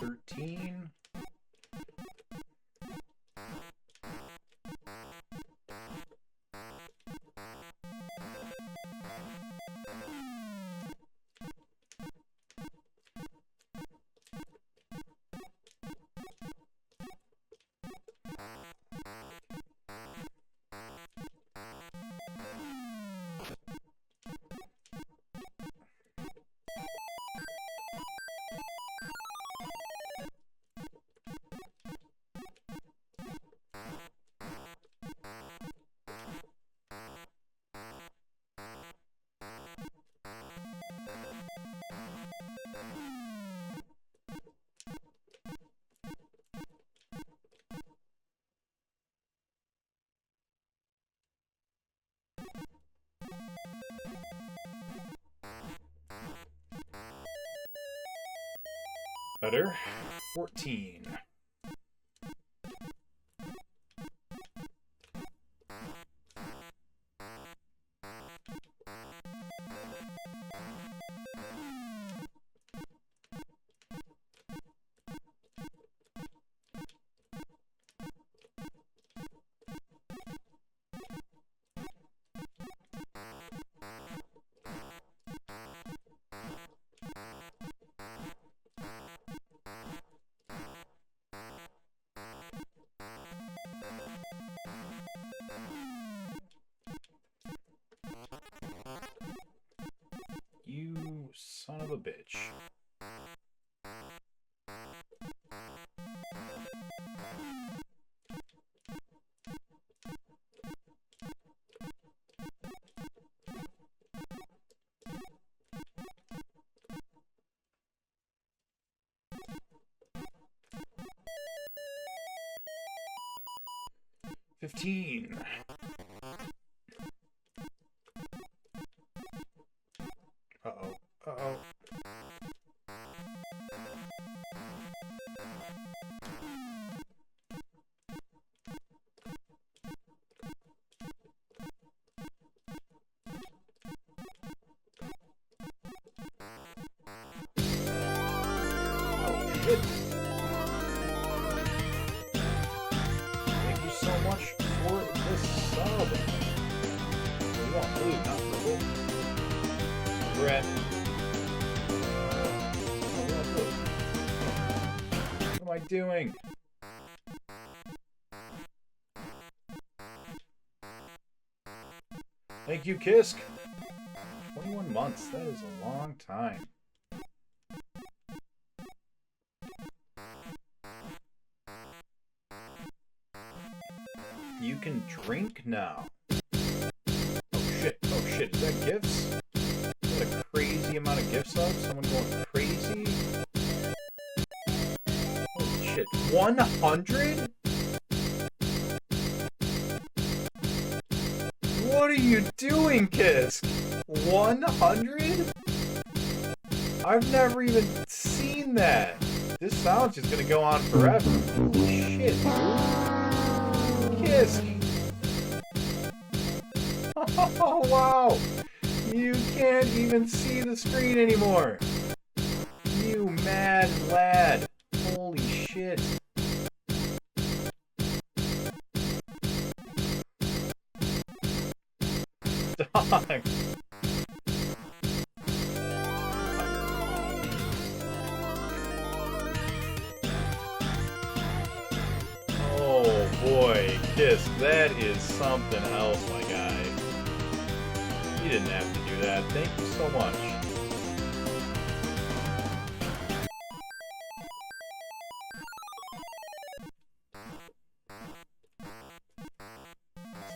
13. Better. 14. You son of a bitch. $15. Uh-oh. Uh-oh. Oh, shit. Thank you so much for this sub. We want blue, not purple. Red. What am I doing? Thank you, Kisk. 21 months. That is a long time. You can drink now. Oh shit. Oh shit. Is that gifts? Is that a crazy amount of gift subs? Someone going crazy? Holy shit. 100? What are you doing, Kisk? 100? I've never even seen that. This sound's just gonna go on forever. Holy shit, dude. Kisk. Oh, wow. You can't even see the screen anymore. You mad lad. Holy shit. Dog. Oh boy, Kisk, that is something else, my guy. You didn't have to do that. Thank you so much.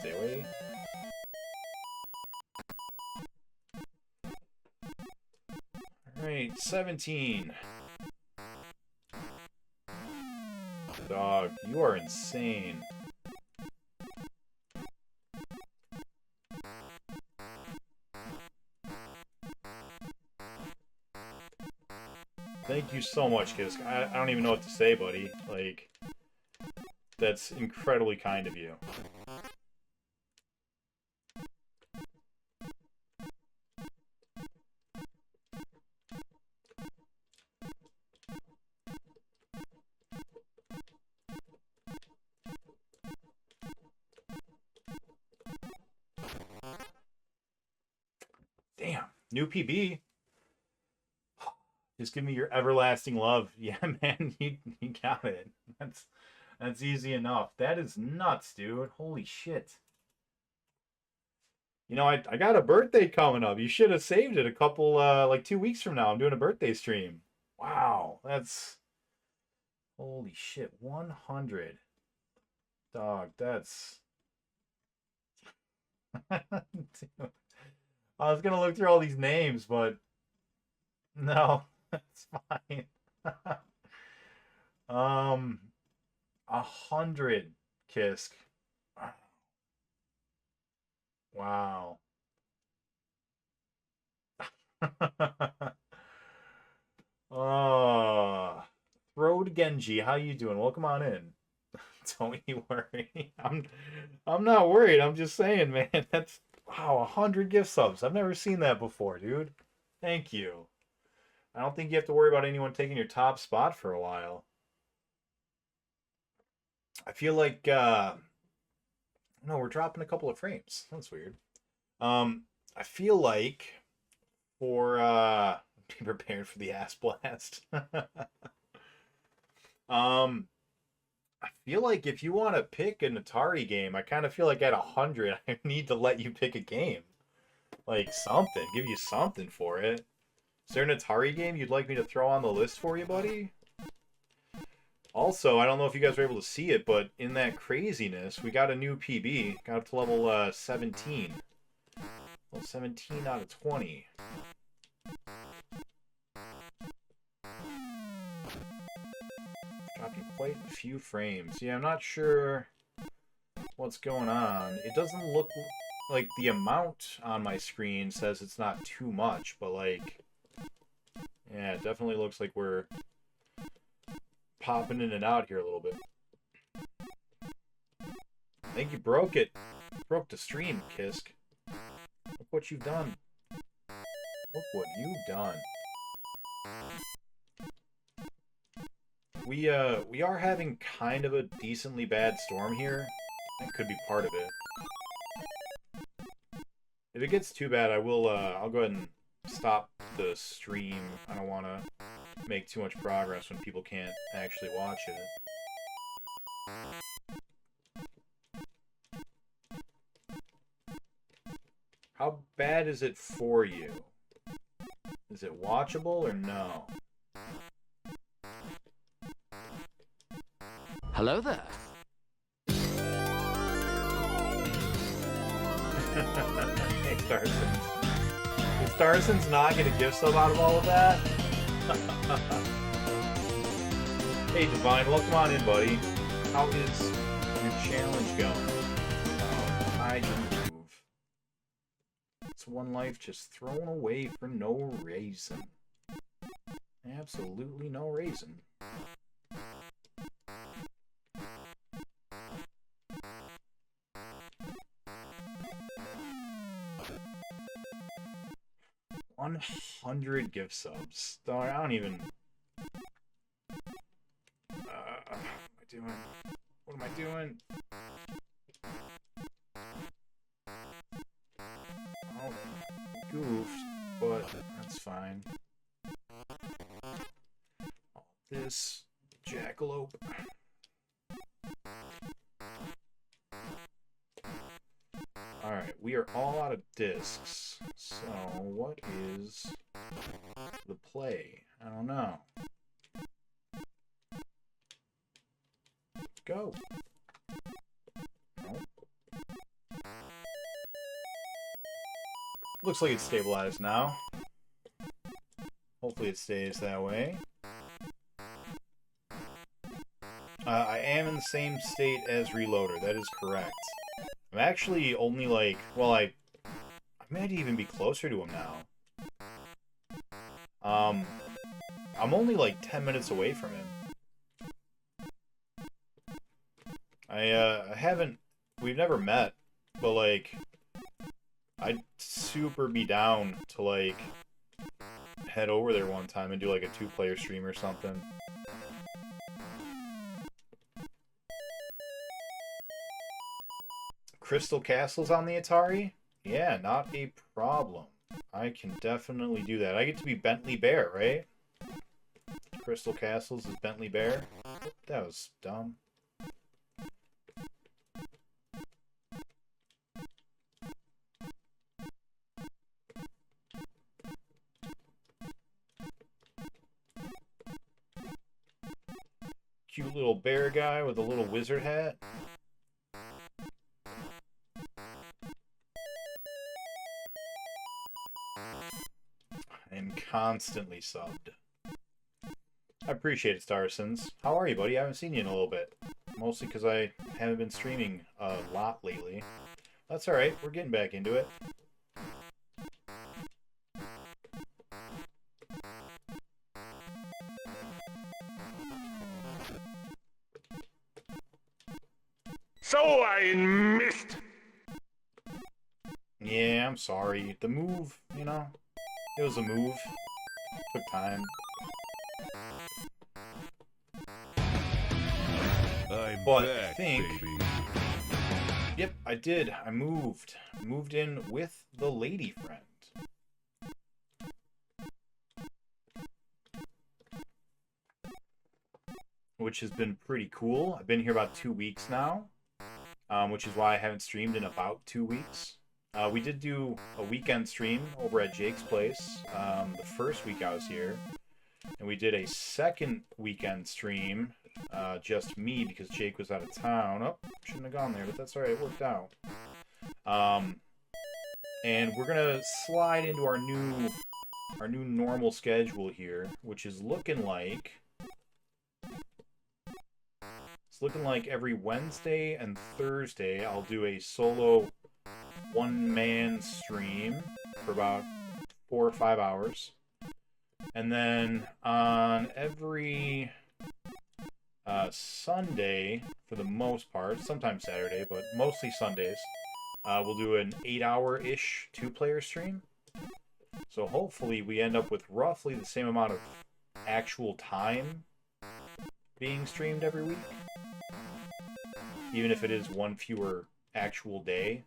Stay away. Alright, 17. Dog, you are insane. Thank you so much, Kisk. I don't even know what to say, buddy. Like, that's incredibly kind of you. New PB. Just give me your everlasting love. Yeah, man, you got it. That's easy enough. That is nuts, dude. Holy shit. You know, I got a birthday coming up. You should have saved it a couple, like 2 weeks from now. I'm doing a birthday stream. Wow, that's... Holy shit, 100. Dog, that's... Dude. I was going to look through all these names, but... No, that's fine. 100, Kisk. Wow. Oh, Road Genji, how you doing? Welcome on in. Don't you worry. I'm not worried. I'm just saying, man. That's wow, 100 gift subs. I've never seen that before, dude. Thank you. I don't think you have to worry about anyone taking your top spot for a while. I feel like no, we're dropping a couple of frames. That's weird. I feel like for be prepared for the ass blast. I feel like if you want to pick an Atari game, I kind of feel like at 100, I need to let you pick a game. Like something, give you something for it. Is there an Atari game you'd like me to throw on the list for you, buddy? Also, I don't know if you guys were able to see it, but in that craziness, we got a new PB. Got up to level 17. Level 17 out of 20. Dropping quite a few frames. Yeah, I'm not sure what's going on. It doesn't look like the amount on my screen says it's not too much, but like... Yeah, it definitely looks like we're popping in and out here a little bit. I think you broke it. Broke the stream, Kisk. Look what you've done. Look what you've done. We are having kind of a decently bad storm here. That could be part of it. If it gets too bad, I'll go ahead and stop the stream. I don't want to make too much progress when people can't actually watch it. How bad is it for you? Is it watchable or no? Hello there. Hey, Starsons. Did Starsons not get a gift sub out of all of that? Hey, Divine, welcome on in, buddy. How is your challenge going? I didn't move. It's one life just thrown away for no reason. Absolutely no reason. $100 gift subs. Dog, I don't even... what am I doing? What am I doing? Oh, goofed, but that's fine. All this jackalope. Alright, we are all out of discs. So, what is the play? I don't know. Go. Nope. Looks like it's stabilized now. Hopefully it stays that way. I am in the same state as Reloader. That is correct. I'm actually only like... Well, I might even be closer to him now. I'm only like 10 minutes away from him. I haven't... We've never met, but like... I'd super be down to like... head over there one time and do like a 2-player stream or something. Crystal Castles on the Atari? Yeah, not a problem. I can definitely do that. I get to be Bentley Bear, right? Crystal Castles is Bentley Bear. That was dumb. Cute little bear guy with a little wizard hat. And constantly subbed. I appreciate it, Starsons. How are you, buddy? I haven't seen you in a little bit. Mostly because I haven't been streaming a lot lately. That's alright, we're getting back into it. So I missed. Yeah, I'm sorry. The move, you know, it was a move. Took time. I'm But back, I think... baby. Yep, I did. I moved. Moved in with the lady friend. Which has been pretty cool. I've been here about 2 weeks now. Which is why I haven't streamed in about 2 weeks. We did do a weekend stream over at Jake's place the first week I was here. And we did a second weekend stream, just me, because Jake was out of town. Oh, shouldn't have gone there, but that's alright, it worked out. And we're gonna slide into our new normal schedule here, which is looking like... It's looking like every Wednesday and Thursday I'll do a solo one-man stream for about 4 or 5 hours. And then on every Sunday, for the most part, sometimes Saturday, but mostly Sundays, we'll do an 8-hour-ish 2-player stream. So hopefully we end up with roughly the same amount of actual time being streamed every week. Even if it is one fewer actual day.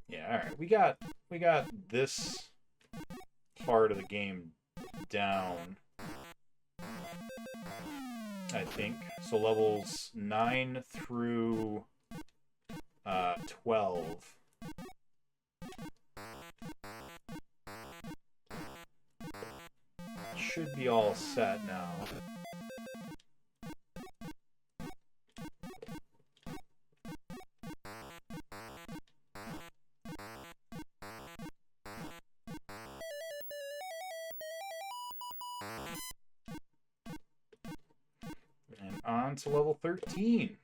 Yeah, alright. We got this part of the game down, I think. So levels 9 through 12. Should be all set now. And on to level 13.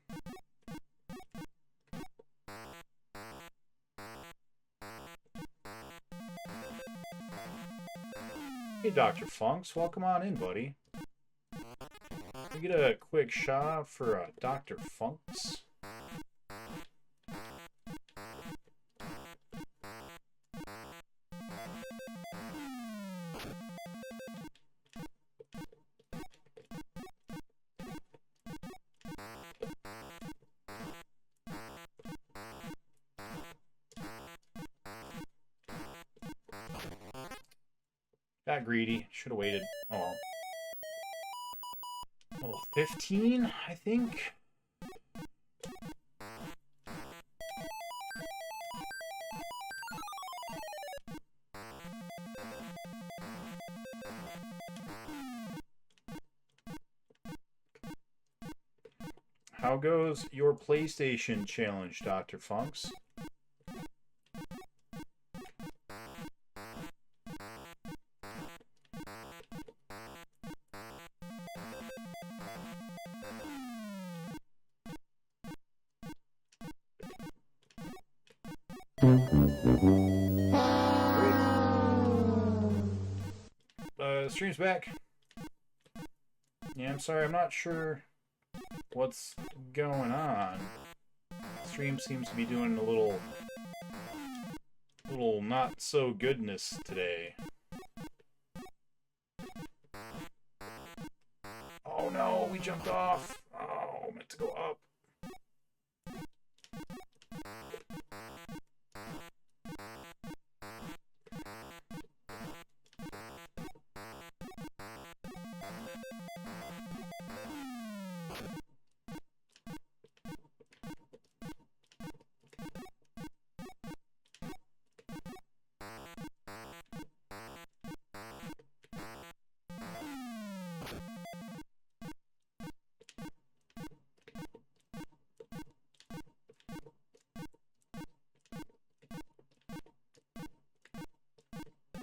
Hey, Dr. Funks, welcome on in, buddy. Can we get a quick shout out for Dr. Funks? Got greedy. Should have waited. Oh well. Level 15, I think. How goes your PlayStation challenge, Dr. Funks? Stream's back. Yeah, I'm sorry, I'm not sure what's going on. Stream seems to be doing a little not so goodness today. we jumped off. Oh, meant to go up.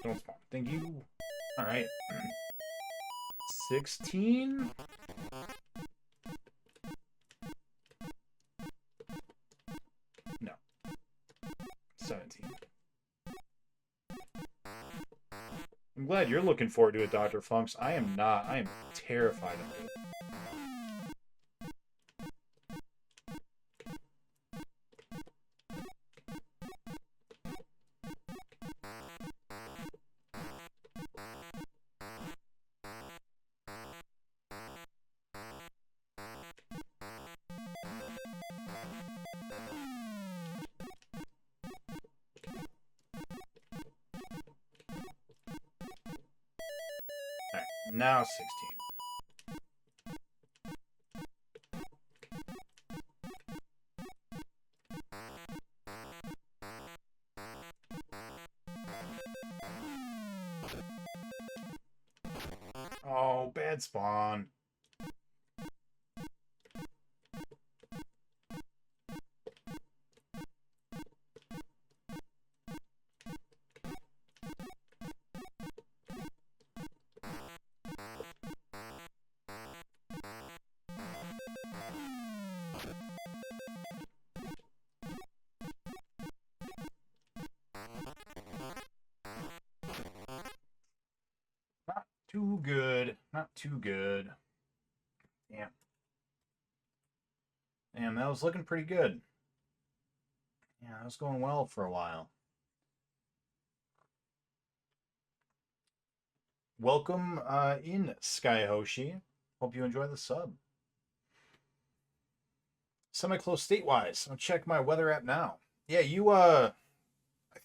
Don't spawn. Thank you. Alright. 16? No. 17. I'm glad you're looking forward to it, Dr. Funks. I am not. I am terrified of it. Now 16. Oh, bad spawn. Too good. Not too good. Damn. Damn, that was looking pretty good. Yeah, that was going well for a while. Welcome in, Sky Hoshi. Hope you enjoy the sub. Semi-close state-wise. I'll check my weather app now. Yeah, you, I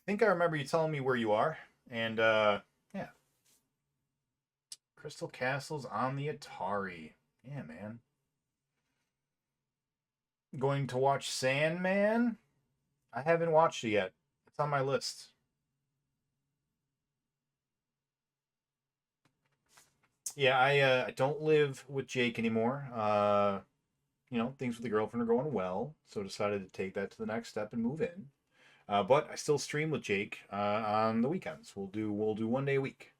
think I remember you telling me where you are. And, yeah. Crystal Castles on the Atari. Yeah, man. Going to watch Sandman? I haven't watched it yet. It's on my list. Yeah, I don't live with Jake anymore. You know, things with the girlfriend are going well, so decided to take that to the next step and move in. But I still stream with Jake on the weekends. We'll do 1 day a week.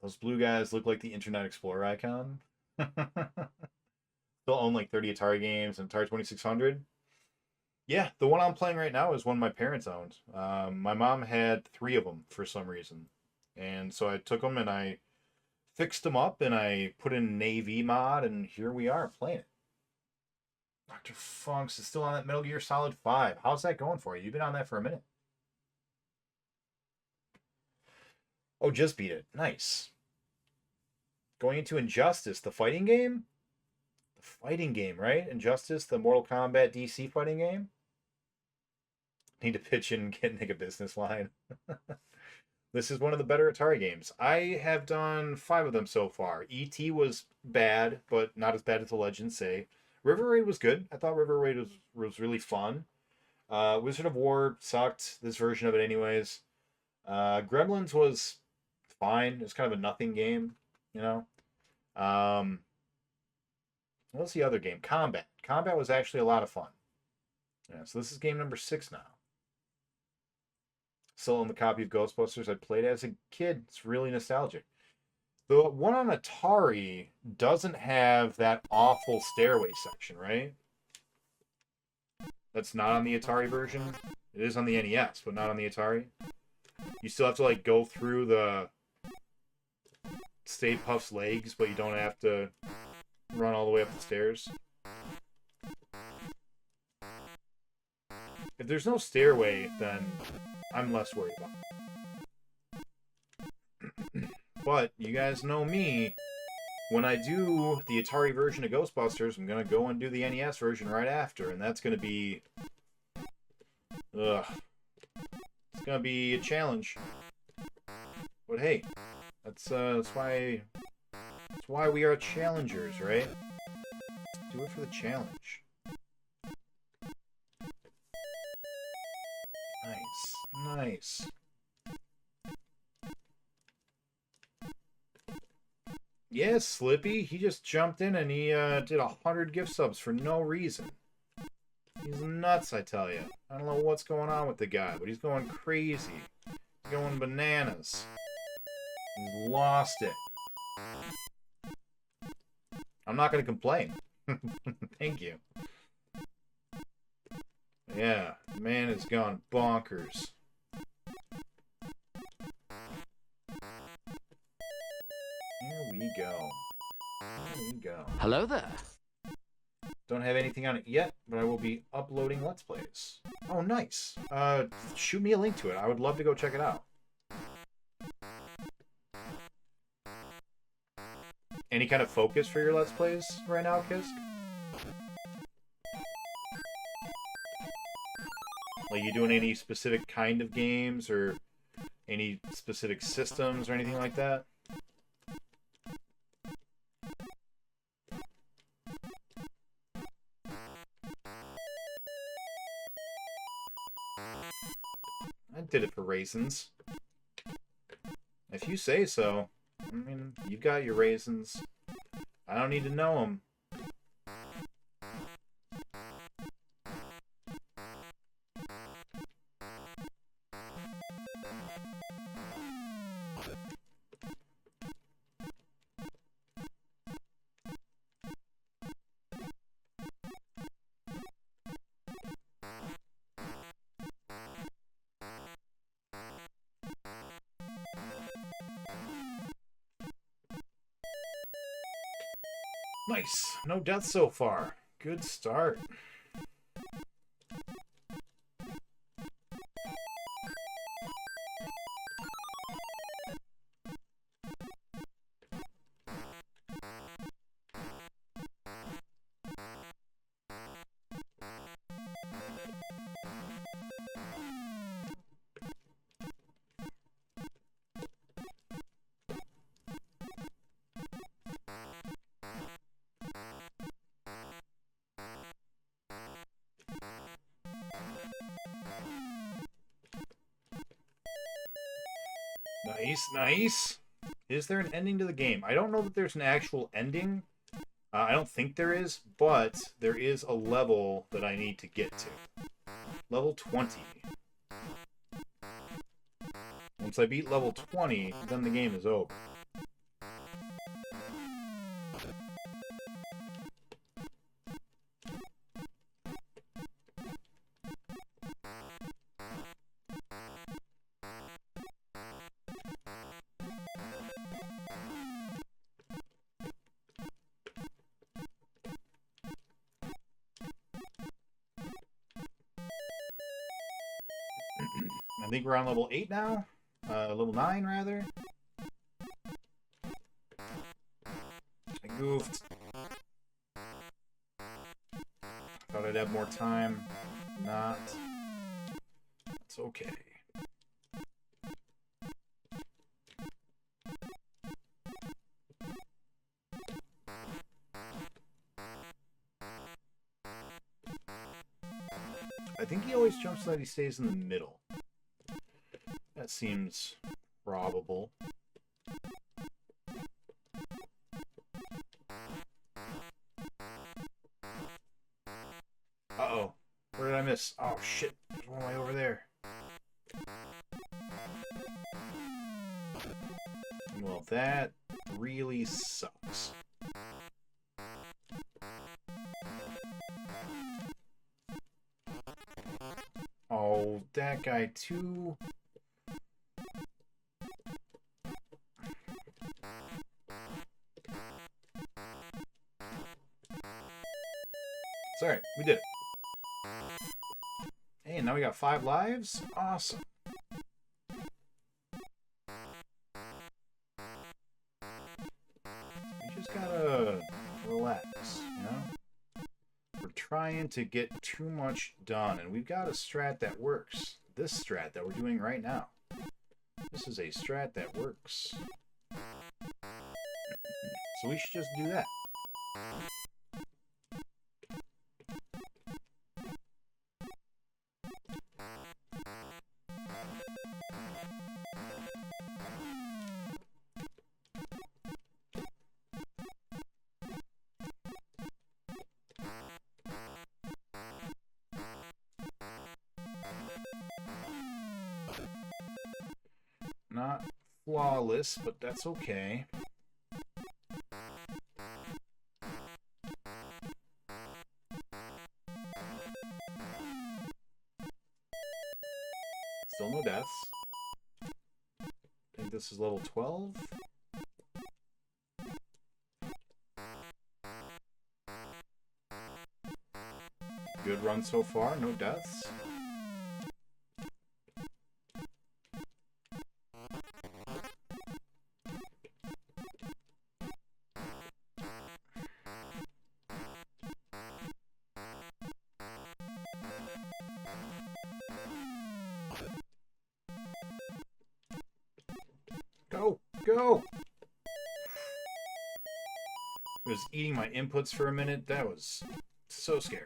Those blue guys look like the Internet Explorer icon. Still own like 30 Atari games and Atari 2600. Yeah, the one I'm playing right now is one my parents owned. My mom had 3 of them for some reason. And so I took them and I fixed them up and I put in an AV mod and here we are playing it. Dr. Funks is still on that Metal Gear Solid 5. How's that going for you? You've been on that for a minute. Oh, just beat it. Nice. Going into Injustice, the fighting game? The fighting game, right? Injustice, the Mortal Kombat DC fighting game? Need to pitch in and get Nick a business line. This is one of the better Atari games. I have done 5 of them so far. E.T. was bad, but not as bad as the legends say. River Raid was good. I thought River Raid was really fun. Wizard of War sucked, this version of it anyways. Gremlins was fine. It's kind of a nothing game, you know. What's the other game? Combat. Combat was actually a lot of fun. Yeah, so this is game number 6 now. Still own the copy of Ghostbusters I played as a kid. It's really nostalgic. The one on Atari doesn't have that awful stairway section, right? That's not on the Atari version. It is on the NES, but not on the Atari. You still have to, like, go through the Stay Puft's legs, but you don't have to run all the way up the stairs. If there's no stairway, then I'm less worried about it. But you guys know me. when I do the Atari version of Ghostbusters, I'm going to go and do the NES version right after, and that's going to be... Ugh. It's going to be a challenge. But hey, that's why we are challengers, right? Do it for the challenge. Nice. Nice. Yeah, Slippy, he just jumped in and he did 100 gift subs for no reason. He's nuts, I tell you. I don't know what's going on with the guy, but he's going crazy. He's going bananas. He's lost it. I'm not going to complain. Thank you. Yeah, the man has gone bonkers. Here we go. Here we go. Hello there. Don't have anything on it yet, but I will be uploading Let's Plays. Oh, nice. Shoot me a link to it. I would love to go check it out. Any kind of focus for your Let's Plays right now, Kisk? Like, you doing any specific kind of games or any specific systems or anything like that? I did it for raisins. If you say so. I mean, you've got your raisins. I don't need to know them. Nice. No deaths so far. Good start. Nice, nice. Is there an ending to the game? I don't know that there's an actual ending. I don't think there is, but there is a level that I need to get to. Level 20. Once I beat level 20, then the game is over. I think we're on level 8 now. Level 9, rather. I goofed. Thought I'd have more time. Not. It's okay. I think he always jumps so that he stays in the middle. That seems probable. Uh-oh. Where did I miss? Oh, shit. There's one way over there. Well, that really sucks. Oh, that guy too. It's alright, we did it. Hey, now we got 5 lives? Awesome. We just gotta to get too much done, and we've got a strat that works. This strat that we're doing right now. This is a strat that works. So we should just do that. Not flawless, but that's okay. Still no deaths. I think this is level 12. Good run so far, no deaths. Go! Go! I was eating my inputs for a minute. That was so scary.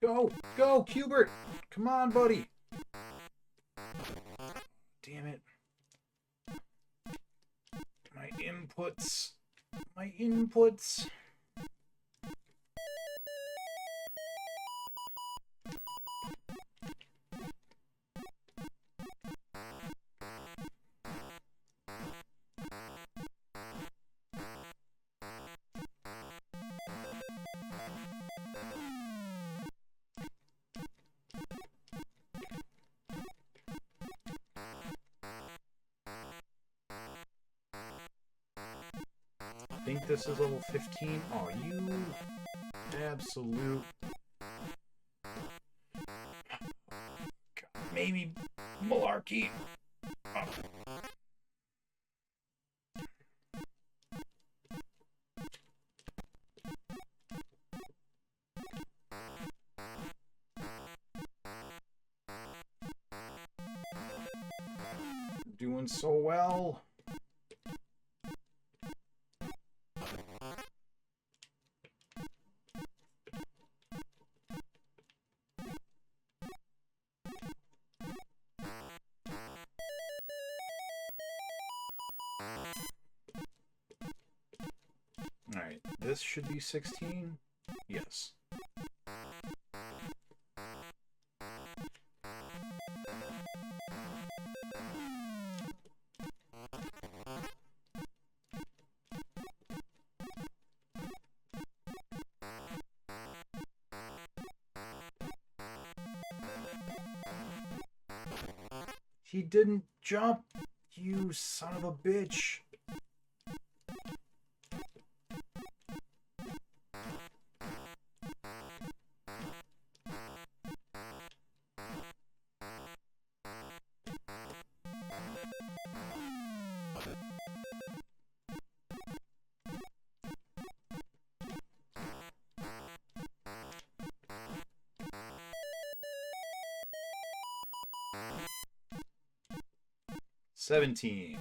Go! Go, Q-bert! Come on, buddy! Damn it. My inputs. My inputs. I think this is level 15. Oh, you absolute... Maybe malarkey. Oh. Doing so well. Alright, this should be 16? Yes. He didn't jump, you son of a bitch. $17.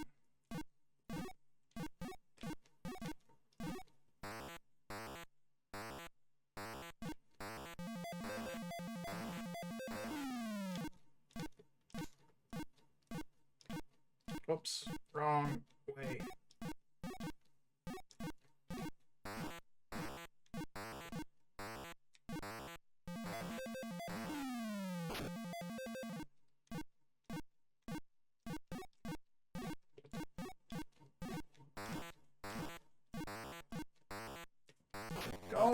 Oops, wrong way.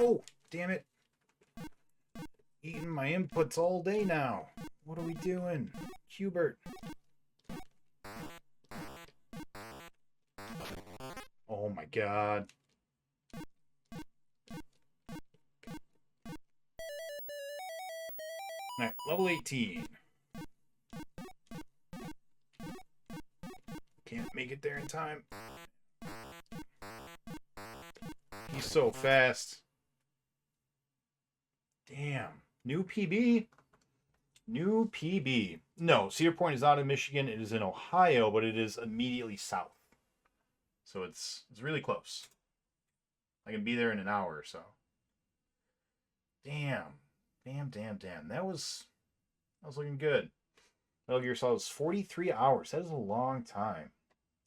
No! Damn it. Eating my inputs all day now. What are we doing? Q-bert. Oh my god. Alright, level 18. Can't make it there in time. He's so fast. Damn. New PB? New PB. No, Cedar Point is not in Michigan. It is in Ohio, but it is immediately south. So it's really close. I can be there in an hour or so. Damn. Damn. That was looking good. Metal Gear Solid was 43 hours. That is a long time.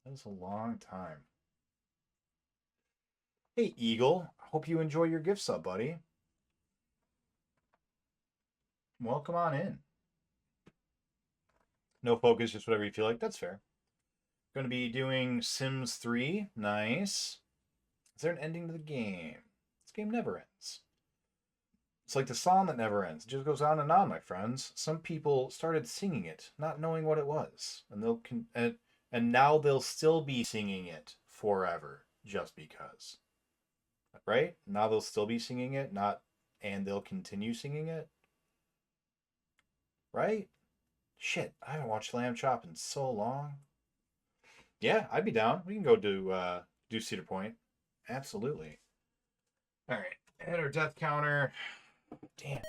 That is a long time. Hey, Eagle. I hope you enjoy your gift sub, buddy. Welcome on in. No focus, just whatever you feel like. That's fair. Going to be doing Sims 3. Nice. Is there an ending to the game? This game never ends. It's like the song that never ends. It just goes on, my friends. Some people started singing it, not knowing what it was. And now they'll still be singing it forever, just because. Right? Now they'll still be singing it, and they'll continue singing it. Right? Shit, I haven't watched Lamb Chop in so long. Yeah, I'd be down. We can go do Cedar Point. Absolutely. All right, hit our death counter. Damn.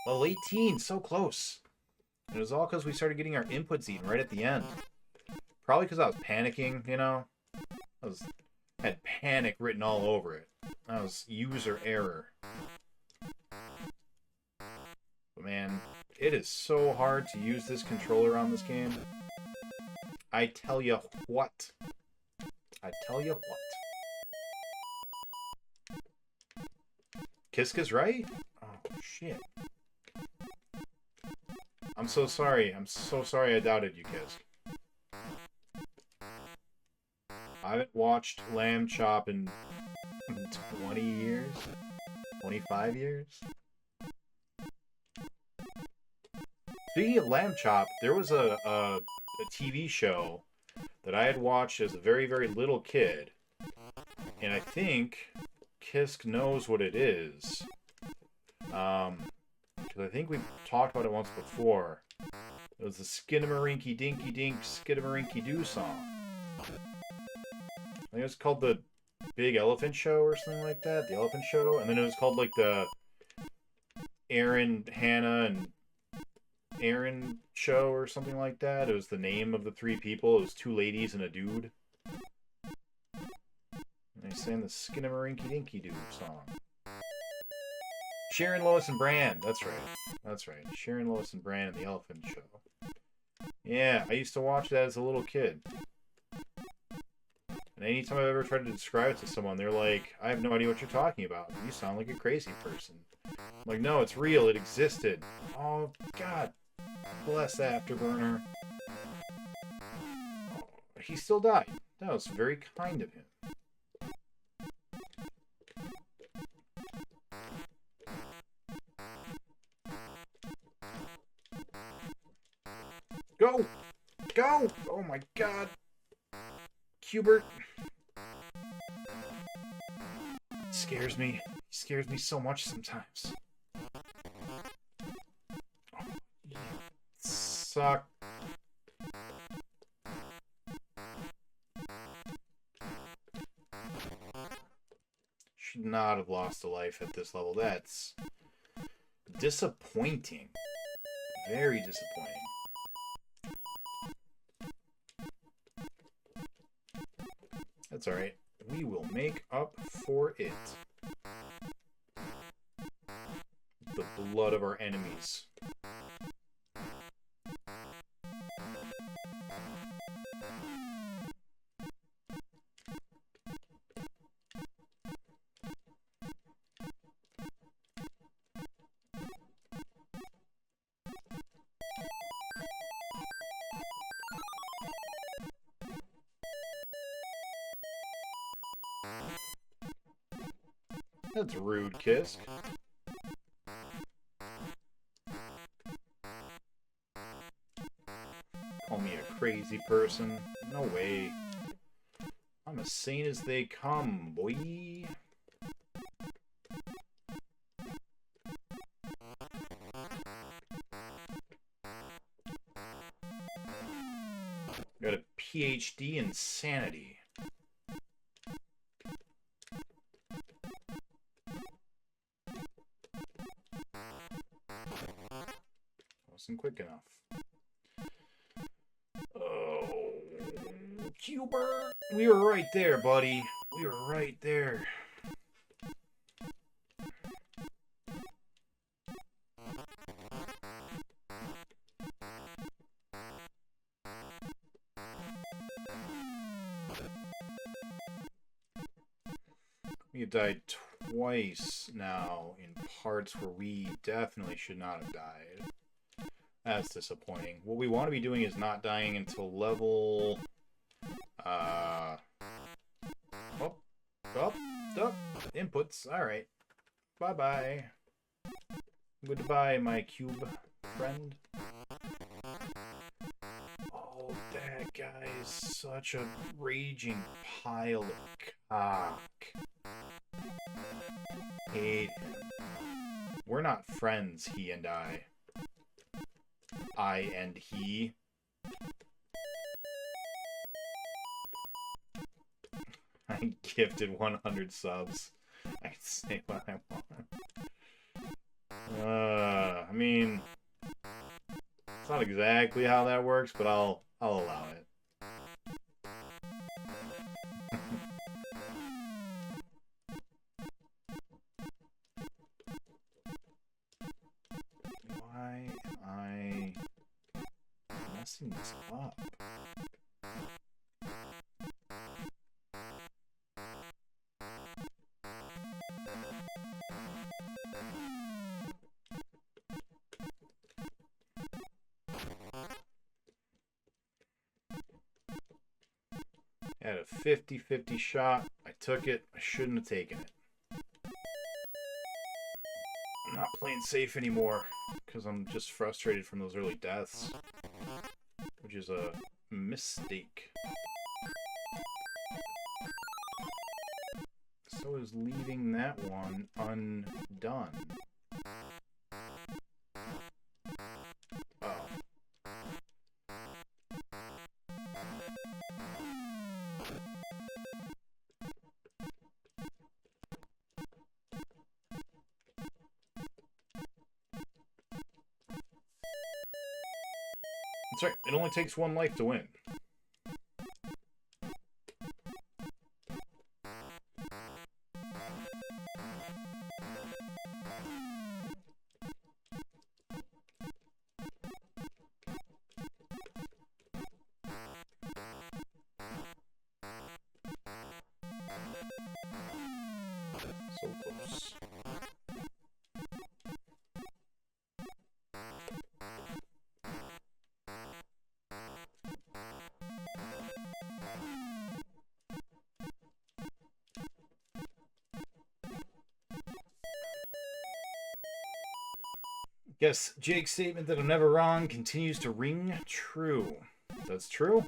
Level 18, so close. And it was all because we started getting our inputs eaten right at the end. Probably because I was panicking, you know? Had panic written all over it. That was user error. But man, it is so hard to use this controller on this game. I tell you what. I tell you what. Kiska's right? Oh, shit. I'm so sorry. I'm so sorry I doubted you, Kisk. I haven't watched Lamb Chop in 20 years? 25 years? Speaking of Lamb Chop, there was a TV show that I had watched as a very, very little kid. And I think Kisk knows what it is. Because I think we've talked about it once before. It was the Skidamarinky Dinky Dink Skidamarinky Doo song. I think it was called the Big Elephant Show or something like that. The Elephant Show. And then it was called like the Aaron, Hannah, and Aaron Show or something like that. It was the name of the three people. It was two ladies and a dude. And they sang the Skidamarinky Dinky Doo song. Sharon, Lois, and Bran. That's right. That's right. Sharon, Lois, and Bran and the Elephant Show. Yeah, I used to watch that as a little kid. And anytime I've ever tried to describe it to someone, they're like, I have no idea what you're talking about. You sound like a crazy person. I'm like, no, it's real. It existed. Oh, God. Bless Afterburner. Oh, he still died. That was very kind of him. Go! Go! Oh my god! Q-bert. Scares me. He scares me so much sometimes. Oh, you suck. Should not have lost a life at this level. That's disappointing. Very disappointing. That's alright. We will make up for it. The blood of our enemies. That's rude, Kisk. Call me a crazy person? No way. I'm as sane as they come, boy. Got a PhD in sanity. Wasn't quick enough. Oh, Q-bert. We were right there, buddy. We were right there. We have died twice now in parts where we definitely should not have died. That's disappointing. What we want to be doing is not dying until level... Inputs. Alright. Bye-bye. Goodbye, my cube friend. Oh, that guy is such a raging pile of cock. Hate him. We're not friends, he and I. I and he. I gifted 100 subs. I can say what I want. I mean, it's not exactly how that works, but I'll allow it. Why am I messing this up? I had a 50-50 shot. I took it. I shouldn't have taken it. I'm not playing safe anymore because I'm just frustrated from those early deaths, which is a mistake. So is leaving that one undone. Oh. That's right, it only takes one life to win. So close. Yes, Jake's statement that I'm never wrong continues to ring true. That's true.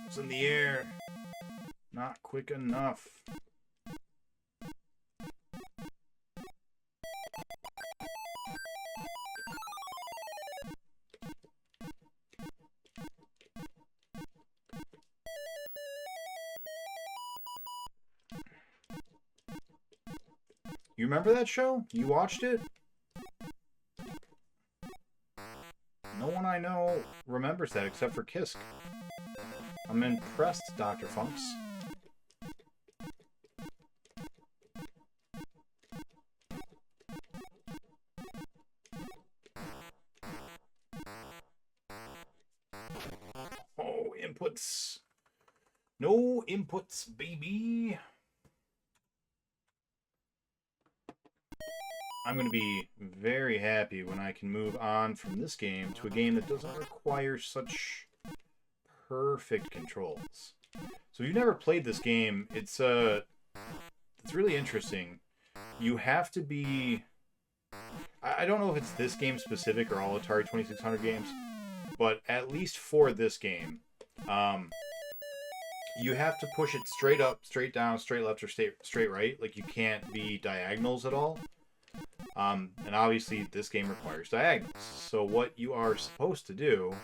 It's in the air. Not quick enough. You remember that show? You watched it? No one I know remembers that except for Kisk. I'm impressed, Dr. Funks. Oh, inputs. No inputs, baby. I'm going to be very happy when I can move on from this game to a game that doesn't require such perfect controls. So if you've never played this game, it's really interesting. You have to be... I don't know if it's this game specific or all Atari 2600 games, but at least for this game, you have to push it straight up, straight down, straight left, or straight right. Like, you can't be diagonals at all. And obviously, this game requires diagonals. So what you are supposed to do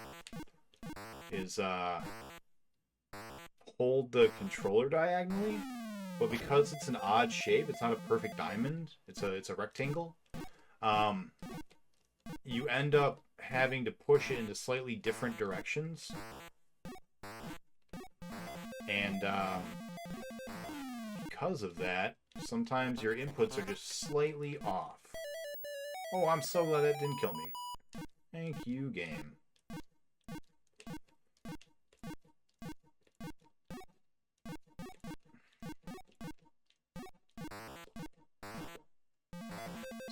is hold the controller diagonally, but because it's an odd shape, it's not a perfect diamond. It's a rectangle. You end up having to push it into slightly different directions. And because of that, sometimes your inputs are just slightly off. Oh, I'm so glad that didn't kill me. Thank you, game.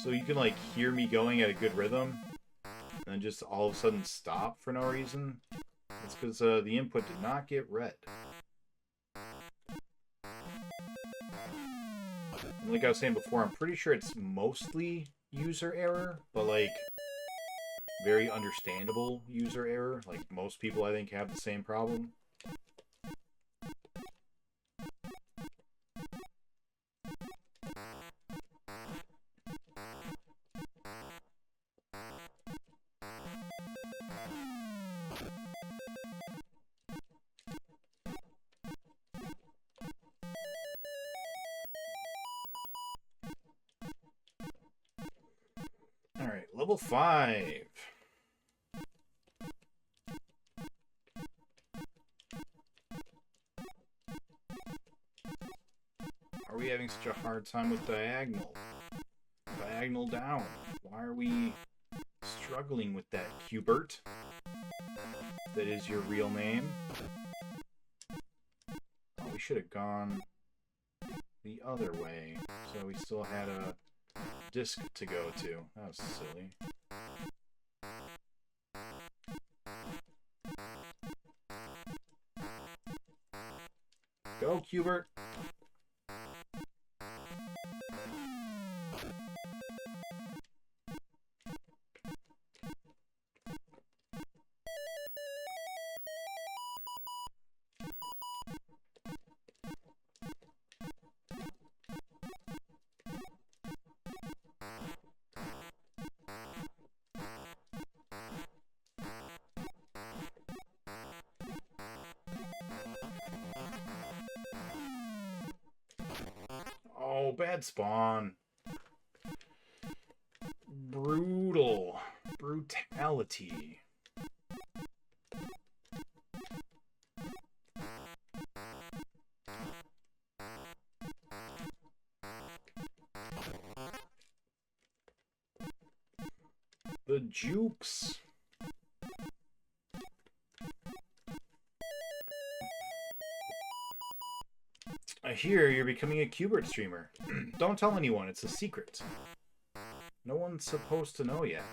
So you can, like, hear me going at a good rhythm, and then just all of a sudden stop for no reason. It's because the input did not get read. And like I was saying before, I'm pretty sure it's mostly user error, but, like, very understandable user error. Like, most people, I think, have the same problem. Alright, level 5. Are we having such a hard time with diagonal? Diagonal down. Why are we struggling with that, Q-bert? That is your real name. Oh, we should have gone the other way, so we still had a disc to go to. That was silly. Go, Q-bert! Oh, bad spawn. Brutal. Brutality. The jukes. I hear you're becoming a Q-bert streamer. Don't tell anyone, it's a secret. No one's supposed to know yet.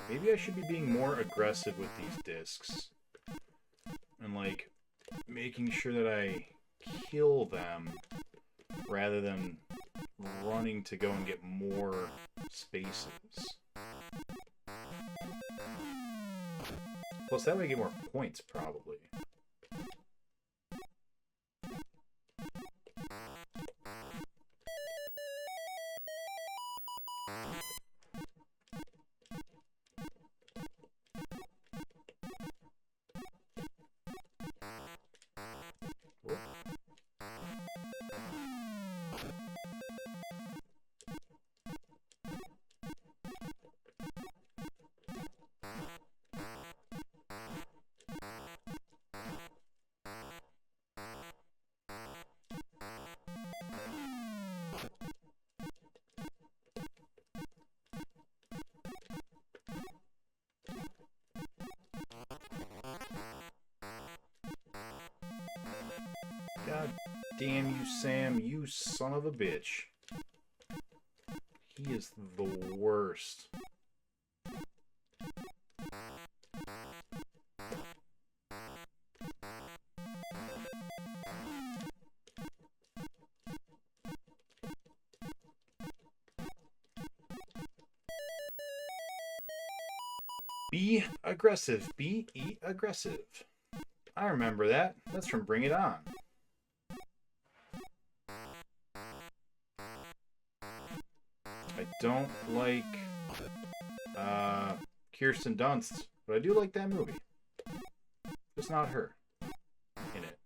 Maybe I should be being more aggressive with these discs. And, like, making sure that I kill them rather than running to go and get more spaces. Plus, that way I get more points, probably. damn you, Sam, you son of a bitch. He is the worst. Be aggressive. Be aggressive. I remember that. That's from Bring It On. I don't like Kirsten Dunst, but I do like that movie. It's not her in it.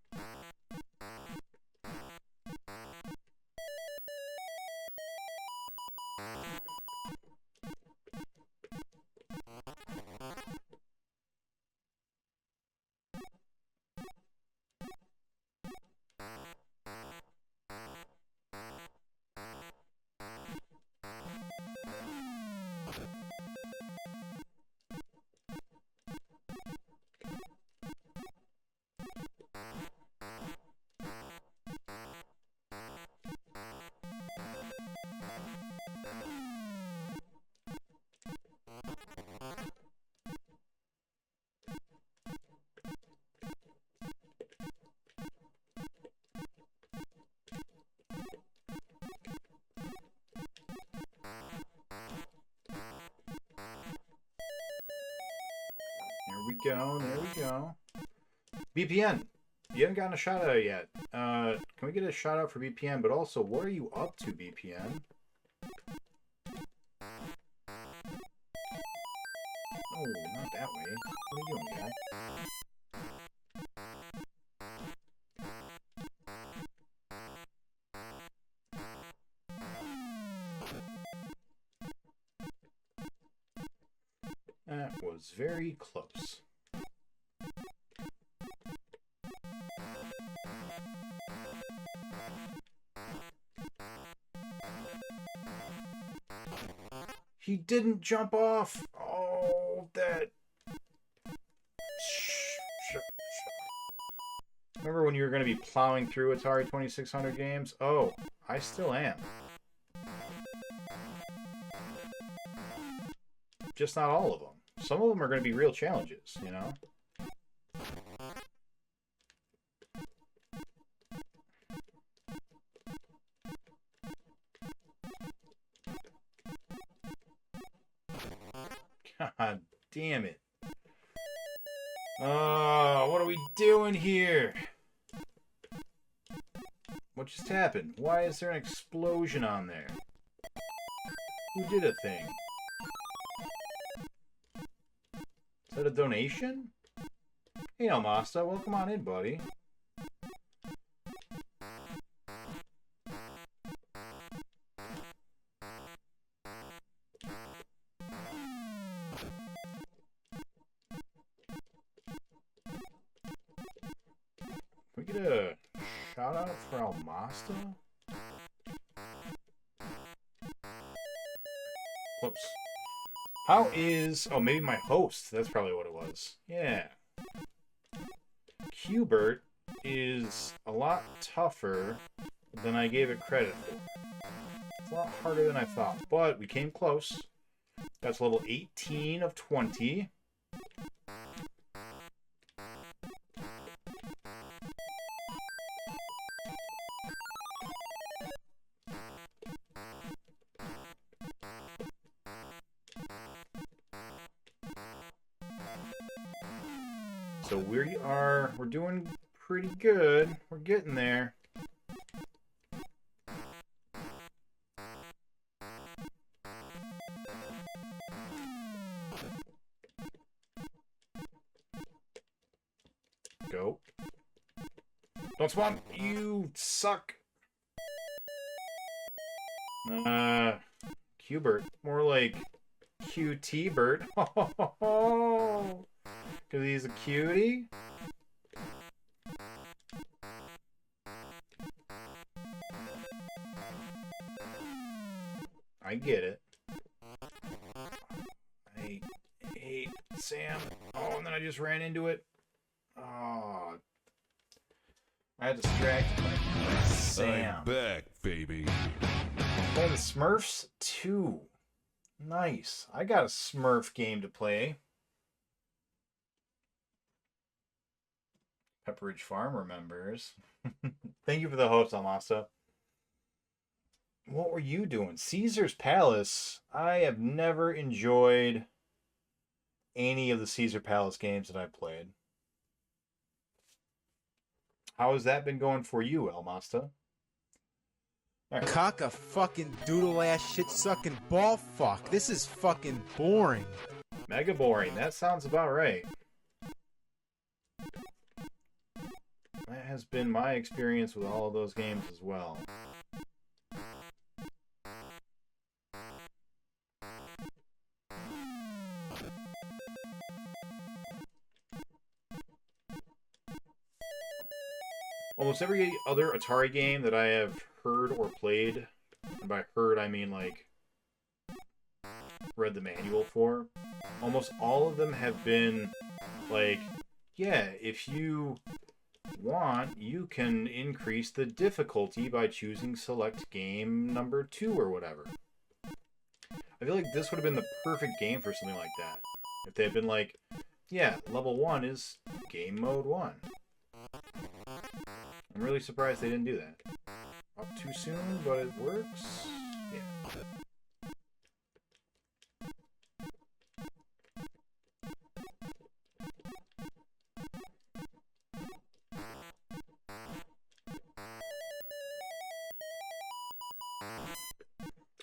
There we go. BPN, you haven't gotten a shout out yet. Can we get a shout out for BPN? But also, what are you up to, BPN? Oh, not that way. What are you doing, guy? That was very close. He didn't jump off. Oh, that. Remember when you were going to be plowing through Atari 2600 games? Oh, I still am. Just not all of them. Some of them are going to be real challenges, you know? God damn it. Oh, what are we doing here? What just happened? Why is there an explosion on there? Who did a thing? Is that a donation? Hey, Almasta, welcome on in, buddy. Can we get a shout out for Almasta? Whoops. How is... Oh, maybe my host. That's probably what it was. Yeah. Q-bert is a lot tougher than I gave it credit for. It's a lot harder than I thought, but we came close. That's level 18 of 20. So we're doing pretty good. We're getting there. Go. Don't spawn. You suck. Q-bert. More like QT-bert. Because he's a cutie? I get it. I hate Sam. Oh, and then I just ran into it. Oh. I had distracted by Sam. I'm back, baby. Playing the Smurfs 2. Nice. I got a Smurf game to play. Pepperidge Farm remembers. Thank you for the host, Almasta. What were you doing? Caesar's Palace. I have never enjoyed any of the Caesar Palace games that I played. How has that been going for you, Almasta? Right. Cock a fucking doodle ass shit sucking ball fuck. This is fucking boring. Mega boring. That sounds about right. That has been my experience with all of those games as well. Almost every other Atari game that I have heard or played, and by heard I mean like read the manual for, almost all of them have been like, yeah, if you want, you can increase the difficulty by choosing select game number 2 or whatever. I feel like this would have been the perfect game for something like that. If they had been like, yeah, level 1 is game mode 1. I'm really surprised they didn't do that. Up too soon, but it works. Yeah.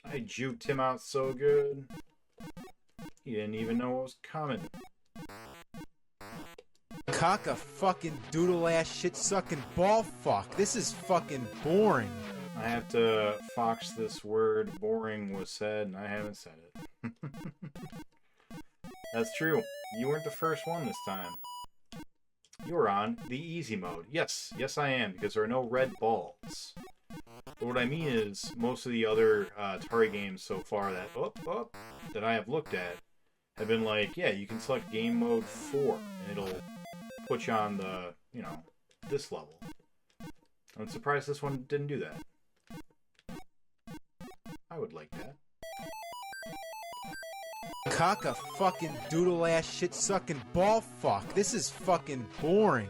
I juked him out so good. He didn't even know what was coming. Cock a fucking doodle ass shit sucking ball fuck. This is fucking boring. I have to fox this word boring was said, and I haven't said it. That's true. You weren't the first one this time. You were on the easy mode. Yes, I am, because there are no red balls. But what I mean is, most of the other Atari games so far that that I have looked at have been like, yeah, you can select game mode 4, and it'll put you on the, you know, this level. I'm surprised this one didn't do that. I would like that. Cock a fucking doodle ass shit sucking ball fuck. This is fucking boring.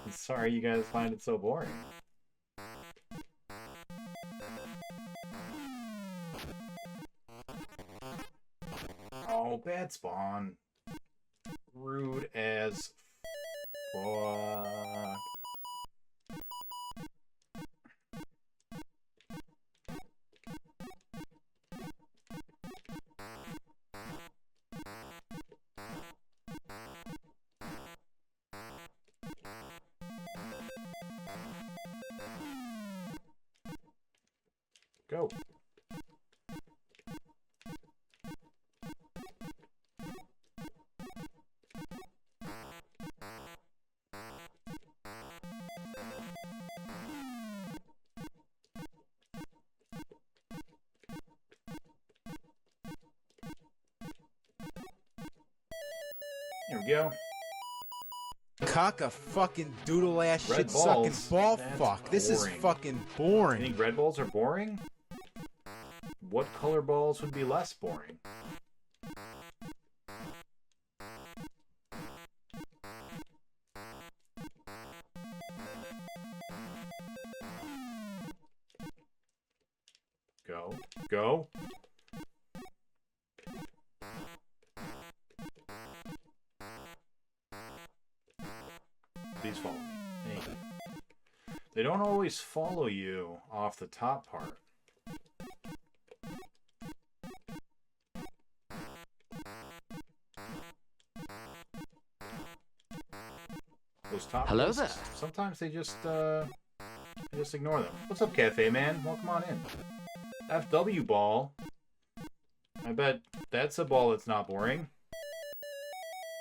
Sorry you guys find it so boring. Oh, bad spawn. Rude as fuck. Go. There we go. Cock a fucking doodle ass Red shit sucking balls. ball That's fuck. This is boring. fucking You boring. think red balls are boring? What color balls would be less boring? Go. Go. Please follow me. Thank you. They don't always follow you off the top part. Those top Hello lists, there. sometimes they just ignore them. What's up, Cafe Man? Welcome on in. FW ball. I bet that's a ball that's not boring.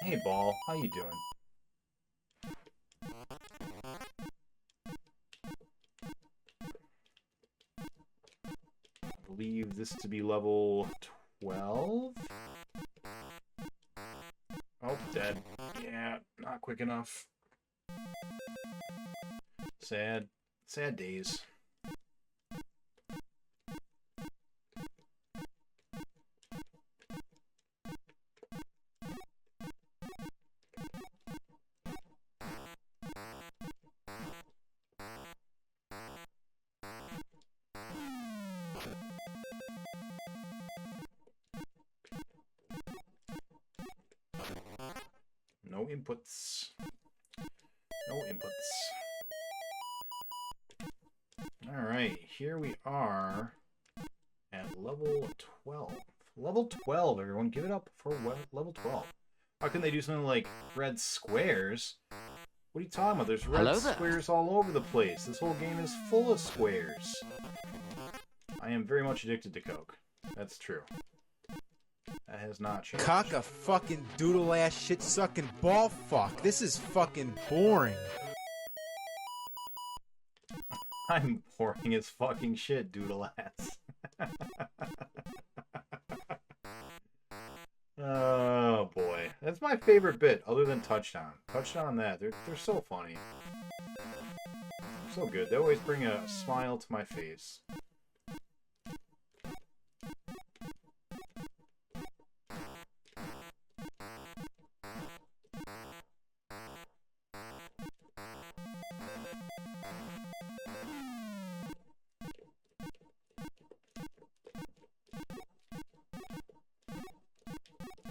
Hey, ball. How you doing? I believe this to be level 12? Oh, dead. Yeah, not quick enough. Sad. Sad days. No inputs. No inputs. Alright, here we are at level 12. Level 12, everyone. Give it up for level 12. How can they do something like red squares? What are you talking about? There's red squares all over the place. This whole game is full of squares. I am very much addicted to Coke. That's true. That has not changed. Cock a fucking doodle ass shit sucking ball fuck. This is fucking boring. I'm boring as fucking shit, doodle ass. Oh boy. That's my favorite bit, other than Touchdown. Touchdown and that. They're so funny. So good. They always bring a smile to my face.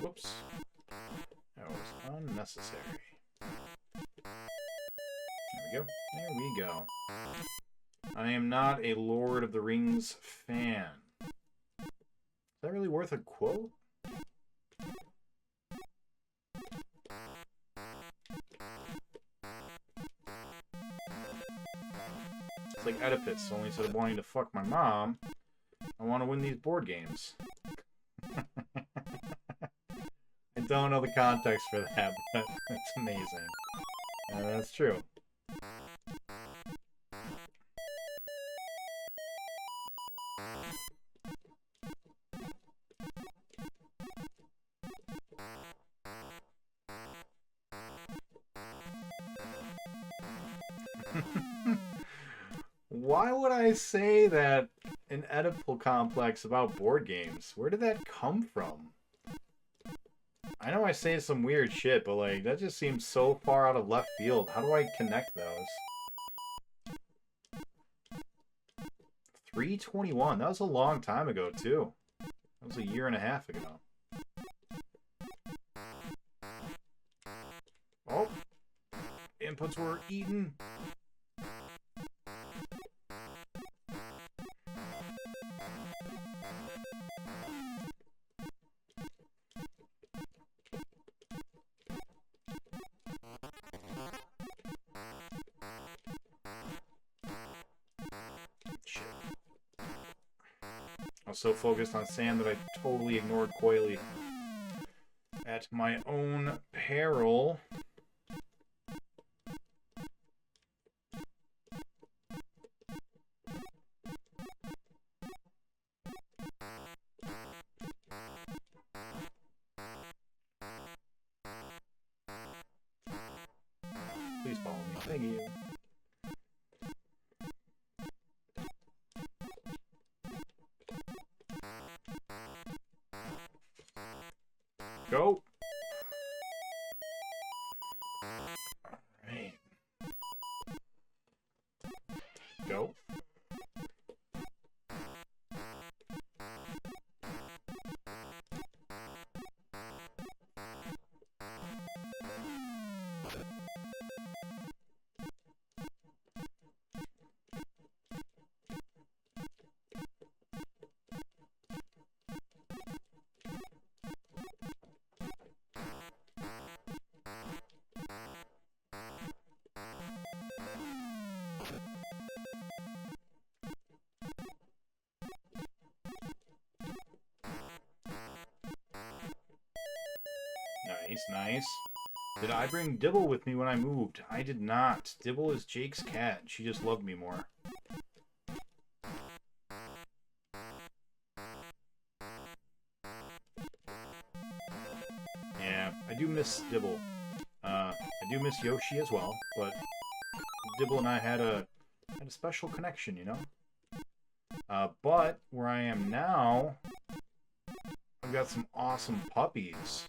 Whoops. That was unnecessary. There we go. There we go. I am not a Lord of the Rings fan. Is that really worth a quote? It's like Oedipus, only instead of wanting to fuck my mom, I want to win these board games. I don't know the context for that, but it's amazing. That's true. Why would I say that an Oedipal complex about board games? Where did that come from? I know I say some weird shit, but like, that just seems so far out of left field. How do I connect those? 321. That was a long time ago, too. That was a year and a half ago. Oh. Inputs were eaten. I was so focused on Sam that I totally ignored Coily. At my own peril. Please follow me. Thank you. Go. Alright. Go. Nice, nice. Did I bring Dibble with me when I moved? I did not. Dibble is Jake's cat. She just loved me more. Yeah, I do miss Dibble. I do miss Yoshi as well, but Dibble and I had a special connection, you know? But where I am now, I've got some awesome puppies.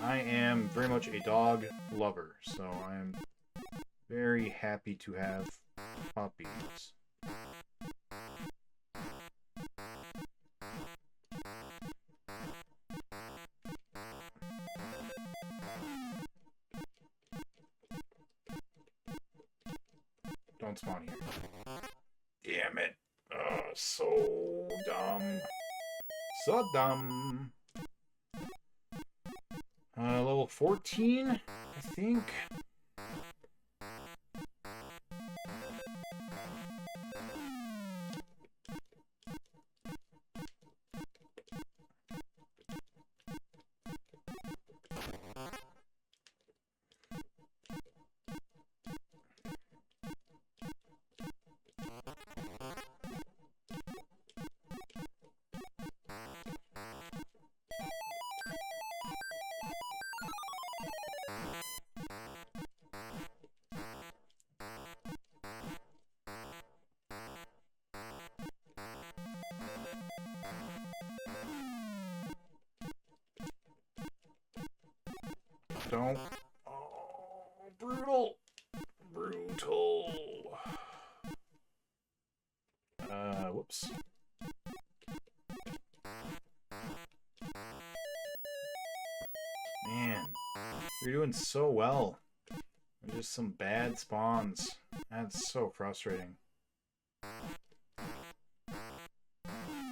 I am very much a dog lover, so I am very happy to have puppies. Don't spawn here. Damn it. So dumb. So dumb. Level 14, I think. Don't. Oh, brutal. Brutal. Whoops. Man, you're doing so well. Just some bad spawns. That's so frustrating.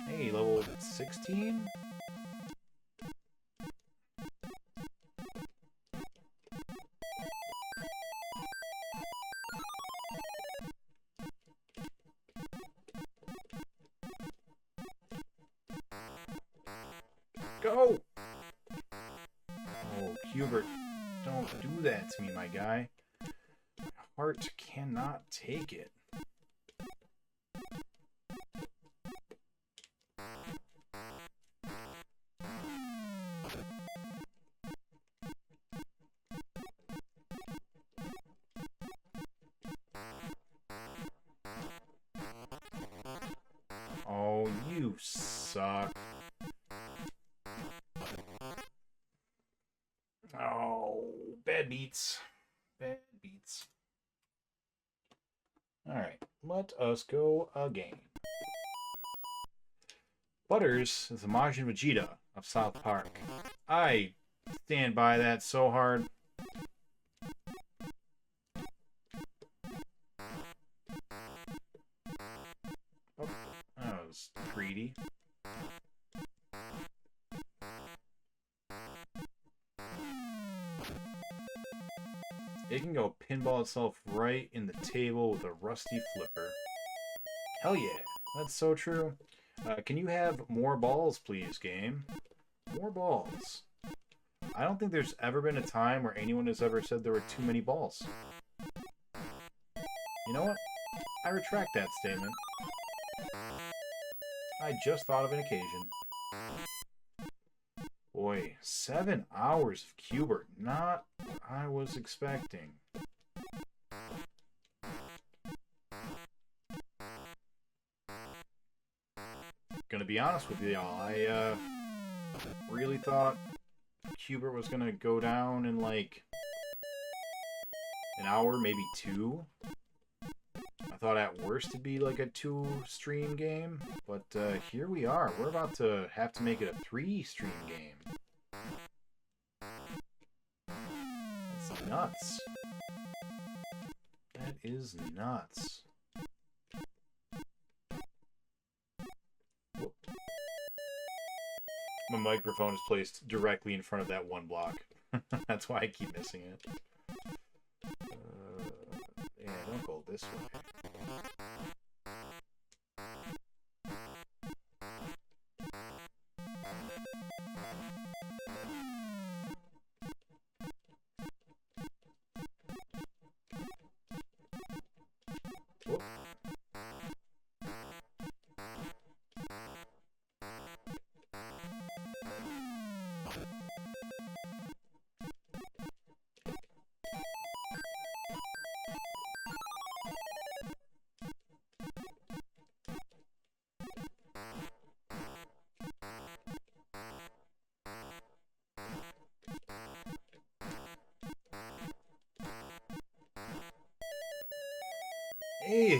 Hey, level 16? Go! Oh, Q-bert, don't do that to me, my guy. My heart cannot take it. Oh, you suck. Oh, bad beats. Bad beats. Alright, let us go again. Butters is the Majin Vegeta of South Park. I stand by that so hard. Oh, that was greedy. It can go pinball itself right in the table with a rusty flipper. Hell yeah, that's so true. Can you have more balls, please, game? More balls. I don't think there's ever been a time where anyone has ever said there were too many balls. You know what? I retract that statement. I just thought of an occasion. Boy, 7 hours of Q-bert. Not what I was expecting. Gonna be honest with y'all, I really thought Q-bert was gonna go down in like an hour, maybe 2. I thought at worst it'd be like a 2-stream game, but here we are. We're about to have to make it a 3-stream game. That's nuts. That is nuts. Whoop. My microphone is placed directly in front of that one block. That's why I keep missing it. Yeah, don't go this way. Whoop.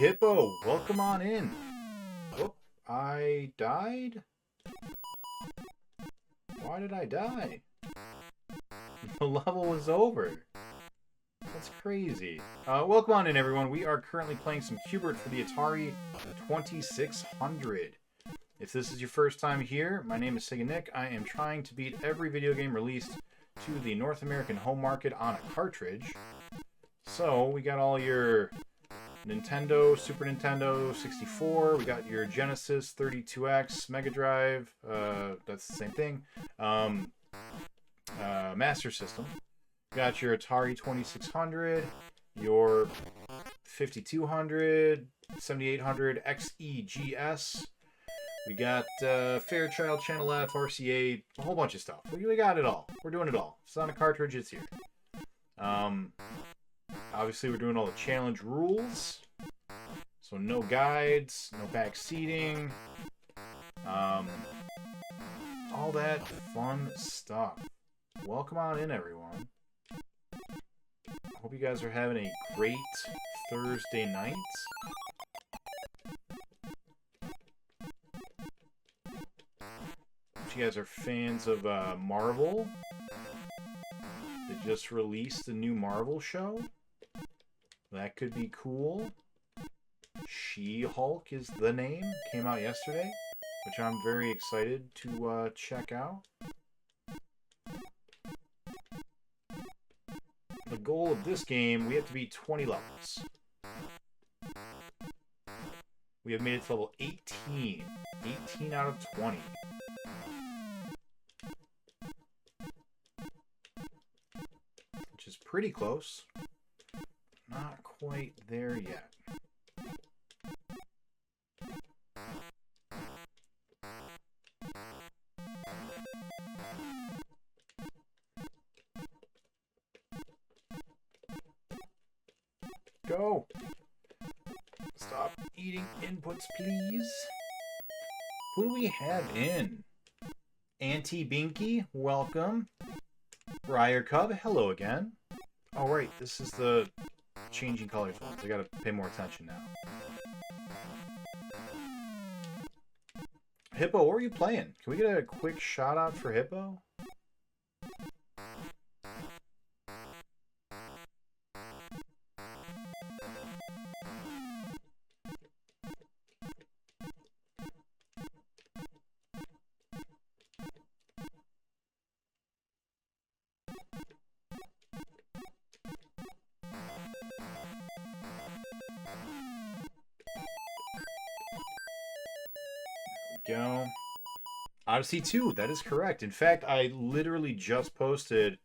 Hippo, welcome on in. Whoop, I died? Why did I die? The level was over. That's crazy. Welcome on in, everyone. We are currently playing some Q-bert for the Atari 2600. If this is your first time here, my name is Seganick. I am trying to beat every video game released to the North American home market on a cartridge. So, we got all your Nintendo, Super Nintendo, 64. We got your Genesis, 32X, Mega Drive. That's the same thing. Master System. Got your Atari 2600, your 5200, 7800, XEGS. We got Fairchild, Channel F, RCA, a whole bunch of stuff. We got it all. We're doing it all. It's on a cartridge, it's here. Obviously, we're doing all the challenge rules. So no guides, no back seating. All that fun stuff. Welcome on in, everyone. Hope you guys are having a great Thursday night. Hope you guys are fans of Marvel. They just released a new Marvel show. That could be cool. She-Hulk is the name. Came out yesterday, which I'm very excited to check out. The goal of this game, we have to beat 20 levels. We have made it to level 18. 18 out of 20. Which is pretty close. Not quite there yet. Go! Stop eating inputs, please. Who do we have in? Auntie Binky, welcome. Briar Cub, hello again. Oh, right, this is the changing colors ones. I gotta pay more attention now. Hippo, what are you playing? Can we get a quick shout out for Hippo? Go. Odyssey 2, that is correct. In fact, I literally just posted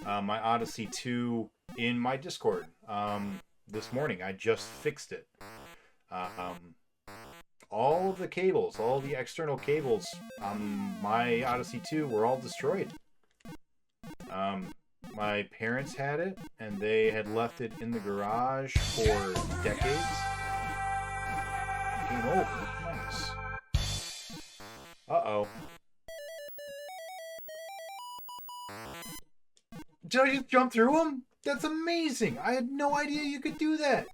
my Odyssey 2 in my Discord this morning. I just fixed it. All of the cables, all the external cables on my Odyssey 2 were all destroyed. My parents had it, and they had left it in the garage for decades. Game over. Nice. Uh-oh. Did I just jump through them? That's amazing! I had no idea you could do that!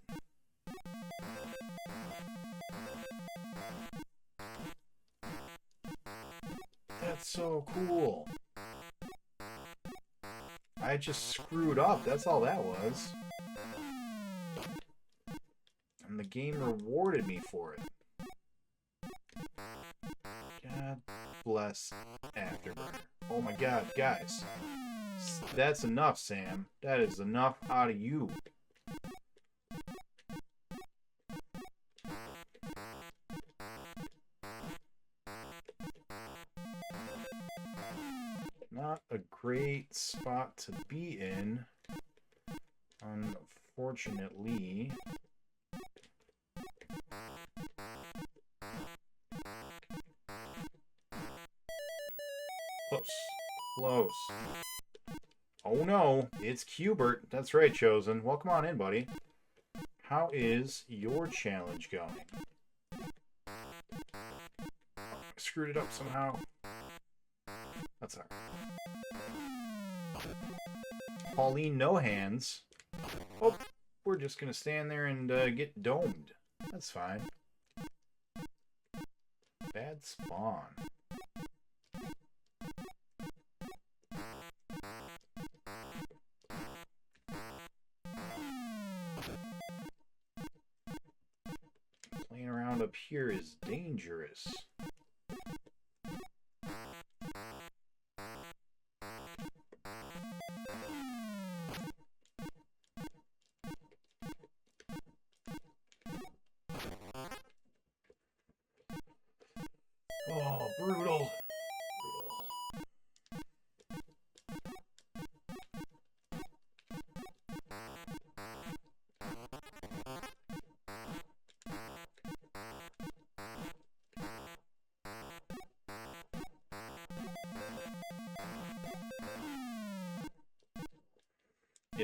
That's so cool. I just screwed up, that's all that was. And the game rewarded me for it. God bless Afterburner. Oh my god, guys. That's enough, Sam. That is enough out of you. Not a great spot to be in, unfortunately. Close. Close. Oh no, it's Q-bert. That's right, Chosen. Welcome on in, buddy. How is your challenge going? Screwed it up somehow. That's alright. Pauline No Hands. Oh, we're just gonna stand there and get domed. That's fine. Bad spawn. Playing around up here is dangerous. Oh, brutal.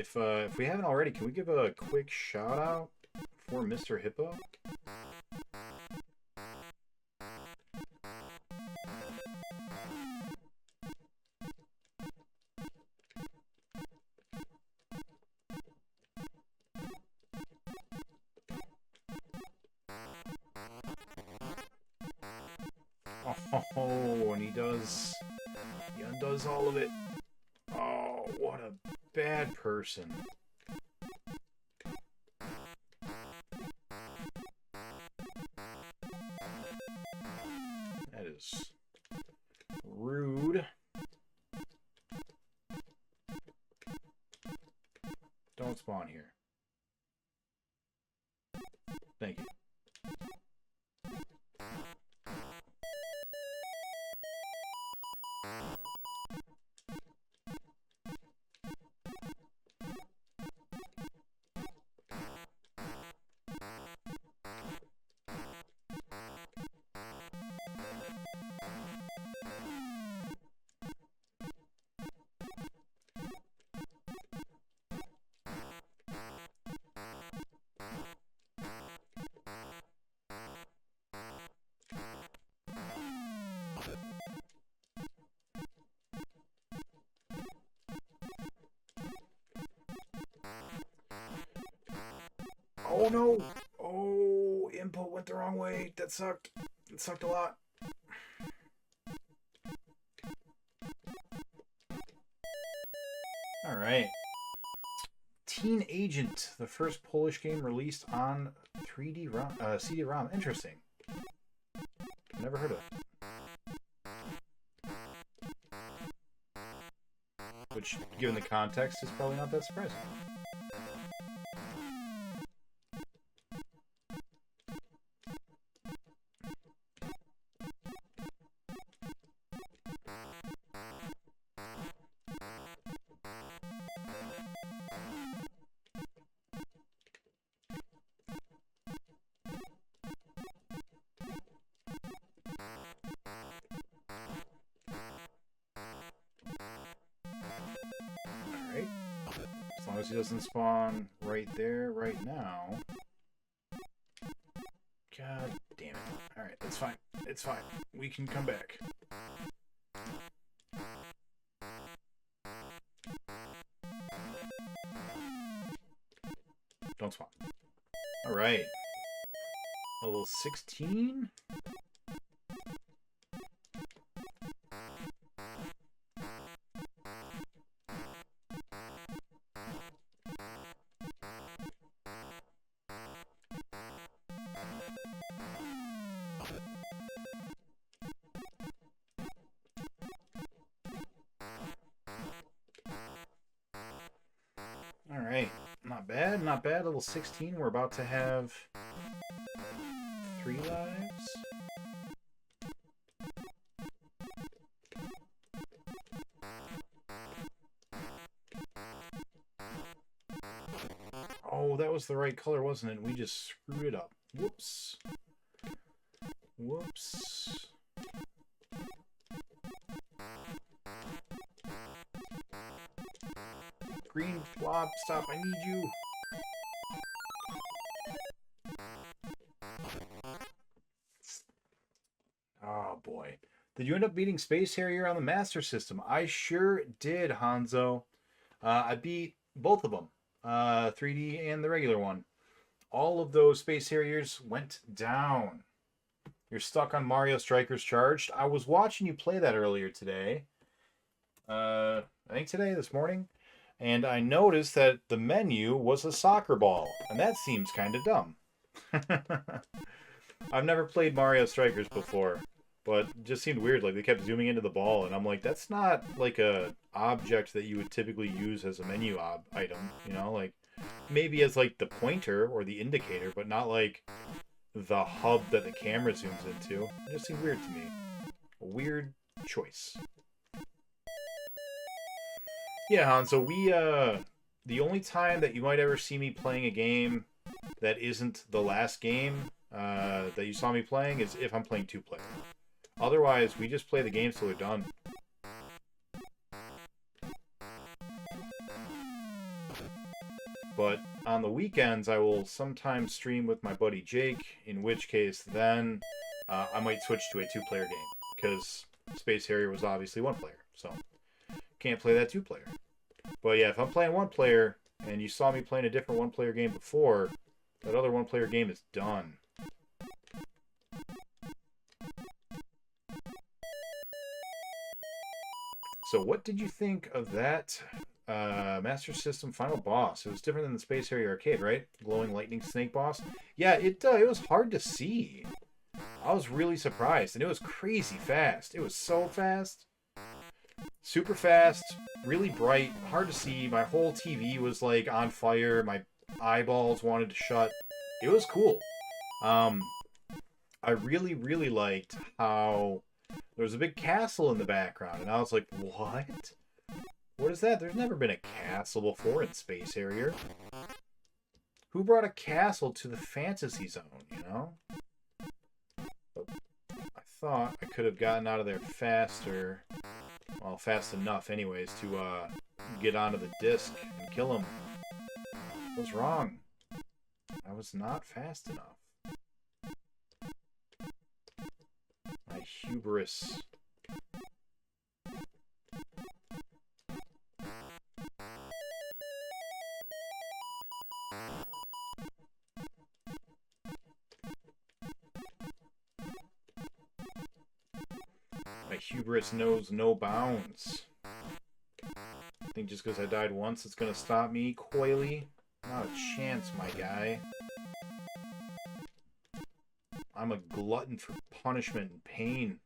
If we haven't already, can we give a quick shout out for Mr. Hippo? Oh, and he undoes all of it. Oh, what a bad person. That is rude. Don't spawn here. Thank you. Oh no! Oh, input went the wrong way. That sucked. It sucked a lot. Alright. Teen Agent, the first Polish game released on 3D ROM, CD-ROM. Interesting. Never heard of it. Which, given the context, is probably not that surprising. As long as he doesn't spawn right there, right now. God damn it. Alright, that's fine. It's fine. We can come back. Don't spawn. Alright. Level 16? Alright, not bad, not bad. Level 16, we're about to have 3 lives. Oh, that was the right color, wasn't it? We just screwed it up. Whoops. Whoops. Green blob, stop, I need you. Oh boy. Did you end up beating Space Harrier on the Master System? I sure did, Hanzo. I beat both of them. 3D and the regular one. all of those Space Harriers went down. You're stuck on Mario Strikers Charged. I was watching you play that earlier today. I think this morning. And I noticed that the menu was a soccer ball. And that seems kind of dumb. I've never played Mario Strikers before. But it just seemed weird. Like, they kept zooming into the ball. And I'm like, that's not like a object that you would typically use as a menu item. You know, like, maybe as like the pointer or the indicator. But not like the hub that the camera zooms into. It just seemed weird to me. A weird choice. Yeah, Han, so the only time that you might ever see me playing a game that isn't the last game that you saw me playing is if I'm playing 2-player. Otherwise, we just play the games till they're done. But on the weekends, I will sometimes stream with my buddy Jake, in which case then I might switch to a 2-player game, because Space Harrier was obviously 1-player, so can't play that 2-player. But yeah, if I'm playing 1-player, and you saw me playing a different 1-player game before, that other 1-player game is done. So what did you think of that Master System final boss? It was different than the Space Harrier Arcade, right? Glowing lightning snake boss. Yeah, it was hard to see. I was really surprised, and it was crazy fast. It was so fast. Super fast, really bright, hard to see. My whole TV was like on fire. My eyeballs wanted to shut. It was cool. I really, really liked how there was a big castle in the background, and I was like, what? What is that? There's never been a castle before in Space Harrier. Who brought a castle to the fantasy zone, you know? But I thought I could have gotten out of there faster. Well, fast enough anyways to get onto the disc and kill him. I was wrong. I was not fast enough. My hubris. My hubris knows no bounds. I think just because I died once it's gonna stop me, coily? Not a chance, my guy. I'm a glutton for punishment and pain.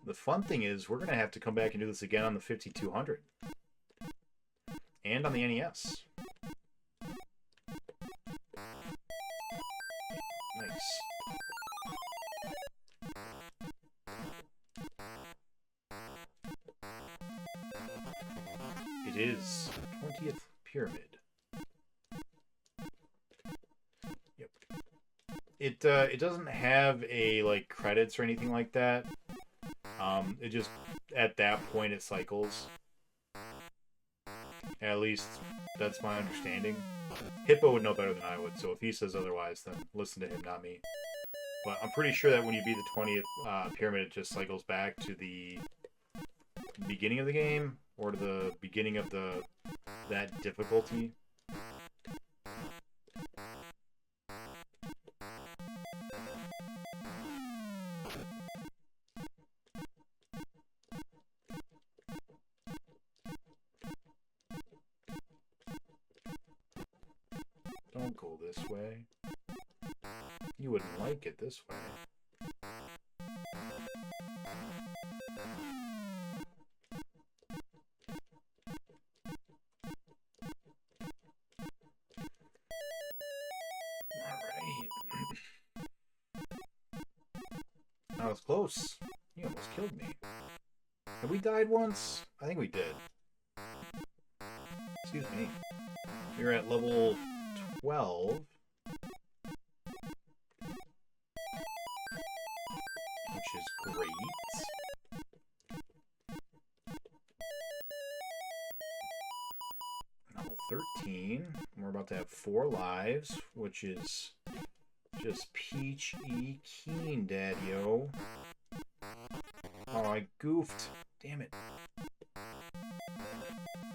The fun thing is, we're going to have to come back and do this again on the 5200. And on the NES. Nice. It is 20th Pyramid. Yep. It doesn't have a, like, credits or anything like that. It just, at that point, it cycles. At least, that's my understanding. Hippo would know better than I would, so if he says otherwise, then listen to him, not me. But I'm pretty sure that when you beat the 20th pyramid, it just cycles back to the beginning of the game, or to the beginning of that difficulty. Don't go this way. You wouldn't like it this way. Alright. That was close. You almost killed me. Have we died once? I think we did. Excuse me. You're at level 12. Which is great. to have 4 lives, which is just peachy keen, daddy-o. Oh, I goofed. Damn it.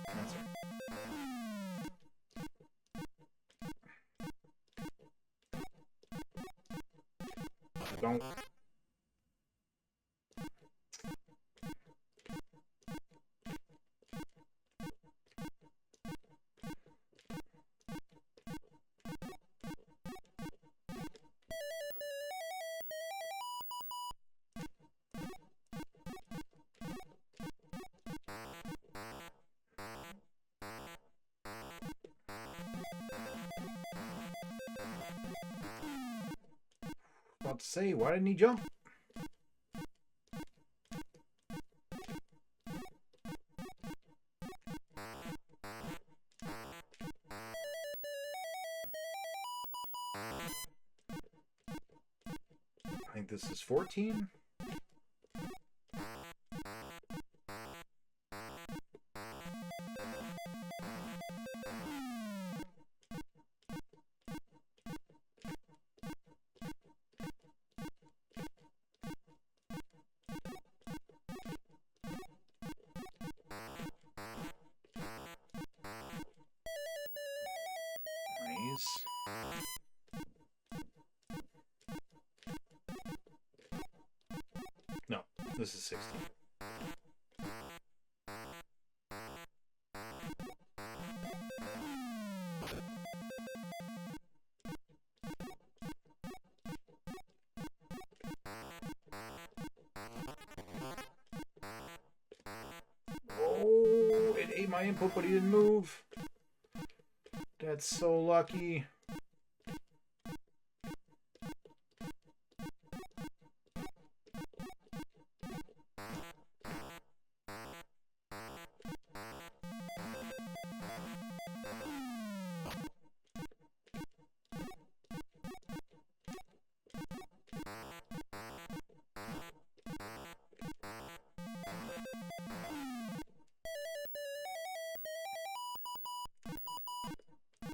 That's right. Don't. About to say, why didn't he jump? I think this is 14. Nice. No, this is 16. Oh, it ate my input, but he didn't move. That's so lucky.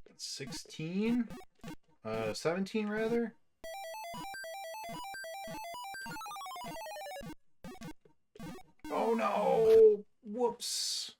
That's 16? 17 rather? Oh no! Whoops.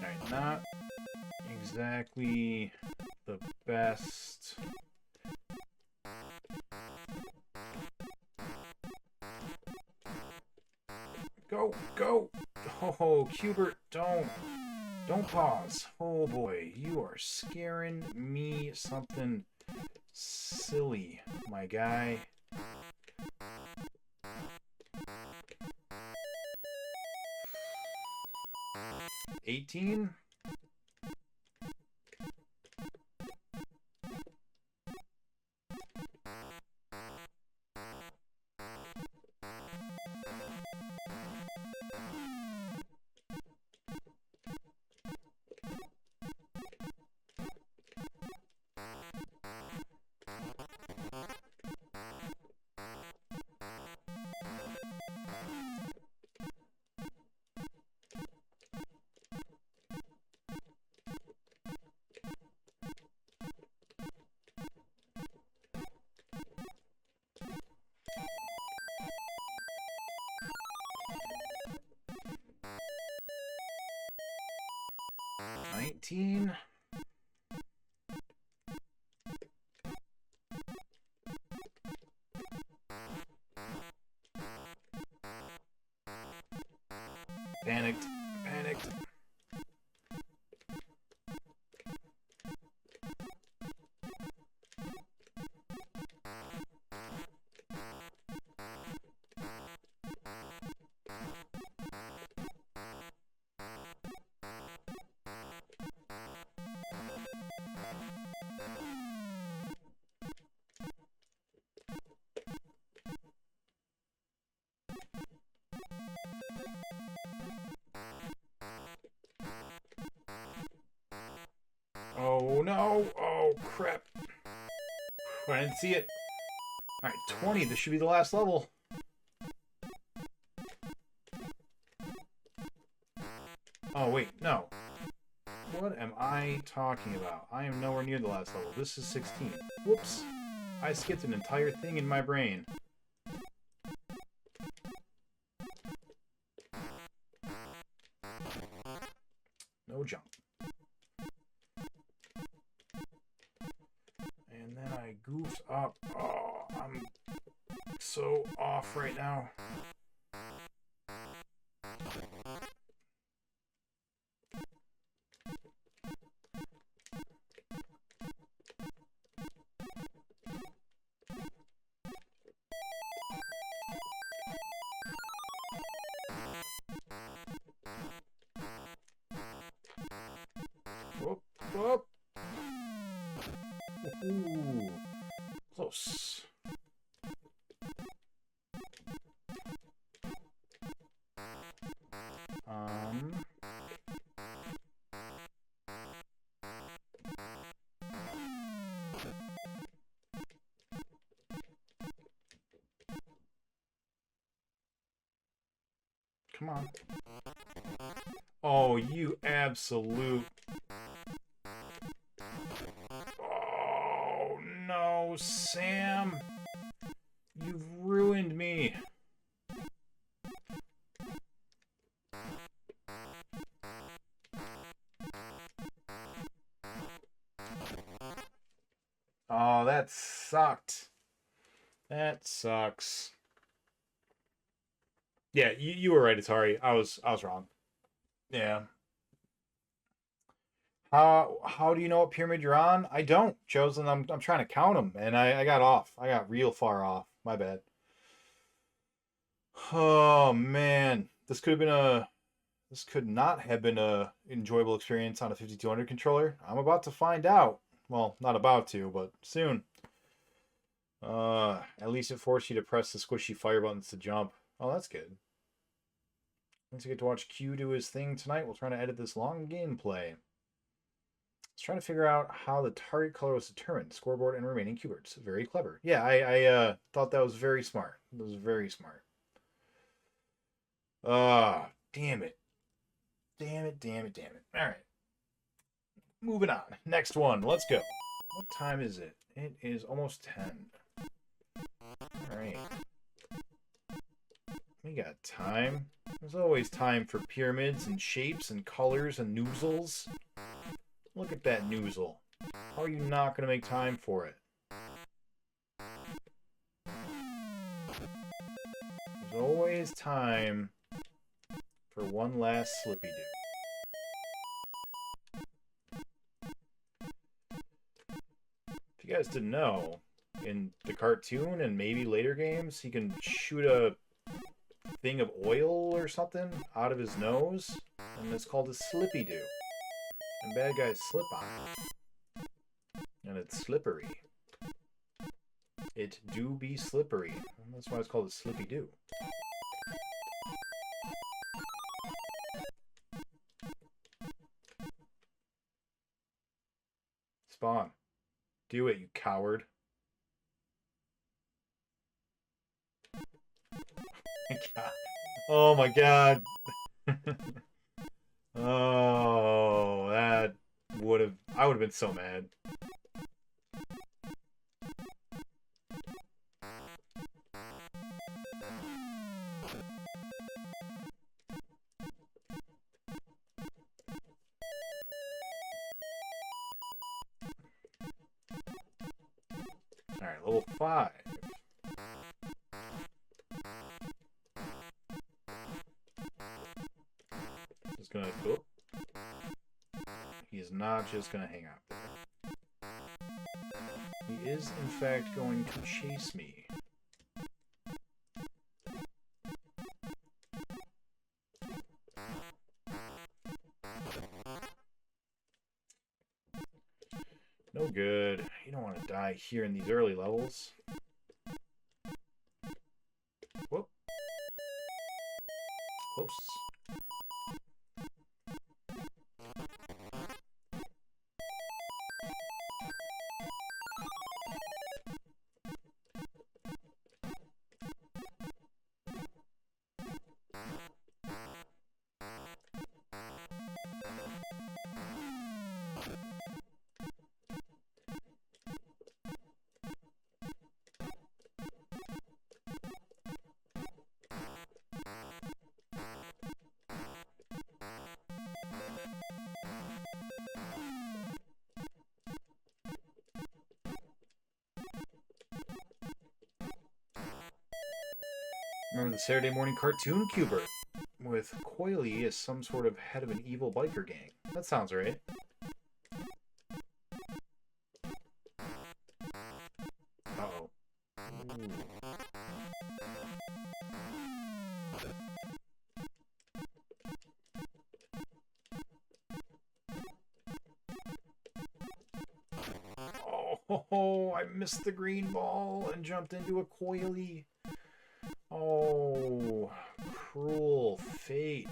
Alright, not exactly the best. Go, go! Oh, Q-bert, don't pause. Oh boy, you are scaring me something silly, my guy. $18? $19? Panicked. Panicked. no. Oh, crap. I didn't see it. Alright, 20. This should be the last level. Oh, wait. No. What am I talking about? I am nowhere near the last level. This is 16. Whoops. I skipped an entire thing in my brain. No jump. And then I goofed up. Oh, I'm so off right now. Whoop, whoop. Ooh, close. Come on. Oh, you absolute... Oh, no, Sam. You've ruined me. Oh, that sucked. That sucks. Yeah, you were right, Atari. I was wrong. Yeah. How do you know what pyramid you're on? I don't, Chosen. I'm trying to count them, and I got off. I got real far off. My bad. Oh man, this could not have been a enjoyable experience on a 5200 controller. I'm about to find out. Well, not about to, but soon. At least it forced you to press the squishy fire buttons to jump. Oh, that's good. Once you get to watch Q do his thing tonight, we'll try to edit this long gameplay. Let's try to figure out how the target color was determined. Scoreboard and remaining Q-berts. Very clever. Yeah, I thought that was very smart. It was very smart. Damn it. Damn it, damn it, damn it. Alright. Moving on. Next one. Let's go. What time is it? It is almost 10. Alright. We got time. There's always time for pyramids and shapes and colors and noozles. Look at that noozle. How are you not going to make time for it? There's always time for one last slippy-do. If you guys didn't know, in the cartoon and maybe later games, he can shoot a thing of oil or something out of his nose, and it's called a slippy-do. And bad guys slip on it. And it's slippery. It do be slippery. And that's why it's called a slippy-do. Spawn. Do it, you coward. Oh my god. Oh, that would have... I would have been so mad. Alright, level 5. Just gonna go. He's not just gonna hang out there. He is, in fact, going to chase me. No good. You don't want to die here in these early levels. Whoop. Close. Remember the Saturday morning cartoon Q-bert with Coily as some sort of head of an evil biker gang. That sounds right. Uh-oh. Ooh. Oh, I missed the green ball and jumped into a Coily. Oh, cruel fate.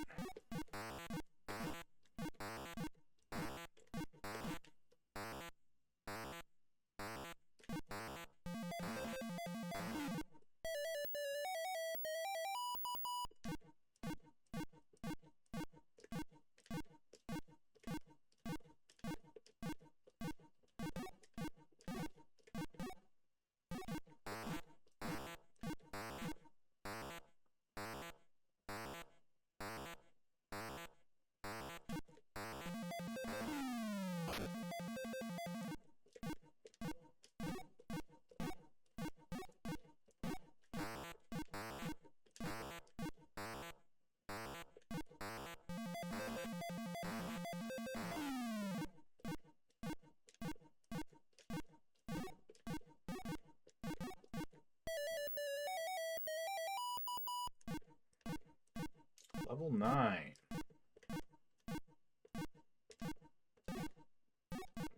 Level 9.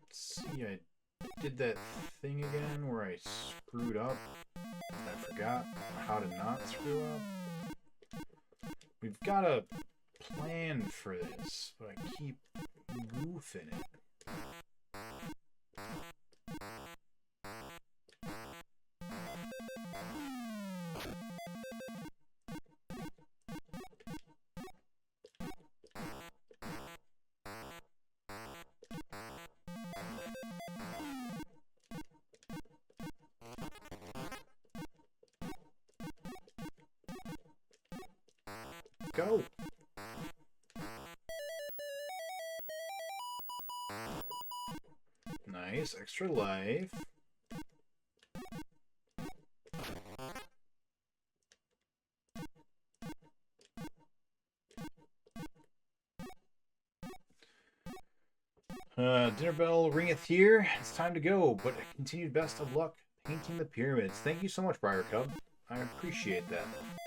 Let's see, I did that thing again where I screwed up. I forgot how to not screw up. We've got a plan for this, but I keep goofing it. Go! Nice, extra life. Dinner bell ringeth here. It's time to go, but continued best of luck painting the pyramids. Thank you so much, Briar Cub. I appreciate that.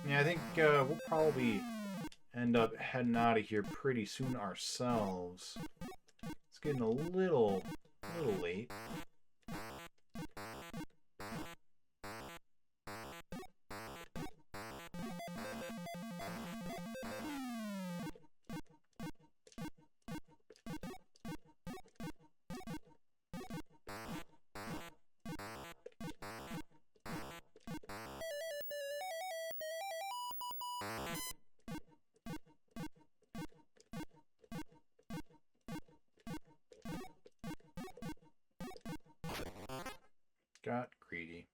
Yeah, I think we'll probably end up heading out of here pretty soon ourselves. It's getting a little late. Got greedy.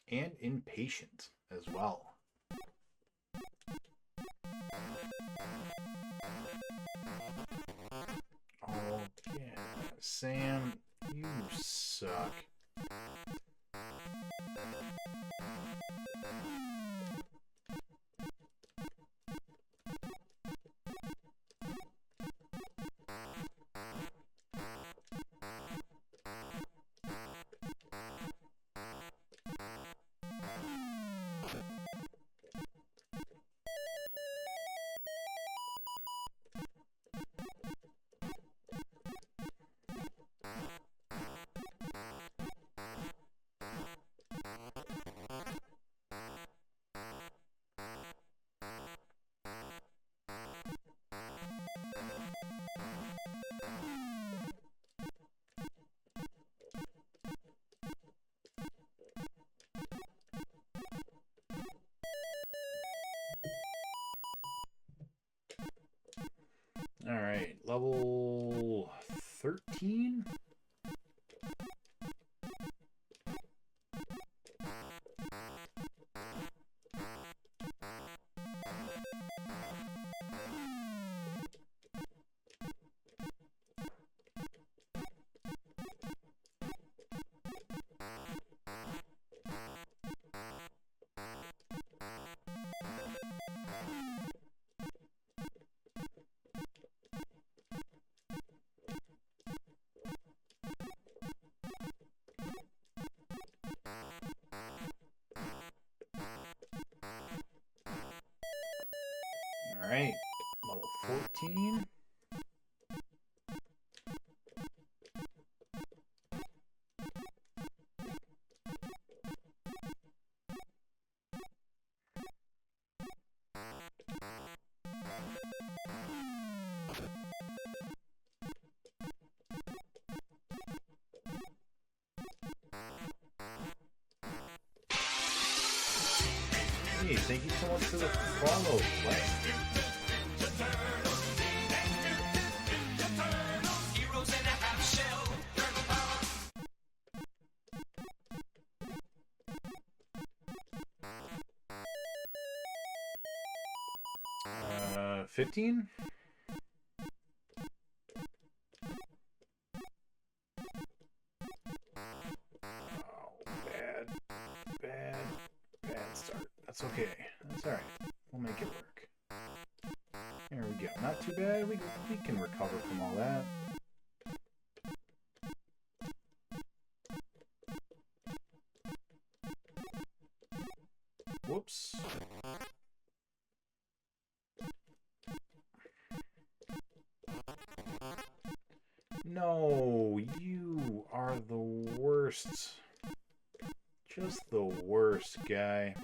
And impatient as well. Oh, yeah. Sam, you suck. Alright, level 13? Alright, level 14. Hey, thank you so much for the follow, Flex. Uh, 15? Bad start. That's okay. That's alright. We'll make it work. There we go. Not too bad. We can recover from all that. Whoops. No, you are the worst. Just the worst guy.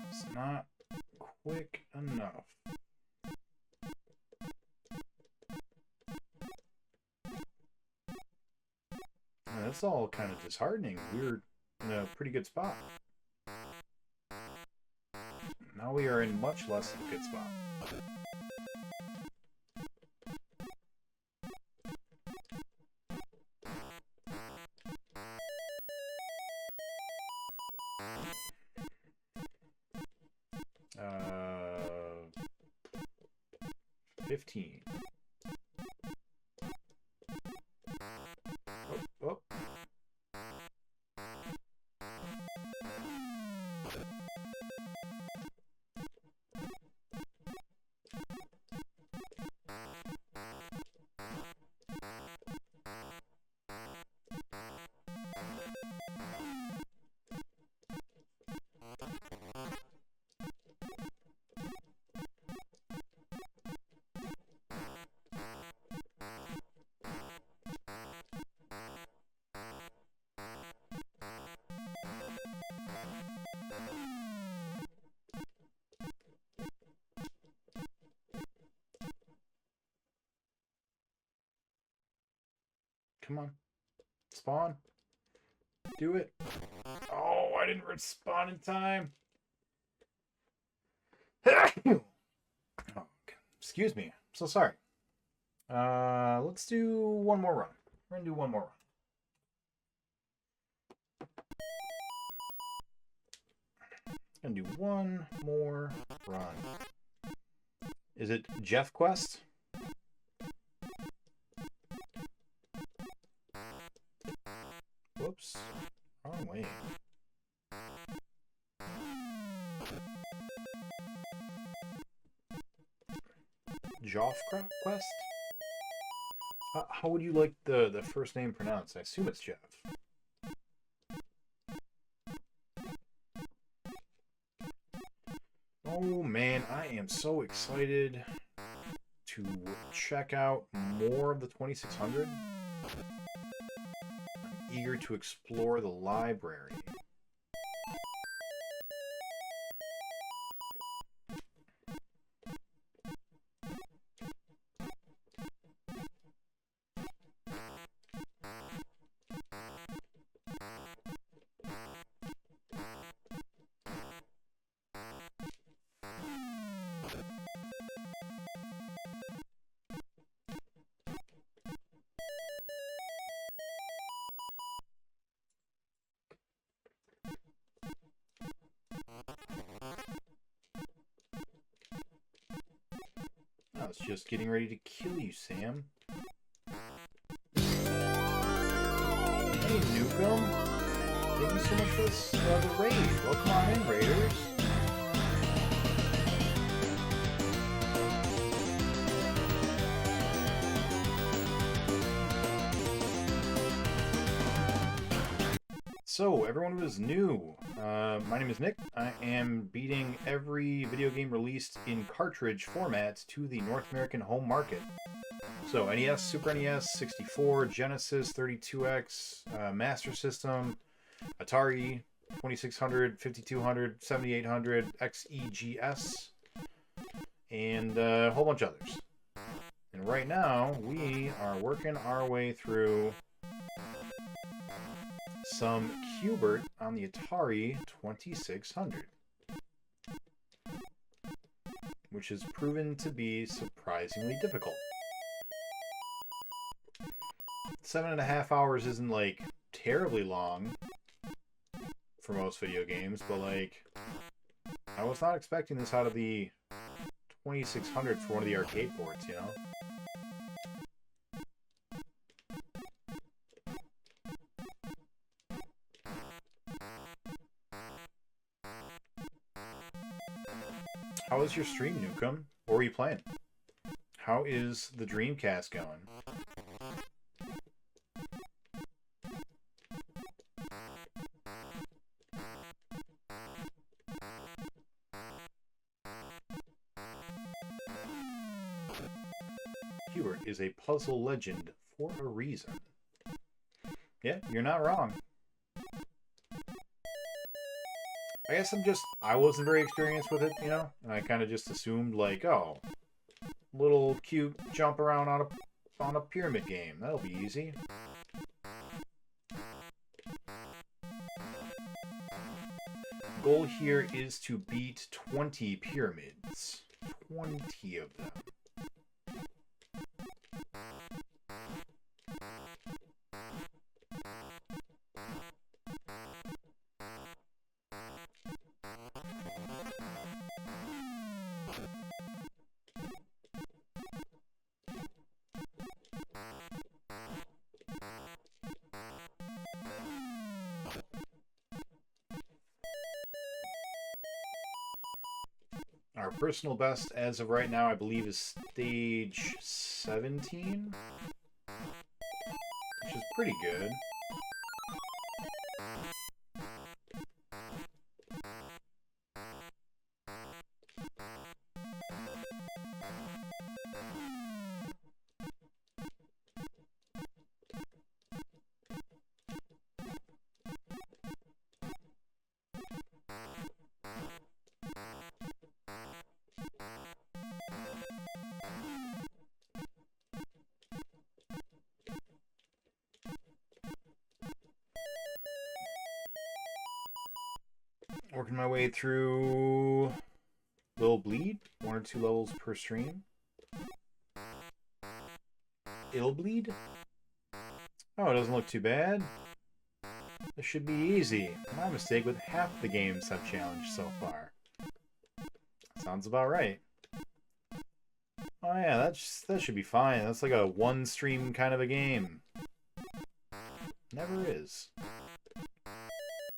It's not quick enough. That's all kind of disheartening. We were in a pretty good spot. Now we are in much less of a good spot. 15. Oh. Come on. Spawn. Do it. Oh, I didn't respawn in time. Oh, excuse me. I'm so sorry. Let's do one more run. We're going to do one more run. Gonna do one more run. Is it Jeff Quest? Whoops. Wrong way. Joff Quest? How would you like the first name pronounced? I assume it's Jeff. Oh man, I am so excited to check out more of the 2600. I'm eager to explore the library. I was just getting ready to kill you, Sam. Hey, Nukem. Thank you so much for this, the raid. Welcome on in, Raiders. So, everyone who is new, my name is Nick. I am beating every video game released in cartridge format to the North American home market. So, NES, Super NES, 64, Genesis, 32X, Master System, Atari, 2600, 5200, 7800, XEGS, and a whole bunch of others. And right now, we are working our way through some Q-bert on the Atari 2600, which has proven to be surprisingly difficult. 7.5 hours isn't, like, terribly long for most video games, but, like, I was not expecting this out of the 2600 for one of the arcade ports, you know? How was your stream, Newcomb? What were you playing? How is the Dreamcast going? Q-bert is a puzzle legend for a reason. Yeah, you're not wrong. I guess I wasn't very experienced with it, you know? And I kind of just assumed, like, oh, little cute jump around on a pyramid game. That'll be easy. Goal here is to beat 20 pyramids. 20 of them. Our personal best as of right now, I believe, is stage 17, which is pretty good. Working my way through Lil Bleed, 1 or 2 levels per stream. Ill Bleed? Oh, it doesn't look too bad. This should be easy. My mistake with half the games I've challenged so far. Sounds about right. Oh yeah, that should be fine. That's like a one stream kind of a game. Never is.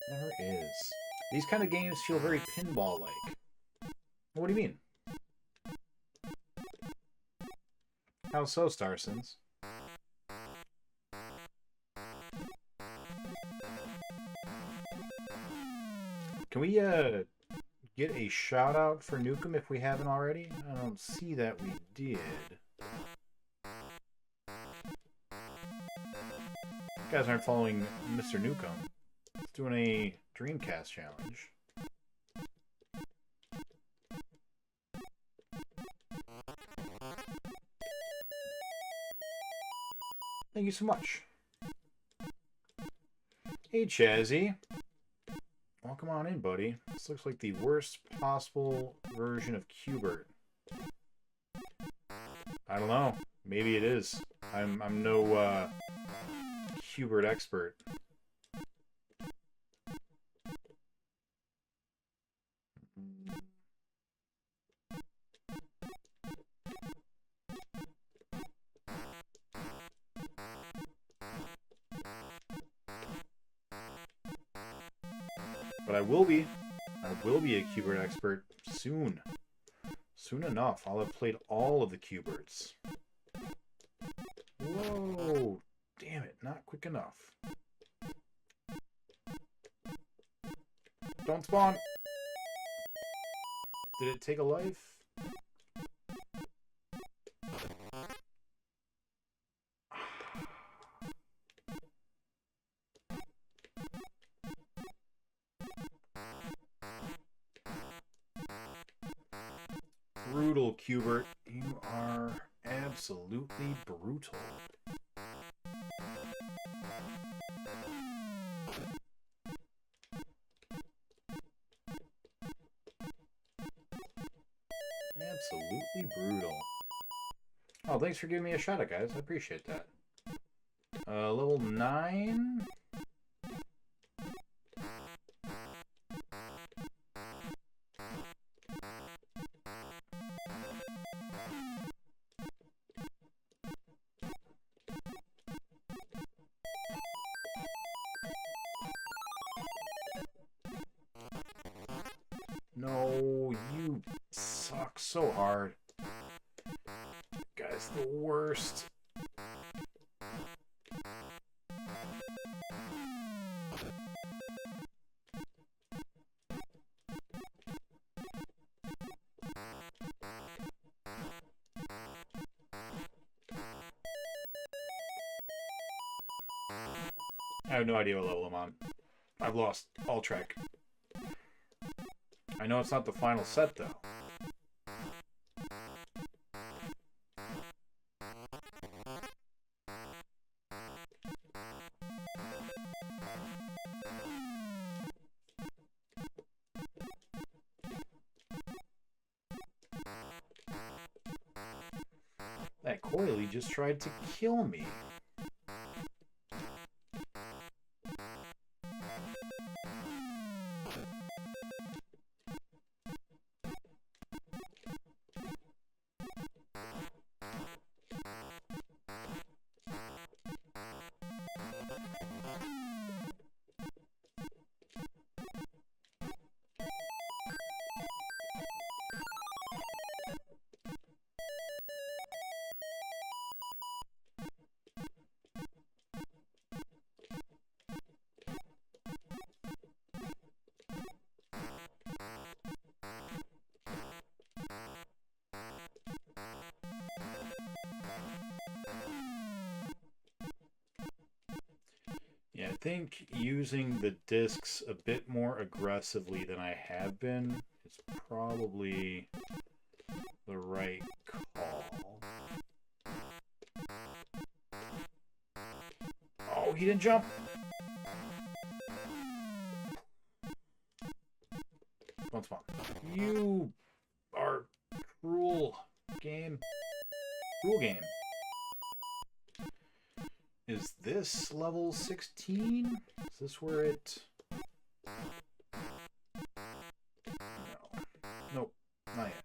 Never is. These kind of games feel very pinball-like. What do you mean? How so, Starsons? Can we, get a shout-out for Nukem if we haven't already? I don't see that we did. You guys aren't following Mr. Nukem. He's doing a Dreamcast challenge. Thank you so much. Hey, Chazzy. Welcome on in, buddy. This looks like the worst possible version of Q-bert. I don't know. Maybe it is. I'm no Q-bert expert. But I will be a Q-bert expert soon. Soon enough, I'll have played all of the Q-berts. Whoa! Damn it, not quick enough. Don't spawn. Did it take a life? Brutal, Q-bert. You are absolutely brutal. Absolutely brutal. Oh, thanks for giving me a shout out, guys. I appreciate that. Level 9. No, you suck so hard. Guy's the worst. I have no idea what level I'm on. I've lost all track. I know it's not the final set, though. That coily just tried to kill me. Yeah, I think using the discs a bit more aggressively than I have been is probably the right call. Oh, he didn't jump! Don't spawn. You are cruel, game. Cruel game. Is this level 16? Is this where it... No. Nope. Not yet.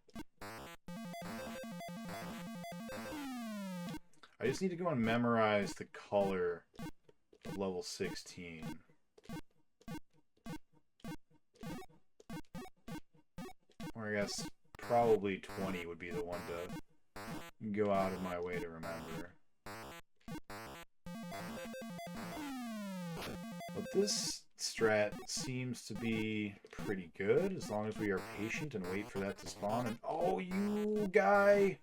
I just need to go and memorize the color of level 16. Or I guess probably 20 would be the one to go out of my way to remember. But this strat seems to be pretty good as long as we are patient and wait for that to spawn. And oh, you guy!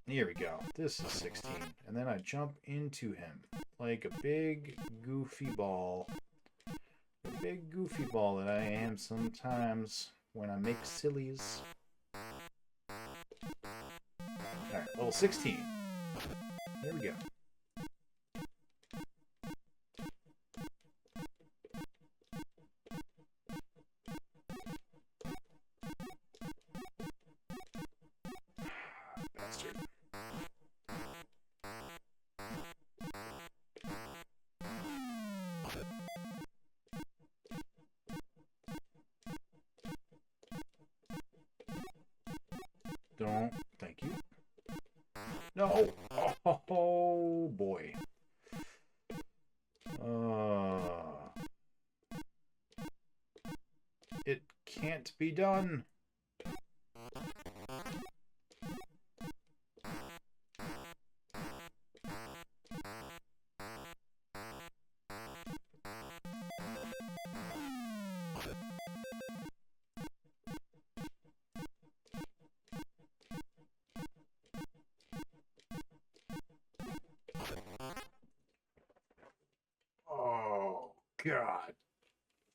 Here we go. This is 16. And then I jump into him like a big goofy ball. A big goofy ball that I am sometimes when I make sillies. Alright, level 16. Here we go. Bastard. Don't. Thank you. No! Oh, boy. It can't be done. God.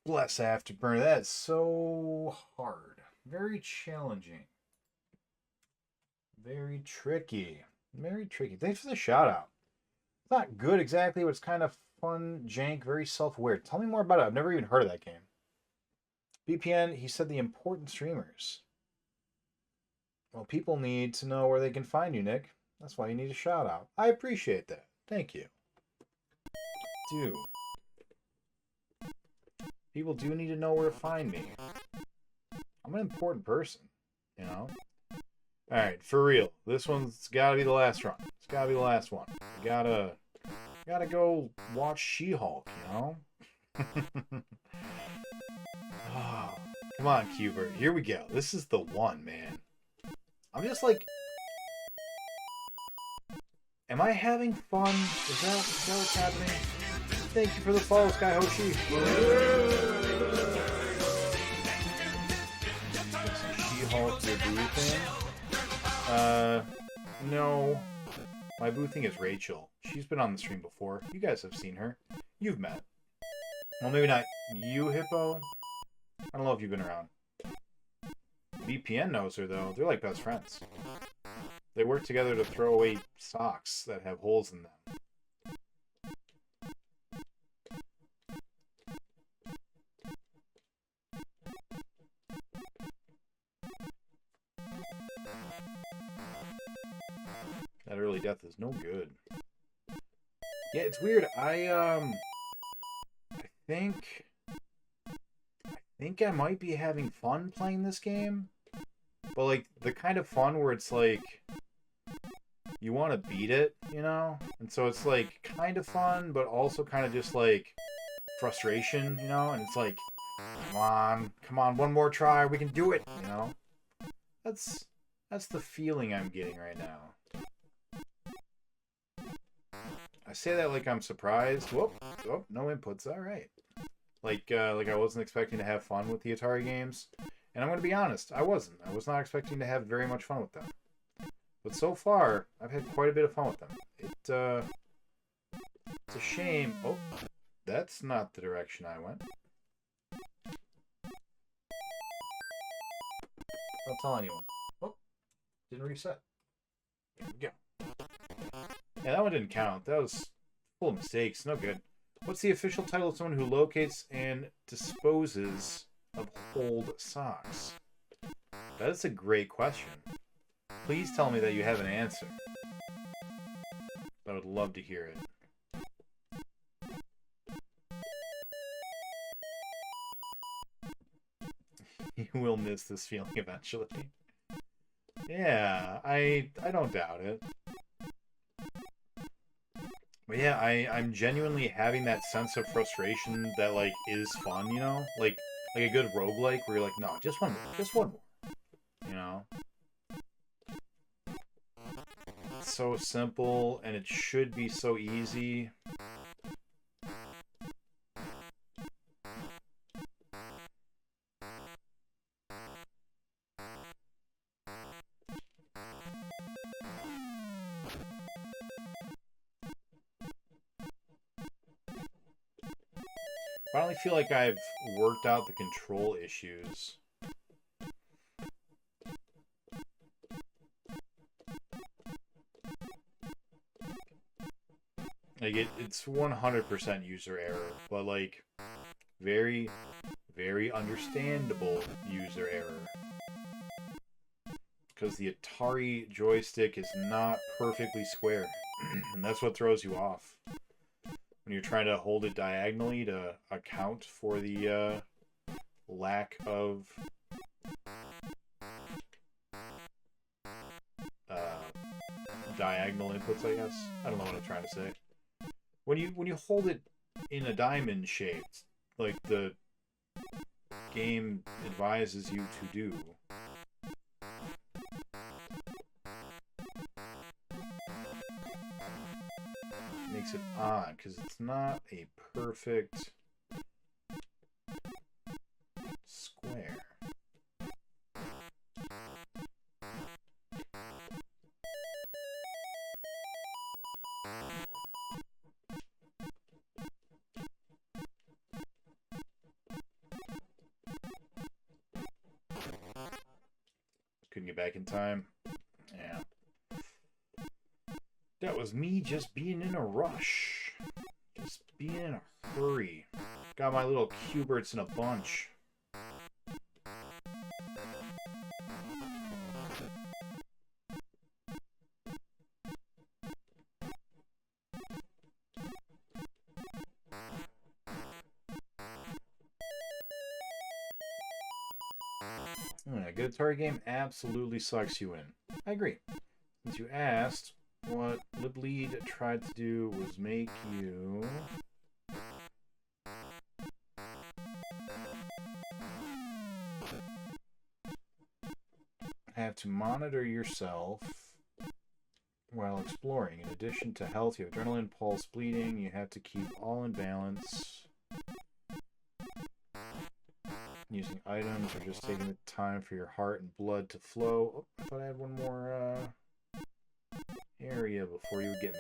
Bless Afterburner. That's so hard. Very challenging. Very tricky. Very tricky. Thanks for the shout out. It's not good exactly, but it's kind of fun, jank, very self-aware. Tell me more about it. I've never even heard of that game. BPN, he said the important streamers. Well, people need to know where they can find you, Nick. That's why you need a shout out. I appreciate that. Thank you. Do. People do need to know where to find me. I'm an important person, you know? Alright, for real. This one's gotta be the last run. It's gotta be the last one. You gotta go watch She-Hulk, you know? Oh, come on, Q-bert. Here we go. This is the one, man. I'm just like... Am I having fun? Is that what's happening? Thank you for the follow, Sky Hoshi. She-Hulk, your boo thing? No. My boo thing is Rachel. She's been on the stream before. You guys have seen her. You've met. Well, maybe not you, Hippo. I don't know if you've been around. VPN knows her, though. They're like best friends. They work together to throw away socks that have holes in them. That early death is no good. Yeah, it's weird. I think I might be having fun playing this game. But like the kind of fun where it's like you want to beat it, you know? And so it's like kind of fun, but also kind of just like frustration, you know? And it's like, come on, one more try, we can do it, you know? That's the feeling I'm getting right now. I say that like I'm surprised. Whoop, no inputs. All right. Like I wasn't expecting to have fun with the Atari games, and I'm going to be honest, I wasn't. I was not expecting to have very much fun with them. But so far, I've had quite a bit of fun with them. It's a shame. Oh, that's not the direction I went. Don't tell anyone. Oh, didn't reset. There we go. Yeah, that one didn't count. That was full of mistakes. No good. What's the official title of someone who locates and disposes of old socks? That is a great question. Please tell me that you have an answer. I would love to hear it. You will miss this feeling eventually. Yeah, I don't doubt it. But yeah, I'm genuinely having that sense of frustration that, like, is fun, you know? Like a good roguelike where you're like, no, just one more. You know? It's so simple, and it should be so easy. I finally feel like I've worked out the control issues. Like, it's 100% user error, but, like, very, very understandable user error. Because the Atari joystick is not perfectly square, and that's what throws you off. When you're trying to hold it diagonally to account for the lack of diagonal inputs, I guess. I don't know what I'm trying to say. When you hold it in a diamond shape, like the game advises you to do, makes it odd because it's not a perfect square. Couldn't get back in time. Yeah. That was me just being in a rush. Just being in a hurry. Got my little Q-berts in a bunch. A good Atari game absolutely sucks you in. I agree. Since you asked, what LibLead tried to do was make you have to monitor yourself while exploring. In addition to health, you have adrenaline, pulse, bleeding. You have to keep all in balance. Using items or just taking the time for your heart and blood to flow. Oh, I thought I had one more area before you would get me.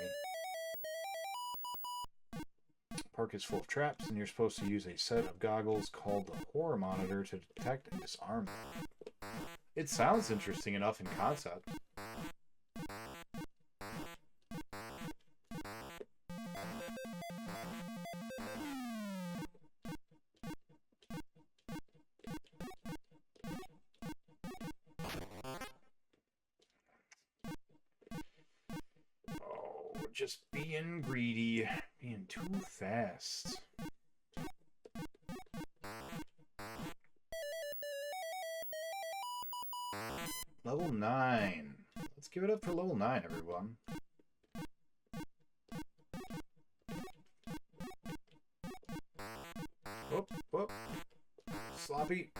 The park is full of traps, and you're supposed to use a set of goggles called the horror monitor to detect and disarm them. It sounds interesting enough in concept. Just being greedy, being too fast. Level 9. Let's give it up for level 9, everyone. Whoop, whoop. Sloppy.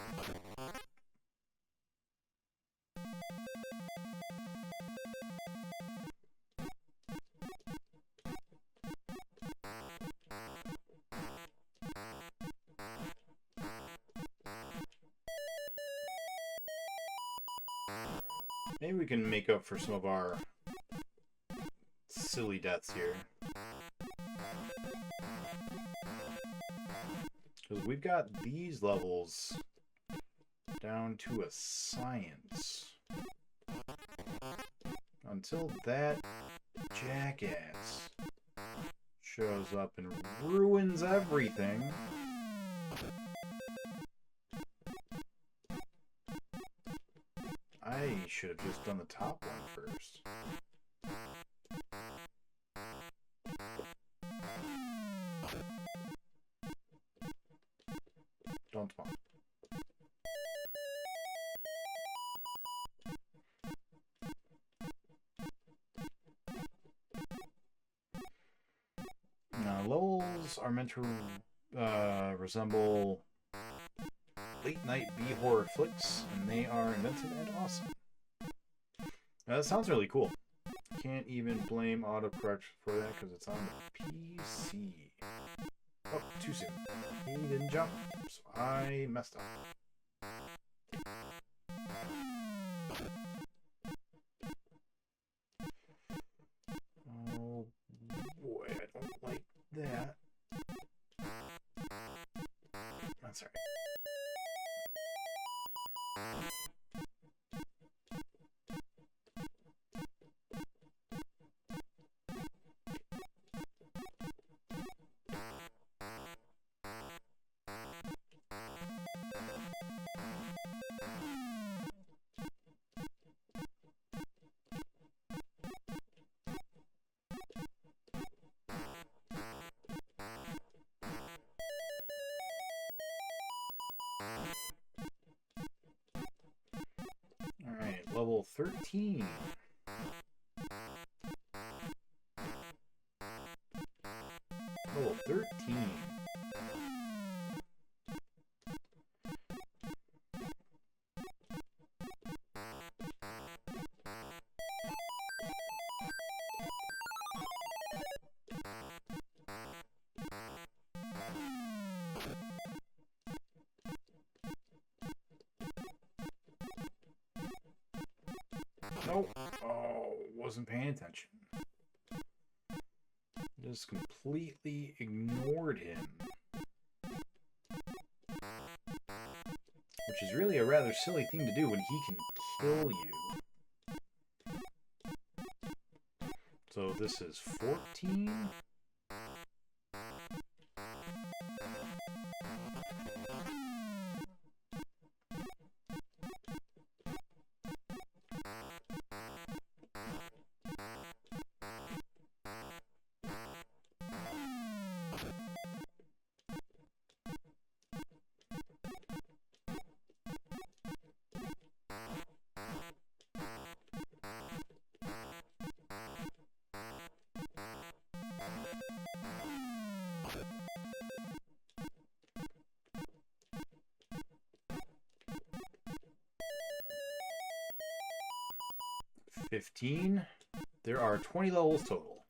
Maybe we can make up for some of our silly deaths here. Because we've got these levels down to a science. Until that jackass shows up and ruins everything. I should have just done the top one first. Don't spawn. Now, levels are meant to resemble late-night B-horror flicks, and they are inventive and awesome. Now, that sounds really cool. Can't even blame autocorrect for that because it's on the PC. Oh, too soon. He didn't jump, so I messed up. Oh boy, I don't like that. That's alright. Alright, level 13. Level 13. Nope. Oh, wasn't paying attention. Just completely ignored him. which is really a rather silly thing to do when he can kill you. So this is 14. $15. There are 20 levels total.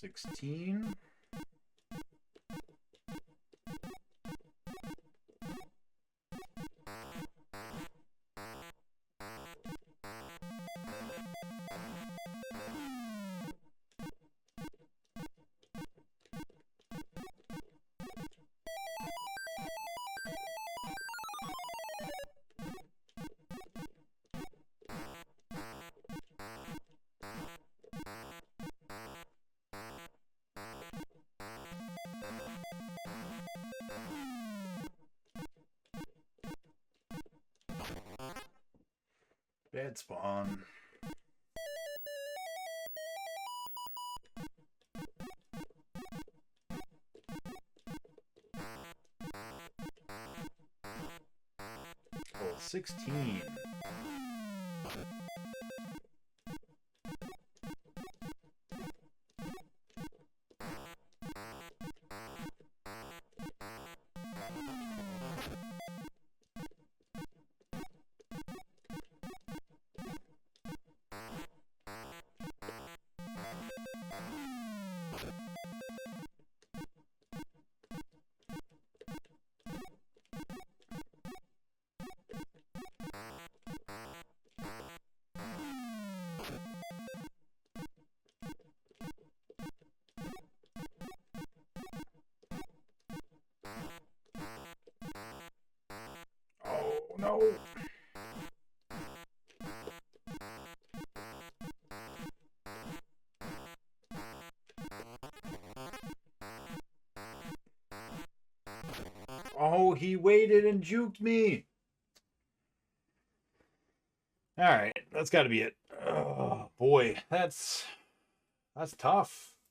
$16. Bad spawn. Oh, 16. Oh, no. Oh, he waited and juked me. All right, that's got to be it. Oh, boy, that's tough.